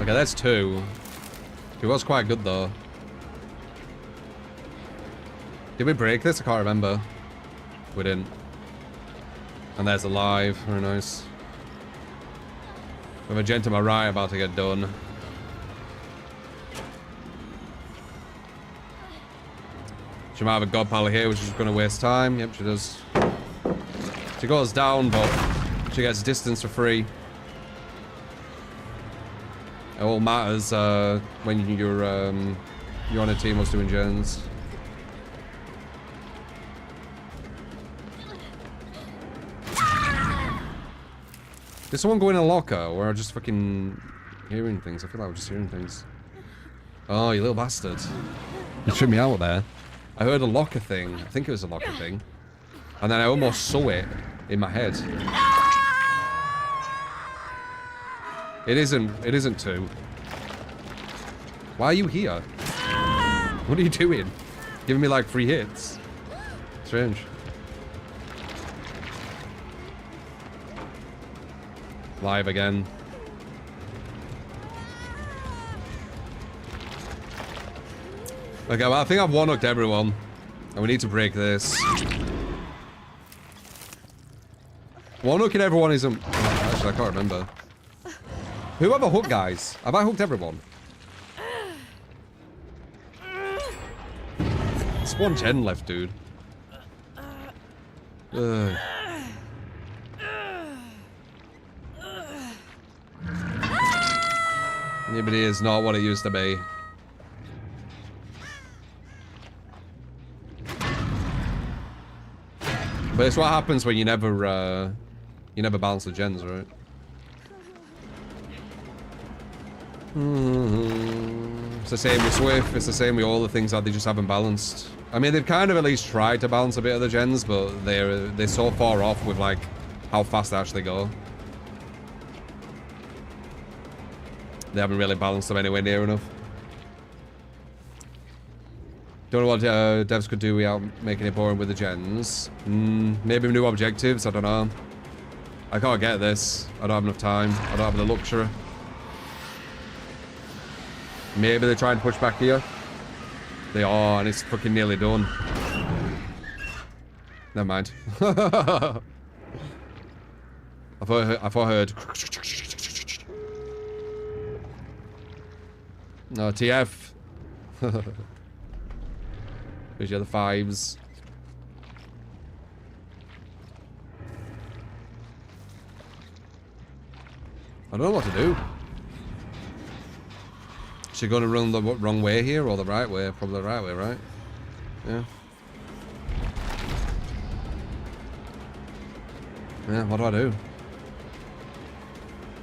Okay, that's two. It was quite good though. Did we break this? I can't remember. We didn't. And there's a live. Very nice. We have a gent to my right about to get done. She might have a god pal here, which is going to waste time. Yep, she does. She goes down, but she gets distance for free. It all matters when you're on a team who's doing gens. Did someone go in a locker, or just fucking hearing things? I feel like we're just hearing things. Oh, you little bastard. You tripped me out there. I heard a locker thing. I think it was a locker thing. And then I almost saw it in my head. It isn't two. Why are you here? What are you doing? Giving me like 3 hits. Strange. Live again. Okay, well, I think I've one-hooked everyone. And we need to break this. One-hooking everyone isn't... Actually, I can't remember. Who have I hooked, guys? Have I hooked everyone? It's one gen left, dude. Ugh. DBD is not what it used to be. But it's what happens when you never balance the gens, right? It's the same with Swift, it's the same with all the things that they just haven't balanced. I mean, they've kind of at least tried to balance a bit of the gens, but they're so far off with like how fast they actually go. They haven't really balanced them anywhere near enough. Don't know what devs could do without making it boring with the gens. Maybe new objectives, I don't know. I can't get this. I don't have enough time. I don't have the luxury. Maybe they're trying to push back here. They are, and it's fucking nearly done. Never mind. I thought I heard. No, TF. Here's the other 5s. I don't know what to do. Is she gonna run the wrong way here or the right way? Probably the right way, right? Yeah. Yeah, what do I do?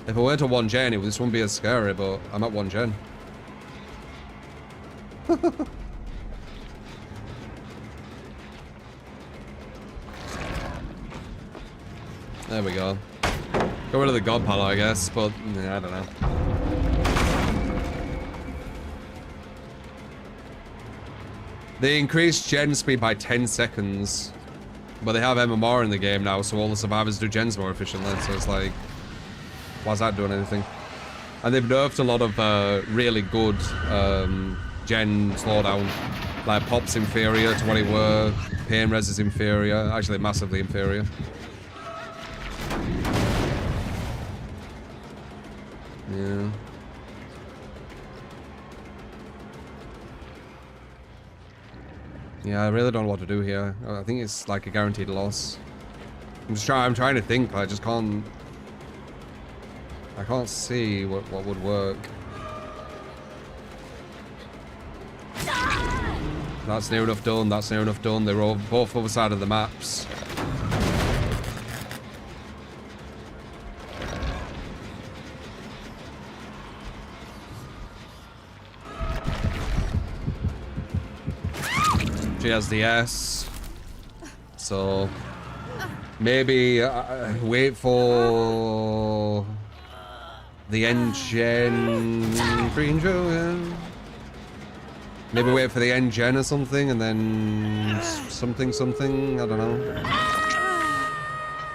If I went to 1 gen, this wouldn't be as scary, but I'm at 1 gen. There we go. Got rid of the god pal, I guess, but yeah, I don't know. They increased gen speed by 10 seconds, but they have MMR in the game now, so all the survivors do gens more efficiently, so it's like, why's that doing anything? And they've nerfed a lot of really good gen slowdown. Like Pop's inferior to what it were, Pain Res is inferior, actually massively inferior. Yeah. Yeah, I really don't know what to do here. I think it's like a guaranteed loss. I'm trying to think, I just can't... I can't see what would work. That's near enough done, that's near enough done. They're all both other side of the maps. She has the S. So maybe wait for the engine green Joe, yeah. Maybe wait for the end gen or something, and then something, I don't know.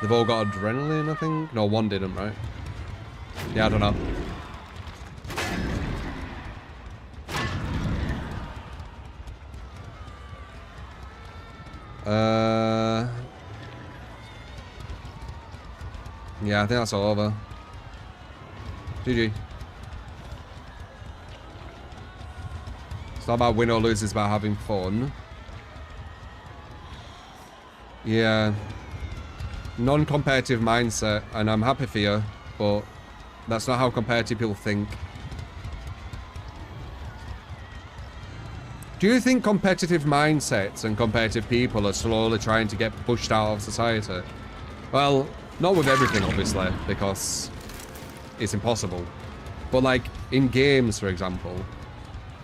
They've all got adrenaline, I think? No, one didn't, right? Yeah, I don't know. Yeah, I think that's all over. GG. It's not about win or lose, it's about having fun. Yeah. Non-competitive mindset, and I'm happy for you, but that's not how competitive people think. Do you think competitive mindsets and competitive people are slowly trying to get pushed out of society? Well, not with everything, obviously, because it's impossible. But like, in games, for example,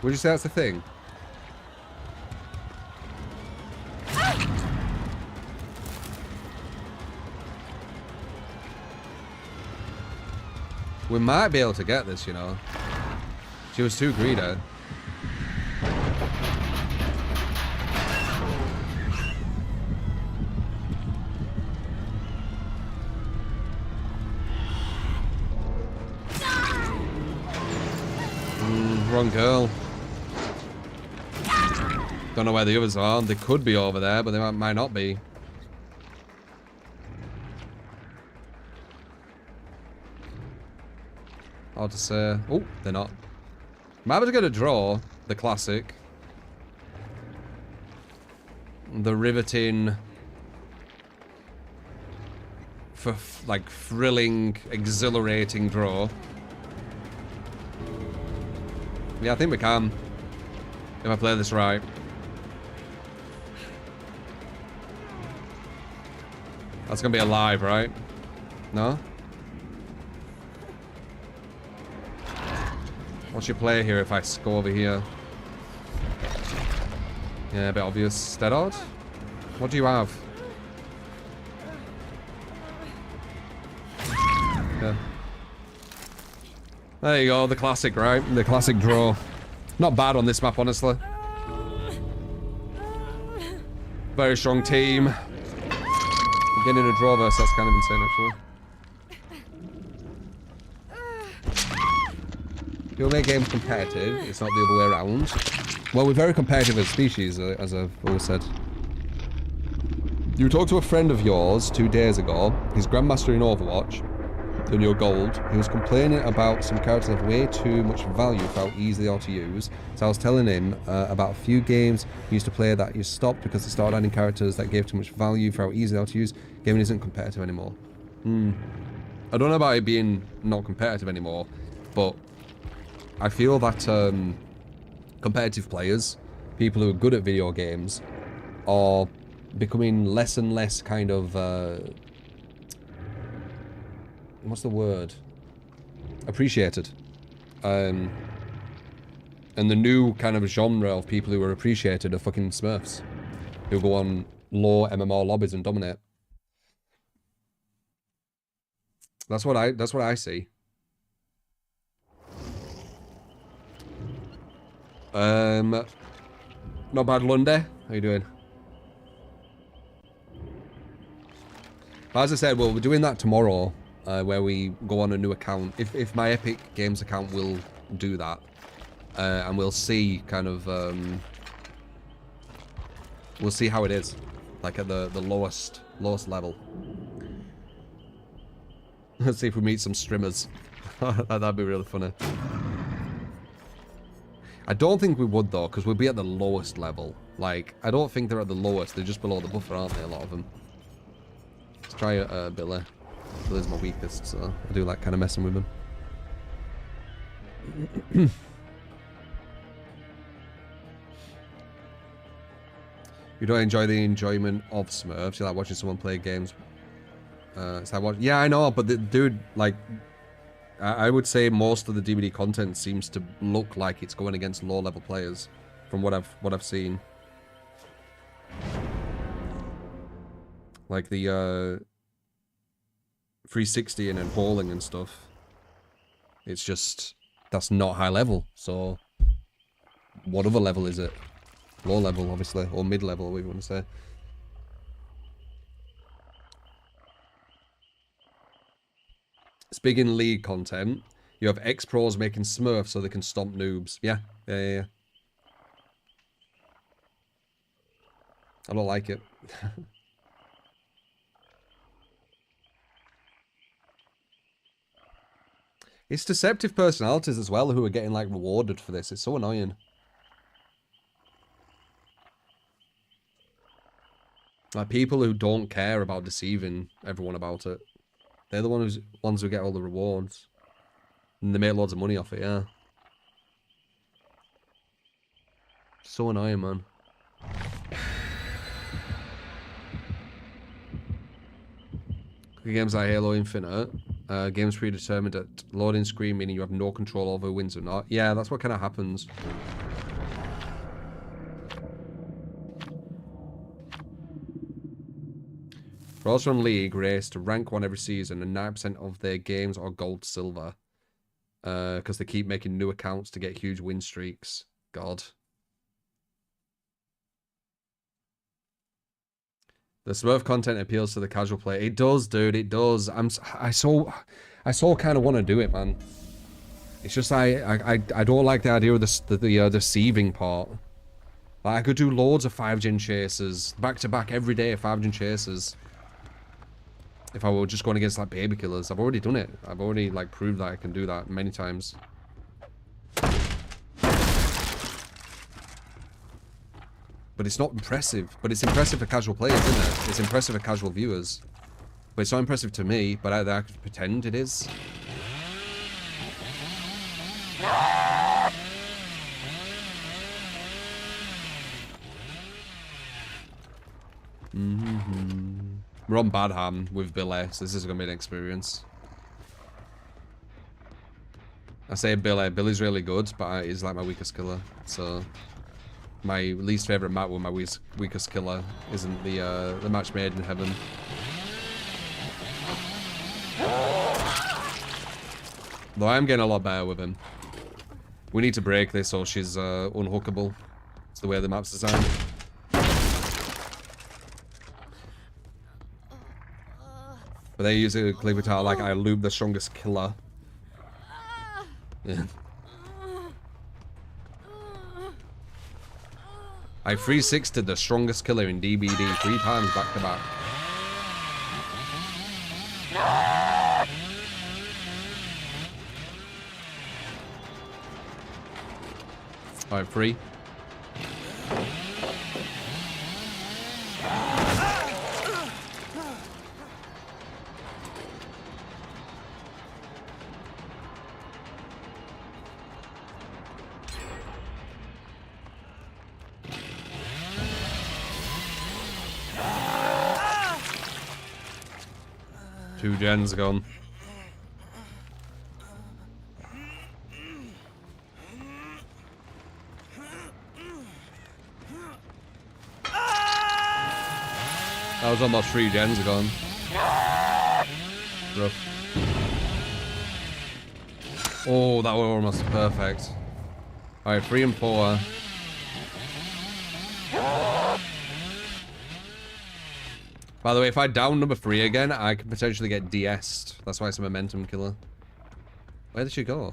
would you say that's the thing? We might be able to get this, you know. She was too greedy. Wrong girl. Don't know where the others are. They could be over there, but they might not be. Hard to say. Oh, they're not. Might be able to get a draw. The classic. The riveting. For like thrilling, exhilarating draw. Yeah, I think we can. If I play this right. That's gonna be alive, right? No? What's your play here if I go over here? Yeah, a bit obvious. Dead odd? What do you have? Yeah. There you go, the classic, right? The classic draw. Not bad on this map, honestly. Very strong team. Getting a draw versus, that's kind of insane, actually. You'll make games competitive, it's not the other way around. Well, we're very competitive as a species, as I've always said. You talked to a friend of yours 2 days ago. He's Grandmaster in Overwatch. In your gold. He was complaining about some characters have way too much value for how easy they are to use. So I was telling him about a few games he used to play that you stopped because they started adding characters that gave too much value for how easy they are to use. Gaming isn't competitive anymore. I don't know about it being not competitive anymore, but I feel that competitive players, people who are good at video games, are becoming less and less kind of what's the word? Appreciated. And the new kind of genre of people who are appreciated are fucking Smurfs. Who go on low MMR lobbies and dominate. That's what I see. Not bad, Lunde. How you doing? As I said, well, we're doing that tomorrow. Where we go on a new account. If my Epic Games account will do that. And we'll see kind of we'll see how it is. Like at the lowest level. Let's see if we meet some streamers. That'd be really funny. I don't think we would though, because we'll be at the lowest level. Like, I don't think they're at the lowest, they're just below the buffer, aren't they, a lot of them? Let's try Billy. Billy's my weakest, so I do like kind of messing with him. You don't enjoy the enjoyment of Smurfs, you like watching someone play games. It's like yeah, I know, but the dude, like, I would say most of the DBD content seems to look like it's going against low-level players, from what I've seen. Like the 360 and then bowling and stuff. It's just, that's not high level. So what other level is it? Low level, obviously, or mid level, whatever you want to say. Speaking league content, you have ex-pros making Smurfs so they can stomp noobs. Yeah. I don't like it. It's deceptive personalities as well who are getting, like, rewarded for this. It's so annoying. Like, people who don't care about deceiving everyone about it. They're the ones who get all the rewards. And they make loads of money off it, yeah. So annoying, man. Games like Halo Infinite, games predetermined at loading screen, meaning you have no control over who wins or not. Yeah, that's what kind of happens. Pros from League race to rank 1 every season, and 9% of their games are gold silver. Because they keep making new accounts to get huge win streaks. God. The Smurf content appeals to the casual player. It does, dude. It does. I so kind of want to do it, man. It's just I don't like the idea of the deceiving part. Like, I could do loads of 5-gen chasers back to back every day. 5-gen chasers. If I were just going against like baby killers, I've already done it. I've already like proved that I can do that many times. But it's not impressive. But it's impressive for casual players, isn't it? It's impressive for casual viewers. But it's not impressive to me, but I could pretend it is. We're on Badham with Billy, so this is going to be an experience. I say Billy. Billy's really good, but he's like my weakest killer. So my least favourite map with my weakest killer isn't the match made in heaven. Though I am getting a lot better with him. We need to break this or she's unhookable. It's the way the map's designed. But they use a clip guitar like I loop the strongest killer. Yeah. I 360'd the strongest killer in DBD 3 times back to back. Alright, 3. Two gens gone. That was almost 3 gens gone. Rough. Oh, that was almost perfect. Alright, 3 and 4. By the way, if I down number 3 again, I could potentially get DS'd. That's why it's a momentum killer. Where did she go?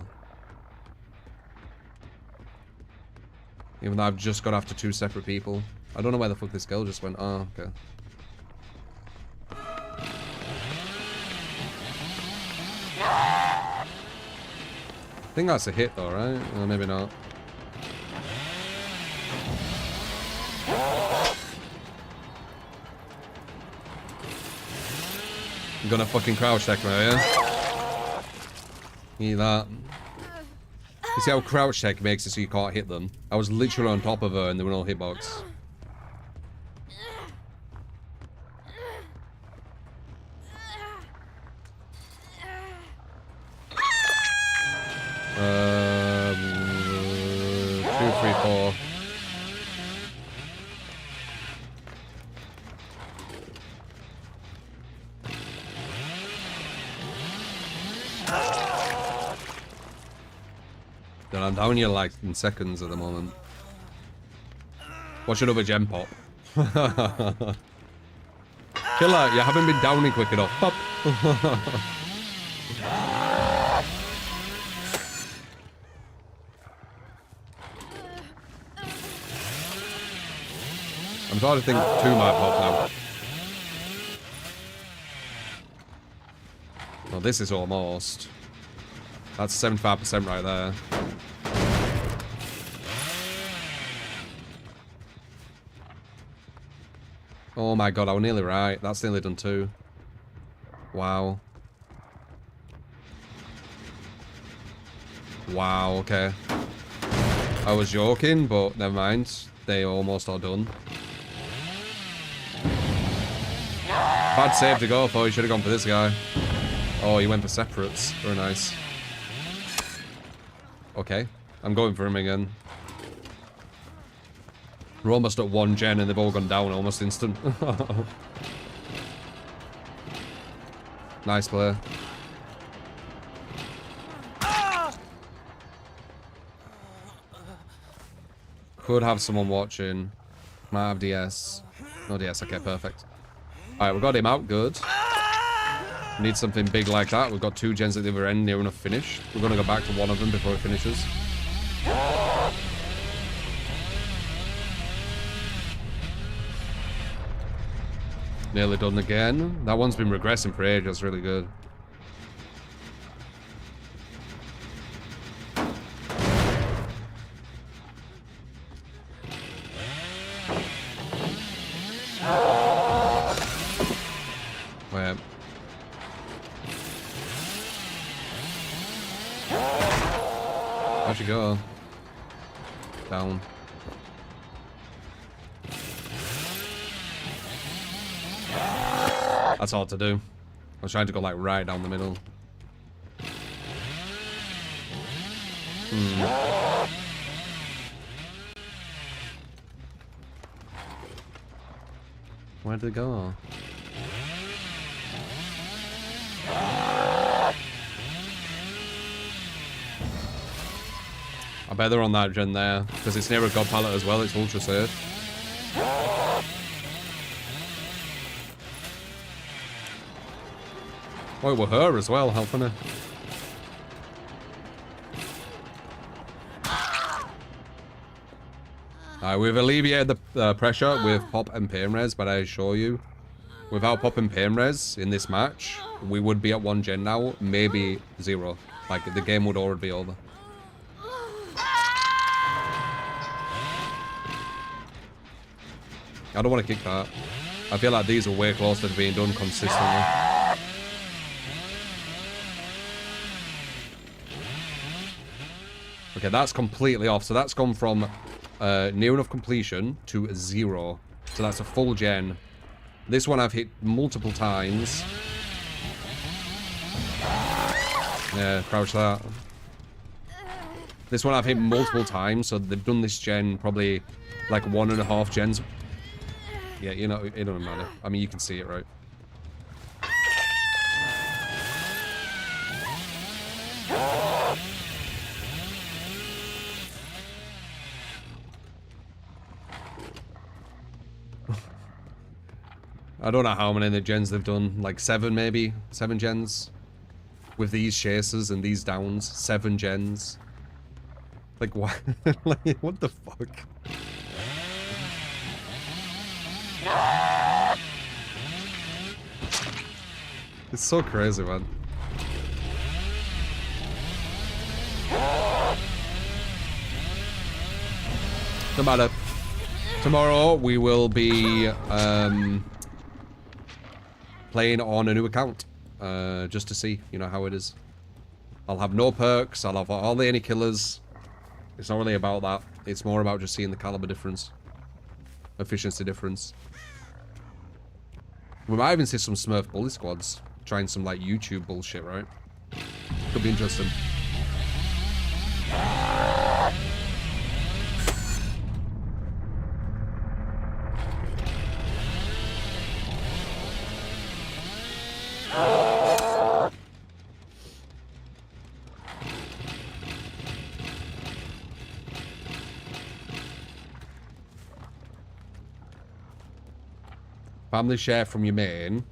Even though I've just got after 2 separate people. I don't know where the fuck this girl just went. Oh, okay. I think that's a hit though, right? Or maybe not. I'm gonna fucking crouch check me, yeah? Eat that. You see how crouch check makes it so you can't hit them? I was literally on top of her and there were no hitbox. Two, 3, 4. Then I'm down here like in seconds at the moment. Watch another gem pop. Killer, you haven't been downing quick enough. Pop. I'm starting to think 2 might pop now. Well, this is almost. That's 75% right there. Oh my god, I was nearly right. That's nearly done 2. Wow. Wow, okay. I was joking, but never mind. They almost are done. Bad save to go for. You should have gone for this guy. Oh, he went for separates. Very nice. Okay. I'm going for him again. We're almost at 1 gen and they've all gone down almost instant. Nice play. Could have someone watching. Might have DS. No DS, okay, perfect. Alright, we got him out, good. We need something big like that. We've got 2 gens at the other end, near enough finished. We're gonna go back to one of them before it finishes. Nearly done again. That one's been regressing for ages, that's really good. Wait. How'd you go? Down. That's hard to do. I was trying to go like right down the middle. Where did it go? I bet they're on that gen there, because it's near a god pallet as well, it's ultra safe. Oh, it were her as well, helping her. We've alleviated the pressure with pop and pain res, but I assure you, without pop and pain res in this match, we would be at 1 gen now, maybe 0. Like, the game would already be over. I don't want to kick that. I feel like these are way closer to being done consistently. Okay, that's completely off. So that's gone from near enough completion to 0. So that's a full gen. This one I've hit multiple times. Yeah, crouch that. This one I've hit multiple times, so they've done this gen probably like 1.5 gens. Yeah, you know, it doesn't matter. I mean, you can see it, right? I don't know how many of the gens they've done. Like 7 maybe? 7 gens? With these chasers and these downs. 7 gens. Like what? Like, what the fuck? It's so crazy, man. No matter. Tomorrow we will be playing on a new account, just to see, you know, how it is. I'll have no perks. I'll have all the any killers. It's not really about that. It's more about just seeing the caliber difference, efficiency difference. We might even see some Smurf bully squads trying some like YouTube bullshit, right? Could be interesting. Family share from your main.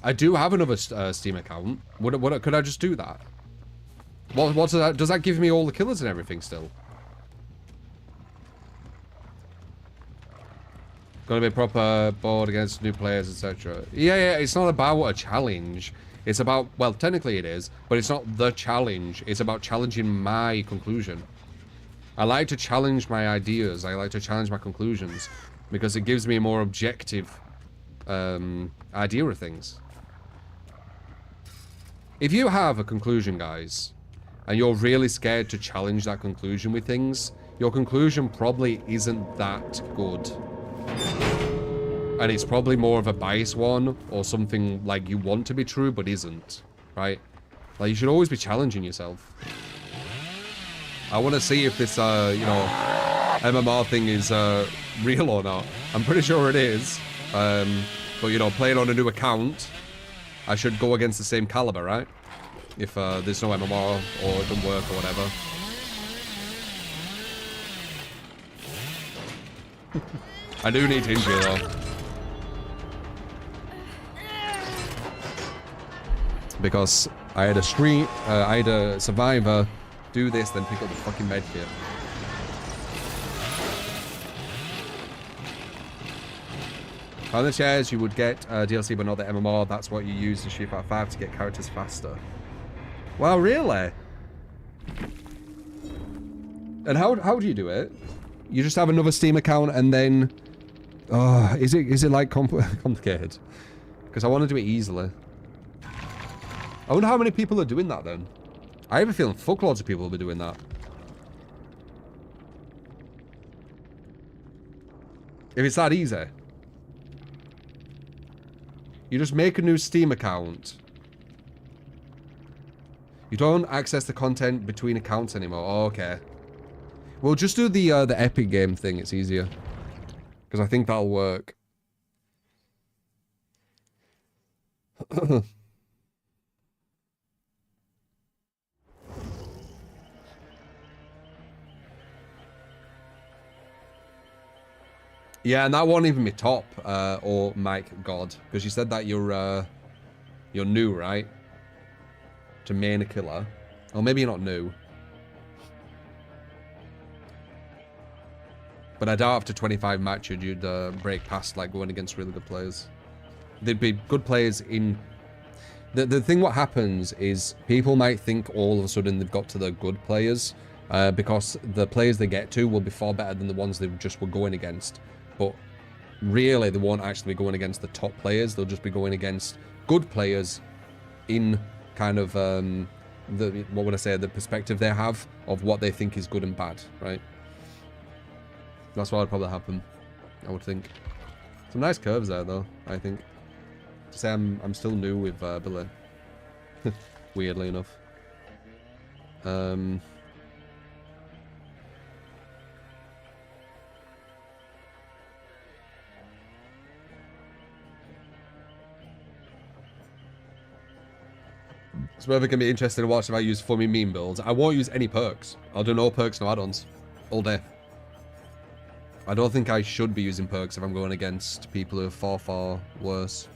I do have another Steam account. Could I just do that? What does that? Does that give me all the killers and everything still? Gonna be proper board against new players, etc. Yeah, it's not about a challenge. It's about, well, technically it is, but it's not the challenge. It's about challenging my conclusion. I like to challenge my ideas. I like to challenge my conclusions because it gives me a more objective idea of things. If you have a conclusion, guys, and you're really scared to challenge that conclusion with things, your conclusion probably isn't that good. And it's probably more of a biased one, or something like you want to be true but isn't, right? Like, you should always be challenging yourself. I want to see if this, you know, MMR thing is real or not. I'm pretty sure it is. But, you know, playing on a new account, I should go against the same caliber, right? If there's no MMR or it doesn't work or whatever. I do need to injure though. Because I had a survivor do this, then pick up the fucking med kit. On the shares, you would get DLC, but not the MMR. That's what you use to shoot out 5 to get characters faster. Wow, really? And how do you do it? You just have another Steam account and then... Oh, is it like complicated? Because I want to do it easily. I wonder how many people are doing that then. I have a feeling fuckloads of people will be doing that. If it's that easy. You just make a new Steam account. You don't access the content between accounts anymore. Oh, okay. We'll just do the Epic game thing. It's easier. Because I think that'll work. Yeah, and that won't even be top or Mike God, because you said that you're new, right? To main a killer, or maybe you're not new. But I doubt after 25 matches you'd break past like going against really good players. There'd be good players in... The thing what happens is people might think all of a sudden they've got to the good players because the players they get to will be far better than the ones they just were going against. But really they won't actually be going against the top players. They'll just be going against good players in kind of what would I say, the perspective they have of what they think is good and bad, right? That's what would probably happen, I would think. Some nice curves there though, I think. To say I'm still new with Billy. Weirdly enough. Smurfing can be interesting to watch if I use funny meme builds. I won't use any perks. I'll do no perks, no add-ons. All day. I don't think I should be using perks if I'm going against people who are far, far worse.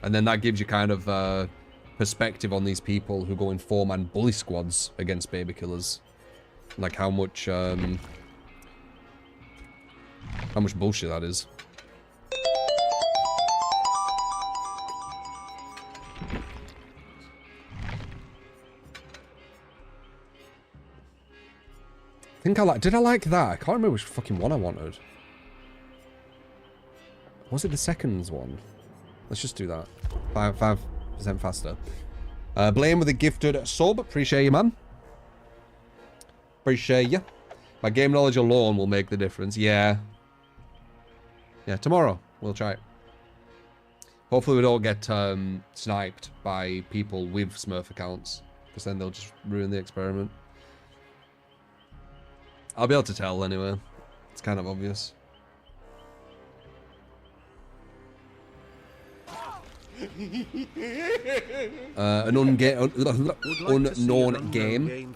And then that gives you kind of perspective on these people who go in 4-man bully squads against baby killers. Like how much bullshit that is. Did I like that? I can't remember which fucking one I wanted. Was it the seconds one? Let's just do that. 5% faster. Blame with a gifted sub. Appreciate you, man. Appreciate you. My game knowledge alone will make the difference. Yeah. Yeah, tomorrow. We'll try it. Hopefully we don't get sniped by people with Smurf accounts. Because then they'll just ruin the experiment. I'll be able to tell anyway. It's kind of obvious. An unknown game.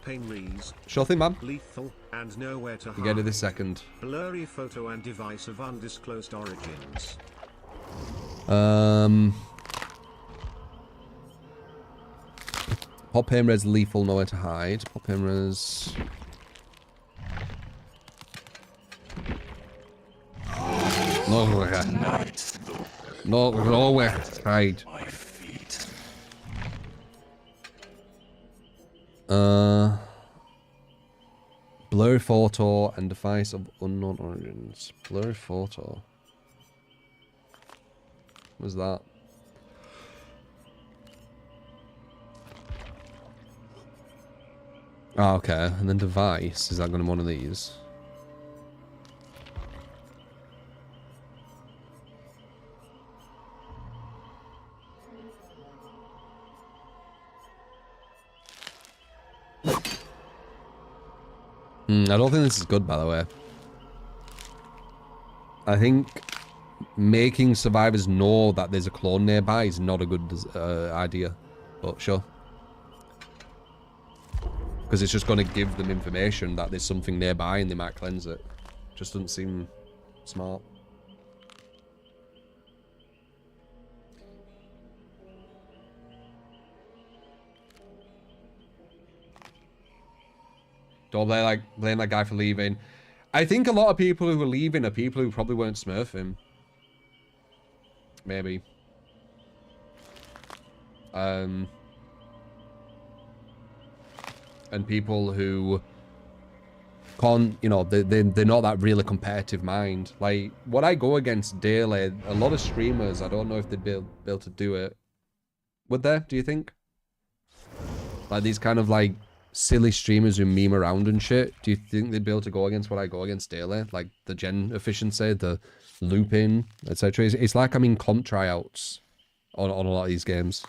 Sure thing, man. Lethal and nowhere to You get it this second. Blurry photo and device of undisclosed origins. Pop aim res lethal, nowhere to hide. Pop aim res. Nowhere. Nowhere to hide. Blurry photo and device of unknown origins. Blurry photo. What's that? Oh, okay. And then device. Is that going to be one of these? I don't think this is good, by the way. I think making survivors know that there's a clone nearby is not a good idea. But sure. Because it's just going to give them information that there's something nearby and they might cleanse it. Just doesn't seem smart. Don't blame that guy for leaving. I think a lot of people who are leaving are people who probably weren't smurfing. Maybe. And people who can't, you know, they're not that really competitive mind. Like, what I go against daily, a lot of streamers, I don't know if they'd be able to do it. Would they, do you think? Like, these kind of, like, silly streamers who meme around and shit, do you think they'd be able to go against what I go against daily? Like the gen efficiency, the looping, etc. It's like I'm in comp tryouts on a lot of these games.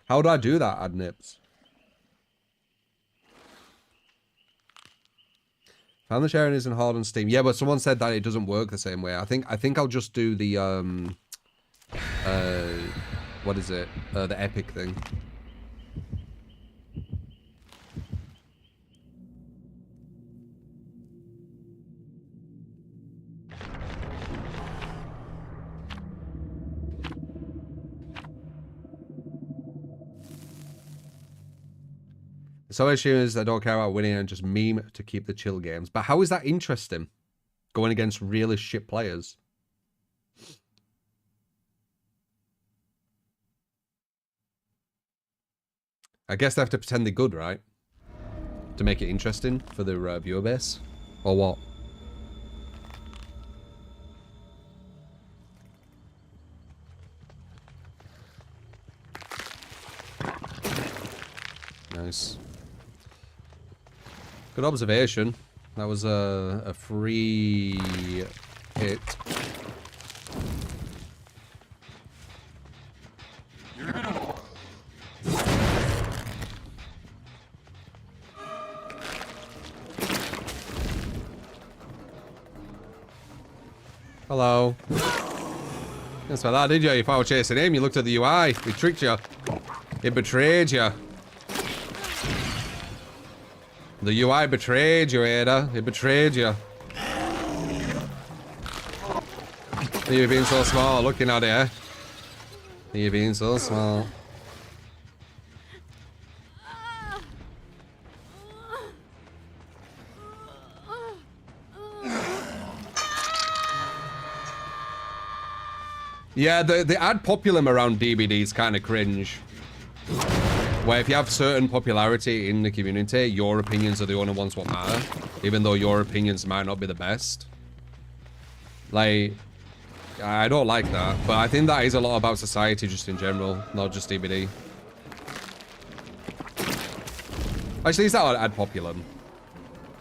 How do I do that, Adnips? Found the sharing isn't hard on Steam. Yeah, but someone said that it doesn't work the same way. I think I'll just do the what is it? The epic thing. So issues that don't care about winning and just meme to keep the chill games. But how is that interesting? Going against really shit players. I guess they have to pretend they're good, right? To make it interesting for their viewer base. Or what? Nice. Good observation. That was a free hit. Hello. That's what that did you? You thought I was chasing him, you looked at the UI. He tricked you. It betrayed you. The UI betrayed you, Ada. It betrayed you. You're being so small, looking at it, eh? You're being so small. Yeah, the ad populum around DBD is kind of cringe. Where if you have certain popularity in the community, your opinions are the only ones what matter. Even though your opinions might not be the best. Like, I don't like that. But I think that is a lot about society just in general, not just DBD. Actually, it's not ad populum.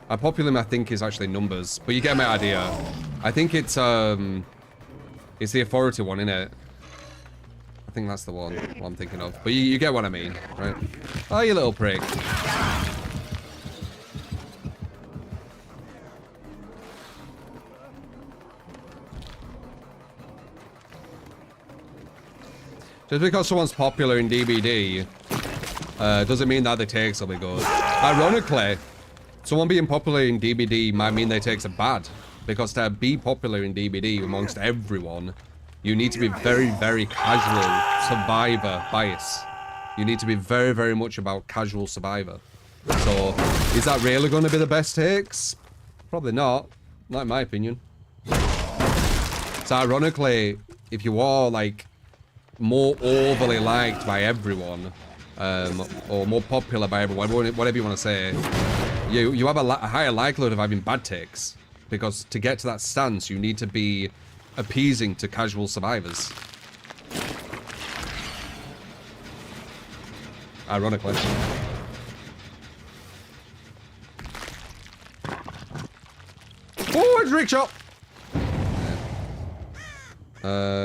Ad populum, I think, is actually numbers. But you get my idea. I think it's the authority one, innit? I think that's the one what I'm thinking of. But you get what I mean, right? Oh, you little prick. Just because someone's popular in DBD doesn't mean that their takes will be good. Ironically, someone being popular in DBD might mean their takes are bad. Because to be popular in DBD amongst everyone, you need to be very, very casual survivor bias. You need to be very, very much about casual survivor. So, is that really going to be the best takes? Probably not. Not in my opinion. So ironically, if you are like more overly liked by everyone, or more popular by everyone, whatever you want to say, you have a higher likelihood of having bad takes. Because to get to that stance, you need to be appeasing to casual survivors. Ironically. Oh, it's rickshaw!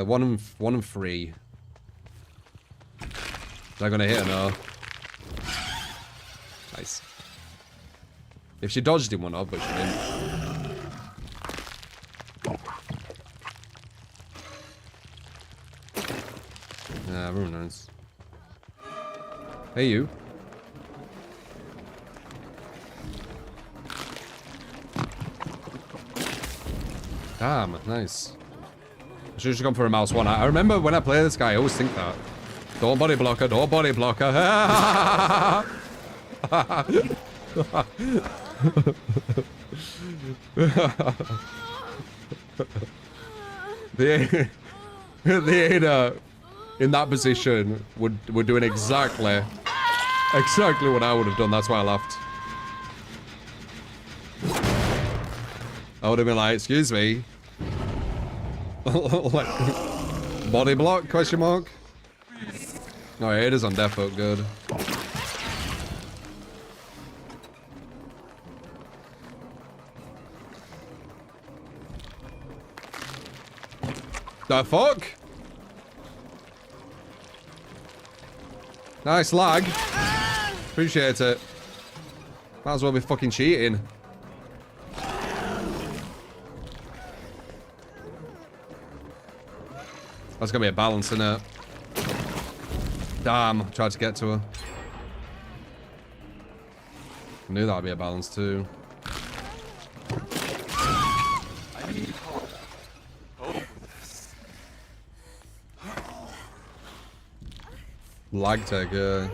One and three. Is that gonna hit or no? Nice. If she dodged him, one off, but she didn't. Yeah, everyone knows. Hey, you. Damn, nice. I should have gone for a mouse one. I remember when I play this guy, I always think that. Don't body blocker, don't body blocker. the Ada in that position would doing exactly what I would have done. That's why I laughed. I would have been like, excuse me. Like, body block, question mark? Oh, Ada's on defo, good. The fuck? Nice lag. Appreciate it. Might as well be fucking cheating. That's gonna be a balance, isn't it? Damn, tried to get to her. I knew that'd be a balance too. Lag tech, yeah.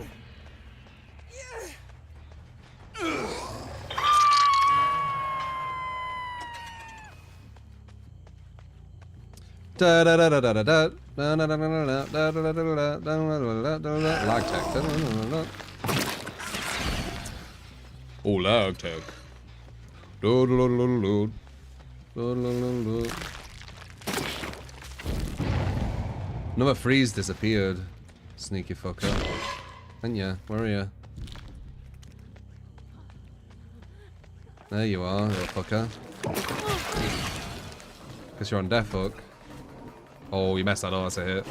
Lag tech. Oh, lag tech. Another freeze disappeared. Sneaky fucker. And yeah, where are you? There you are, little fucker. Guess you're on death hook. Oh, you messed that up, that's a hit.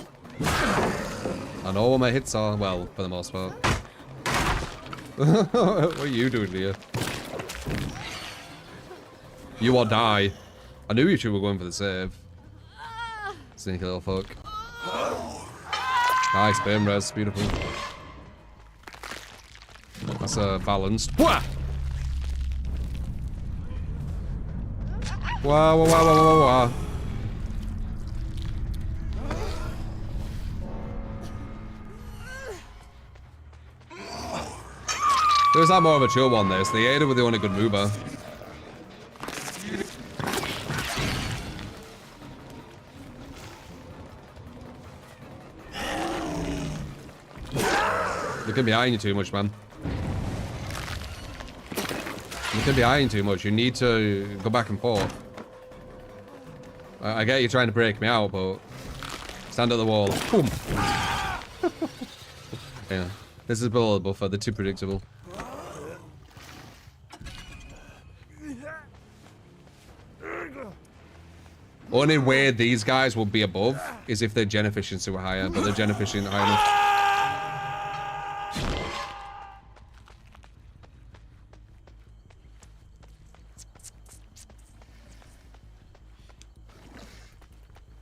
I know what my hits are, well, for the most part. What are you doing here? You or die. I knew you two were going for the save. Sneaky little fuck. Nice, burn res, beautiful. That's a balanced. Wah! Wow, wow, wow, wow, wow, wow. There's that more of a chill one there, so the Ada with the only good mover. They can be eyeing you too much, man. You can be eyeing too much. You need to go back and forth. I get you trying to break me out, but stand at the wall. Boom. Yeah, this is below the buffer. They're too predictable. Only way these guys will be above is if their gen efficiency were higher, but their gen efficiency high enough.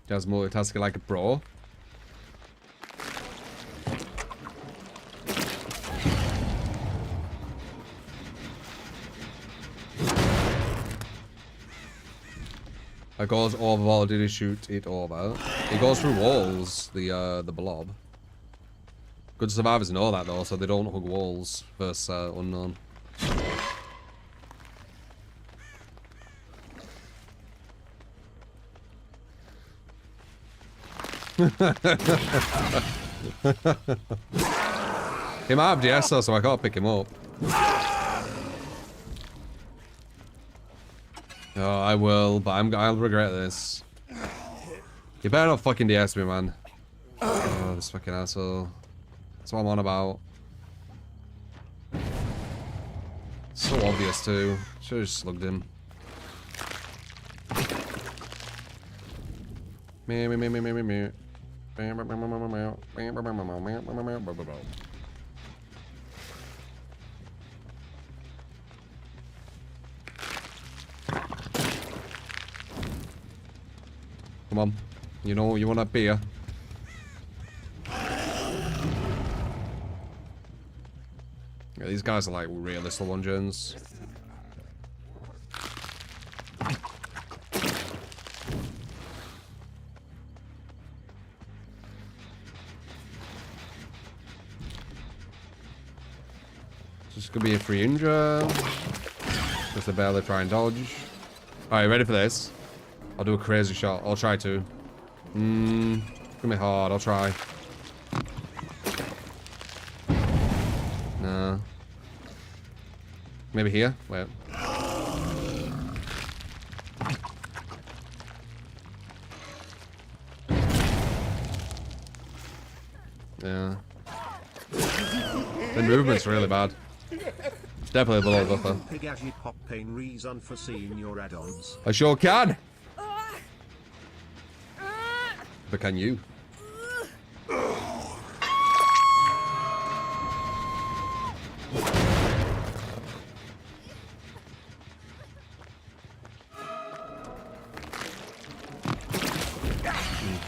Just multitasking like a pro. It goes over. Did he shoot it over? It goes through walls. The blob. Good survivors know that though, so they don't hug walls versus unknown. He might have DS though, so I can't pick him up. Oh, I will, but I'll regret this. You better not fucking DS me, man. Oh, this fucking asshole. That's what I'm on about. So obvious too. Should've just slugged him. Me. Come on. You know you want a beer. Yeah, these guys are like real little one gens. This could be a free injure. Just a barely try and dodge. Alright, ready for this? I'll do a crazy shot. I'll try to. It's gonna be hard. I'll try. No. Maybe here? Wait. Yeah. The movement's really bad. Definitely below the buffer. Pop pain reason for seeing your add-ons. I sure can. But can you?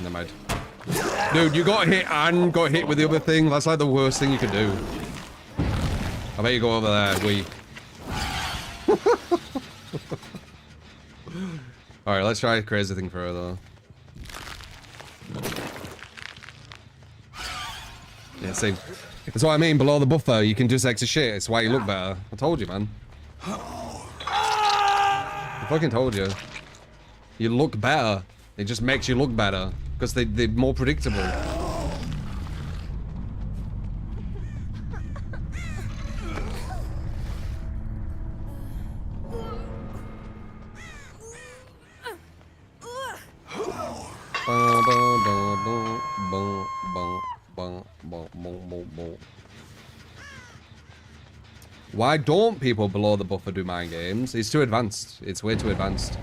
Never mind. Dude, you got hit and got hit with the other thing. That's like the worst thing you can do. I bet you go over there, Alright, let's try a crazy thing for her though. Yeah, see. That's what I mean, below the buffer, you can just extra shit. It's why you look better. I told you, man. I fucking told you. You look better. It just makes you look better because they're more predictable. Why don't people below the buffer do mind games? It's too advanced. It's way too advanced.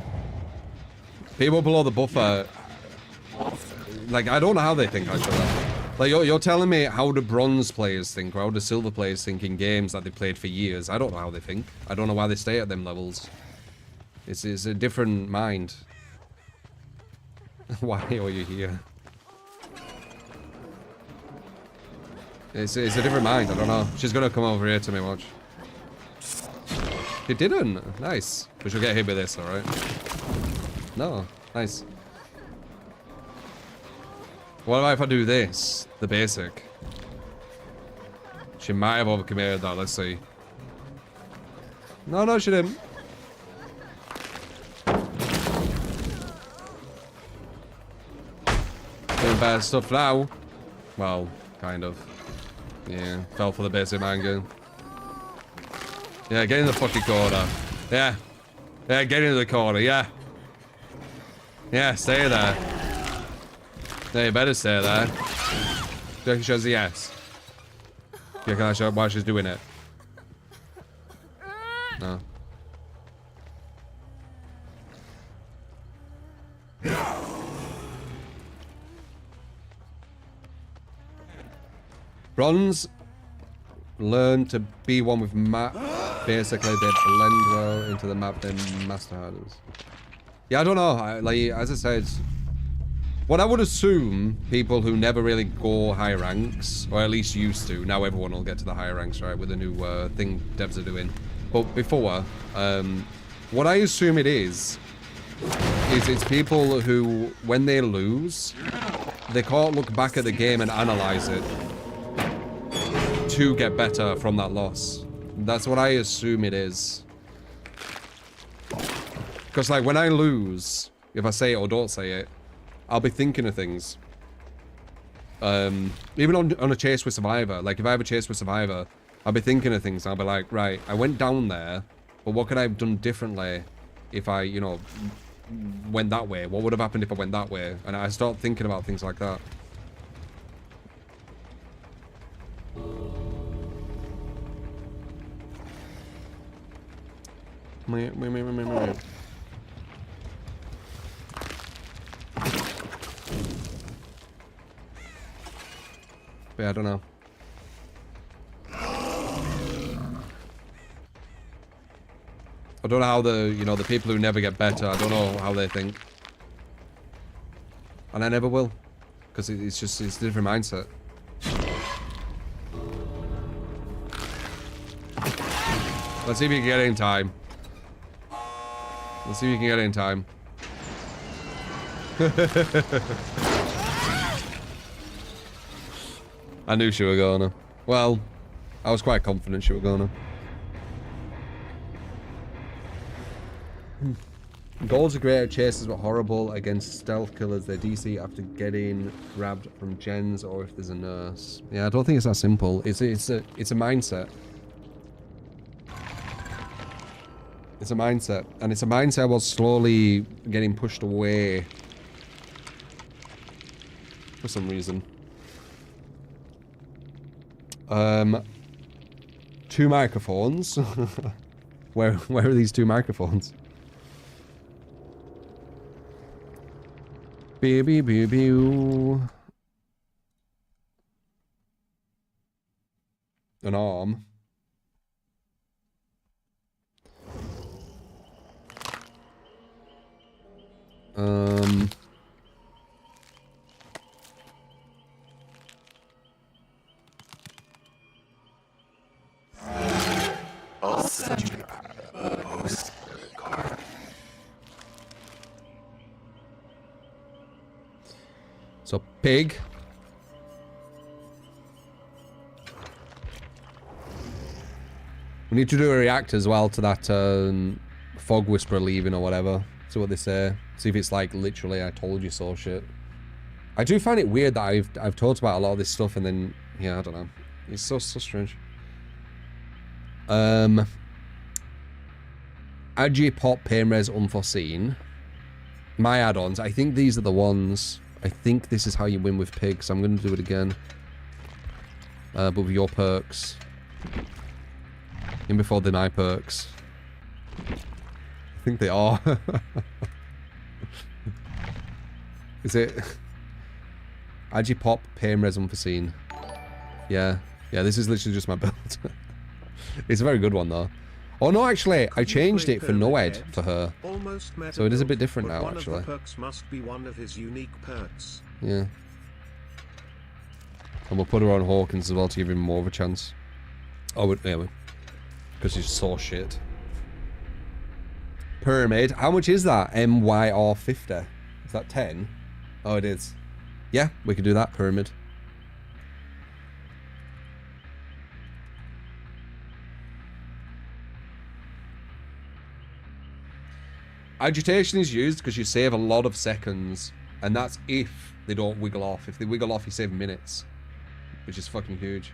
People below the buffer, like, I don't know how they think, actually. Like, you're telling me how do bronze players think, or how do silver players think in games that they played for years. I don't know how they think. I don't know why they stay at them levels. It's a different mind. Why are you here? It's a different mind, I don't know. She's gonna come over here to me, watch. It didn't. Nice. We should get hit with this, alright? No. Nice. What about if I do this? The basic. She might have overcommitted that. Let's see. No, she didn't. Doing bad stuff now. Well, kind of. Yeah, fell for the basic mind game. Yeah, get in the fucking corner. Yeah. Yeah, get into the corner, yeah. Yeah, stay there. Yeah, you better stay there. Do you reckon she has a yes? Do you reckon I show why she's doing it? No. Bronze learn to be one with map. Basically, they blend well into the map than master harders. Yeah, I don't know. Like, as I said, what I would assume people who never really go high ranks, or at least used to, now everyone will get to the higher ranks, right, with the new thing devs are doing. But before, what I assume it is it's people who, when they lose, they can't look back at the game and analyze it to get better from that loss. That's what I assume it is. Because, like, when I lose, if I say it or don't say it, I'll be thinking of things. Even on a chase with Survivor, like, if I have a chase with Survivor, I'll be thinking of things. I'll be like, right, I went down there, but what could I have done differently if I, you know, went that way? What would have happened if I went that way? And I start thinking about things like that. But yeah, I don't know. I don't know how the, you know, the people who never get better, I don't know how they think. And I never will. Because it's just, it's a different mindset. Let's see if you can get it in time. Let's see if you can get it in time. I knew she was gonna. Well, I was quite confident she was gonna. Golds are great at chases but horrible against stealth killers. They're DC after getting grabbed from gens or if there's a nurse. Yeah, I don't think it's that simple. It's a mindset. It's a mindset, and it's a mindset was slowly getting pushed away for some reason. 2 microphones. Where are these 2 microphones? Baby, baby, ooh. An arm. I'll send you a postcard. So, pig. We need to do a react as well to that fog whisperer leaving or whatever. See what they say. See if it's like literally I told you so shit. I do find it weird that I've talked about a lot of this stuff and then yeah, I don't know. It's so strange. Agipop Pain Res Unforeseen. My add-ons. I think these are the ones. I think this is how you win with pigs. I'm going to do it again. But with your perks. In before the my perks. I think they are. Is it? Agipop Pain Res Unforeseen. Yeah. Yeah, this is literally just my build. It's a very good one though. Oh no, actually, I changed it for Noed for her. So it is a bit different now, actually. One of the perks must be one of his unique perks. Yeah. And we'll put her on Hawkins as well to give him more of a chance. Oh, yeah, because she's so shit. Pyramid. How much is that? MYR 50. Is that 10? Oh, it is. Yeah, we could do that. Pyramid. Agitation is used because you save a lot of seconds, and that's if they don't wiggle off. If they wiggle off, you save minutes, which is fucking huge.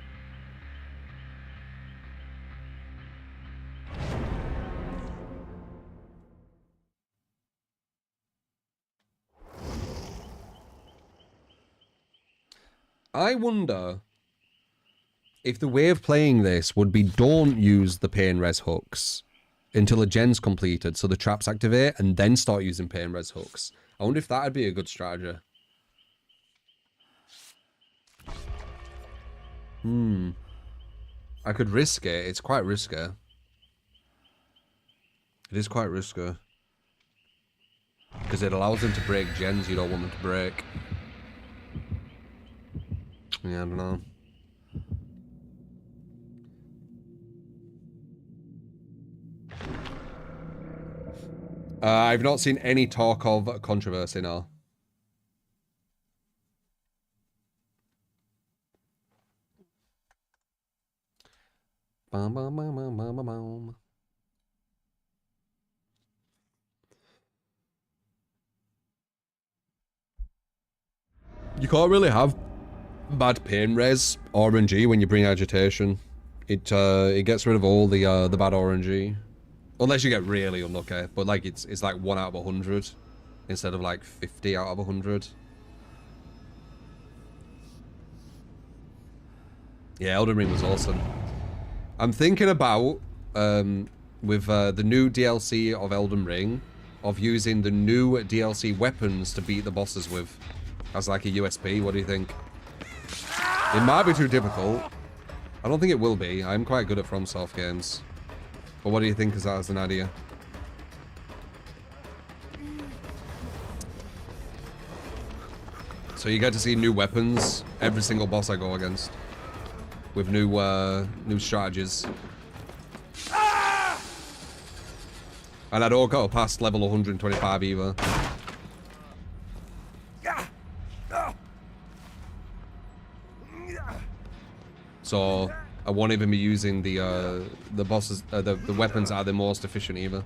I wonder if the way of playing this would be don't use the pain res hooks until a gen's completed, so the traps activate, and then start using pain res hooks. I wonder if that'd be a good strategy. I could risk it. It's quite risky. It is quite risky. Because it allows them to break gens you don't want them to break. Yeah, I don't know. I've not seen any talk of controversy now. Bum, bum, bum, bum, bum, bum. You can't really have bad pain res RNG when you bring agitation. It gets rid of all the bad RNG. Unless you get really unlucky, but like it's like 1 out of 100 instead of like 50 out of 100. Yeah, Elden Ring was awesome. I'm thinking about with the new DLC of Elden Ring, of using the new DLC weapons to beat the bosses with as like a USP. What do you think? It might be too difficult. I don't think it will be. I'm quite good at FromSoft games. But what do you think is that as an idea? So you get to see new weapons every single boss I go against. With new new strategies. And I don't go past level 125 either. So I won't even be using the bosses, the weapons that are the most efficient either.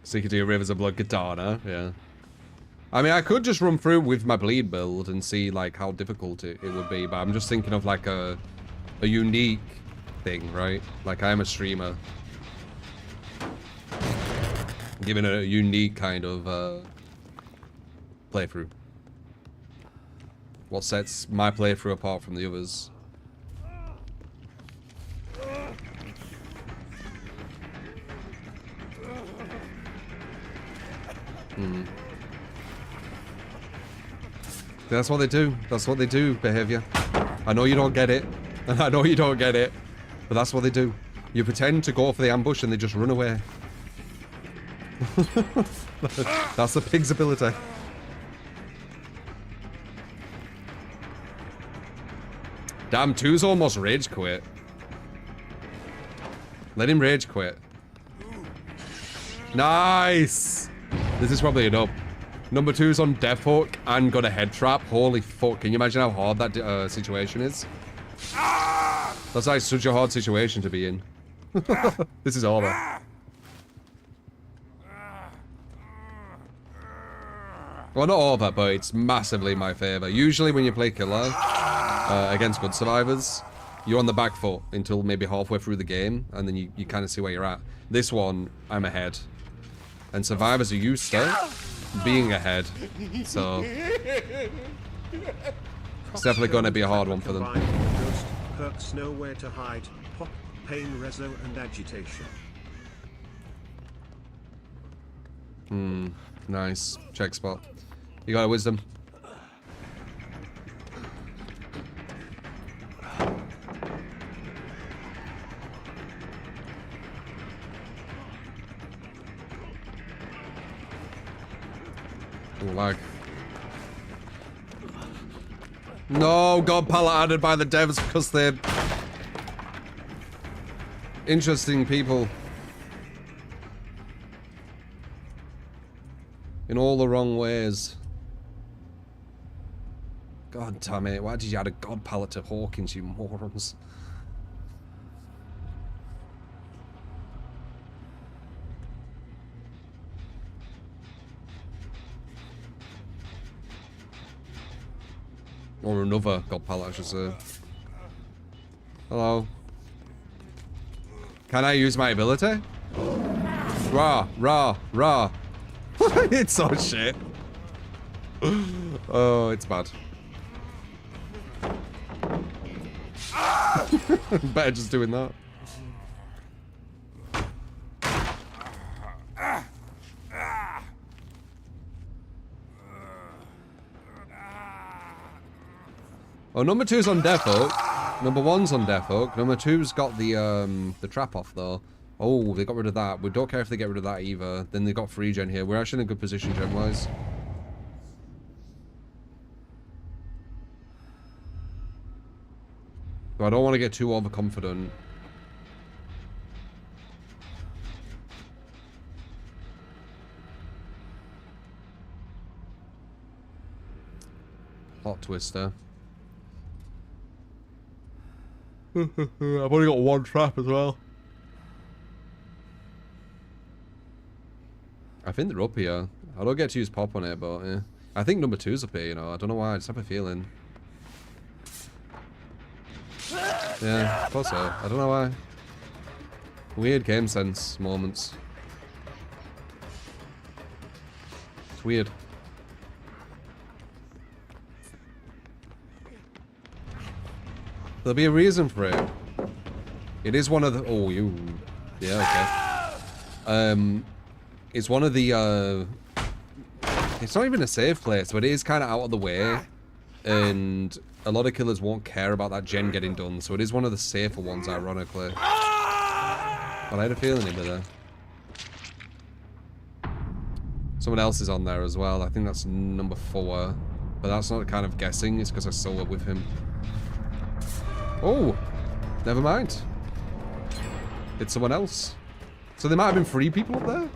Secret Rivers of Blood Katana, yeah. I mean, I could just run through with my bleed build and see like how difficult it would be, but I'm just thinking of like a unique thing, right? Like I am a streamer. Given a unique kind of playthrough. What sets my playthrough apart from the others. That's what they do. That's what they do, behavior. I know you don't get it. I know you don't get it. But that's what they do. You pretend to go for the ambush and they just run away. That's the pig's ability. Damn, 2's almost rage quit. Let him rage quit. Nice! This is probably enough. Number 2's on death hook and got a head trap. Holy fuck, can you imagine how hard that situation is? That's like such a hard situation to be in. This is over. Well, not over, but it's massively in my favor. Usually when you play killer against good survivors, you're on the back foot until maybe halfway through the game, and then you kind of see where you're at. This one, I'm ahead. And survivors are used to being ahead, so it's definitely going to be a hard one for them. Ghost, perks nowhere to hide, pop, pain, reso, and agitation. Nice. Check spot. You got a wisdom. Ooh, lag. No, God palette added by the devs because they're interesting people. In all the wrong ways. God damn it, why did you add a God palette to Hawkins, you morons? Or another God palette, I should say. Hello. Can I use my ability? Rah, rah, rah. It's so shit. Oh, it's bad. Better just doing that. Oh, number 2's on Death Hook. Number 1's on Death Hook. Number 2's got the trap off though. Oh, they got rid of that. We don't care if they get rid of that either. Then they got free gen here. We're actually in a good position gen wise. But I don't want to get too overconfident. Plot twister. I've only got one trap as well. I think they're up here. I don't get to use pop on it, but yeah. I think number 2's up here, you know. I don't know why, I just have a feeling. Yeah, I thought so. I don't know why. Weird game sense moments. It's weird. There'll be a reason for it. It is one of the... Oh, you... Yeah, okay. It's one of the... It's not even a safe place, but it is kind of out of the way. And a lot of killers won't care about that gen getting done, so it is one of the safer ones, ironically. But I had a feeling it'd be there. Someone else is on there as well. I think that's number 4. But that's not kind of guessing, it's because I saw it with him. Oh! Never mind. It's someone else. So there might have been 3 people up there?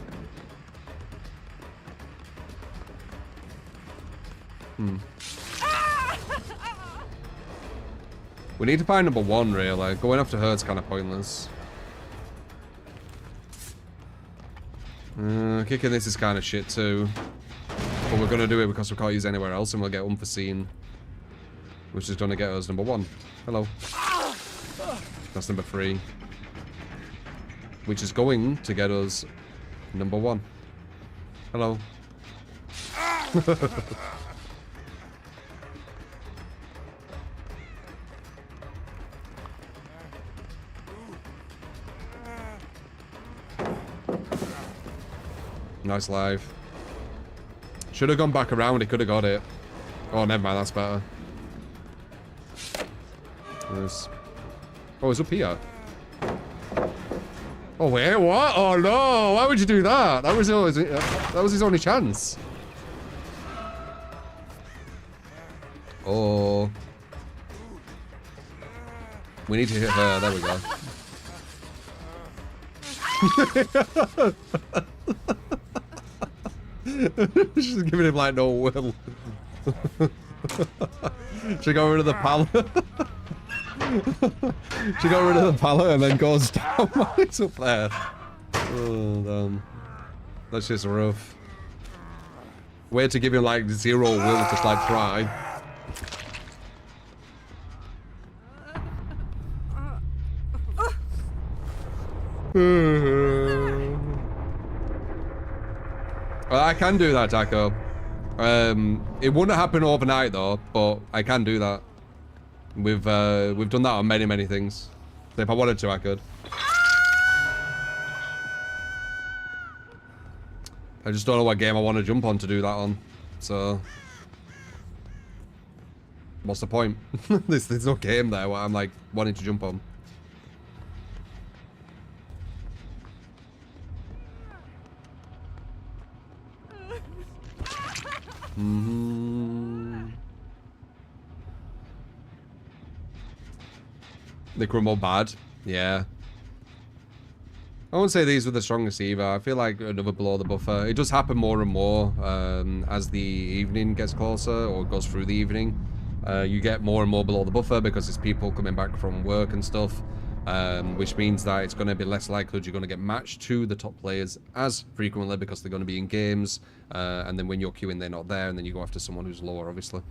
We need to find number 1, really. Going after her is kind of pointless. Kicking this is kind of shit too. But we're going to do it because we can't use anywhere else and we'll get unforeseen. Which is going to get us number 1. Hello. That's number 3. Which is going to get us number 1. Hello. Nice live. Should have gone back around, he could have got it. Oh, never mind, that's better. Oh, it's up here. Oh, wait, what? Oh, no! Why would you do that? That was his only chance. Oh. We need to hit her. There we go. She's giving him like no will. Should I go rid of the pallet? She got rid of the pallet and then goes down while it's up there. Oh, damn. That's just rough. Way to give him like 0 will to like try. Well, I can do that, Taco. It wouldn't happen overnight though, but I can do that. We've done that on many things. So if I wanted to, I could. I just don't know what game I want to jump on to do that on. So what's the point? There's no game there where I'm like wanting to jump on. They crumble bad. Yeah. I won't say these were the strongest either. I feel like another below the buffer. It does happen more and more as the evening gets closer or goes through the evening. You get more and more below the buffer because it's people coming back from work and stuff. Which means that it's going to be less likely you're going to get matched to the top players as frequently because they're going to be in games. And then when you're queuing, they're not there, and then you go after someone who's lower, obviously.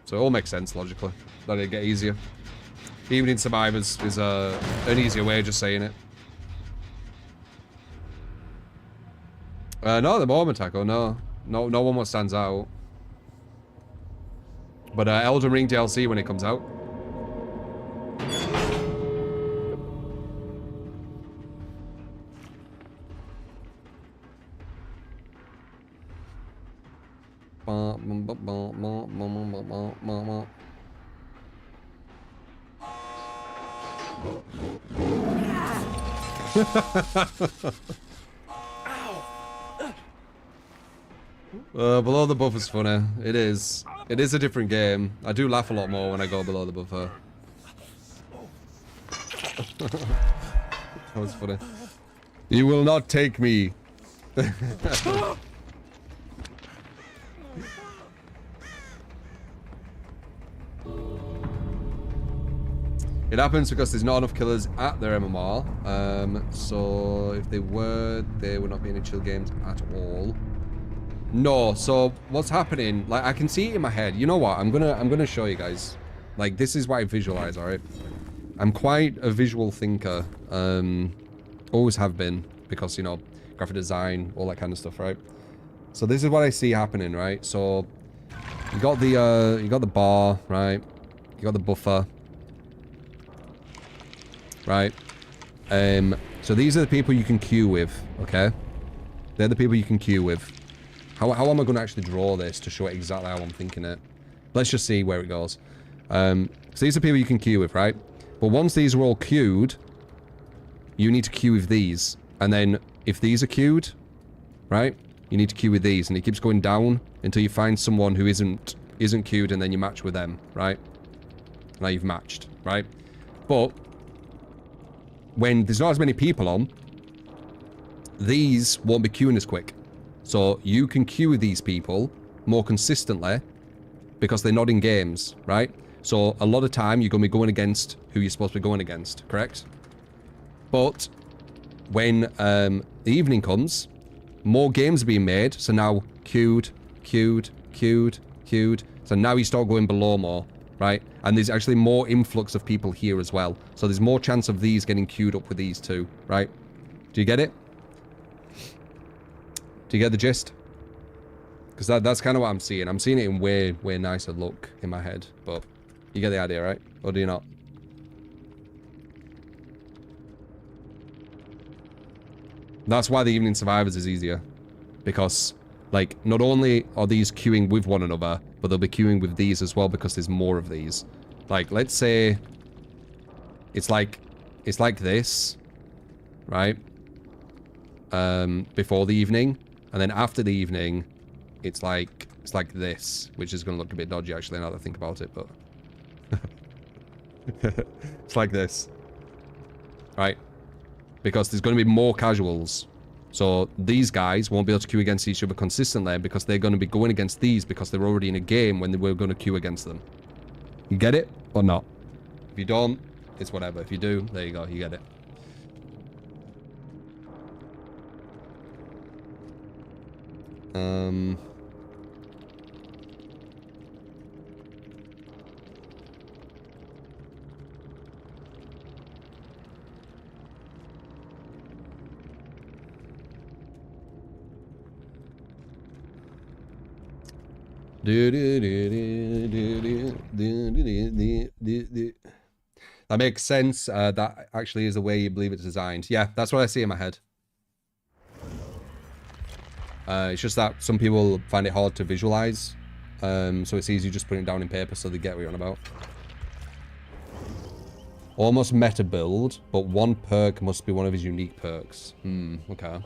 So it all makes sense logically. That it'd get easier. Evening survivors is an easier way of just saying it. Not at the moment, Taco. No one what stands out. But Elden Ring DLC when it comes out. Below the buffer's funny. It is. It is a different game. I do laugh a lot more when I go below the buffer. That was funny. You will not take me. It happens because there's not enough killers at their MMR. So if they were, there would not be any chill games at all. No, so what's happening? Like I can see it in my head. You know what? I'm gonna show you guys. Like this is what I visualize, alright? I'm quite a visual thinker. Always have been, because you know, graphic design, all that kind of stuff, right? So this is what I see happening, right? So you got the bar, right? You got the buffer. Right? So these are the people you can queue with, okay? They're the people you can queue with. How am I going to actually draw this to show it exactly how I'm thinking it? Let's just see where it goes. So these are people you can queue with, right? But once these are all queued, you need to queue with these. And then if these are queued, right? You need to queue with these. And it keeps going down until you find someone who isn't queued, and then you match with them, right? Now you've matched, right? But when there's not as many people on, these won't be queuing as quick. So you can queue with these people more consistently because they're not in games, right? So a lot of time you're going to be going against who you're supposed to be going against, correct? But when the evening comes, more games are being made. So now queued. So now you start going below more, right? And there's actually more influx of people here as well. So there's more chance of these getting queued up with these two, right? Do you get it? Do you get the gist? Because that's kind of what I'm seeing. I'm seeing it in way nicer look in my head. But you get the idea, right? Or do you not? That's why the Evening Survivors is easier. Because, like, not only are these queuing with one another, but they'll be queuing with these as well because there's more of these. Like, let's say it's like this, right? Before the evening, and then after the evening, it's like this, which is going to look a bit dodgy actually now that I think about it, but it's like this, right? Because there's going to be more casuals. So these guys won't be able to queue against each other consistently because they're going to be going against these because they're already in a game when they were going to queue against them. You get it or not? If you don't, it's whatever. If you do, there you go. You get it. That makes sense. That actually is the way you believe it's designed. Yeah, that's what I see in my head. It's just that some people find it hard to visualize. So it's easy just putting it down in paper so they get what you're on about. Almost meta build, but one perk must be one of his unique perks. Okay.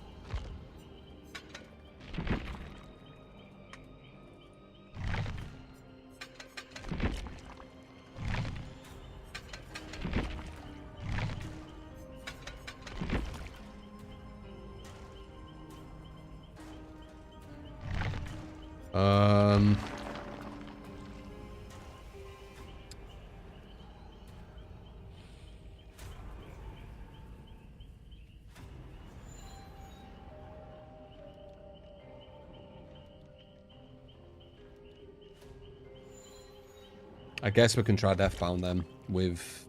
I guess we can try Deathbound then with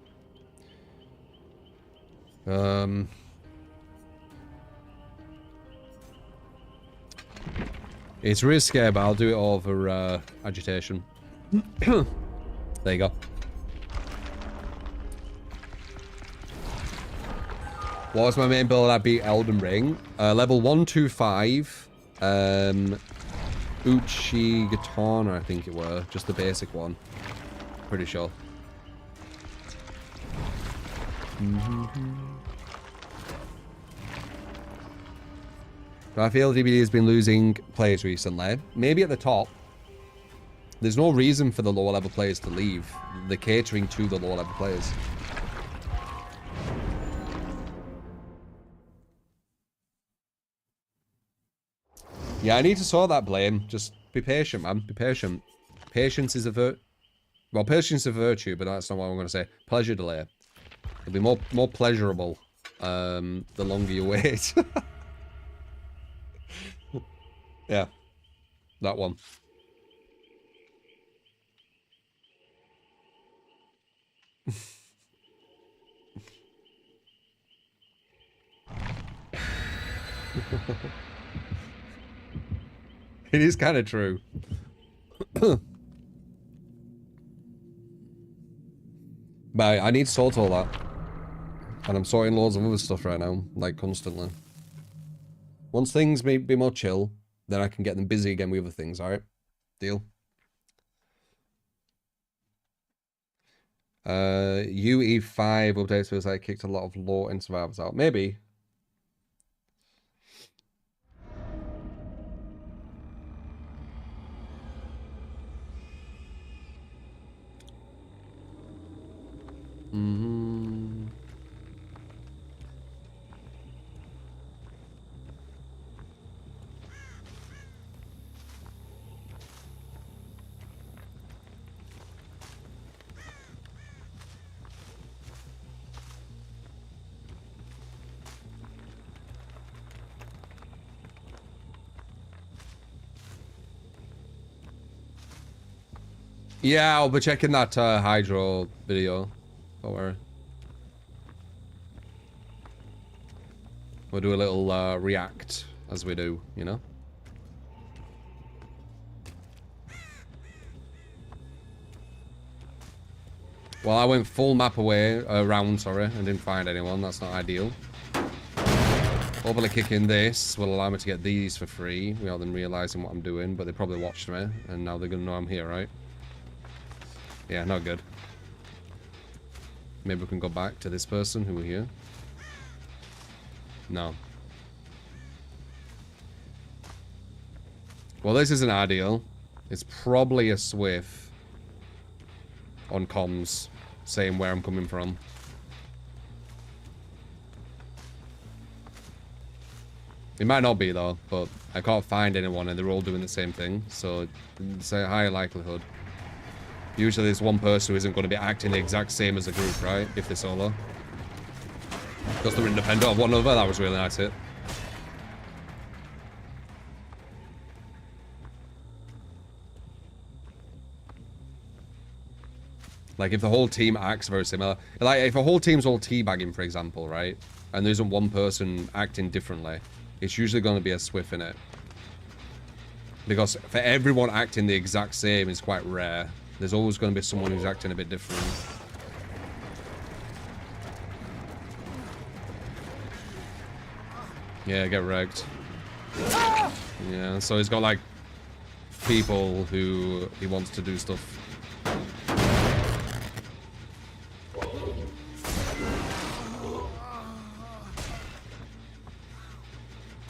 it's risky, but I'll do it over agitation. There you go. What was my main build? I beat Elden Ring. Level 125. Uchi Katana, I think it were. Just the basic one. Pretty sure. I feel DBD has been losing players recently. Maybe at the top. There's no reason for the lower level players to leave. They're catering to the lower level players. Yeah, I need to sort that blame. Just be patient, man. Be patient. Patience is a virtue. Well, patience is a virtue, but that's not what I'm going to say. Pleasure delay. It'll be more pleasurable the longer you wait. Yeah. That one. It is kind of true. But I need to sort all that. And I'm sorting loads of other stuff right now, like constantly. Once things may be more chill, then I can get them busy again with other things, alright? Deal? UE5 updates feels like it kicked a lot of low end survivors out. Maybe. Yeah, I'll be checking that Hydro video. Don't worry. We'll do a little react as we do, you know? Well, I went full map away, around, sorry, and didn't find anyone. That's not ideal. Hopefully kicking this will allow me to get these for free without them realizing what I'm doing, but they probably watched me, and now they're gonna know I'm here, right? Yeah, not good. Maybe we can go back to this person who were here. No. Well, this isn't ideal. It's probably a Swift on comms saying where I'm coming from. It might not be though, but I can't find anyone and they're all doing the same thing, so it's a higher likelihood. Usually there's one person who isn't going to be acting the exact same as a group, right? If they're solo. Because they're independent of one another. That was really nice hit. Like, if the whole team acts very similar. Like, if a whole team's all teabagging, for example, right? And there isn't one person acting differently. It's usually going to be a swift in it. Because for everyone acting the exact same is quite rare. There's always going to be someone who's acting a bit different. Yeah, get wrecked. Yeah, so he's got, like, people who he wants to do stuff.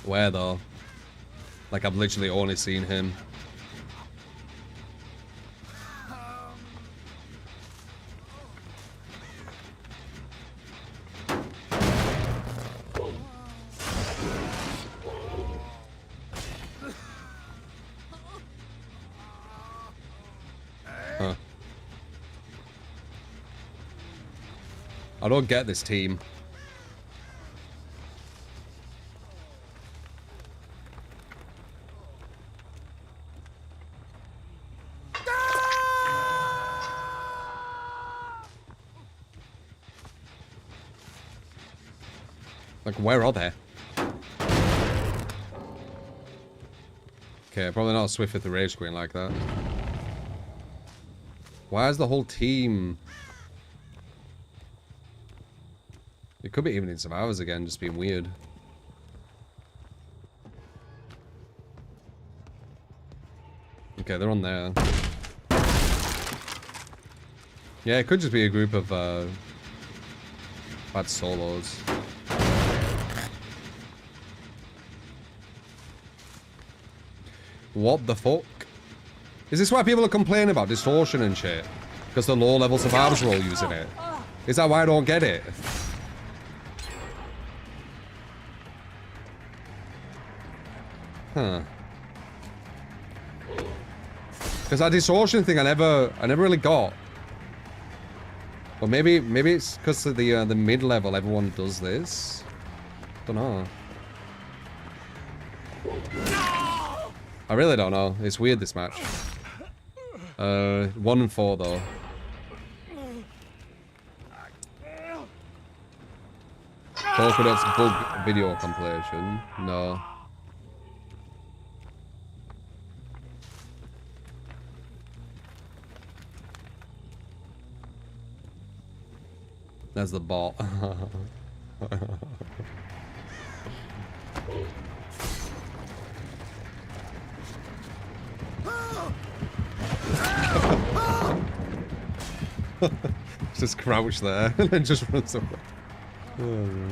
Where, though? Like, I've literally only seen him. Huh. I don't get this team. Like, where are they? Okay, probably not swift with the rage queen like that. Why is the whole team... It could be even in survivors again, just being weird. Okay, they're on there. Yeah, it could just be a group of bad solos. What the fuck? Is this why people are complaining about distortion and shit? Because the low-level survivors are all using it? Is that why I don't get it? Huh. Because that distortion thing I never really got. Or maybe it's because of the mid-level everyone does this. Don't know. I really don't know. It's weird, this match. 1 and 4 though. Confidence bug video compilation. No. That's the bot. Just crouch there and then just runs away. Oh,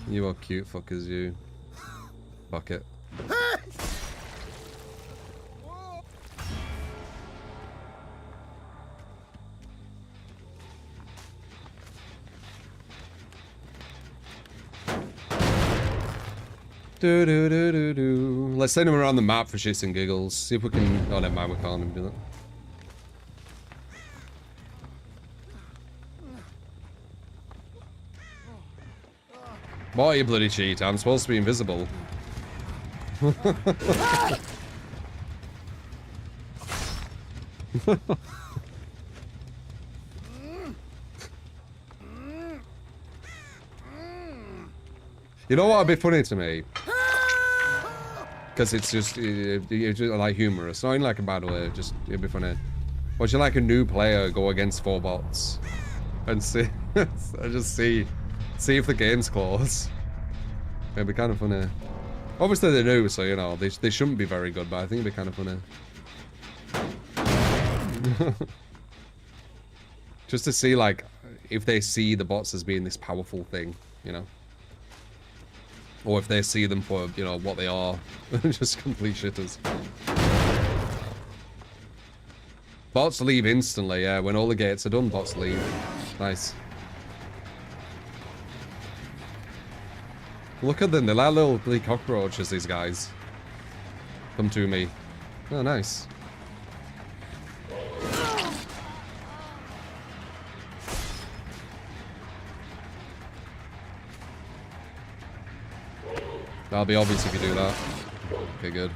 you are cute fuckers, you. Fuck it. Let's send him around the map for shits and giggles. See if we can... Oh, never mind, we can't do that. Why are you bloody cheat? I'm supposed to be invisible. You know what would be funny to me? Because it's just like humorous. Not in like a bad way, just it'd be funny. Watch you like a new player go against 4 bots and see, just see if the game's close. It'd be kind of funny. Obviously they're new, so you know they shouldn't be very good, but I think it'd be kind of funny. Just to see like if they see the bots as being this powerful thing, you know. Or if they see them for, you know, what they are. Just complete shitters. Bots leave instantly, yeah. When all the gates are done, bots leave. Nice. Look at them, they're like little cockroaches, these guys. Come to me. Oh, nice. That'll be obvious if you do that. Okay, good.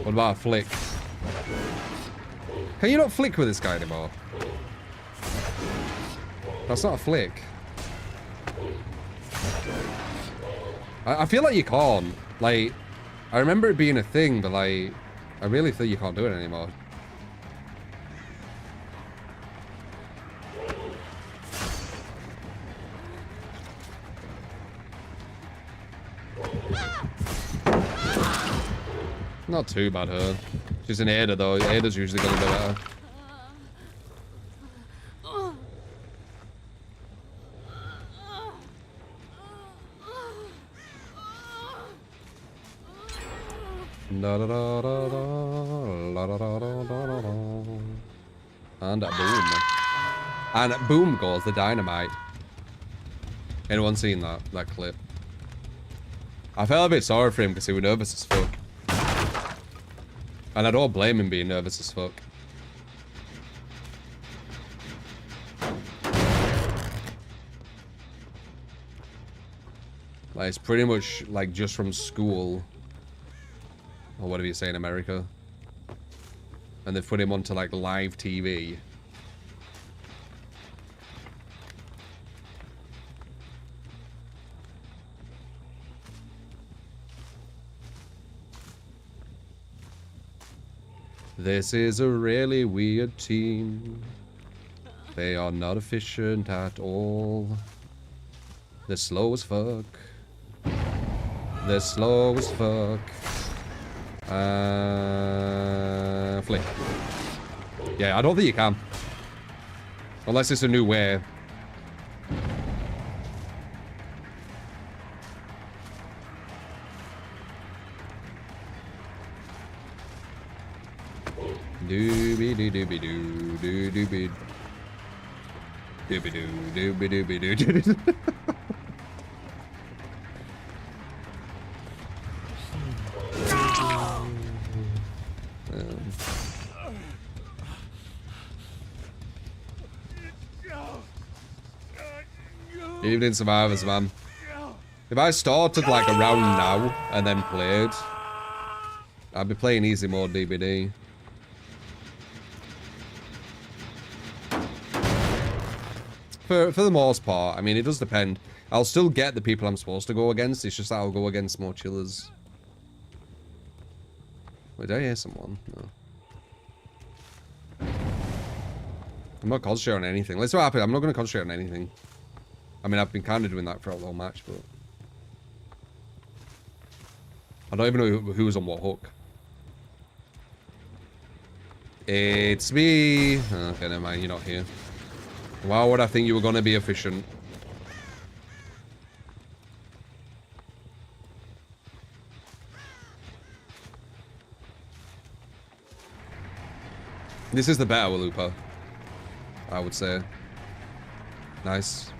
What about a flick? Can you not flick with this guy anymore? That's not a flick. I feel like you can't. Like, I remember it being a thing, but like, I really think you can't do it anymore. Not too bad, her. She's an Ada, though. Ada's usually gonna be better. Da, da, da, da, da, da, da, da, da, da. And boom. And boom goes the dynamite. Anyone seen that clip? I felt a bit sorry for him because he was nervous as fuck. And I don't blame him being nervous as fuck. Like, it's pretty much like just from school. Or whatever you say in America. And they've put him onto like live TV. This is a really weird team. They are not efficient at all. They're slow as fuck. They're slow as fuck. Flick. Yeah, I don't think you can. Unless it's a new way. Doobie doobie doo doo doobie doobie doo doobie doobie doo doo. Evening survivors, man. If I started like around now and then played, I'd be playing easy mode DBD. For the most part, I mean, it does depend. I'll still get the people I'm supposed to go against. It's just that I'll go against more chillers. Wait, did I hear someone? No. I'm not concentrating on anything. Let's see what happens. I'm not going to concentrate on anything. I mean, I've been kind of doing that throughout the whole match, but... I don't even know who was on what hook. It's me! Okay, never mind. You're not here. Why would I think you were going to be efficient? This is the better Looper, I would say. Nice.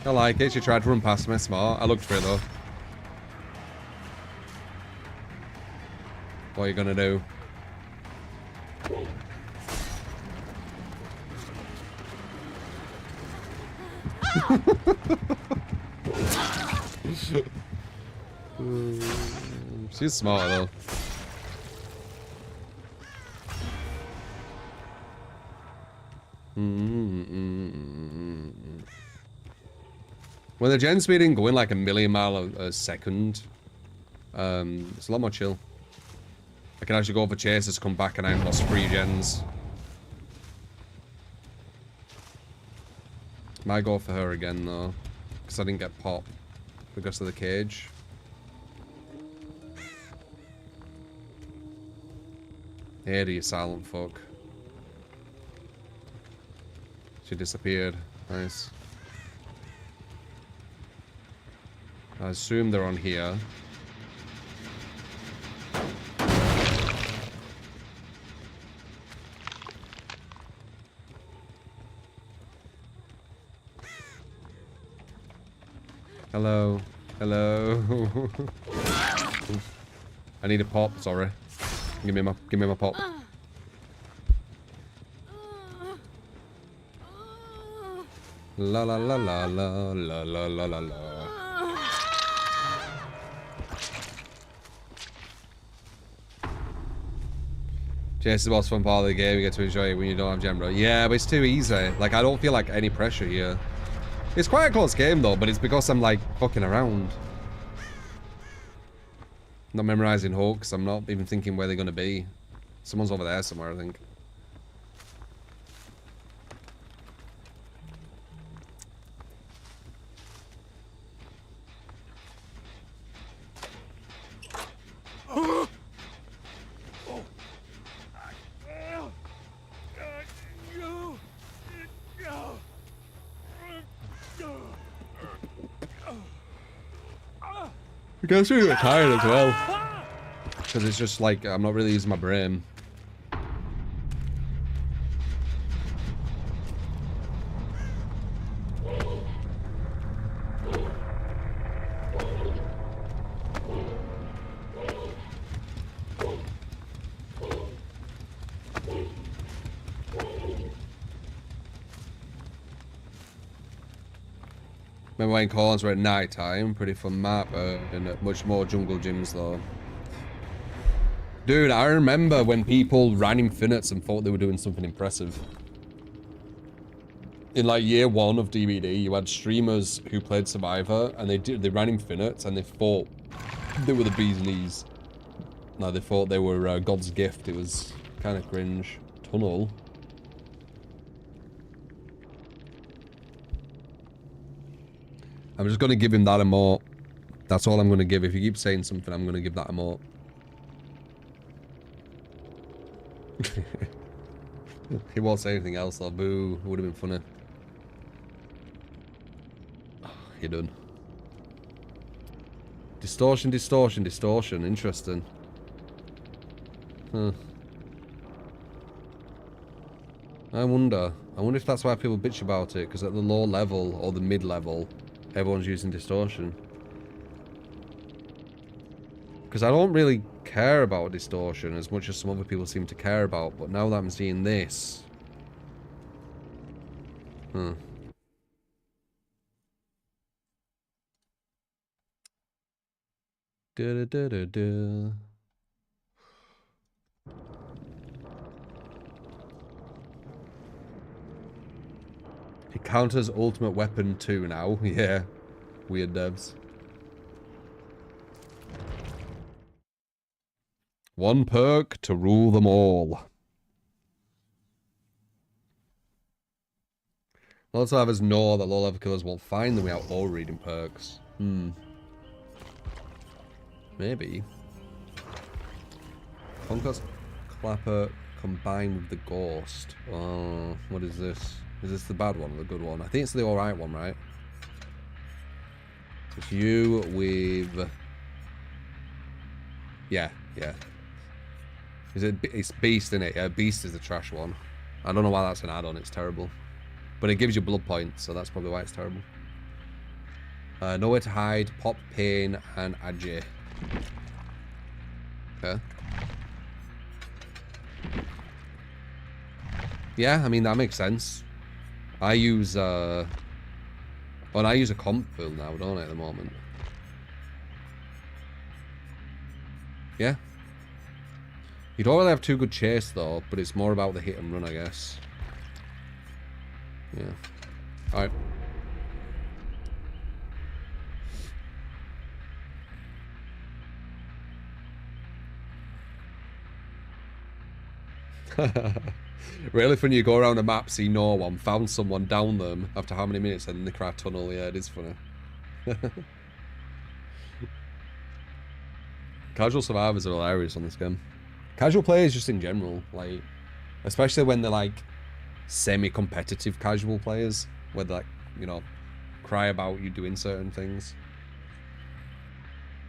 I like it. She tried to run past me. Smart. I looked for it though. What are you gonna do? She's smart though. When the gen speed ain't going like a million miles a second, it's a lot more chill. I can actually go for chases, come back, and I haven't lost 3 gens. Might go for her again though, because I didn't get pop because of the cage. Here, you silent fuck. She disappeared. Nice. I assume they're on here. Hello. Hello. I need a pop, sorry. Give me my pop. La la la la la la la la la la. Chase is the most fun part of the game. You get to enjoy it when you don't have gem, bro. Yeah, but it's too easy. Like, I don't feel like any pressure here. It's quite a close game, though, but it's because I'm, like, fucking around. Not memorizing hooks. I'm not even thinking where they're going to be. Someone's over there somewhere, I think. It gets me a bit tired as well. Because it's just like, I'm not really using my brain. Remember when corns were at night time? Pretty fun map, and much more jungle gyms though. Dude, I remember when people ran infinites and thought they were doing something impressive. In like year 1 of DBD, you had streamers who played Survivor and they ran infinites and they thought they were the bee's knees. No, they thought they were God's gift. It was kind of cringe. Tunnel. I'm just going to give him that emote. That's all I'm going to give. If you keep saying something, I'm going to give that emote. He won't say anything else though. Boo. It would have been funny. You're done. Distortion, distortion, distortion. Interesting. Huh. I wonder if that's why people bitch about it, because at the low level or the mid level, everyone's using distortion. Because I don't really care about distortion as much as some other people seem to care about, but now that I'm seeing this... Huh. Da-da-da-da-da. It counts as ultimate weapon too now. Yeah. Weird devs. One perk to rule them all. Lots of others know that low-level killers won't find them without all-reading perks. Maybe. Conquest Clapper combined with the Ghost. Oh, what is this? Is this the bad one or the good one? I think it's the alright one, right? It's you with... Yeah. Is it? It's Beast, in it? Yeah, Beast is the trash one. I don't know why that's an add-on. It's terrible, but it gives you blood points, so that's probably why it's terrible. Nowhere to hide, Pop, Pain, and Agi. Okay. Yeah, I mean that makes sense. I use I use a comp build now, don't I, at the moment? Yeah. You don't really have too good chase though, but it's more about the hit and run, I guess. Yeah. Alright. Really funny, you go around a map, see no one, found someone, down them after how many minutes, and then they cry tunnel. Yeah, it is funny. Casual survivors are hilarious on this game. Casual players just in general, like, especially when they're like semi-competitive casual players, where they like, you know, cry about you doing certain things.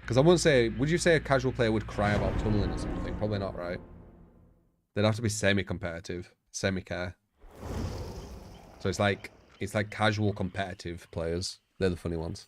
Because I wouldn't say, would you say a casual player would cry about tunneling or something? Probably not, right? They'd have to be semi-competitive, semi-care. So it's like casual competitive players. They're the funny ones.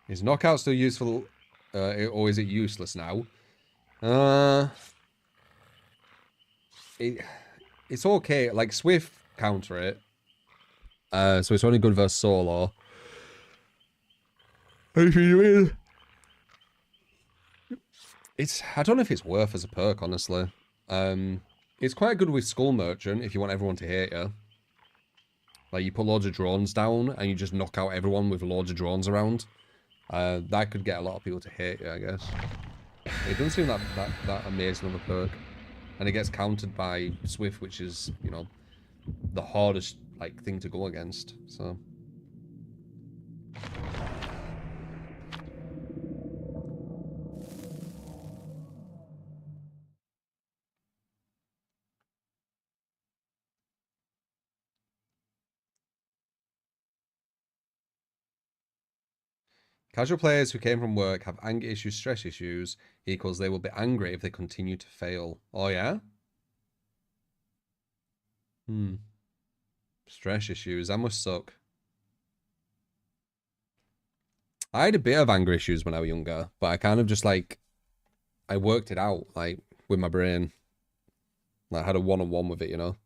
Is knockout still useful, or is it useless now? It's okay. Like, Swift counter it. So it's only good versus solo. If you win. I don't know if it's worth as a perk, honestly. It's quite good with Skull Merchant if you want everyone to hate you. Like, you put loads of drones down and you just knock out everyone with loads of drones around. That could get a lot of people to hate you, I guess. It doesn't seem that amazing of a perk. And it gets countered by Swift, which is, you know, the hardest, like, thing to go against, so... Casual players who came from work have anger issues, stress issues, equals they will be angry if they continue to fail. Oh, yeah? Stress issues, that must suck. I had a bit of anger issues when I was younger, but I kind of just, like, I worked it out, like, with my brain. Like, I had a one-on-one with it, you know?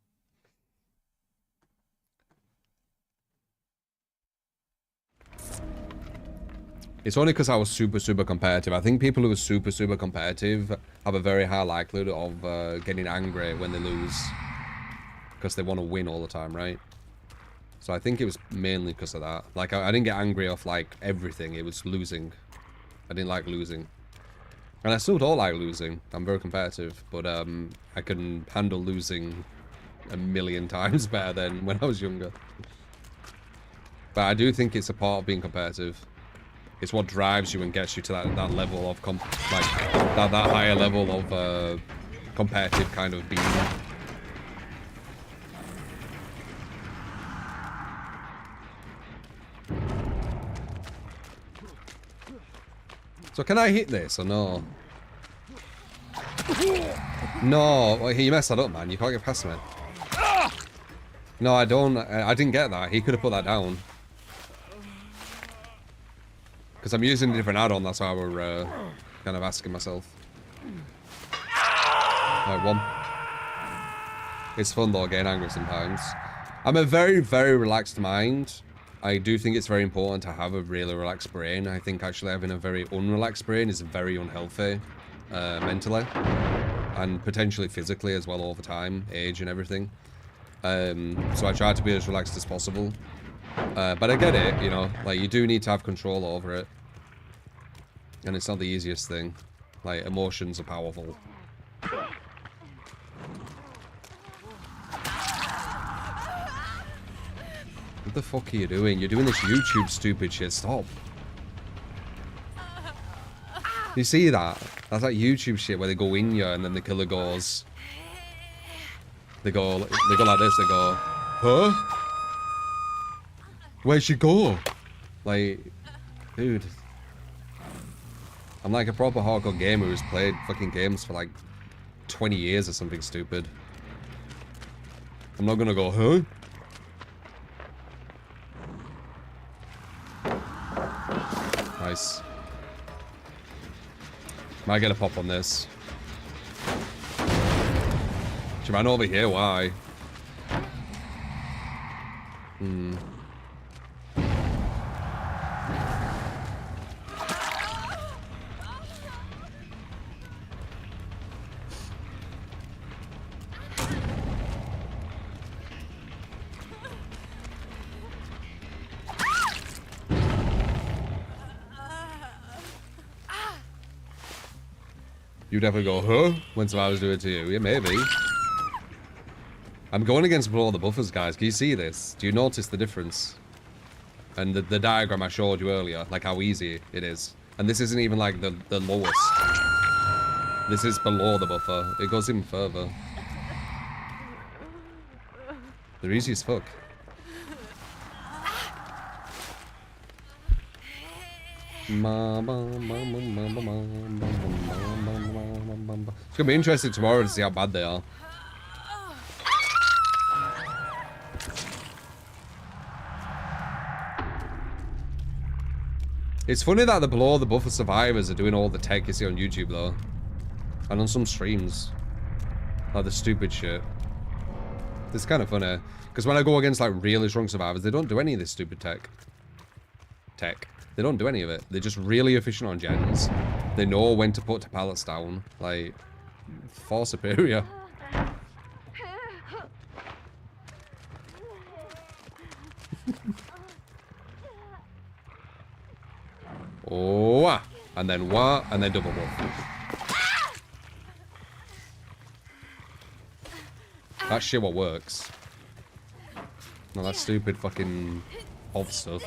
It's only because I was super competitive. I think people who are super competitive have a very high likelihood of getting angry when they lose. Because they want to win all the time, right? So I think it was mainly because of that. Like, I didn't get angry off, like, everything. It was losing. I didn't like losing. And I still don't like losing. I'm very competitive. But I can handle losing a million times better than when I was younger. But I do think it's a part of being competitive. It's what drives you and gets you to that level of that higher level of competitive kind of being. So can I hit this or no? No, well, you messed that up, man. You can't get past me. No, I don't. I didn't get that. He could have put that down. Because I'm using a different add-on, that's why we're kind of asking myself. Right, one. It's fun though, getting angry sometimes. I'm a very relaxed mind. I do think it's very important to have a really relaxed brain. I think actually having a very unrelaxed brain is very unhealthy mentally. And potentially physically as well over time, age and everything. So I try to be as relaxed as possible. But I get it, you know, like you do need to have control over it. And it's not the easiest thing. Like, emotions are powerful. What the fuck are you doing? You're doing this YouTube stupid shit, stop. You see that? That's like YouTube shit where they go in you and then the killer goes... They go like this, they go, huh? Where'd she go? Like, dude. I'm like a proper hardcore gamer who's played fucking games for like 20 years or something stupid. I'm not gonna go, huh? Nice. Might get a pop on this. She ran over here, why? You'd definitely go, huh? When survivors do it to you. Yeah, maybe. I'm going against below the buffers, guys. Can you see this? Do you notice the difference? And the diagram I showed you earlier, like how easy it is. And this isn't even like the lowest. This is below the buffer. It goes even further. They're easy as fuck. It's gonna be interesting tomorrow to see how bad they are. It's funny that the below the buffer survivors are doing all the tech you see on YouTube though. And on some streams. Like the stupid shit. It's kind of funny. Because when I go against like really strong survivors, they don't do any of this stupid tech. They don't do any of it. They're just really efficient on gens. They know when to put pallets down. Like, far superior. Oh, and then what? And then double buff. That shit what works. No, that stupid fucking odd stuff.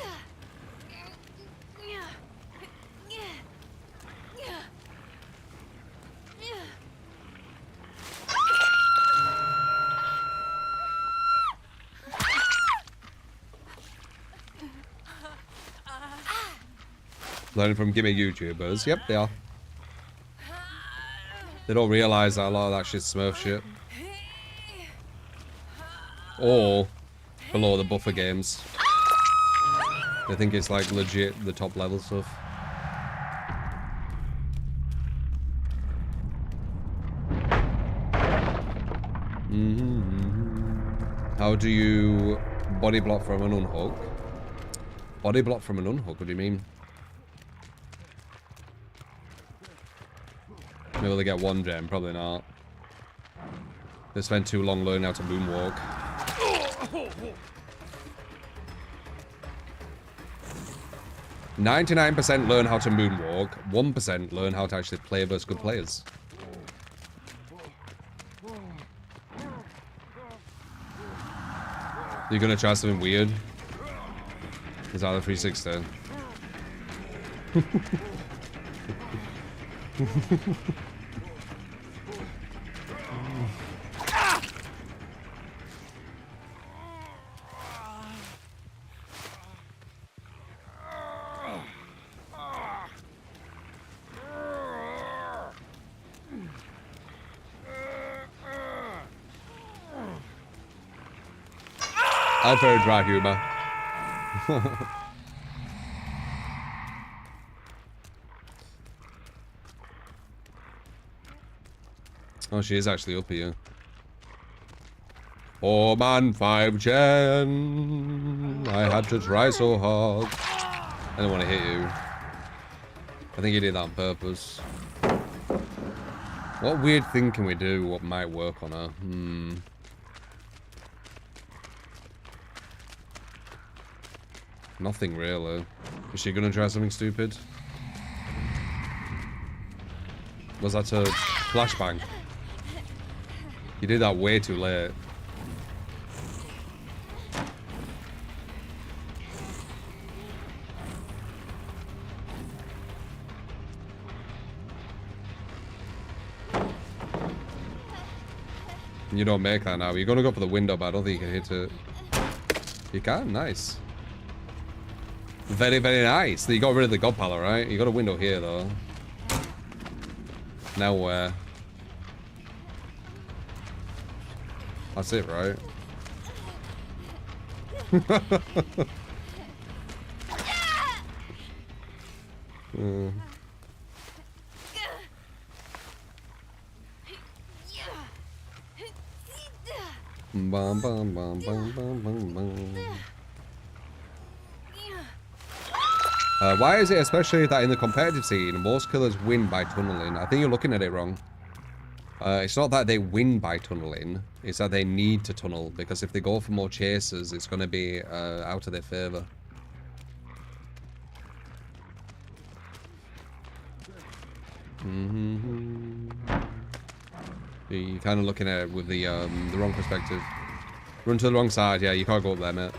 Learning from gimmick YouTubers. Yep, they are. They don't realise that a lot of that shit's Smurf shit. Or below the buffer games. They think it's like legit the top level stuff. How do you body block from an unhook? Body block from an unhook? What do you mean? Maybe they get one gem, probably not. They spend too long learning how to moonwalk. 99% learn how to moonwalk, 1% learn how to actually play versus good players. You're gonna try something weird? Is that the 360? I've heard dry humor. Oh, she is actually up here. Oh man, 5 gen. I had to try so hard. I didn't want to hit you. I think you did that on purpose. What weird thing can we do? What might work on her? Nothing really. Is she gonna try something stupid? Was that a flashbang? You did that way too late. You don't make that now. You're gonna go for the window, but I don't think you can hit it. You can? Nice. Very, very nice. You got rid of the god pala, right? You got a window here, though. Now where? That's it, right? Bum, bum, bum, bum, bum, bum, bum. Why is it especially that in the competitive scene, most killers win by tunneling? I think you're looking at it wrong. It's not that they win by tunneling, it's that they need to tunnel, because if they go for more chasers, it's going to be out of their favour. You're kind of looking at it with the wrong perspective. Run to the wrong side, yeah, you can't go up there, mate.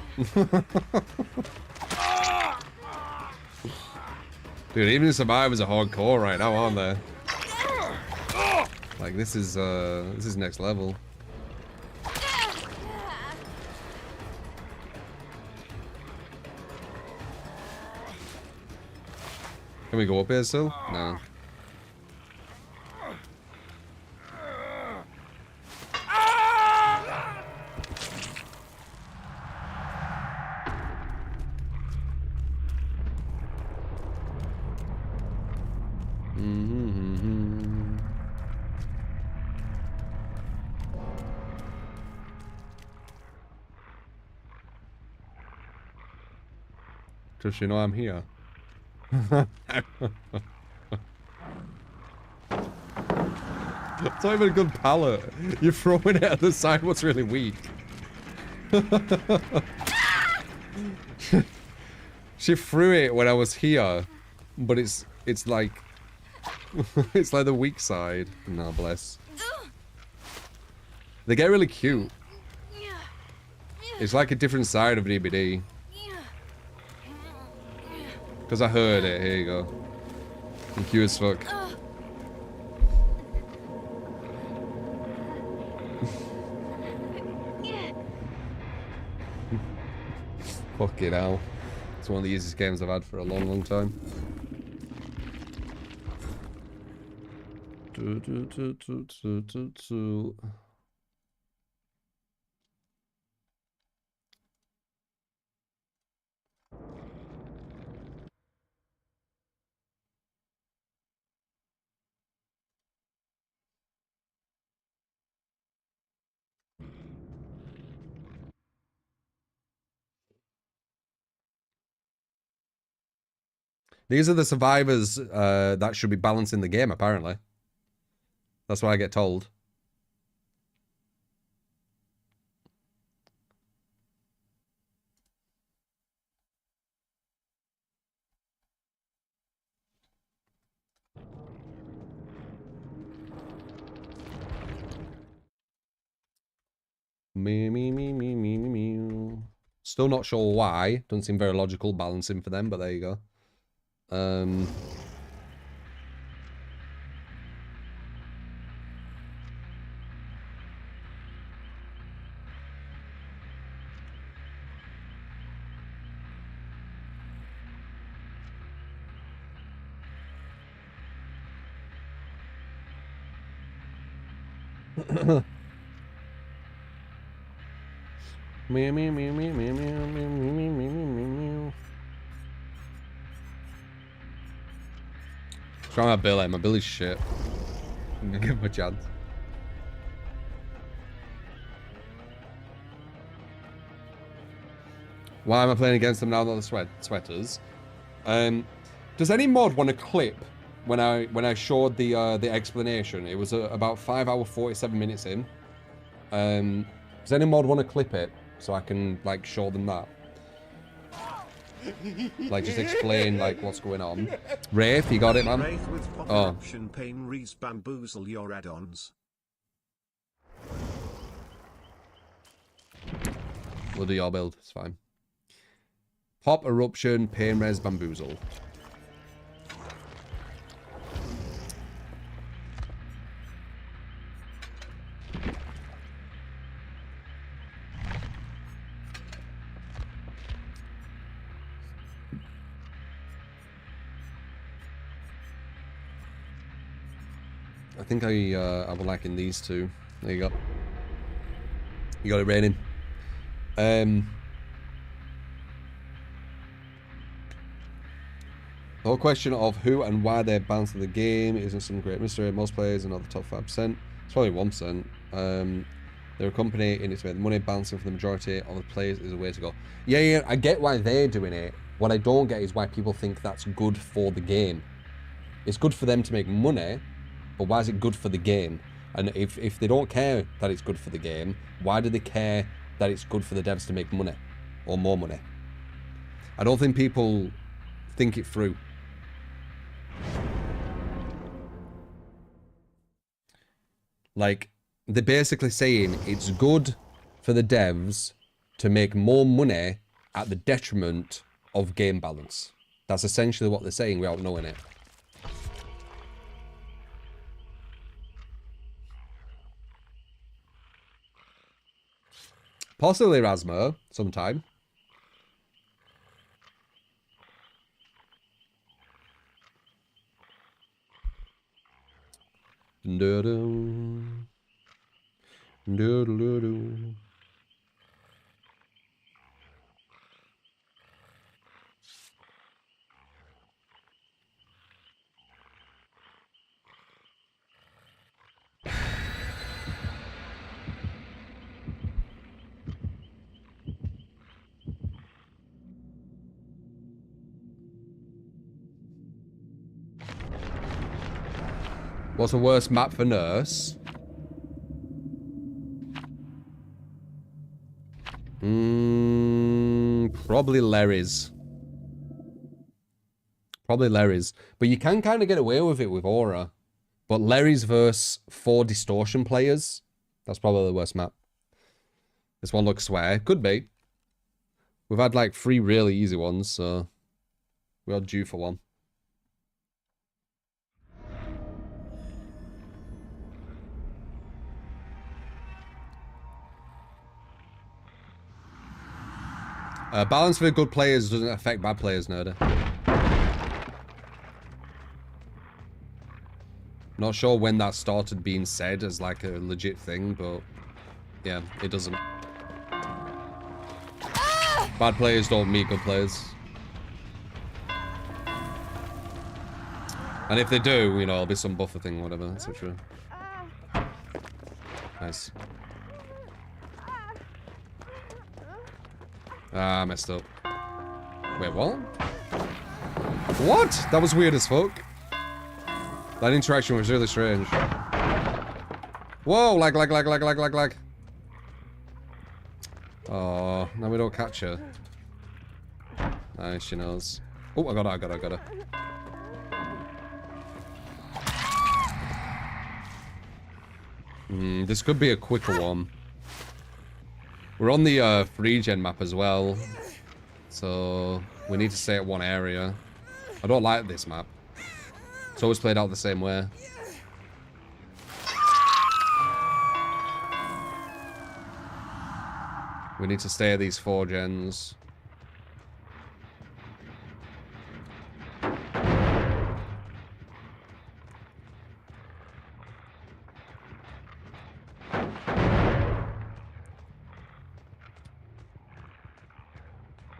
Dude, even the survivors are hardcore right now, aren't they? Like, this is next level. Can we go up here still? No. Does she know I'm here? It's not even a good pallet. You're throwing it at the side what's really weak. She threw it when I was here, but it's like it's like the weak side. No, bless. They get really cute. It's like a different side of DBD. Because I heard it. Here you go. I'm cute as fuck. Fuck it hell. It's one of the easiest games I've had for a long, long time. These are the survivors that should be balancing the game, apparently. That's what I get told. Me. Still not sure why. Doesn't seem very logical balancing for them, but there you go. Try my Billy. My Billy's shit. I'm gonna give him a chance. Why am I playing against them now that they're sweaters? Does any mod want a clip when I showed the explanation? It was about 5 hours 47 minutes in. Does any mod want to clip it so I can like show them that? Like just explain like what's going on. Wraith, you got it, man. Wraith with option pain rees bamboozle your add-ons. We'll do your build, it's fine. Pop, eruption, pain res, bamboozle. I think I would like in these two. There you go. You got it raining. The whole question of who and why they're banned from the game isn't some great mystery. Most players are not the top 5%. It's probably 1%. They're a company in it to make money. Bouncing for the majority of the players is a way to go. Yeah, I get why they're doing it. What I don't get is why people think that's good for the game. It's good for them to make money, but why is it good for the game? And if they don't care that it's good for the game, why do they care that it's good for the devs to make money or more money? I don't think people think it through. Like, they're basically saying it's good for the devs to make more money at the detriment of game balance. That's essentially what they're saying without knowing it. Possibly Rasmo, sometime. Do-do. Do-do-do-do. What's the worst map for Nurse? Probably Larry's. Probably Larry's. But you can kind of get away with it with Aura. But Larry's versus 4 distortion players. That's probably the worst map. This one looks swear. Could be. We've had like 3 really easy ones, so we are due for one. Balance for good players doesn't affect bad players, Nerda. Not sure when that started being said as like a legit thing, but yeah, it doesn't. Bad players don't meet good players. And if they do, you know, it'll be some buffer thing, whatever, etc. Nice. Ah, messed up. Wait, what? What? That was weird as fuck. That interaction was really strange. Whoa, lag. Oh, now we don't catch her. Nice, she knows. Oh, I got her. This could be a quicker one. We're on the free gen map as well, so we need to stay at one area. I don't like this map. It's always played out the same way. We need to stay at these 4 gens.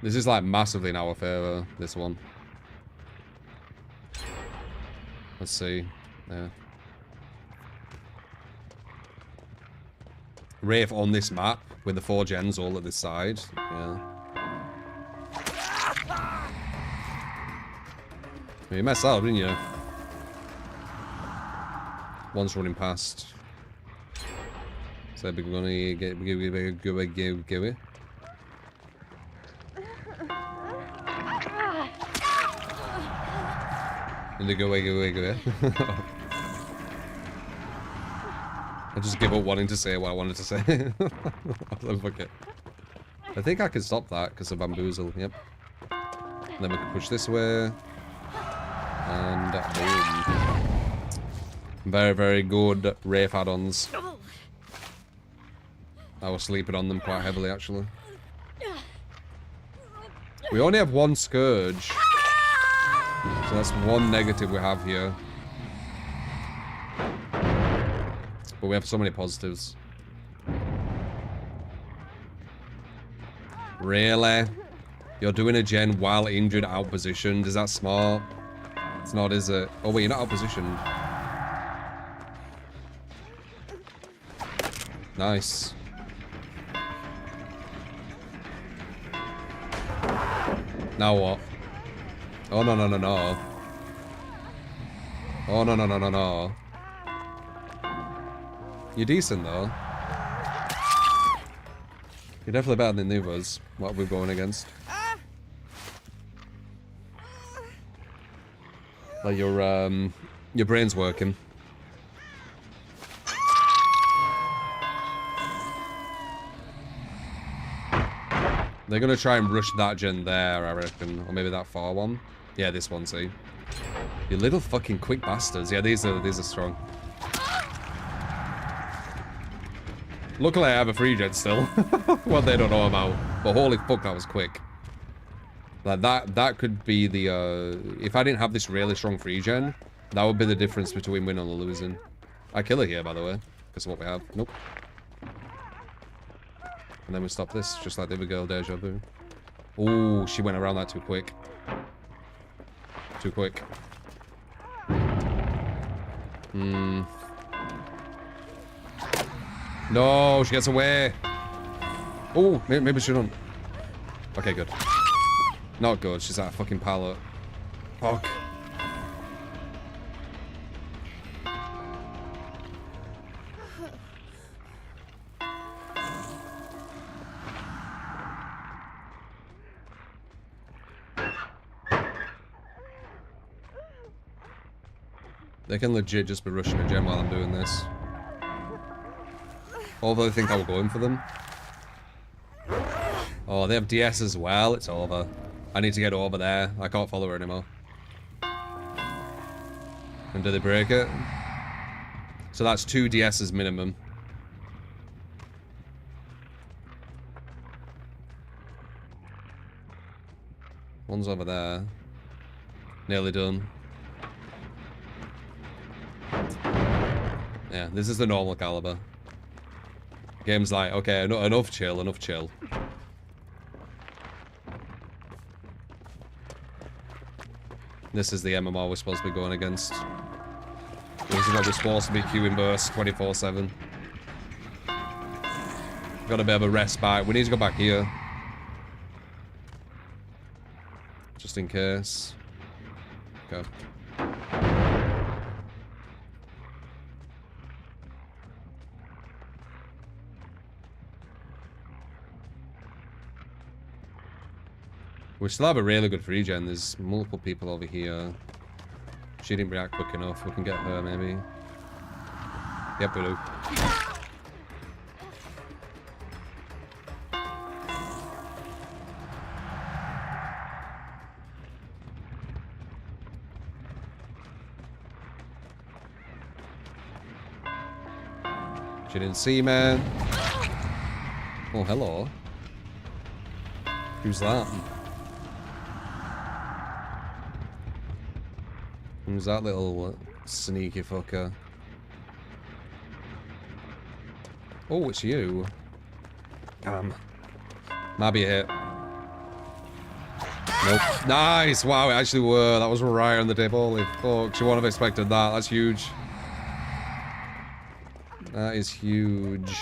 This is like massively in our favor, this one. Let's see. Yeah. Wraith on this map with the 4 gens all at this side. Yeah. You messed up, didn't you? One's running past. So we're gonna get it. And go away. I just give up wanting to say what I wanted to say. Fuck it. I think I can stop that because of bamboozle. Yep. And then we can push this way. And boom. Very, very good Wraith add-ons. I was sleeping on them quite heavily, actually. We only have 1 Scourge. So that's 1 negative we have here. But we have so many positives. Really? You're doing a gen while injured, out positioned. Is that smart? It's not, is it? Oh wait, you're not out positioned. Nice. Now what? Oh, no. Oh, no. You're decent, though. You're definitely better than the others, what we're going against. Like, your brain's working. They're gonna try and rush that gen there, I reckon. Or maybe that far one. Yeah, this one, see? You little fucking quick bastards. Yeah, these are strong. Luckily I have a free gen still. What they don't know about. But holy fuck, that was quick. Like that could be the if I didn't have this really strong free gen, that would be the difference between winning or losing. I kill her here, by the way, because of what we have. Nope. And then we stop this, just like the other girl, deja vu. Ooh, she went around that too quick. Too quick. No, she gets away. Oh, maybe she don't. Okay, good. Not good, she's at a fucking pallet. Fuck. They can legit just be rushing a gem while I'm doing this. Although I think I will go in for them. Oh, they have DS as well. It's over. I need to get over there. I can't follow her anymore. And do they break it? So that's 2 DS's minimum. One's over there. Nearly done. Yeah, this is the normal caliber. Game's like, okay, enough chill, enough chill. This is the MMR we're supposed to be going against. This is what we're supposed to be queuing burst 24/7. Got a bit of a respite. We need to go back here. Just in case. Okay. We still have a really good free gen. There's multiple people over here. She didn't react quick enough. We can get her, maybe. Yep, we do. She didn't see me. Oh, hello. Who's that? Who's that little sneaky fucker? Oh, it's you. Damn. Might be a hit. Nope. Nice! Wow, it actually were. That was right on the tip. Holy fuck. She wouldn't have expected that. That's huge. That is huge.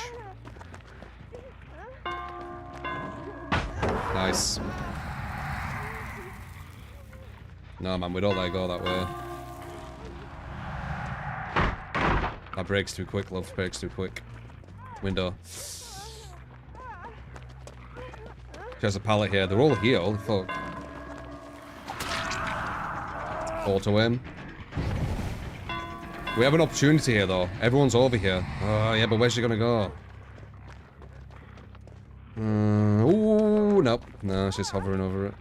Nice. No, man, we don't let it go that way. That breaks too quick, love. Breaks too quick. Window. There's a pallet here. They're all here. Holy fuck. Auto aim. We have an opportunity here, though. Everyone's over here. Oh, yeah, but where's she gonna go? Ooh, nope. No, she's hovering over it.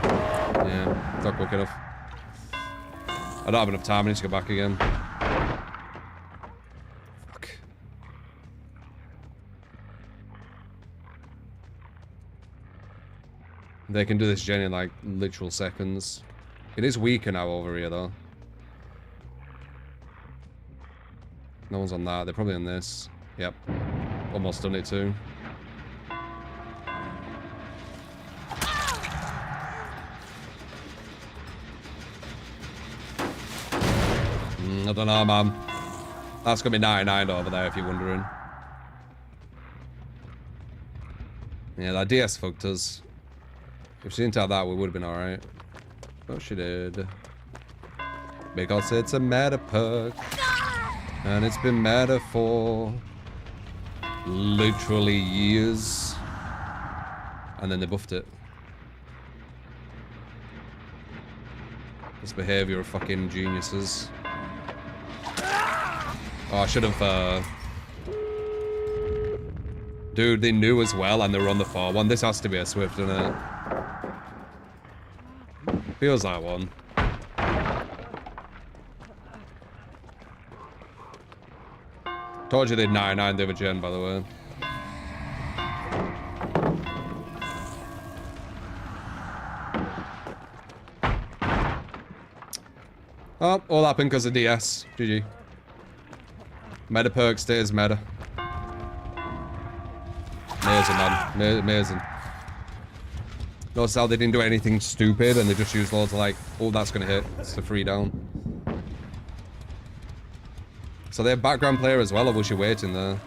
Yeah, not quick enough. I don't have enough time. I need to go back again. Fuck. They can do this gen in like literal seconds. It is weaker now over here, though. No one's on that. They're probably on this. Yep. Almost done it too. I don't know, man. That's gonna be 99 over there if you're wondering. Yeah, that DS fucked us. If she didn't have that, we would have been alright. But she did. Because it's a meta perk. And it's been meta for literally years. And then they buffed it. This behavior of fucking geniuses. Oh, I should have, Dude, they knew as well, and they were on the far one. This has to be a Swift, isn't it? Feels like one. Told you they'd 99 the other gen, by the way. Oh, all happened because of DS. GG. Meta perk stays meta. Amazing, man. Amazing. Notice how they didn't do anything stupid and they just used loads of like, oh, that's gonna hit. It's the free down. So they have background player as well, or was you waiting there?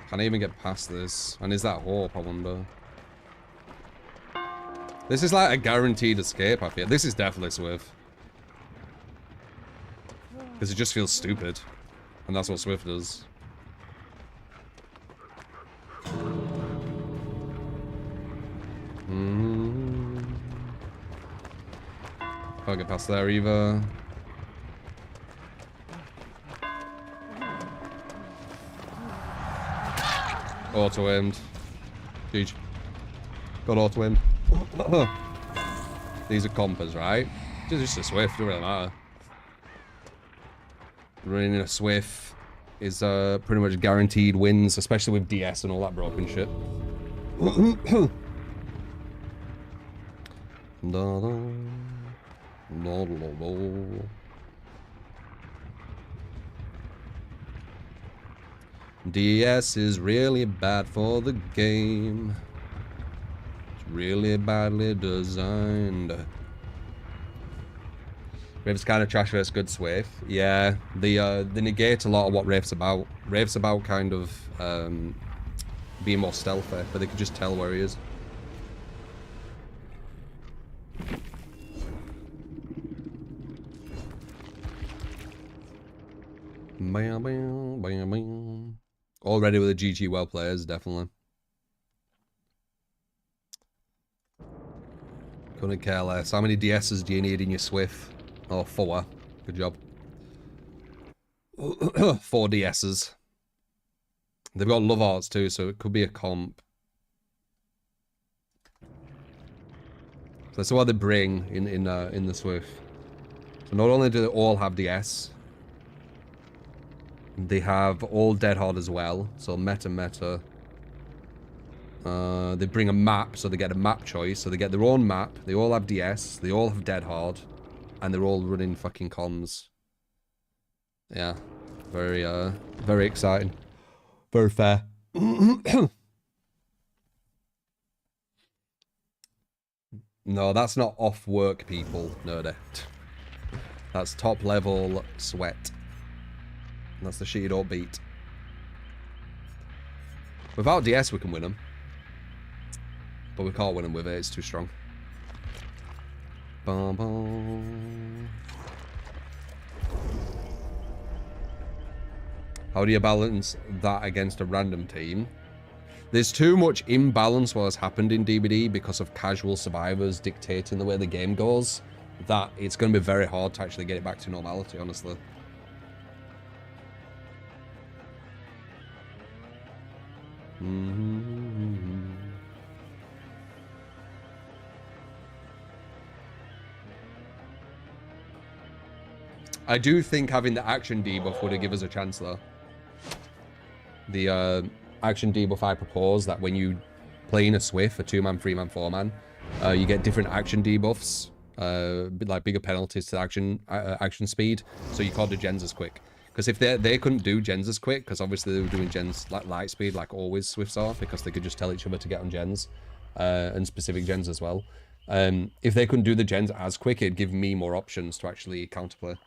Can I even get past this? And is that hope, I wonder? This is like a guaranteed escape, I feel. This is definitely Swift. Because it just feels stupid. And that's what Swift does. Can't get past there either. Auto-aimed. GG. Got auto-aimed. These are compers, right? Just a Swift, doesn't really matter. Running in a Swift is pretty much guaranteed wins, especially with DS and all that broken shit. DS is really bad for the game. It's really badly designed. Wraith's kind of trash versus good Swift. Yeah, they negate a lot of what Wraith's about. Wraith's about kind of being more stealthy, but they can just tell where he is. Bam, bam, bam, bam. Already with the GG well players, definitely. Couldn't care less. How many DSs do you need in your Swift? Oh, 4. Good job. 4 DSs. They've got love arts too, so it could be a comp. So that's what they bring in the Swift. So not only do they all have DS, they have all dead hard as well. So meta. They bring a map, so they get a map choice. So they get their own map. They all have DS. They all have dead hard. And they're all running fucking comms. Yeah. Very exciting. Very fair. No, that's not off work, people. Nerdy. That's top level sweat. That's the shit you don't beat. Without DS, we can win them. But we can't win them with it. It's too strong. Bum, bum. How do you balance that against a random team? There's too much imbalance what has happened in DBD because of casual survivors dictating the way the game goes, that it's going to be very hard to actually get it back to normality, honestly. I do think having the action debuff would have given us a chance, though. The action debuff I propose, that when you play in a Swift, a 2-man, 3-man, 4-man, you get different action debuffs, like bigger penalties to action speed, so you can't do gens as quick. Because if they couldn't do gens as quick, because obviously they were doing gens like light speed, like always Swifts are, because they could just tell each other to get on gens, and specific gens as well. If they couldn't do the gens as quick, it'd give me more options to actually counterplay.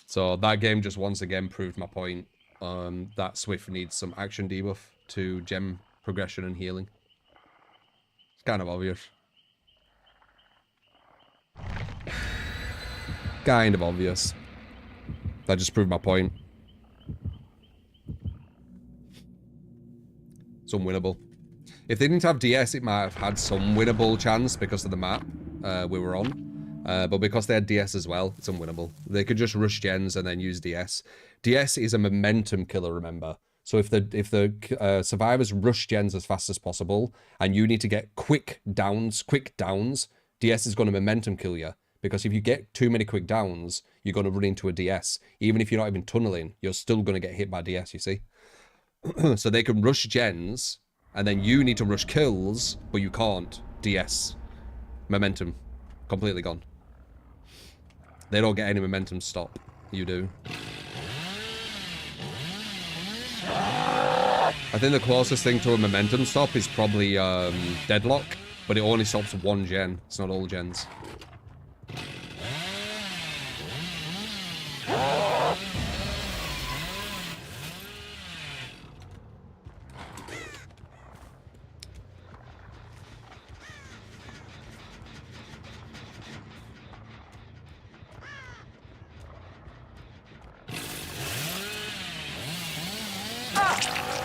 So that game just once again proved my point that Swift needs some action debuff to gem progression and healing. It's kind of obvious. Kind of obvious. That just proved my point. It's unwinnable. If they didn't have DS, it might have had some winnable chance because of the map we were on. But because they had DS as well, it's unwinnable. They could just rush gens and then use DS. DS is a momentum killer, remember. So if the survivors rush gens as fast as possible, and you need to get quick downs, DS is going to momentum kill you. Because if you get too many quick downs, you're going to run into a DS. Even if you're not even tunneling, you're still going to get hit by DS, you see. So they can rush gens, and then you need to rush kills, but you can't. DS. Momentum. Completely gone. They don't get any momentum stop. You do. I think the closest thing to a momentum stop is probably deadlock, but it only stops one gen. It's not all gens.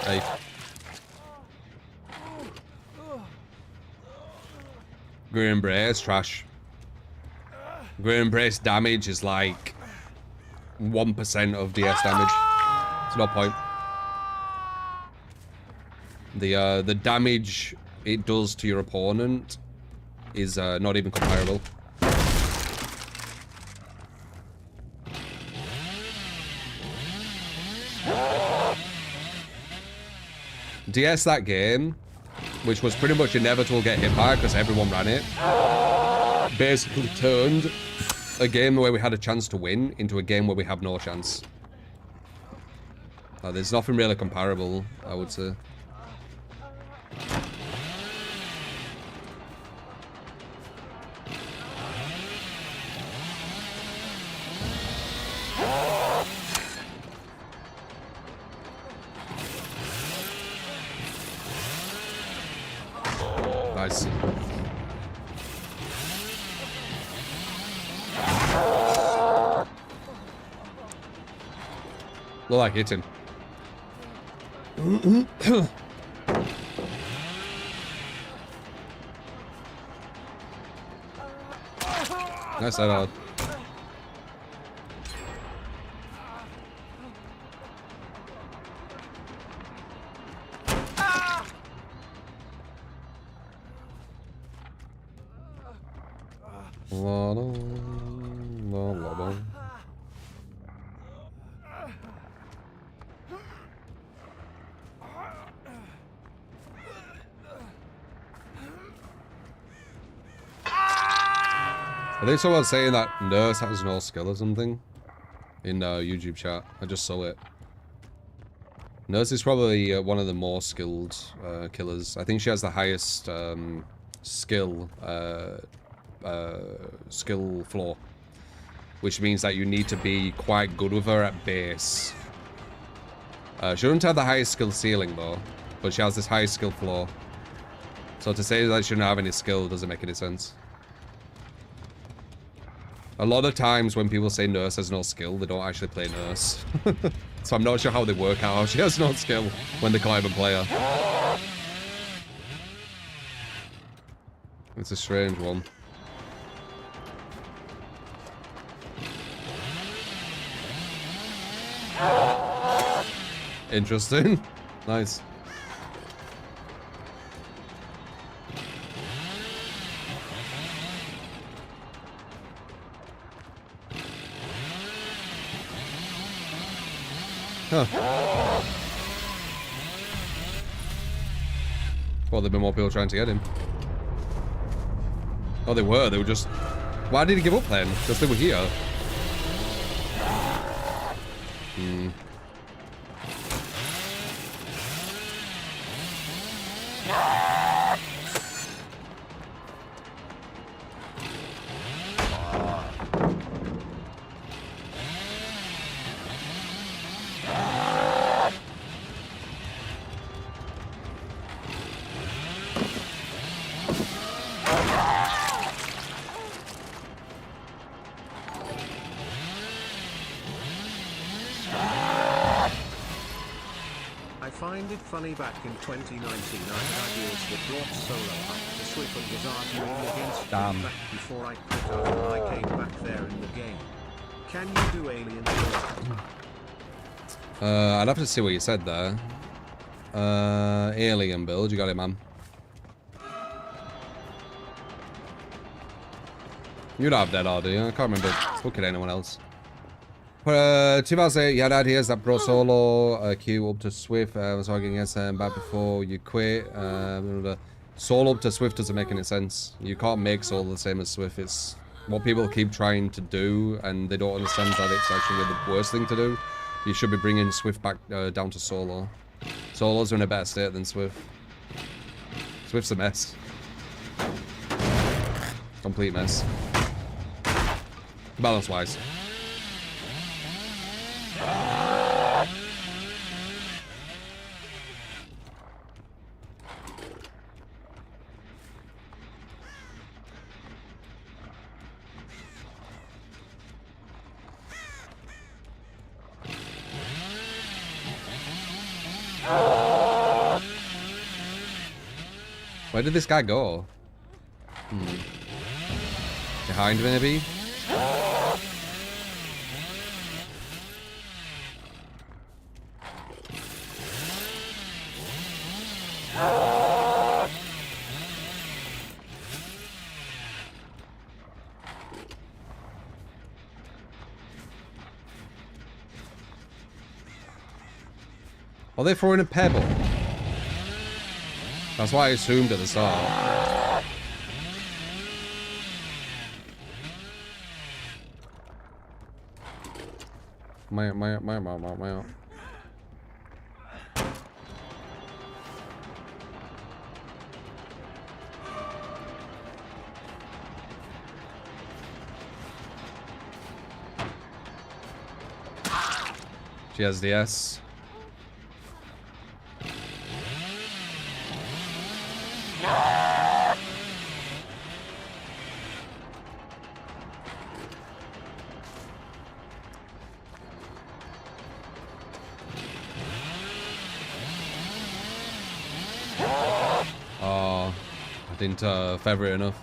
Hey. Great Embrace, trash. Great Embrace damage is like 1% of DS damage. It's no point. The damage it does to your opponent is not even comparable. DS that game, which was pretty much inevitable get hit by because everyone ran it, basically turned a game where we had a chance to win into a game where we have no chance. There's nothing really comparable, I would say. Nice. Look like hitting. Nice that out. I think someone's saying that Nurse has no skill or something in YouTube chat. I just saw it. Nurse is probably one of the more skilled killers. I think she has the highest skill floor, which means that you need to be quite good with her at base. She doesn't have the highest skill ceiling though, but she has this highest skill floor. So to say that she shouldn't have any skill doesn't make any sense. A lot of times when people say Nurse has no skill, they don't actually play Nurse. So I'm not sure how they work out how she has no skill when they can't even play her. It's a strange one. Interesting. Nice. Huh. Well, there've been more people trying to get him. Oh, they were just... Why did he give up then? Because they were here. Hmm. Funny back in 2019 I had ideas that brought solo up to Swift and was arguing against Damn. back before I quit out and I came back there in the game. Can you do alien? I'd have to see what you said there. Alien build, you got it, man. You don't have Dead R, do you? I can't remember looking at anyone else. 2008, you had ideas that brought solo queue up to Swift. I was arguing against them back before you quit. Solo up to Swift doesn't make any sense. You can't make solo the same as Swift. It's what people keep trying to do, and they don't understand that it's actually the worst thing to do. You should be bringing Swift back down to solo. Solos are in a better state than Swift. Swift's a mess. Complete mess. Balance-wise. Where did this guy go? Behind maybe? Are they throwing a pebble? That's what I assumed at the start. Meow. She has the S. Oh, I didn't feather it enough.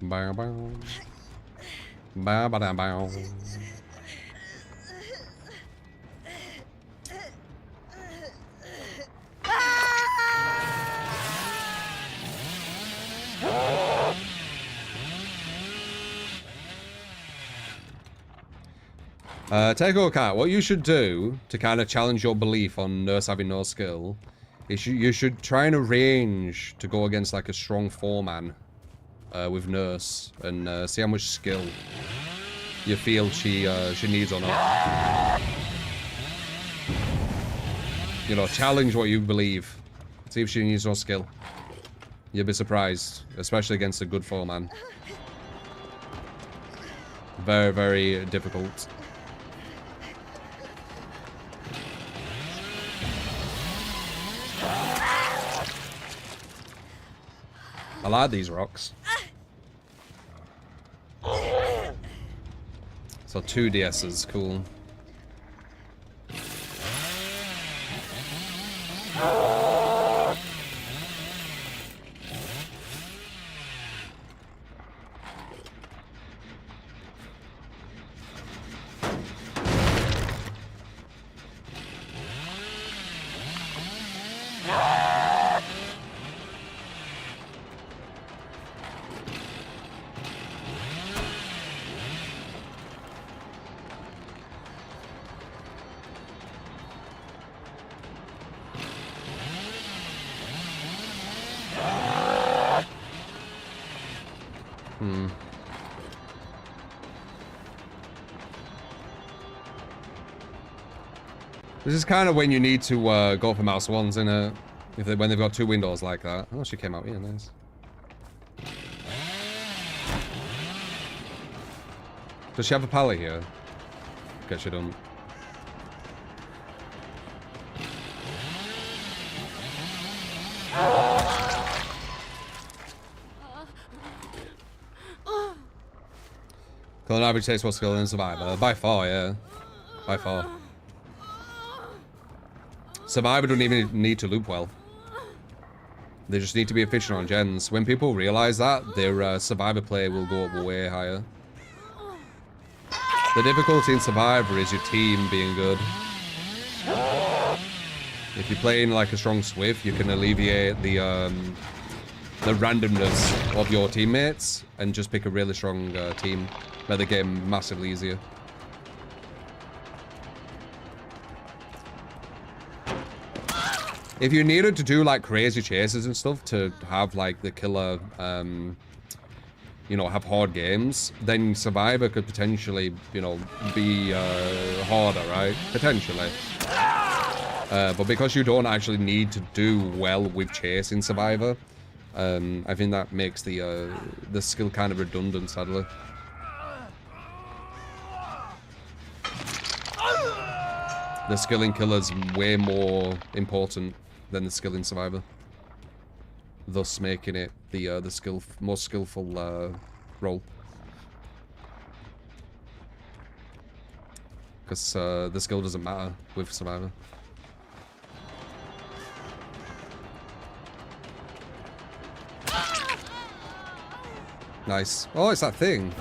Bow bow. Bow bow bow. Teco Cat, what you should do to kind of challenge your belief on Nurse having no skill is you should try and arrange to go against like a strong 4-man with Nurse and see how much skill you feel she needs or not. You know, challenge what you believe. See if she needs no skill. You'll be surprised, especially against a good 4-man. Very, very difficult. I like these rocks. So 2 DS's, cool. This is kind of when you need to go for mouse ones, innit? When they've got 2 windows like that. Oh, she came out here, nice. Does she have a pallet here? Okay, she don't. Kill an average takes more skill than Survivor. By far, yeah. By far. Survivor don't even need to loop well. They just need to be efficient on gens. When people realize that, their Survivor play will go up way higher. The difficulty in Survivor is your team being good. If you're playing like a strong Swift, you can alleviate the randomness of your teammates and just pick a really strong team. Make the game massively easier. If you needed to do like crazy chases and stuff to have like the killer, you know, have hard games, then Survivor could potentially, you know, be harder, right? Potentially. But because you don't actually need to do well with chase in Survivor, I think that makes the skill kind of redundant, sadly. The skill in killer's way more important than the skill in Survivor, thus making it the most skillful role. because the skill doesn't matter with Survivor. Nice. Oh, it's that thing.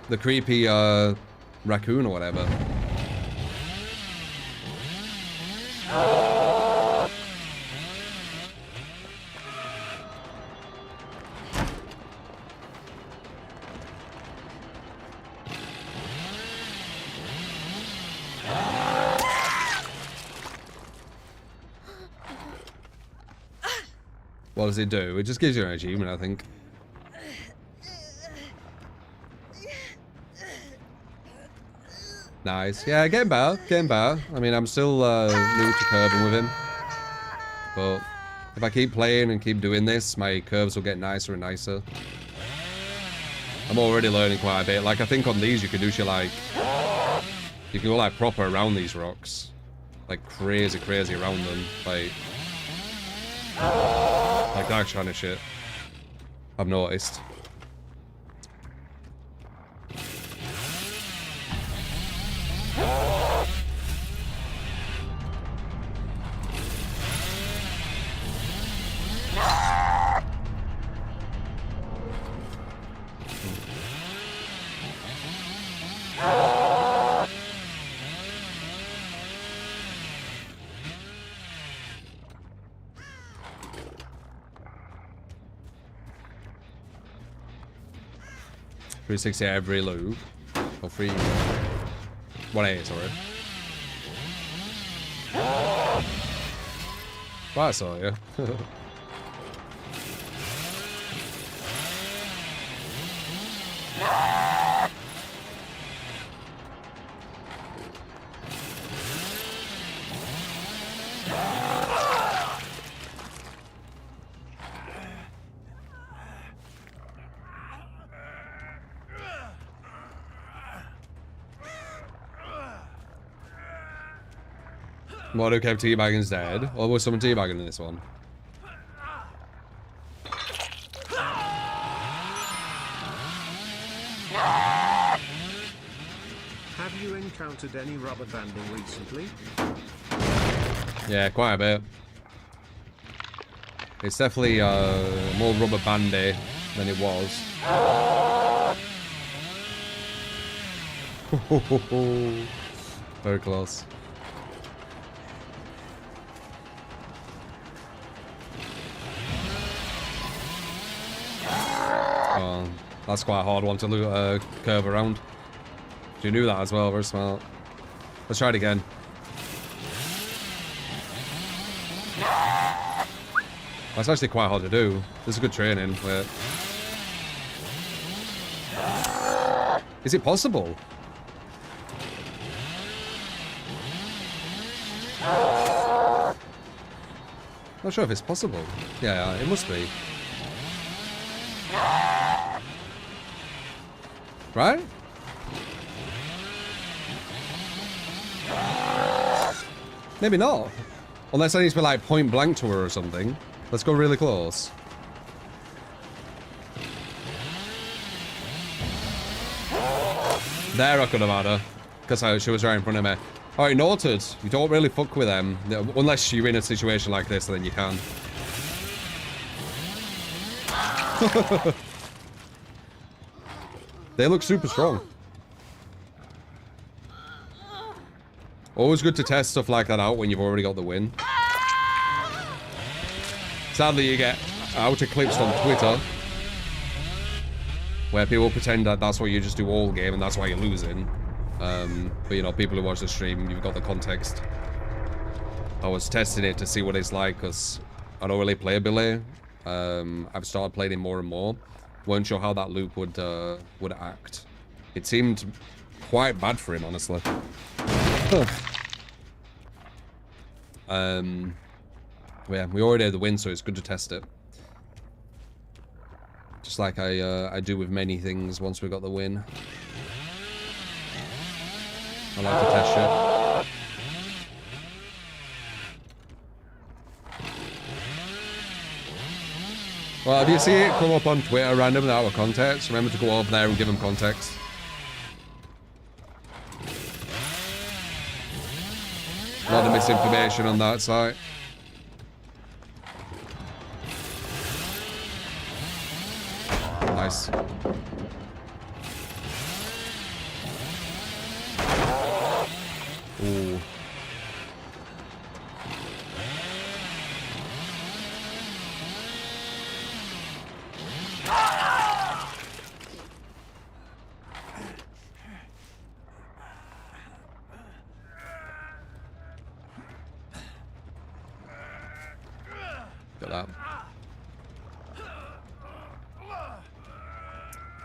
The creepy raccoon or whatever. What does it do? It just gives you an achievement, I think. Nice. Yeah, getting better. Getting better. I mean, I'm still new to curving with him. But if I keep playing and keep doing this, my curves will get nicer and nicer. I'm already learning quite a bit. Like, I think on these you can do shit like... You can go, like, proper around these rocks. Like, crazy, crazy around them. Like that kind of shit. I've noticed. $360 every loop. Or free. 180, sorry. Well, I saw you. What, who kept teabagging's dead? Or was someone teabagging in this one? Have you encountered any rubber banding recently? Yeah, quite a bit. It's definitely more rubber bandy than it was. Very close. That's quite a hard one to curve around. You knew that as well, very smart. Let's try it again. That's actually quite hard to do. This is good training, but... Is it possible? Not sure if it's possible. Yeah, it must be. Right? Maybe not. Unless I need to be like point blank to her or something. Let's go really close. There I could have had her. Because she was right in front of me. Alright, noted. You don't really fuck with them. Unless you're in a situation like this, then you can. They look super strong. Always good to test stuff like that out when you've already got the win. Sadly, you get outer clips on Twitter where people pretend that that's what you just do all game and that's why you're losing. But you know, people who watch the stream, you've got the context. I was testing it to see what it's like because I don't really play Billy. I've started playing him more and more. Weren't sure how that loop would act. It seemed quite bad for him, honestly. Yeah, we already had the win, so it's good to test it. Just like I do with many things once we got the win. I like to test shit. Well, if you see it come up on Twitter randomly out of context, remember to go over there and give them context. A lot of misinformation on that site. Nice. Ooh. Got that.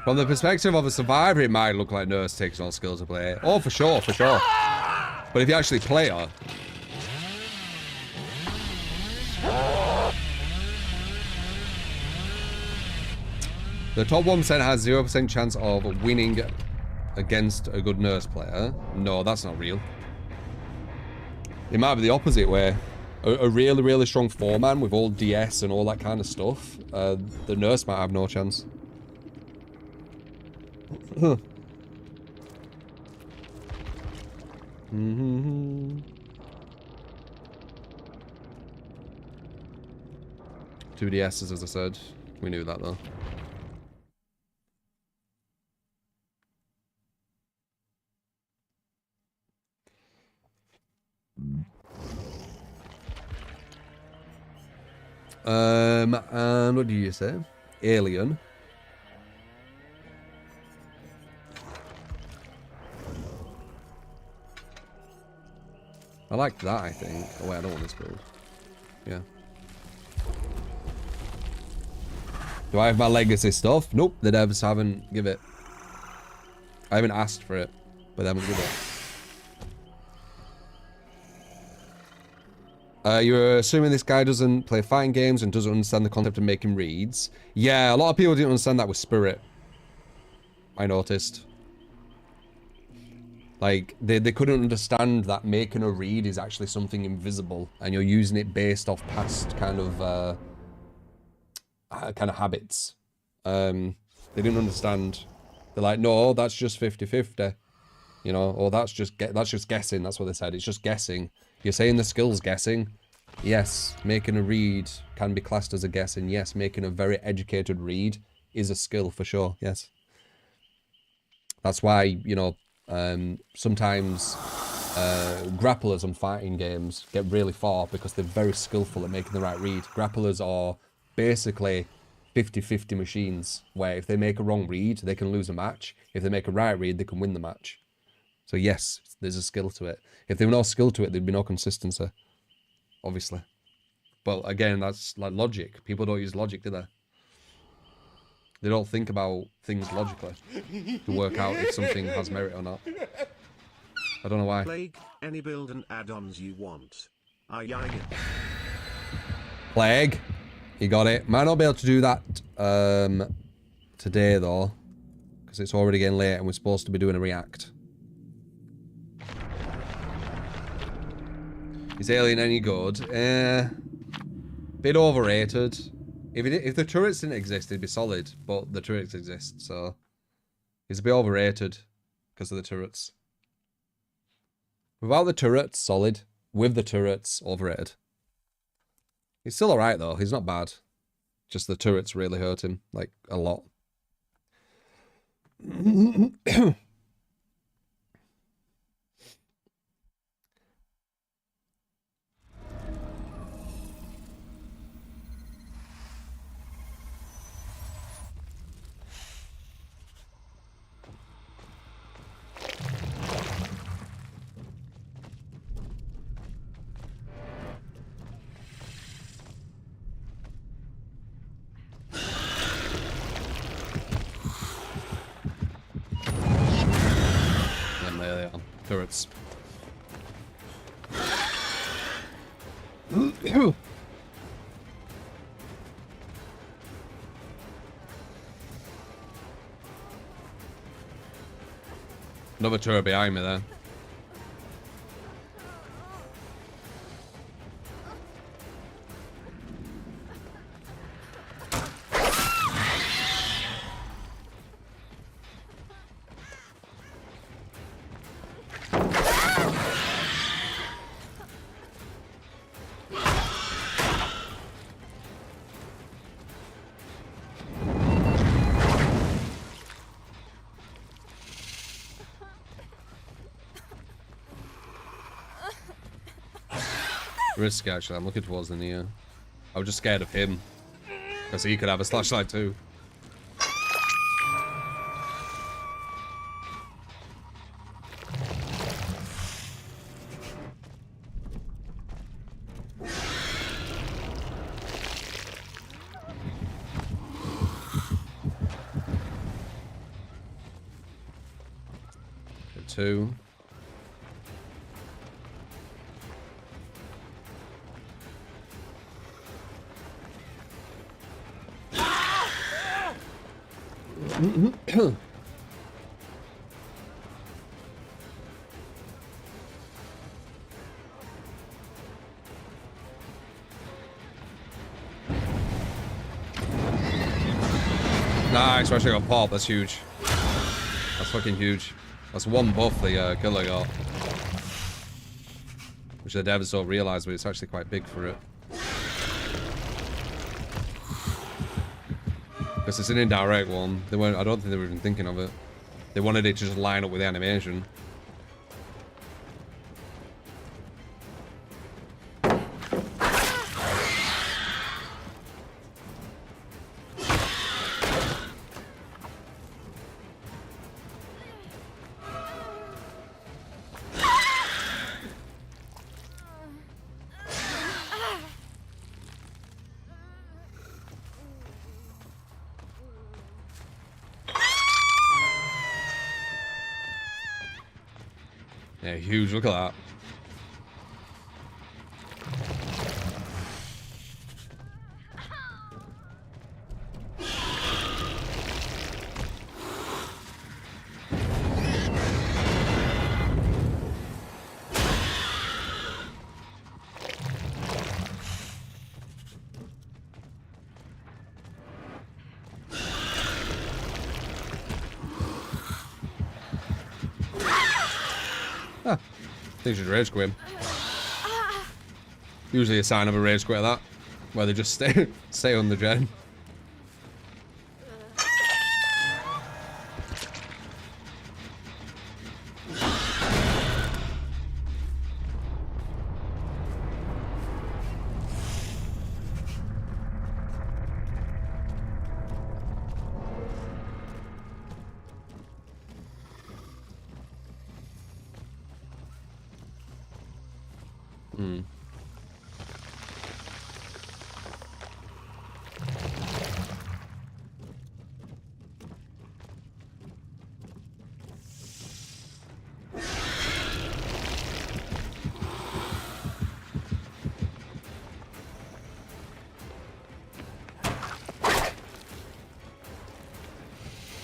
From the perspective of a survivor, it might look like Nurse takes all skill to play. Oh, for sure, for sure. But if you actually play her... The top 1% has 0% chance of winning against a good Nurse player. No, that's not real. It might be the opposite way. A really, really strong 4-man with all DS and all that kind of stuff. The Nurse might have no chance. Huh. 2 DSs, as I said. We knew that, though. And what do you say? Alien. I like that, I think. Oh wait, I don't want this build. Yeah. Do I have my legacy stuff? Nope, the devs haven't give it. I haven't asked for it, but they haven't give it. You're assuming this guy doesn't play fighting games and doesn't understand the concept of making reads. Yeah, a lot of people didn't understand that with Spirit. I noticed. Like, they couldn't understand that making a read is actually something invisible, and you're using it based off past kind of habits. They didn't understand. They're like, no, that's just 50-50. You know, or that's just guessing. That's what they said. It's just guessing. You're saying the skill's guessing. Yes, making a read can be classed as a guess, and yes, making a very educated read is a skill for sure. Yes. That's why, you know, sometimes grapplers on fighting games get really far because they're very skillful at making the right read. Grapplers are basically 50-50 machines, where if they make a wrong read, they can lose a match. If they make a right read, they can win the match. So yes, there's a skill to it. If there were no skill to it, there'd be no consistency, obviously. But again, that's like logic. People don't use logic, do they? They don't think about things logically to work out if something has merit or not. I don't know why. Plague, any build and add-ons you want. Aye. Plague, you got it. Might not be able to do that today though, because it's already getting late and we're supposed to be doing a react. Is Alien any good? Bit overrated. If the turrets didn't exist, it'd be solid, but the turrets exist, so it's a bit overrated because of the turrets. Without the turrets, solid. With the turrets, overrated. He's still alright though, he's not bad. Just the turrets really hurt him, like, a lot. Turrets. Another turret behind me there. Risky, actually. I'm looking towards the near. I was just scared of him. Because he could have a flashlight too. Two. Nice, we actually got pop, that's huge. That's fucking huge. That's one buff the killer got. Which the devs don't realise, but it's actually quite big for it. Because it's an indirect one. They weren't, I don't think they were even thinking of it. They wanted it to just line up with the animation. Yeah, huge. Look at that. I think you should rage quit him. Usually a sign of a rage quit that, where they just stay on the gen.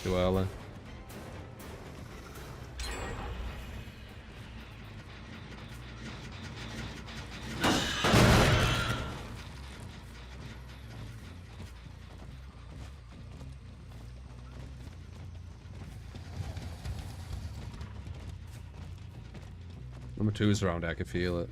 Too early. Number 2 is around, I can feel it.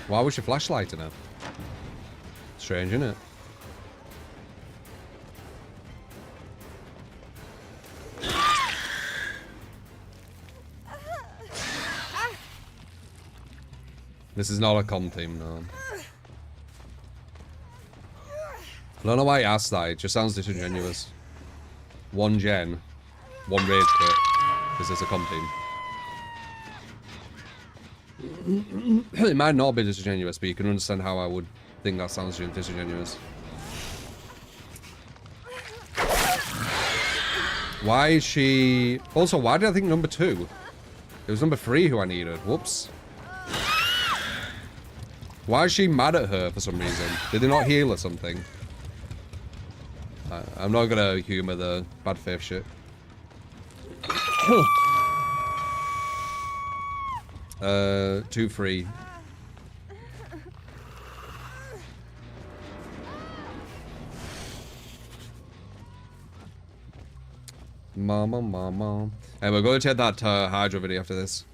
Why was your flashlight in it? Strange, isn't it? This is not a con team, no. I don't know why he asked that, it just sounds disingenuous. One gen, one raid kit, because it's a con team. It might not be disingenuous, but you can understand how I would think that sounds disingenuous. Why is she... Also, why did I think number 2? It was number 3 who I needed. Whoops. Why is she mad at her for some reason? Did they not heal or something? I'm not gonna humor the bad faith shit. 2-3. Mama. And we're going to take that Hydra video after this.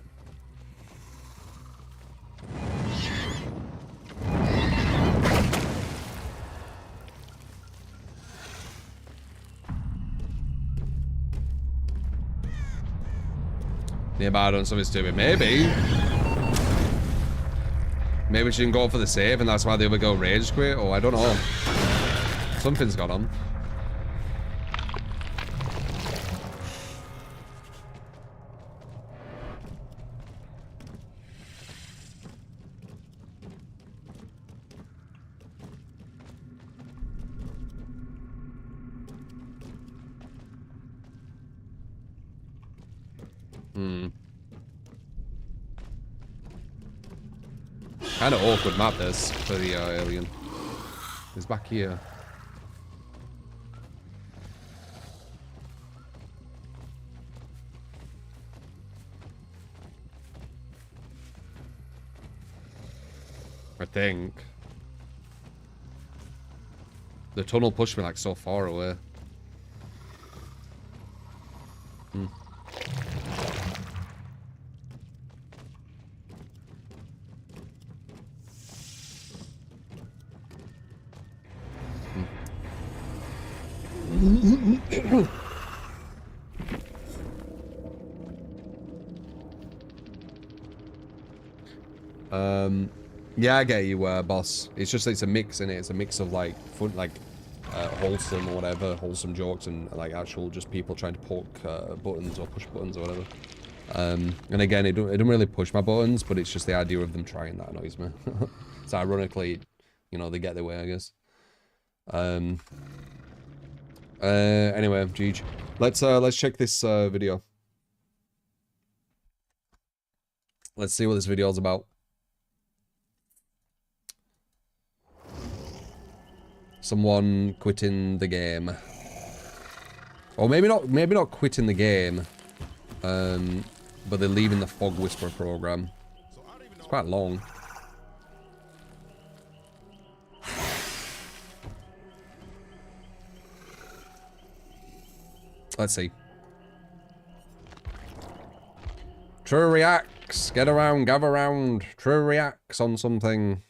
Nearby done something stupid. Maybe. Maybe she didn't go for the save and that's why the other girl rage quit. Or I don't know. Something's gone on. Kind of awkward map this for the alien. He's back here. I think. The tunnel pushed me like so far away. Yeah, I get you, boss. It's just it's a mix, innit? It's a mix of like fun, like wholesome or whatever, wholesome jokes, and like actual just people trying to poke buttons or push buttons or whatever. And again, it don't really push my buttons, but it's just the idea of them trying that annoys me. So ironically, you know, they get their way, I guess. Anyway, Jeej. Let's check this video. Let's see what this video is about. Someone quitting the game. Or maybe not quitting the game. But they're leaving the Fog Whisperer program. It's quite long. Let's see. True reacts. Get around, gather around. True reacts on something.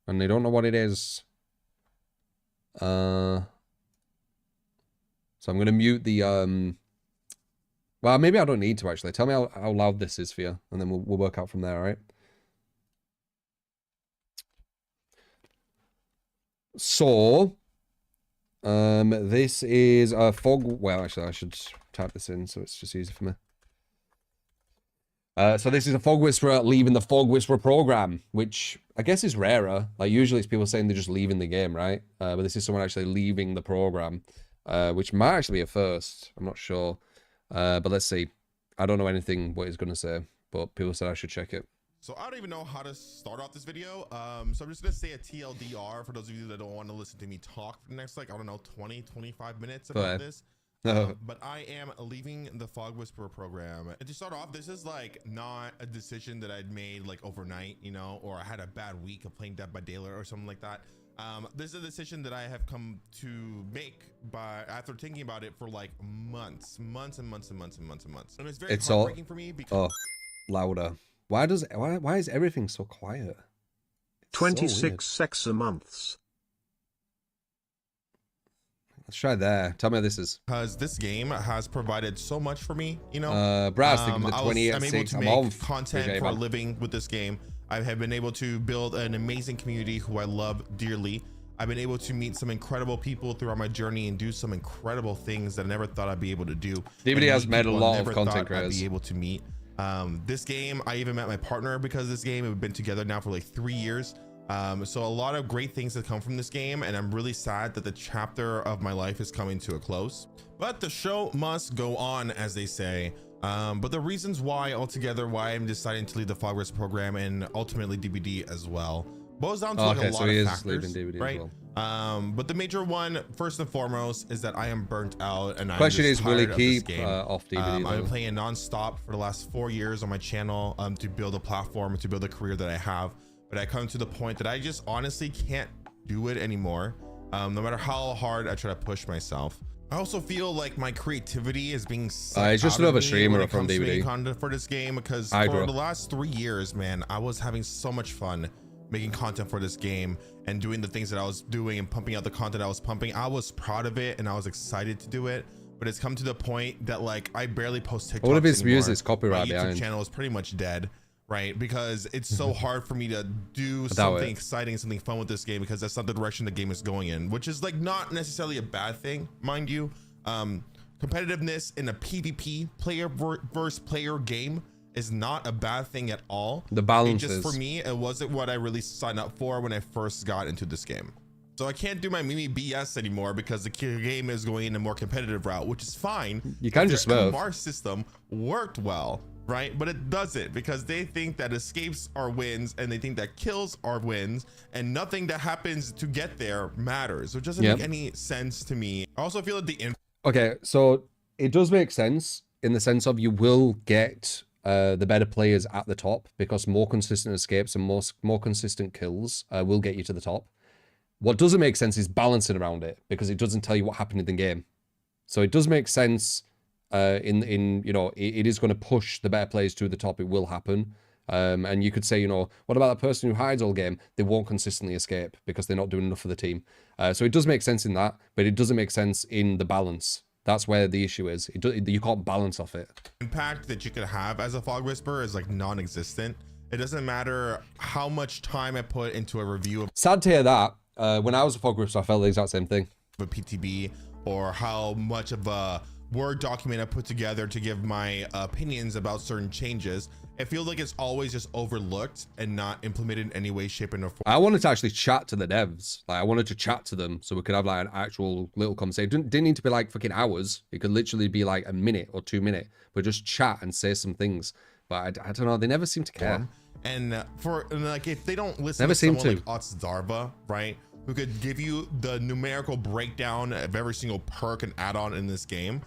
And they don't know what it is. So I'm gonna mute the well, maybe I don't need to actually. Tell me how loud this is for you, and then we'll work out from there, alright? So this is a fog. Well, actually, I should type this in so it's just easier for me. So this is a Fog Whisperer leaving the Fog Whisperer program, which I guess is rarer. Like usually it's people saying they're just leaving the game, right? But this is someone actually leaving the program, which might actually be a first. I'm not sure. But let's see. I don't know anything what he's going to say, but people said I should check it. So I don't even know how to start off this video. So I'm just going to say a TLDR for those of you that don't want to listen to me talk for the next, like, I don't know, 20, 25 minutes about this. But I am leaving the Fog Whisperer program. And to start off, this is like not a decision that I'd made like overnight, you know, or I had a bad week of playing Dead by Daylight or something like that. This is a decision that I have come to make after thinking about it for like months. And it's very heartbreaking for me because louder. Why is everything so quiet? It's 26 sexa months. Let's try there. Tell me how this is. Because this game has provided so much for me, you know. Brass, the 28 I'm able to make content for a living with this game. I have been able to build an amazing community who I love dearly. I've been able to meet some incredible people throughout my journey and do some incredible things that I never thought I'd be able to do. DBD has met a lot of content creators. I'd be able to meet. This game, I even met my partner because of this game. We've been together now for like 3 years. So a lot of great things have come from this game, and I'm really sad that the chapter of my life is coming to a close. But the show must go on, as they say. But the reasons why I'm deciding to leave the Fog Whisperer program and ultimately DBD as well boils down to like a lot of factors, right? But the major one, first and foremost, is that I am burnt out, and question is, will he keep off DBD? I've been playing non-stop for the last 4 years on my channel to build a platform, to build a career that I have. But I come to the point that I just honestly can't do it anymore, no matter how hard I try to push myself. I also feel like my creativity is being it's just another streamer from DBD content for this game, because for the last 3 years, man, I was having so much fun making content for this game and doing the things that I was doing and pumping out the content I was pumping. I was proud of it and I was excited to do it, but it's come to the point that like I barely post TikToks. What if his anymore. music's copyright My YouTube behind? channel is pretty much dead, right? Because it's so hard for me to do something exciting, something fun with this game, because that's not the direction the game is going in, which is like not necessarily a bad thing, mind you. Competitiveness in a PvP player versus player game is not a bad thing at all. The balance just for me, it wasn't what I really signed up for when I first got into this game. So I can't do my Mimi BS anymore because the game is going in a more competitive route, which is fine. You can just smurf. MMR system worked well, right? But it doesn't, because they think that escapes are wins and they think that kills are wins, and nothing that happens to get there matters, which doesn't make any sense to me. I also feel that the okay, so it does make sense in the sense of you will get the better players at the top, because more consistent escapes and more consistent kills will get you to the top. What doesn't make sense is balancing around it, because it doesn't tell you what happened in the game. So it does make sense in you know, it is going to push the better players to the top. It will happen. And you could say, you know, what about that person who hides all game? They won't consistently escape because they're not doing enough for the team. So it does make sense in that, but it doesn't make sense in the balance. That's where the issue is. You can't balance off it. Impact that you could have as a Fog Whisperer is like non-existent. It doesn't matter how much time I put into a review of Sad to hear that. When I was a Fog Whisperer, I felt the exact same thing. A PTB, or how much of a Word document I put together to give my opinions about certain changes. It feels like it's always just overlooked and not implemented in any way, shape, and form. I wanted to actually chat to the devs. Like, I wanted to chat to them so we could have like an actual little conversation. Didn't need to be like fucking hours. It could literally be like a minute or 2 minutes, but just chat and say some things. But I don't know. They never seem to care. And like, if they don't listen Never to seem someone to. like Otzdarva, right, who could give you the numerical breakdown of every single perk and add-on in this game,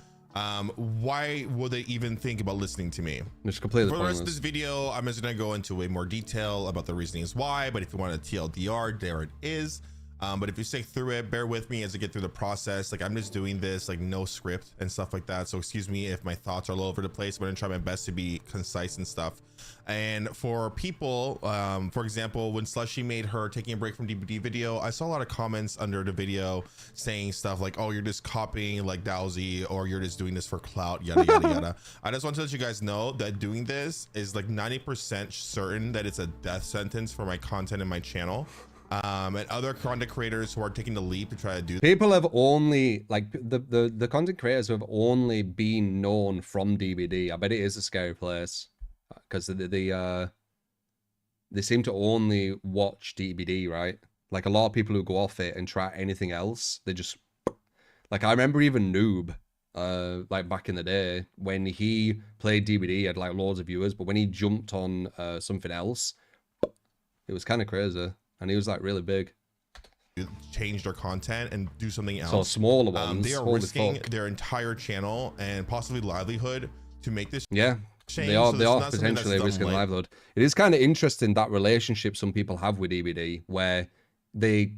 why would they even think about listening to me? It's completely For the rest of pointless. this video, I'm just gonna go into way more detail about the reasonings why, but if you want a TLDR, there it is. But if you stick through it, bear with me as I get through the process. Like, I'm just doing this like no script and stuff like that, so excuse me if my thoughts are all over the place, but I'm gonna try my best to be concise and stuff. And for people, for example, when Slushy made her taking a break from DBD video, I saw a lot of comments under the video saying stuff like, oh, you're just copying like Dowsy, or you're just doing this for clout, yada yada yada. I just want to let you guys know that doing this is like 90% certain that it's a death sentence for my content and my channel. And other content creators who are taking the leap to try to do. People have only, like, the content creators who have only been known from DBD. I bet it is a scary place, because they seem to only watch DBD, right? Like, a lot of people who go off it and try anything else, they just, like, I remember even Noob, like back in the day when he played DBD, he had like loads of viewers, but when he jumped on something else, it was kind of crazy. And he was like really big. Change their content and do something else. So smaller ones. They are risking their entire channel and possibly livelihood to make this. Yeah, change. they are. So they are potentially risking livelihood. It is kind of interesting, that relationship some people have with DBD, where they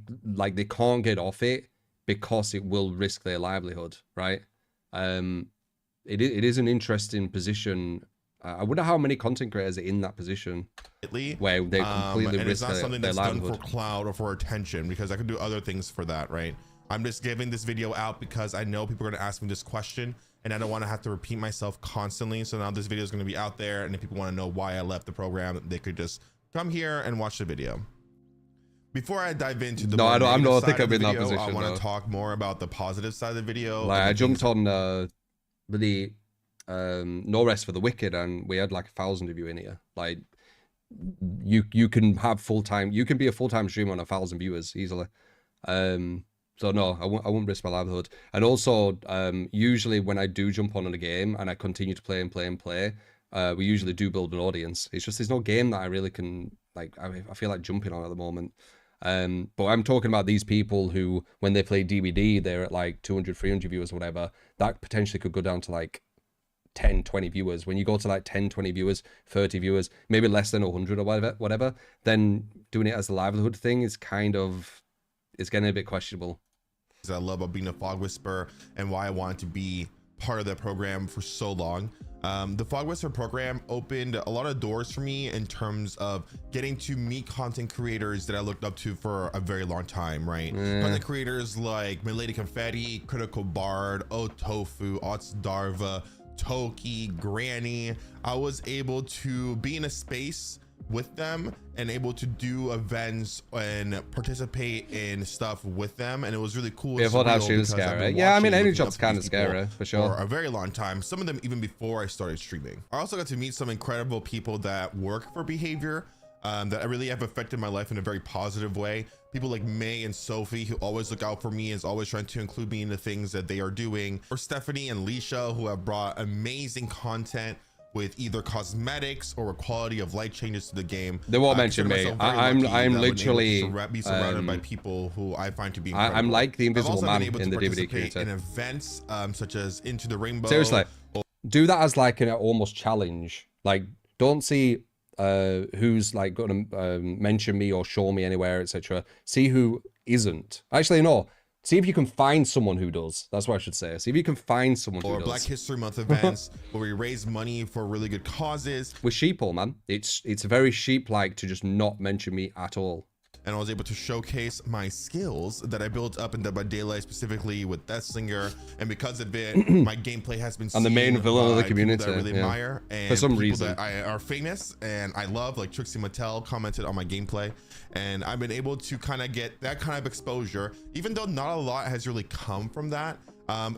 can't get off it because it will risk their livelihood, right? It is an interesting position. I wonder how many content creators are in that position where they completely and risk it's not something that's done livelihood. for clout or for attention, because I could do other things for that, right? I'm just giving this video out because I know people are going to ask me this question, and I don't want to have to repeat myself constantly. So now this video is going to be out there, and if people want to know why I left the program, they could just come here and watch the video. Before I dive into the I don't think I'm in that video, position. I want to talk more about the positive side of the video. Like, I jumped on the no rest for the wicked, and we had like 1,000 of you in here. Like, you can have full-time, you can be a full-time streamer on 1,000 viewers easily. So no, I wouldn't risk my livelihood. And also, usually when I do jump on a game and I continue to play and play and play, we usually do build an audience. It's just there's no game that I really can, like, I feel like jumping on at the moment. But I'm talking about these people who, when they play DBD, they're at like 200, 300 viewers or whatever. That potentially could go down to like 10, 20 viewers. When you go to like 10, 20 viewers, 30 viewers, maybe less than 100 or whatever, then doing it as a livelihood thing is kind of, it's getting a bit questionable. I love about being a Fog Whisperer and why I wanted to be part of that program for so long. The Fog Whisperer program opened a lot of doors for me in terms of getting to meet content creators that I looked up to for a very long time, right? Content creators like Milady Confetti, Critical Bard, Oh Tofu, Ots Darva, Toki, Granny. I was able to be in a space with them and able to do events and participate in stuff with them, and it was really cool. Yeah, I thought she was scary. Yeah, I mean, any job's kind of scary for sure. For a very long time, some of them even before I started streaming. I also got to meet some incredible people that work for behavior that I really have affected my life in a very positive way. People like May and Sophie, who always look out for me, is always trying to include me in the things that they are doing. Or Stephanie and Leisha, who have brought amazing content with either cosmetics or quality of life changes to the game. They won't mention me. I'm literally be surrounded by people who I find to be incredible. I'm like the invisible man in the DBD community. In events such as Into the Rainbow. Seriously, do that as like an almost challenge. Like, don't see who's like going to mention me or show me anywhere, etc. See who isn't. Actually, no. See if you can find someone who does. That's what I should say. See if you can find someone who does. Or Black History Month events where we raise money for really good causes. With sheeple, man. It's very sheep-like to just not mention me at all. And I was able to showcase my skills that I built up in Dead by Daylight, specifically with Deathslinger, and because of it, my gameplay has been seen the main villain of the community that I really admire, and for some reason that are famous and I love, like Trixie Mattel commented on my gameplay, and I've been able to kind of get that kind of exposure, even though not a lot has really come from that.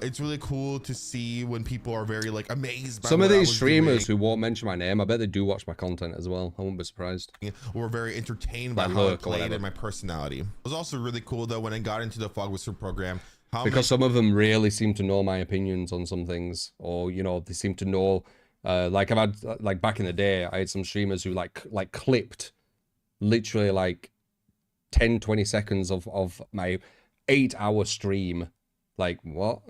It's really cool to see when people are very like amazed by some of these streamers who won't mention my name. I bet they do watch my content as well. I won't be surprised. Or very entertained by how I played and my personality. It was also really cool though when I got into the Fog Whisperer program, because some of them really seem to know my opinions on some things, or you know, they seem to know like I've had like back in the day I had some streamers who like clipped literally like 10-20 seconds of my 8-hour stream. Like, what?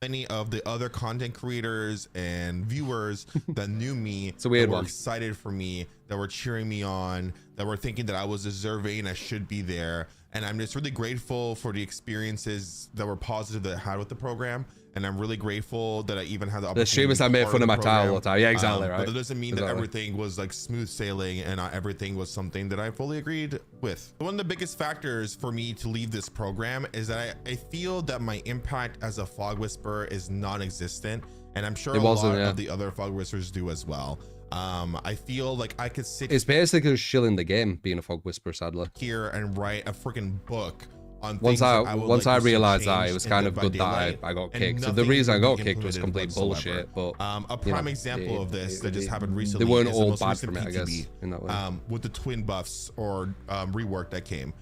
Many of the other content creators and viewers that knew me, it's a weird were excited for me, that were cheering me on, that were thinking that I was deserving and I should be there. And I'm just really grateful for the experiences that were positive that I had with the program. And I'm really grateful that I even had the opportunity. The streamers that made fun of my title all the time. Yeah, exactly, right. But it doesn't mean that everything was like smooth sailing and not everything was something that I fully agreed with. One of the biggest factors for me to leave this program is that I feel that my impact as a Fog Whisperer is non-existent. And I'm sure a lot of the other Fog Whisperers do as well. I feel like I could sit. It's basically just shilling the game, being a Fog Whisperer, sadly. Here and write a freaking book on once I realized that, it was kind of good that I got kicked. So the reason I got kicked was complete bullshit. But a prime example of this that just happened recently. They weren't all bad from it, I guess, in that way. With the twin buffs or rework that came.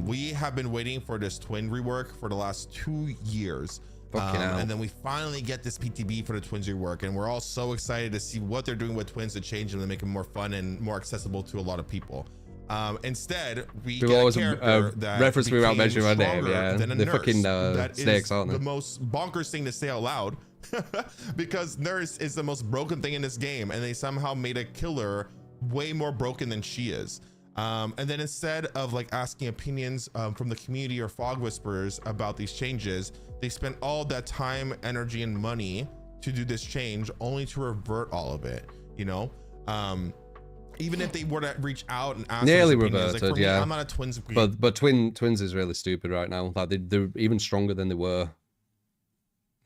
We have been waiting for this twin rework for the last 2 years. And then we finally get this PTB for the twins rework, and we're all so excited to see what they're doing with twins to change them and make them more fun and more accessible to a lot of people. Instead, we get a character that reference me without mentioning my name. Yeah, the fucking snakes, aren't they? The most bonkers thing to say out loud, because Nurse is the most broken thing in this game, and they somehow made a killer way more broken than she is. And then instead of like asking opinions from the community or Fog Whisperers about these changes, they spent all that time, energy, and money to do this change, only to revert all of it. You know. Even if they were to reach out and ask, nearly reverted, like, yeah. Me, I'm not a twins. But twins is really stupid right now. Like they're even stronger than they were.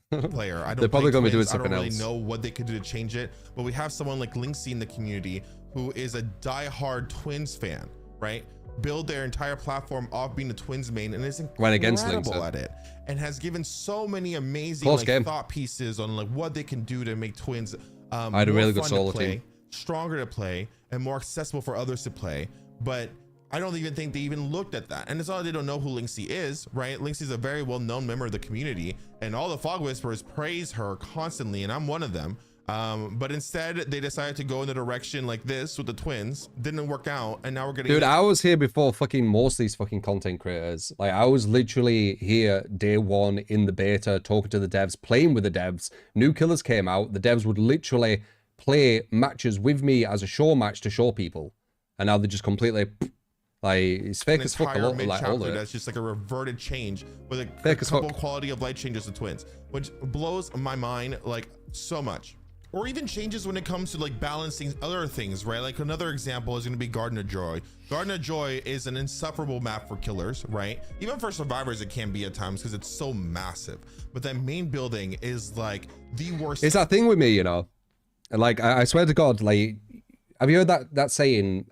Player, I don't. They're probably going to be doing something else. I don't really know what they could do to change it, but we have someone like Linksy in the community who is a die-hard Twins fan, right? Build their entire platform off being a Twins main and is incredible at it, and has given so many amazing thought pieces on like what they can do to make Twins. I had a really good solo team. Stronger to play and more accessible for others to play, but I don't even think they even looked at that. And it's not they don't know who Linksy is, right? Linksy is a very well-known member of the community, and all the Fog Whisperers praise her constantly, and I'm one of them. But instead they decided to go in a direction like this with the twins. Didn't work out, and now we're getting. Dude, I was here before fucking most of these fucking content creators. Like I was literally here day one in the beta, talking to the devs, playing with the devs. New killers came out. The devs would literally play matches with me as a show match to show people, and now they're just completely Like, it's fake as fuck a lot. Like, all of it. That's just like a reverted change with a Fake as couple fuck. quality of light changes to twins, which blows my mind like so much. Or even changes when it comes to like balancing other things, right? Like another example is going to be Garden of Joy. Garden of Joy is an insufferable map for killers, right? Even for survivors, it can be at times because it's so massive. But that main building is like the worst. It's that thing with me, you know. Like, I swear to God, like, have you heard that saying?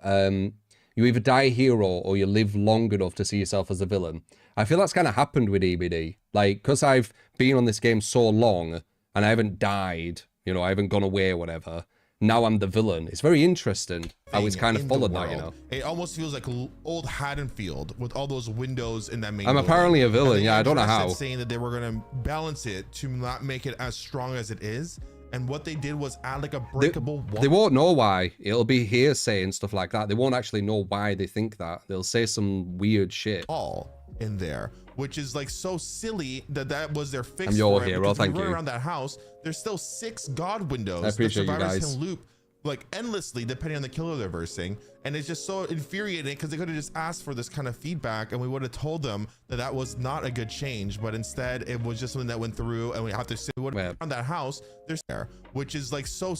You either die a hero or you live long enough to see yourself as a villain. I feel that's kind of happened with DBD. Like, because I've been on this game so long and I haven't died. You know, I haven't gone away or whatever. Now I'm the villain. It's very interesting how it's kind of followed that, you know. It almost feels like old Haddonfield with all those windows in that main I'm building. apparently a villain. Yeah, I don't know how. Saying that they were going to balance it to not make it as strong as it is. And what they did was add like a breakable wall. They won't know why. It'll be hearsay and stuff like that. They won't actually know why they think that. They'll say some weird shit. All in there, which is like so silly that was their fix. I'm your for it, hero, thank you. you. Around that house, there's still 6 god windows. I appreciate that you survivors guys. can loop like endlessly depending on the killer they're versing, and it's just so infuriating because they could have just asked for this kind of feedback and we would have told them that was not a good change, but instead it was just something that went through and we have to sit around that house. There's there, which is like so,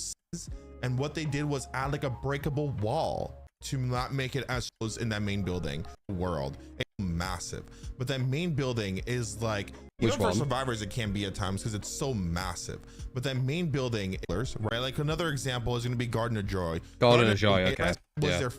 and what they did was add like a breakable wall to not make it as close in that main building world. It's massive, but that main building is like, even for survivors it can be at times because it's so massive, but that main building, right? Like another example is going to be Garden of Joy. Garden of Joy, okay. Was their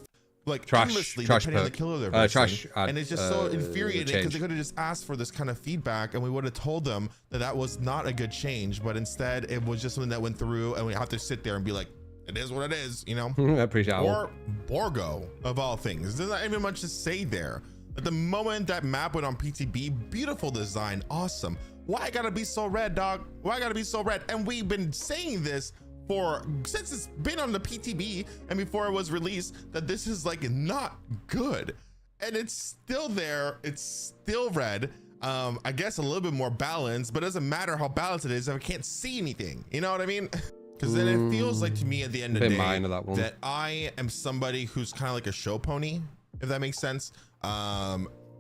like trash endlessly perk. depending on the killer they're versing, and it's just so infuriating because change. they could have just asked for this kind of feedback and we would have told them that was not a good change, but instead it was just something that went through and we have to sit there and be like, it is what it is, you know. I appreciate it. Or Borgo, of all things. There's not even much to say there. At the moment that map went on PTB, beautiful design, awesome. Why gotta be so red, dog? Why gotta be so red? And we've been saying this since it's been on the PTB and before it was released, that this is like not good. And it's still there, it's still red. I guess a little bit more balanced, but it doesn't matter how balanced it is if I can't see anything. You know what I mean? Because then it feels like to me at the end of the day that I am somebody who's kind of like a show pony, if that makes sense.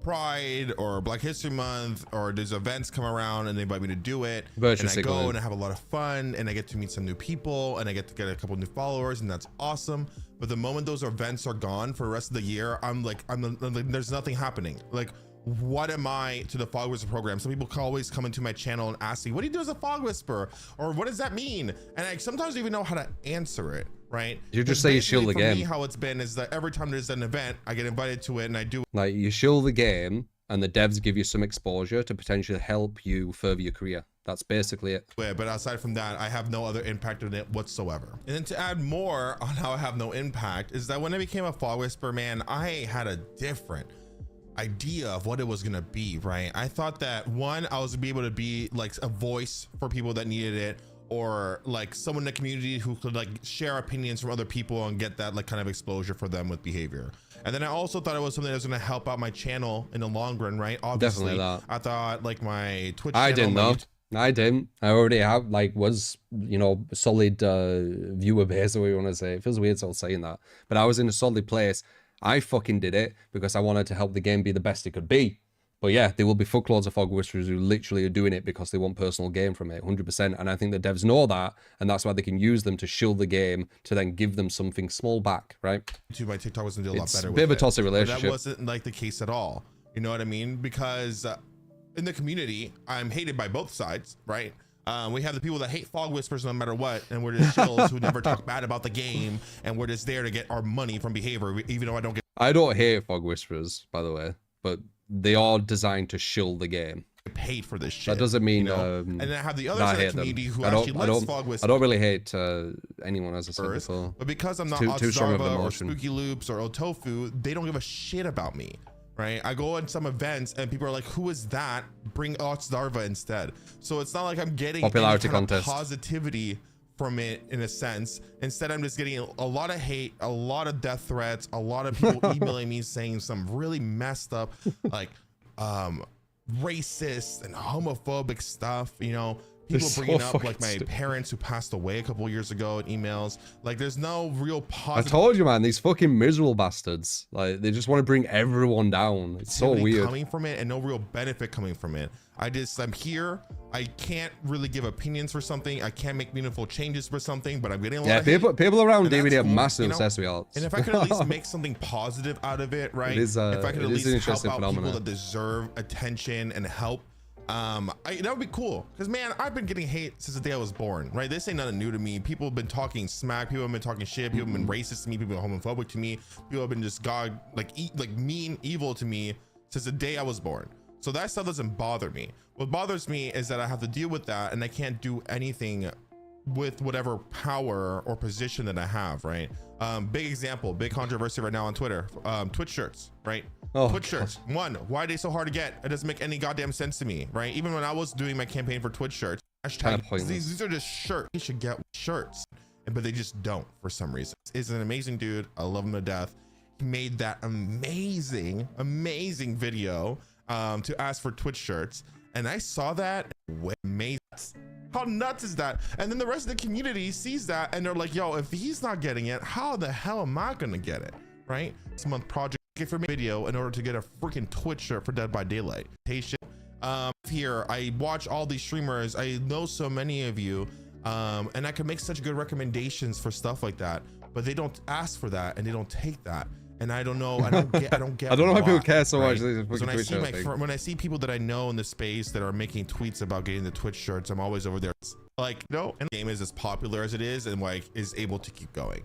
Pride or Black History Month or there's events come around and they invite me to do it, and I go and I have a lot of fun and I get to meet some new people and I get to get a couple new followers, and that's awesome. But the moment those events are gone for the rest of the year, I'm like there's nothing happening. Like, what am I to the Fog Whisper program? Some people can always come into my channel and ask me, what do you do as a Fog Whisper? Or what does that mean? And I sometimes don't even know how to answer it, right? You just say you shield the game. For me, how it's been is that every time there's an event, I get invited to it and I do it. Like, you shield the game and the devs give you some exposure to potentially help you further your career. That's basically it. But aside from that, I have no other impact on it whatsoever. And then to add more on how I have no impact is that when I became a Fog Whisper, man, I had a different idea of what it was gonna be, right? I thought that one, I was gonna be able to be like a voice for people that needed it, or like someone in the community who could like share opinions from other people and get that like kind of exposure for them with behavior. And then I also thought it was something that was gonna help out my channel in the long run, right? Obviously, definitely that. I thought like my Twitch I channel, didn't know. I didn't. I already have, like, was, you know, solid viewer base, or what you want to say. It feels weird still saying that. But I was in a solid place. I fucking did it because I wanted to help the game be the best it could be. But yeah, there will be fuckloads of Fog Whisperers who literally are doing it because they want personal gain from it, 100%. And I think the devs know that, and that's why they can use them to shield the game to then give them something small back, right? My TikTok was gonna do a lot better. It's a bit of a toxic relationship. But that wasn't like the case at all. You know what I mean? Because in the community, I'm hated by both sides, right? We have the people that hate Fog Whispers no matter what, and we're just shills who never talk bad about the game, and we're just there to get our money from behavior, even though I don't hate Fog Whisperers, by the way, but they are designed to shill the game. Paid for this shit. That doesn't mean, you know? And then I have the other side of the community who actually likes Fog Whispers. I don't really hate anyone, as I said before. But because I'm not too strong of an or emotion. Spooky Loops or Otofu, they don't give a shit about me. Right, I go on some events and people are like, "Who is that? Bring Otsdarva instead." So it's not like I'm getting popularity any kind contest of positivity from it in a sense. Instead, I'm just getting a lot of hate, a lot of death threats, a lot of people emailing me saying some really messed up, like racist and homophobic stuff. You know, People so bringing up like my stupid. parents who passed away a couple years ago in emails. Like there's no real I positive. told you, man, these fucking miserable bastards. Like, they just want to bring everyone down. It's so weird. Coming from it and no real benefit coming from it. I'm here. I can't really give opinions for something. I can't make meaningful changes for something, but I'm getting a lot of hate. people around And DBD that's are cool, massive you know? obsessed with arts. And if I could at least make something positive out of it, right? It is, if I could at least an help interesting out phenomenon. people that deserve attention and help, that would be cool. Because man, I've been getting hate since the day I was born, right? This ain't nothing new to me. People have been talking smack. People have been talking shit. People have been racist to me. People have been homophobic to me. People have been just mean, evil to me since the day I was born. So that stuff doesn't bother me. What bothers me is that I have to deal with that and I can't do anything with whatever power or position that I have, right? Big example, big controversy right now on Twitter. Twitch shirts, right? Oh, Twitch shirts. One, why are they so hard to get? It doesn't make any goddamn sense to me, right? Even when I was doing my campaign for Twitch shirts, these are just shirts. You should get shirts, but they just don't for some reason. He's an amazing dude. I love him to death. He made that amazing video to ask for Twitch shirts, and I saw that. Amazing. How nuts is that? And then the rest of the community sees that and they're like, yo, if he's not getting it, how the hell am I gonna get it, right? This month project for me video in order to get a freaking Twitch shirt for Dead by Daylight. Here I watch all these streamers. I know so many of you, and I can make such good recommendations for stuff like that, but they don't ask for that and they don't take that. And I don't know. I don't get. I don't know why people care so right? much. When I see people that I know in the space that are making tweets about getting the Twitch shirts, I'm always over there. Like, no, and the game is as popular as it is, and like is able to keep going.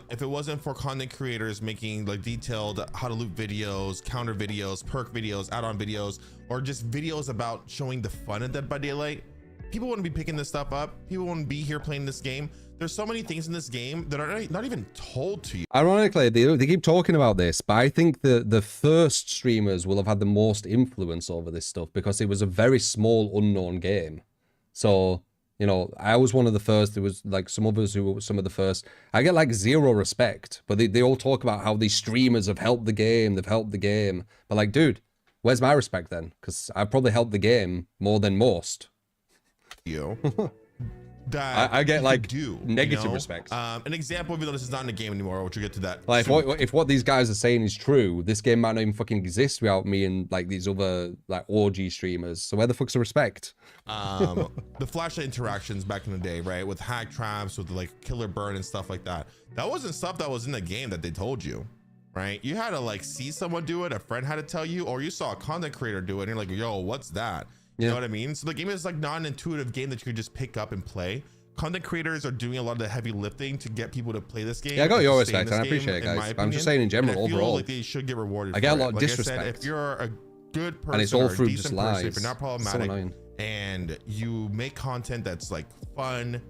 If it wasn't for content creators making like detailed how to loot videos, counter videos, perk videos, add-on videos, or just videos about showing the fun of Dead by Daylight, people wouldn't be picking this stuff up. People wouldn't be here playing this game. There's so many things in this game that are not even told to you. Ironically, they keep talking about this, but I think the first streamers will have had the most influence over this stuff because it was a very small, unknown game. So, you know, I was one of the first. There was like some others who were some of the first. I get like zero respect, but they all talk about how these streamers have helped the game. They've helped the game. But like, dude, where's my respect then? Because I've probably helped the game more than most. That I get like negative you know? respect. An example, even though this is not in the game anymore, which we'll get to that. Like if what these guys are saying is true, this game might not even fucking exist without me and like these other like orgy streamers. So where the fuck's the respect? The flashlight interactions back in the day, right, with hack traps, with like killer burn and stuff like that. That wasn't stuff that was in the game that they told you, right? You had to like see someone do it, a friend had to tell you, or you saw a content creator do it, and you're like, yo, what's that? You know what I mean? So the game is like not an intuitive game that you could just pick up and play. Content creators are doing a lot of the heavy lifting to get people to play this game. Yeah, I got your respect, and I appreciate it, guys. I'm just saying in general, overall, like they should get rewarded. I get a lot of like disrespect. I said, if you're a good person, and it's all through or a just decent person, lies. if you're not problematic, and you make content that's like fun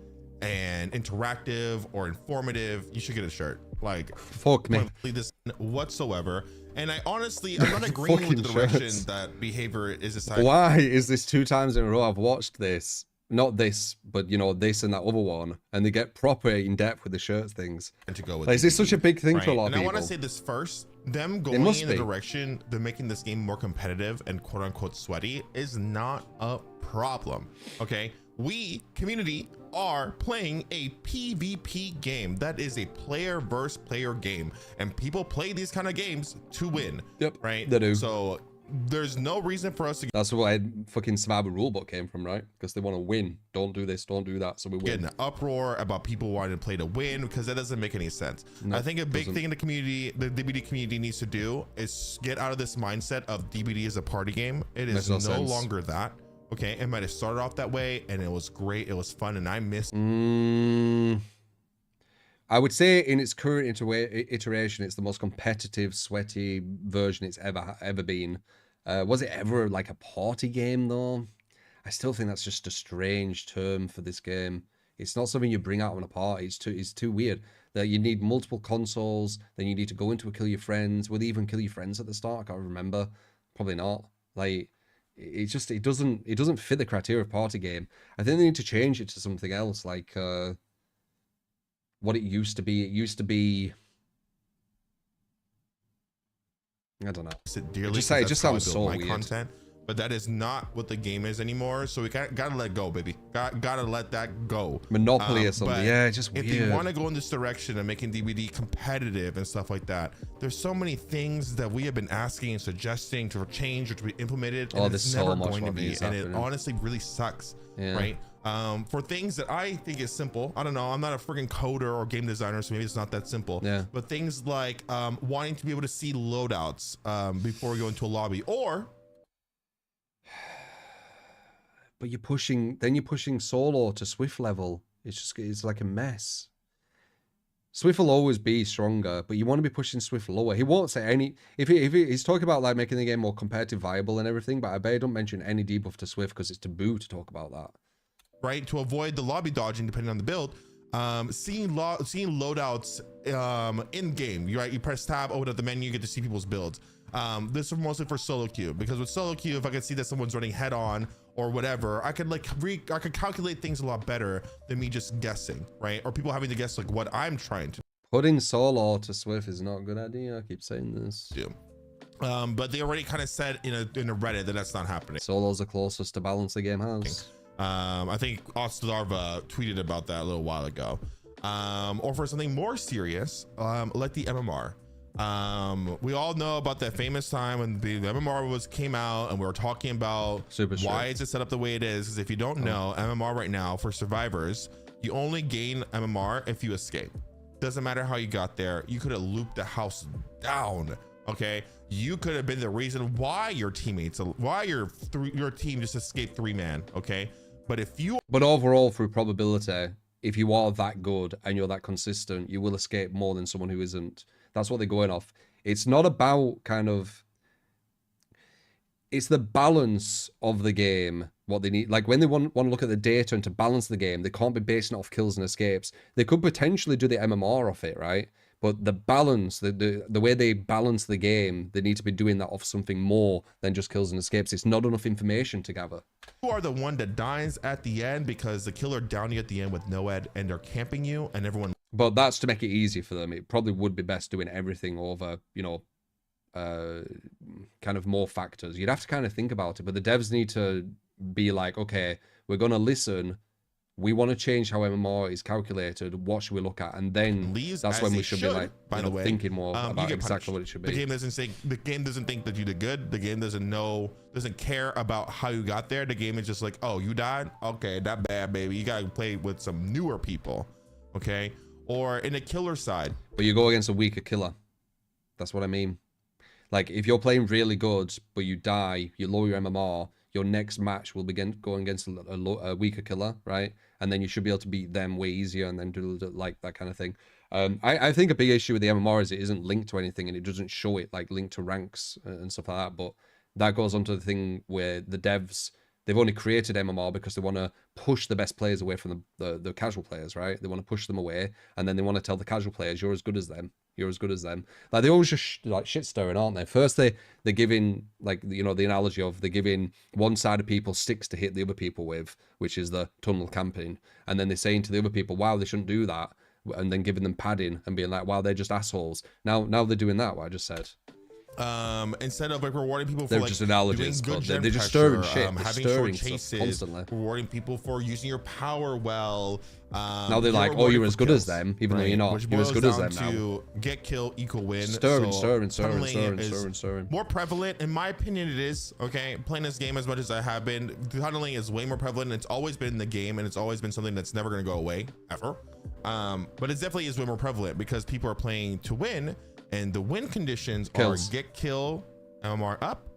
and interactive or informative, you should get a shirt. Like, fuck me, this whatsoever. And I honestly, I'm not agreeing with the direction that behavior is decided. Why is this 2 times in a row I've watched this? Not this, but you know, this and that other one, and they get proper in depth with the shirts things. And to go with like, is this such a big thing for a lot of people? And I want to say this first: them going in the direction they're making this game more competitive and quote unquote sweaty is not a problem. Okay, we community are playing a PvP game. That is a player versus player game, and people play these kind of games to win. Yep, right. They do. So there's no reason for us to. That's why fucking Survivor Rulebook came from, right? Because they want to win. Don't do this, don't do that. So we win. Get an uproar about people wanting to play to win, because that doesn't make any sense. No, I think a big thing in the community, the DBD community needs to do is get out of this mindset of DBD as a party game. It is no longer that. Okay, it might have started off that way, and it was great. It was fun, and I missed. I would say in its current iteration, it's the most competitive, sweaty version it's ever been. Was it ever like a party game though? I still think that's just a strange term for this game. It's not something you bring out on a party. It's too weird. That you need multiple consoles, then you need to go into a kill your friends. Would they even kill your friends at the start? I can't remember. Probably not. Like, it doesn't fit the criteria of party game. I think they need to change it to something else, like what it used to be. It used to be, I don't know. It just sounds so weird. Content. but that is not what the game is anymore. So we gotta let go, baby. Gotta let that go. Monopoly or something. Yeah, it's just weird. If they want to go in this direction of making DBD competitive and stuff like that, there's so many things that we have been asking and suggesting to change or to be implemented. Oh, and there's it's so never much going to be, and happening. it honestly really sucks, right? For things that I think is simple. I don't know. I'm not a freaking coder or game designer, so maybe it's not that simple. Yeah. But things like wanting to be able to see loadouts before we go into a lobby, or. But you're pushing solo to Swift level. It's like a mess. Swift will always be stronger, but you want to be pushing Swift lower. He won't say any, if he's talking about like making the game more competitive viable and everything, but I bet he don't mention any debuff to Swift because it's taboo to talk about that. Right, to avoid the lobby dodging depending on the build. Seeing loadouts in game, you press tab, open up the menu, you get to see people's builds. This is mostly for solo queue, because with solo queue, if I can see that someone's running head on or whatever, I could calculate things a lot better than me just guessing, right? Or people having to guess like what I'm trying to. Putting solo to Swift is not a good idea. I keep saying this. Do. But they already kind of said in a Reddit that that's not happening. Solo's the closest to balance the game has. I think Ostlarva tweeted about that a little while ago. Or for something more serious, like the MMR. We all know about that famous time when the MMR came out and we were talking about why is it set up the way it is. Because if you don't know, MMR right now for survivors, you only gain MMR if you escape. Doesn't matter how you got there. You could have looped the house down. Okay, you could have been the reason why your teammates, why your team just escaped 3-man. Okay, but overall, through probability, if you are that good and you're that consistent, you will escape more than someone who isn't. That's what they're going off. It's not about it's the balance of the game, what they need. Like when they want to look at the data and to balance the game, they can't be basing it off kills and escapes. They could potentially do the MMR off it, right? But the balance, the way they balance the game, they need to be doing that off something more than just kills and escapes. It's not enough information to gather. You are the one that dies at the end because the killer downed you at the end with no ed and they're camping you and everyone. But that's to make it easy for them. It probably would be best doing everything over, kind of more factors. You'd have to kind of think about it, but the devs need to be like, okay, we're going to listen. We want to change how MMR is calculated. What should we look at? And then that's when we should be like, by the way, thinking more about exactly what it should be. The game doesn't think that you did good. The game doesn't care about how you got there. The game is just like, oh, you died? Okay, that bad, baby. You got to play with some newer people. Okay. Or in a killer side. But you go against a weaker killer. That's what I mean. Like if you're playing really good, but you die, you lower your MMR, your next match will begin going against a weaker killer, right? And then you should be able to beat them way easier and then do like that kind of thing. I think a big issue with the MMR is it isn't linked to anything and it doesn't show it like linked to ranks and stuff like that. But that goes on to the thing where the devs, they've only created MMR because they want to push the best players away from the casual players, right? They want to push them away, and then they want to tell the casual players, you're as good as them. You're as good as them. Like they always just like shit stirring, aren't they? First they're giving like the analogy of they're giving one side of people sticks to hit the other people with, which is the tunnel camping, and then they're saying to the other people, wow, they shouldn't do that, and then giving them padding and being like, wow, they're just assholes. Now they're doing that, what I just said. Instead of like rewarding people for they're like just analogies, doing good they're just stirring shit, having short chases, rewarding people for using your power well. Now they're like, oh, you're as good as them, even though you're not. You're as good as them now. Get kill equal win. Stirring. More prevalent, in my opinion, it is. Okay, playing this game as much as I have been, tunneling is way more prevalent. It's always been in the game, and it's always been something that's never going to go away ever. But it definitely is way more prevalent because people are playing to win. And the win conditions are get kill, MMR up,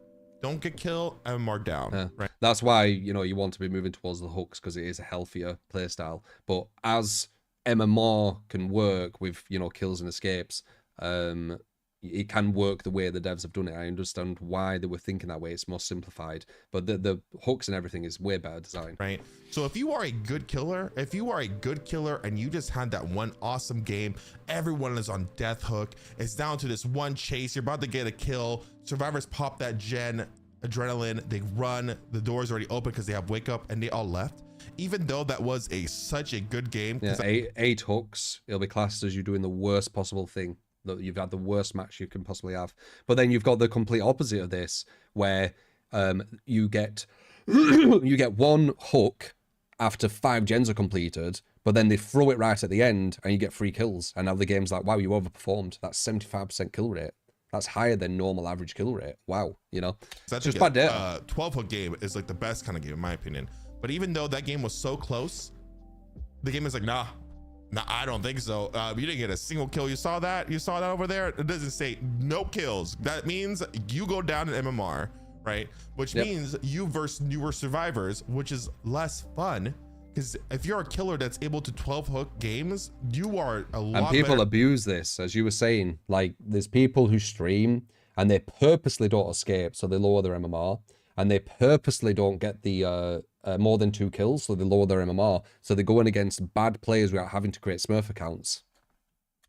don't get kill, MMR down. Yeah. Right. That's why, you want to be moving towards the hooks because it is a healthier playstyle. But as MMR can work with, kills and escapes, it can work the way the devs have done it. I understand why they were thinking that way. It's more simplified, but the hooks and everything is way better designed. Right. So if you are a good killer, and you just had that one awesome game, everyone is on death hook. It's down to this one chase. You're about to get a kill. Survivors pop that adrenaline. They run. The door's already open because they have wake up and they all left. Even though that was such a good game. Yeah, eight hooks. It'll be classed as you doing the worst possible thing. You've had the worst match you can possibly have. But then you've got the complete opposite of this, where you get you get one hook after 5 gens are completed, but then they throw it right at the end and you get 3 kills. And now the game's like, wow, you overperformed. That's 75% kill rate. That's higher than normal average kill rate. Wow, you know, that's just bad data. 12 hook game is like the best kind of game in my opinion. But even though that game was so close, the game is like, nah, I don't think so. You didn't get a single kill. You saw that over there. It doesn't say no kills. That means you go down in MMR, right? Which means you versus newer survivors, which is less fun. Because if you're a killer that's able to 12 hook games, you are a lot. And people better. Abuse this, as you were saying. Like, there's people who stream and they purposely don't escape, so they lower their MMR, and they purposely don't get the more than 2 kills, so they lower their MMR. So they're going against bad players without having to create Smurf accounts.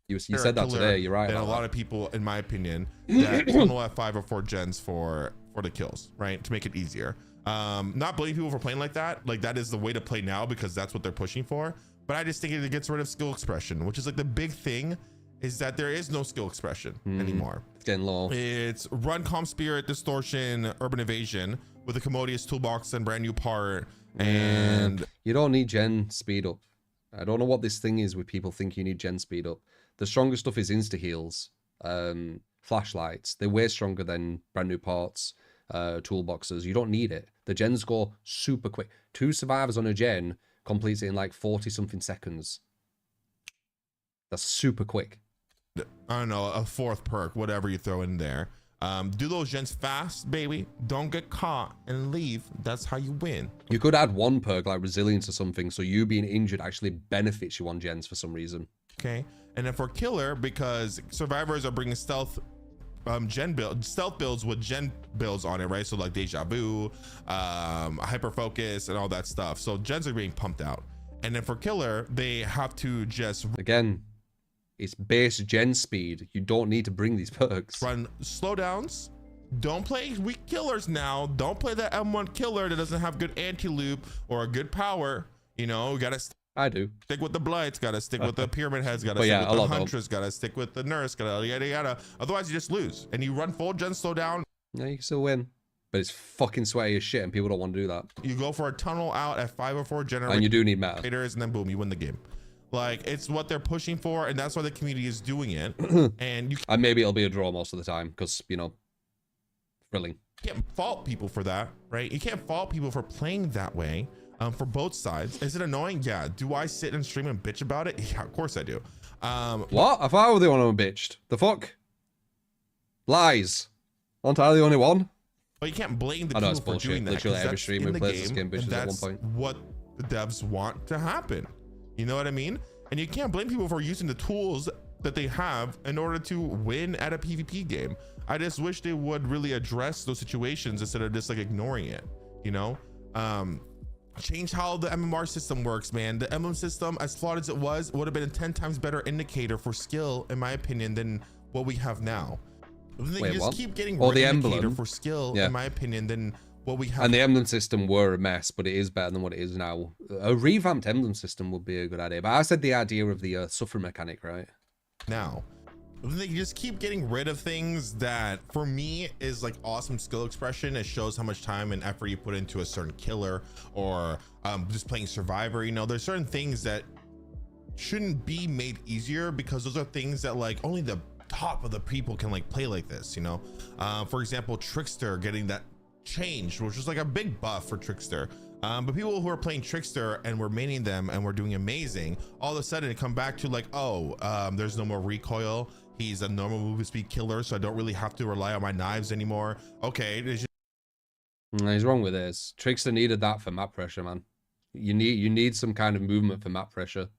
You said that today. You're right. And a lot of people, in my opinion, that tunnel at 5 or 4 gens for the kills, right, to make it easier. Not blaming people for playing like that. Like, that is the way to play now because that's what they're pushing for. But I just think it gets rid of skill expression, which is like the big thing, is that there is no skill expression anymore. It's getting low. It's run, calm spirit, distortion, urban evasion with a commodious toolbox and brand new part. And you don't need gen speed up. I don't know what this thing is with people think you need gen speed up. The strongest stuff is insta heals, flashlights. They're way stronger than brand new parts. Toolboxes. You don't need it. The gens go super quick. 2 survivors on a gen completes it in like 40 something seconds. That's super quick. I don't know, a 4th perk, whatever you throw in there. Do those gens fast, baby. Don't get caught and leave. That's how you win. You could add 1 perk like resilience or something, so you being injured actually benefits you on gens for some reason. Okay. And then for killer, because survivors are bringing stealth stealth builds with gen builds on it, right? So like deja vu, hyper focus, and all that stuff. So gens are being pumped out. And then for killer, they have to just again, it's base gen speed. You don't need to bring these perks. Run slowdowns. Don't play weak killers now. Don't play that M1 killer that doesn't have good anti-loop or a good power. You know, you gotta I do. Stick with the Blights, gotta stick with the Pyramid Heads, gotta stick with the Huntress, gotta stick with the Nurse, gotta yada yada. Otherwise you just lose. And you run full gen slow down. Yeah, you can still win. But it's fucking sweaty as shit and people don't want to do that. You go for a tunnel out at 5 or 4 generators. And you do need meta. And then boom, you win the game. Like, it's what they're pushing for, and that's why the community is doing it. And maybe it'll be a draw most of the time, because, you know, thrilling. You can't fault people for that, right? You can't fault people for playing that way. For both sides. Is it annoying? Yeah. Do I sit and stream and bitch about it? Yeah, of course I do. What? I thought I was the one who bitched. The fuck? Lies. Aren't I the only one? Well, you can't blame the people for doing that. Literally every streamer who plays this game bitches at one point. What the devs want to happen. You know what I mean? And you can't blame people for using the tools that they have in order to win at a PvP game. I just wish they would really address those situations instead of just like ignoring it, you know? Change how the MMR system works, man. The MM system, as flawed as it was, would have been a 10 times better indicator for skill, in my opinion, than what we have now. They just keep getting the emblem for skill, in my opinion, than what we have. And the emblem system were a mess, but it is better than what it is now. A revamped emblem system would be a good idea. But I said the idea of the suffer mechanic, right? Now, they just keep getting rid of things that for me is like awesome skill expression. It shows how much time and effort you put into a certain killer or just playing survivor. You know, there's certain things that shouldn't be made easier because those are things that like only the top of the people can like play like this, you know? For example, Trickster getting that changed, which was like a big buff for Trickster. But people who are playing Trickster and we're maining them and we're doing amazing, all of a sudden it come back to like, oh, there's no more recoil. He's a normal movement speed killer, so I don't really have to rely on my knives anymore. Okay. He's wrong with this. Trickster needed that for map pressure, man. You need some kind of movement for map pressure.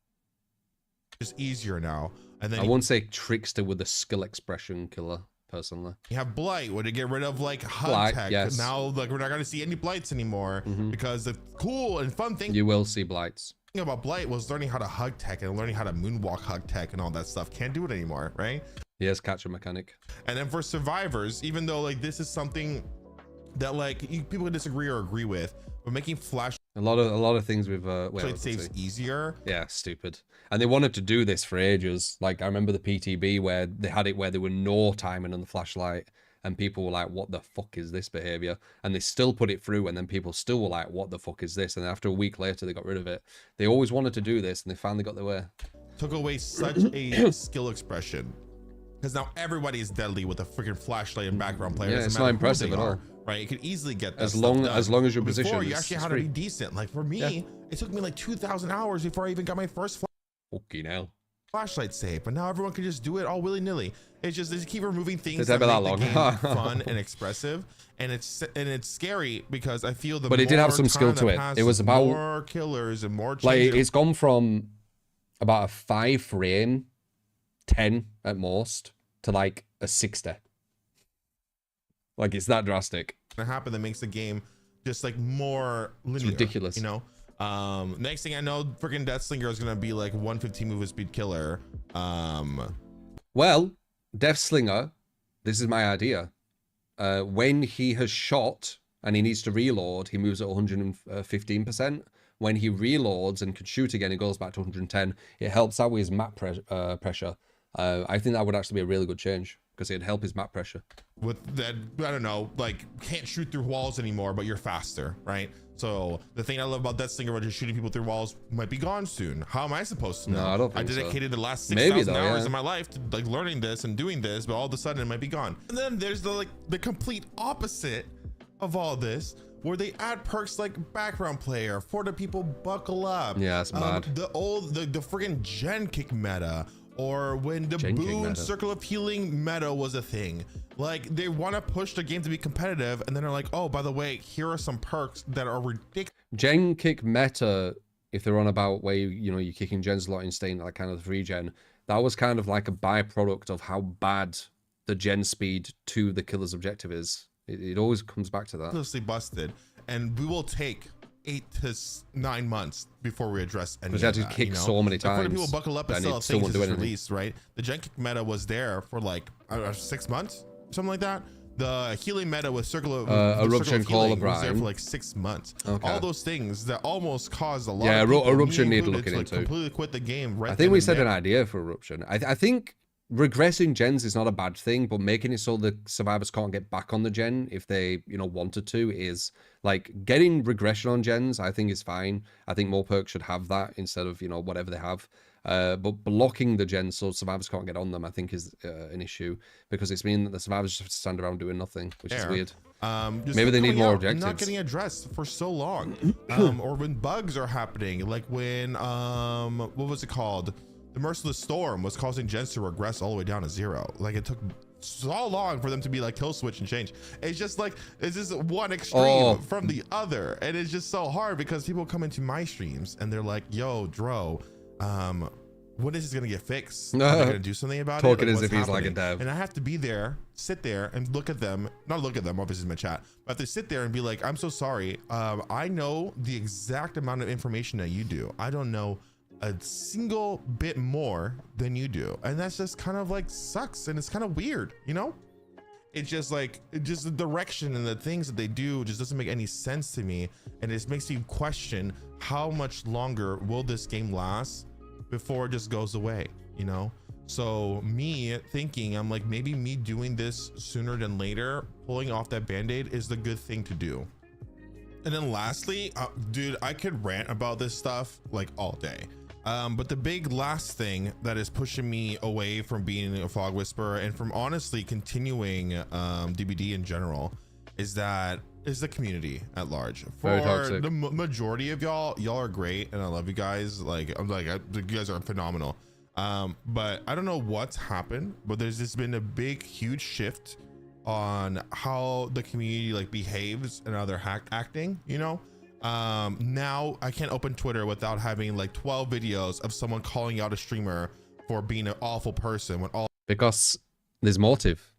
Just easier now. And then I wouldn't say Trickster with a skill expression killer, personally. You have Blight, where they get rid of like hug tech. Yes. Now like we're not gonna see any Blights anymore because the cool and fun thing you will see Blights about Blight was learning how to hug tech and learning how to moonwalk hug tech and all that stuff. Can't do it anymore, right? Yes, catcher mechanic. And then for survivors, even though like this is something that like people can disagree or agree with, but making flash a lot of things with it saves easier. Yeah, stupid. And they wanted to do this for ages. Like I remember the PTB where they had it where there were no timing on the flashlight, and people were like, what the fuck is this behavior? And they still put it through, and then people still were like, what the fuck is this? And after a week later, they got rid of it. They always wanted to do this, and they finally got their way. Took away such a skill expression, because now everybody is deadly with a freaking flashlight and background player. Yeah, it's not impressive at all. Right, you could easily get that as long as your position. Before you actually had to be decent. Like for me, it took me like 2,000 hours before I even got my first fucking hell flashlight save. But now everyone can just do it all willy nilly. It's just they just keep removing things that make make the game fun and expressive, and it's scary because I feel but it did have some skill to it. It was about more killers and more like it's gone from about a 5 frame 10 at most to like a 60. Like it's that drastic. That happen that makes the game just like more linear. It's ridiculous, you know. Next thing I know, freaking Deathslinger is gonna be like 115 movement speed killer. Well, Deathslinger, this is my idea. When he has shot and he needs to reload, he moves at 115%. When he reloads and can shoot again, it goes back to 110. It helps out with his map pressure. I think that would actually be a really good change because it'd help his map pressure. With that, I don't know, like can't shoot through walls anymore, but you're faster, right? So the thing I love about Deathslinger, which is shooting people through walls, might be gone soon. How am I supposed to know? No, I don't think I dedicated so. The last 6,000 hours of my life to like learning this and doing this, but all of a sudden it might be gone. And then there's the complete opposite of all this, where they add perks like background player for the people buckle up. Yeah, that's mad. The friggin' gen kick meta, or when the boon circle of healing meta was a thing. Like they want to push the game to be competitive, and then they're like, oh, by the way, here are some perks that are ridiculous. Gen kick meta, if they're on about where you're kicking gens a lot in staying like kind of the 3-gen, that was kind of like a byproduct of how bad the gen speed to the killer's objective is. It always comes back to that. Ridiculously busted, and we will take 8 to 9 months before we address any of that. Because kick so many times. Like, people buckle up and still things is released, right? The gen kick meta was there for like 6 months, something like that. The healing meta with circle of eruption call of was there for like 6 months. Okay. All those things that almost caused a lot. Yeah, of people, eruption need looking like, into. Completely quit the game. Right. I think we said an idea for eruption. I think regressing gens is not a bad thing, but making it so the survivors can't get back on the gen if they wanted to is like getting regression on gens. I think is fine. I think more perks should have that instead of whatever they have. But blocking the gens so survivors can't get on them, I think is an issue, because it's mean that the survivors just have to stand around doing nothing, which is weird. Maybe they need more objectives. Not getting addressed for so long, or when bugs are happening, like when what was it called? The Merciless Storm was causing gens to regress all the way down to 0. Like it took so long for them to be like kill switch and change. It's just like it's just one extreme from the other, and it's just so hard because people come into my streams and they're like, "Yo, Dro, when is this gonna get fixed? Are they gonna do something about it?" Talking like, as if he's happening? like a dev. And I have to be there, sit there, and look at them. Not look at them, obviously in my chat, but I have to sit there and be like, "I'm so sorry. I know the exact amount of information that you do. I don't know a single bit more than you do," and that's just kind of like sucks, and it's kind of weird, it's just like just the direction and the things that they do just doesn't make any sense to me, and it makes you question how much longer will this game last before it just goes away. So me thinking, I'm like, maybe me doing this sooner than later, pulling off that band-aid is the good thing to do. And then lastly, dude, I could rant about this stuff like all day. But the big last thing that is pushing me away from being a fog whisperer and from honestly continuing DBD in general is the community at large. For the majority of y'all are great, and I love you guys. Like you guys are phenomenal. But I don't know what's happened, but there's just been a big, huge shift on how the community like behaves and how they're acting. Now I can't open Twitter without having like 12 videos of someone calling out a streamer for being an awful person because there's motive.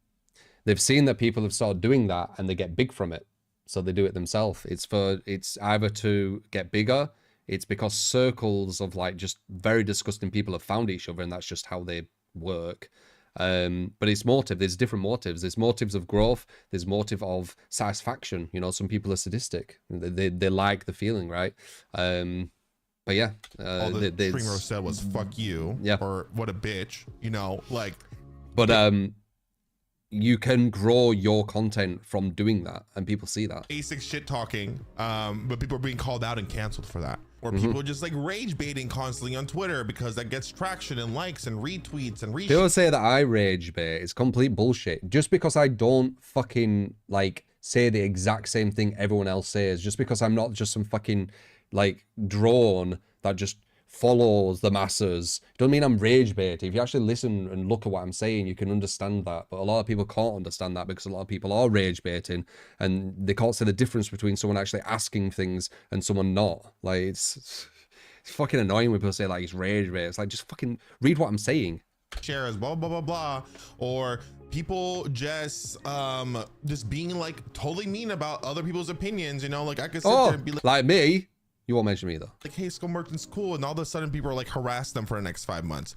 They've seen that people have started doing that and they get big from it, so they do it themselves. It's either to get bigger, it's because circles of like just very disgusting people have found each other and that's just how they work. But it's motive. There's different motives. There's motives of growth. There's motive of satisfaction. Some people are sadistic. They like the feeling, right? But yeah, all the streamer said was "fuck you," or "what a bitch," like. But you can grow your content from doing that, and people see that. Basic shit talking, but people are being called out and canceled for that. Or people are just like rage baiting constantly on Twitter because that gets traction and likes and retweets and People say that I rage bait. It's complete bullshit. Just because I don't fucking like say the exact same thing everyone else says, just because I'm not just some fucking like drone that just follows the masses, don't mean I'm rage baiting. If you actually listen and look at what I'm saying, you can understand that. But a lot of people can't understand that because a lot of people are rage baiting and they can't see the difference between someone actually asking things and someone not. Like it's fucking annoying when people say like it's rage bait. It's like, just fucking read what I'm saying. Shares, blah blah blah blah, or people just being like totally mean about other people's opinions, you know, like I could sit there and be like me. You won't mention me though. Like, hey, Skull Merchant's cool, and all of a sudden people are like harass them for the next 5 months.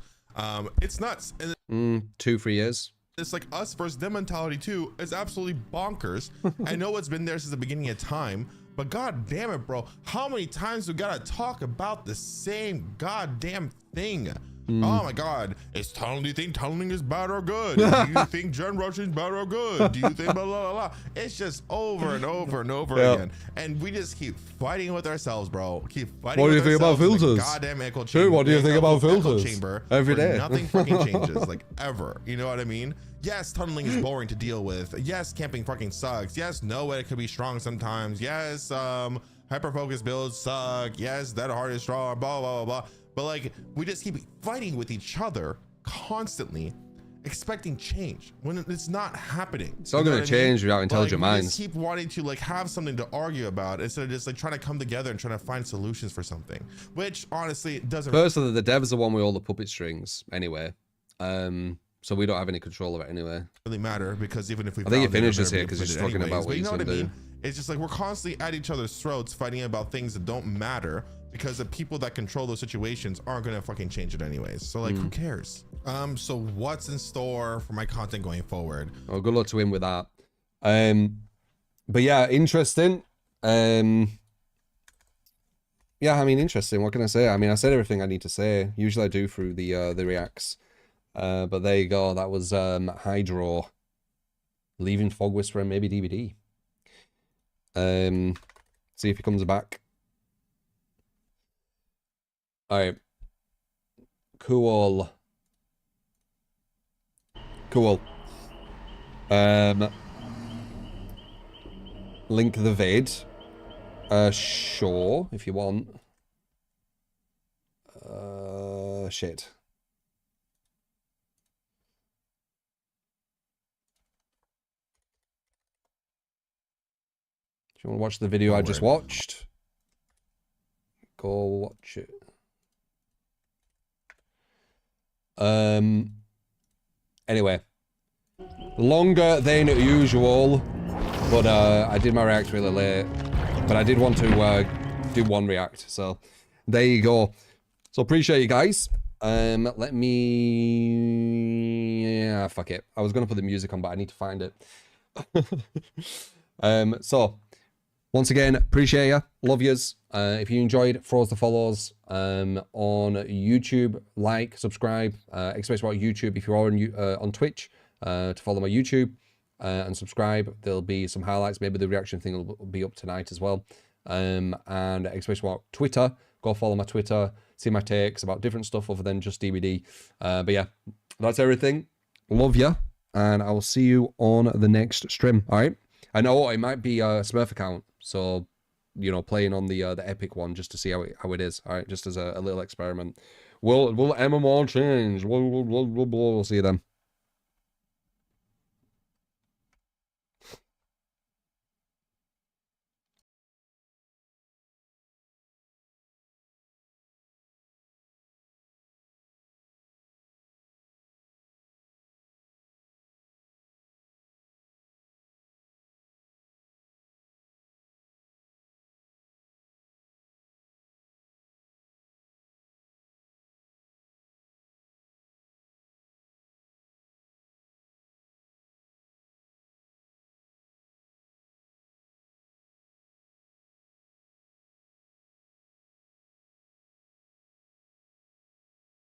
It's nuts. And 2-3 years. It's like us versus them mentality too. It's absolutely bonkers. I know it's been there since the beginning of time, but god damn it, bro. How many times we gotta talk about the same goddamn thing? Oh my god. Do you think tunneling is bad or good? Do you think gen rushing is bad or good? Do you think blah blah blah? It's just over and over and over again. And we just keep fighting with ourselves, bro. Keep fighting. What do you think about filters? Goddamn echo chamber. Dude, what do you think about filters? Chamber every day. Nothing fucking changes, like ever. You know what I mean? Yes, tunneling is boring to deal with. Yes, camping fucking sucks. Yes, no way it could be strong sometimes. Yes, hyper focus builds suck. Yes, that hard is strong. Blah blah blah blah. But like, we just keep fighting with each other constantly, expecting change when it's not happening. It's not going to change without intelligent minds. We just keep wanting to like have something to argue about instead of just like trying to come together and trying to find solutions for something, which honestly doesn't. Personally, the devs are one with all the puppet strings anyway. So we don't have any control of it anyway. Really matter, because even if we, I think you finish this here because you're just talking about what you you're know going to do. It's just like we're constantly at each other's throats fighting about things that don't matter, because the people that control those situations aren't gonna fucking change it anyways. So like, who cares? So what's in store for my content going forward? Oh, good luck to him with that. But yeah, interesting. Yeah, I mean, interesting. What can I say? I mean, I said everything I need to say. Usually I do through the reacts. But there you go. That was Hydro leaving Fog Whisperer and maybe DBD. See if he comes back. All right. Cool. Link the vid. Sure, if you want. Shit. If you want to watch the video I just watched, go watch it. Anyway, longer than usual, but I did my react really late, but I did want to do one react, so there you go. So appreciate you guys. Let me, yeah, fuck it. I was gonna put the music on, but I need to find it. So once again, appreciate you, love yous. If you enjoyed, throw us the follows on YouTube, like, subscribe, especially on YouTube. If you're on Twitch, to follow my YouTube and subscribe. There'll be some highlights. Maybe the reaction thing will be up tonight as well. And especially on Twitter, go follow my Twitter, see my takes about different stuff other than just DBD. But yeah, that's everything. Love you, and I will see you on the next stream. All right. I know it might be a Smurf account, so you know, playing on the epic one just to see how it is. All right, just as a little experiment. Will MMR change? We'll see you then.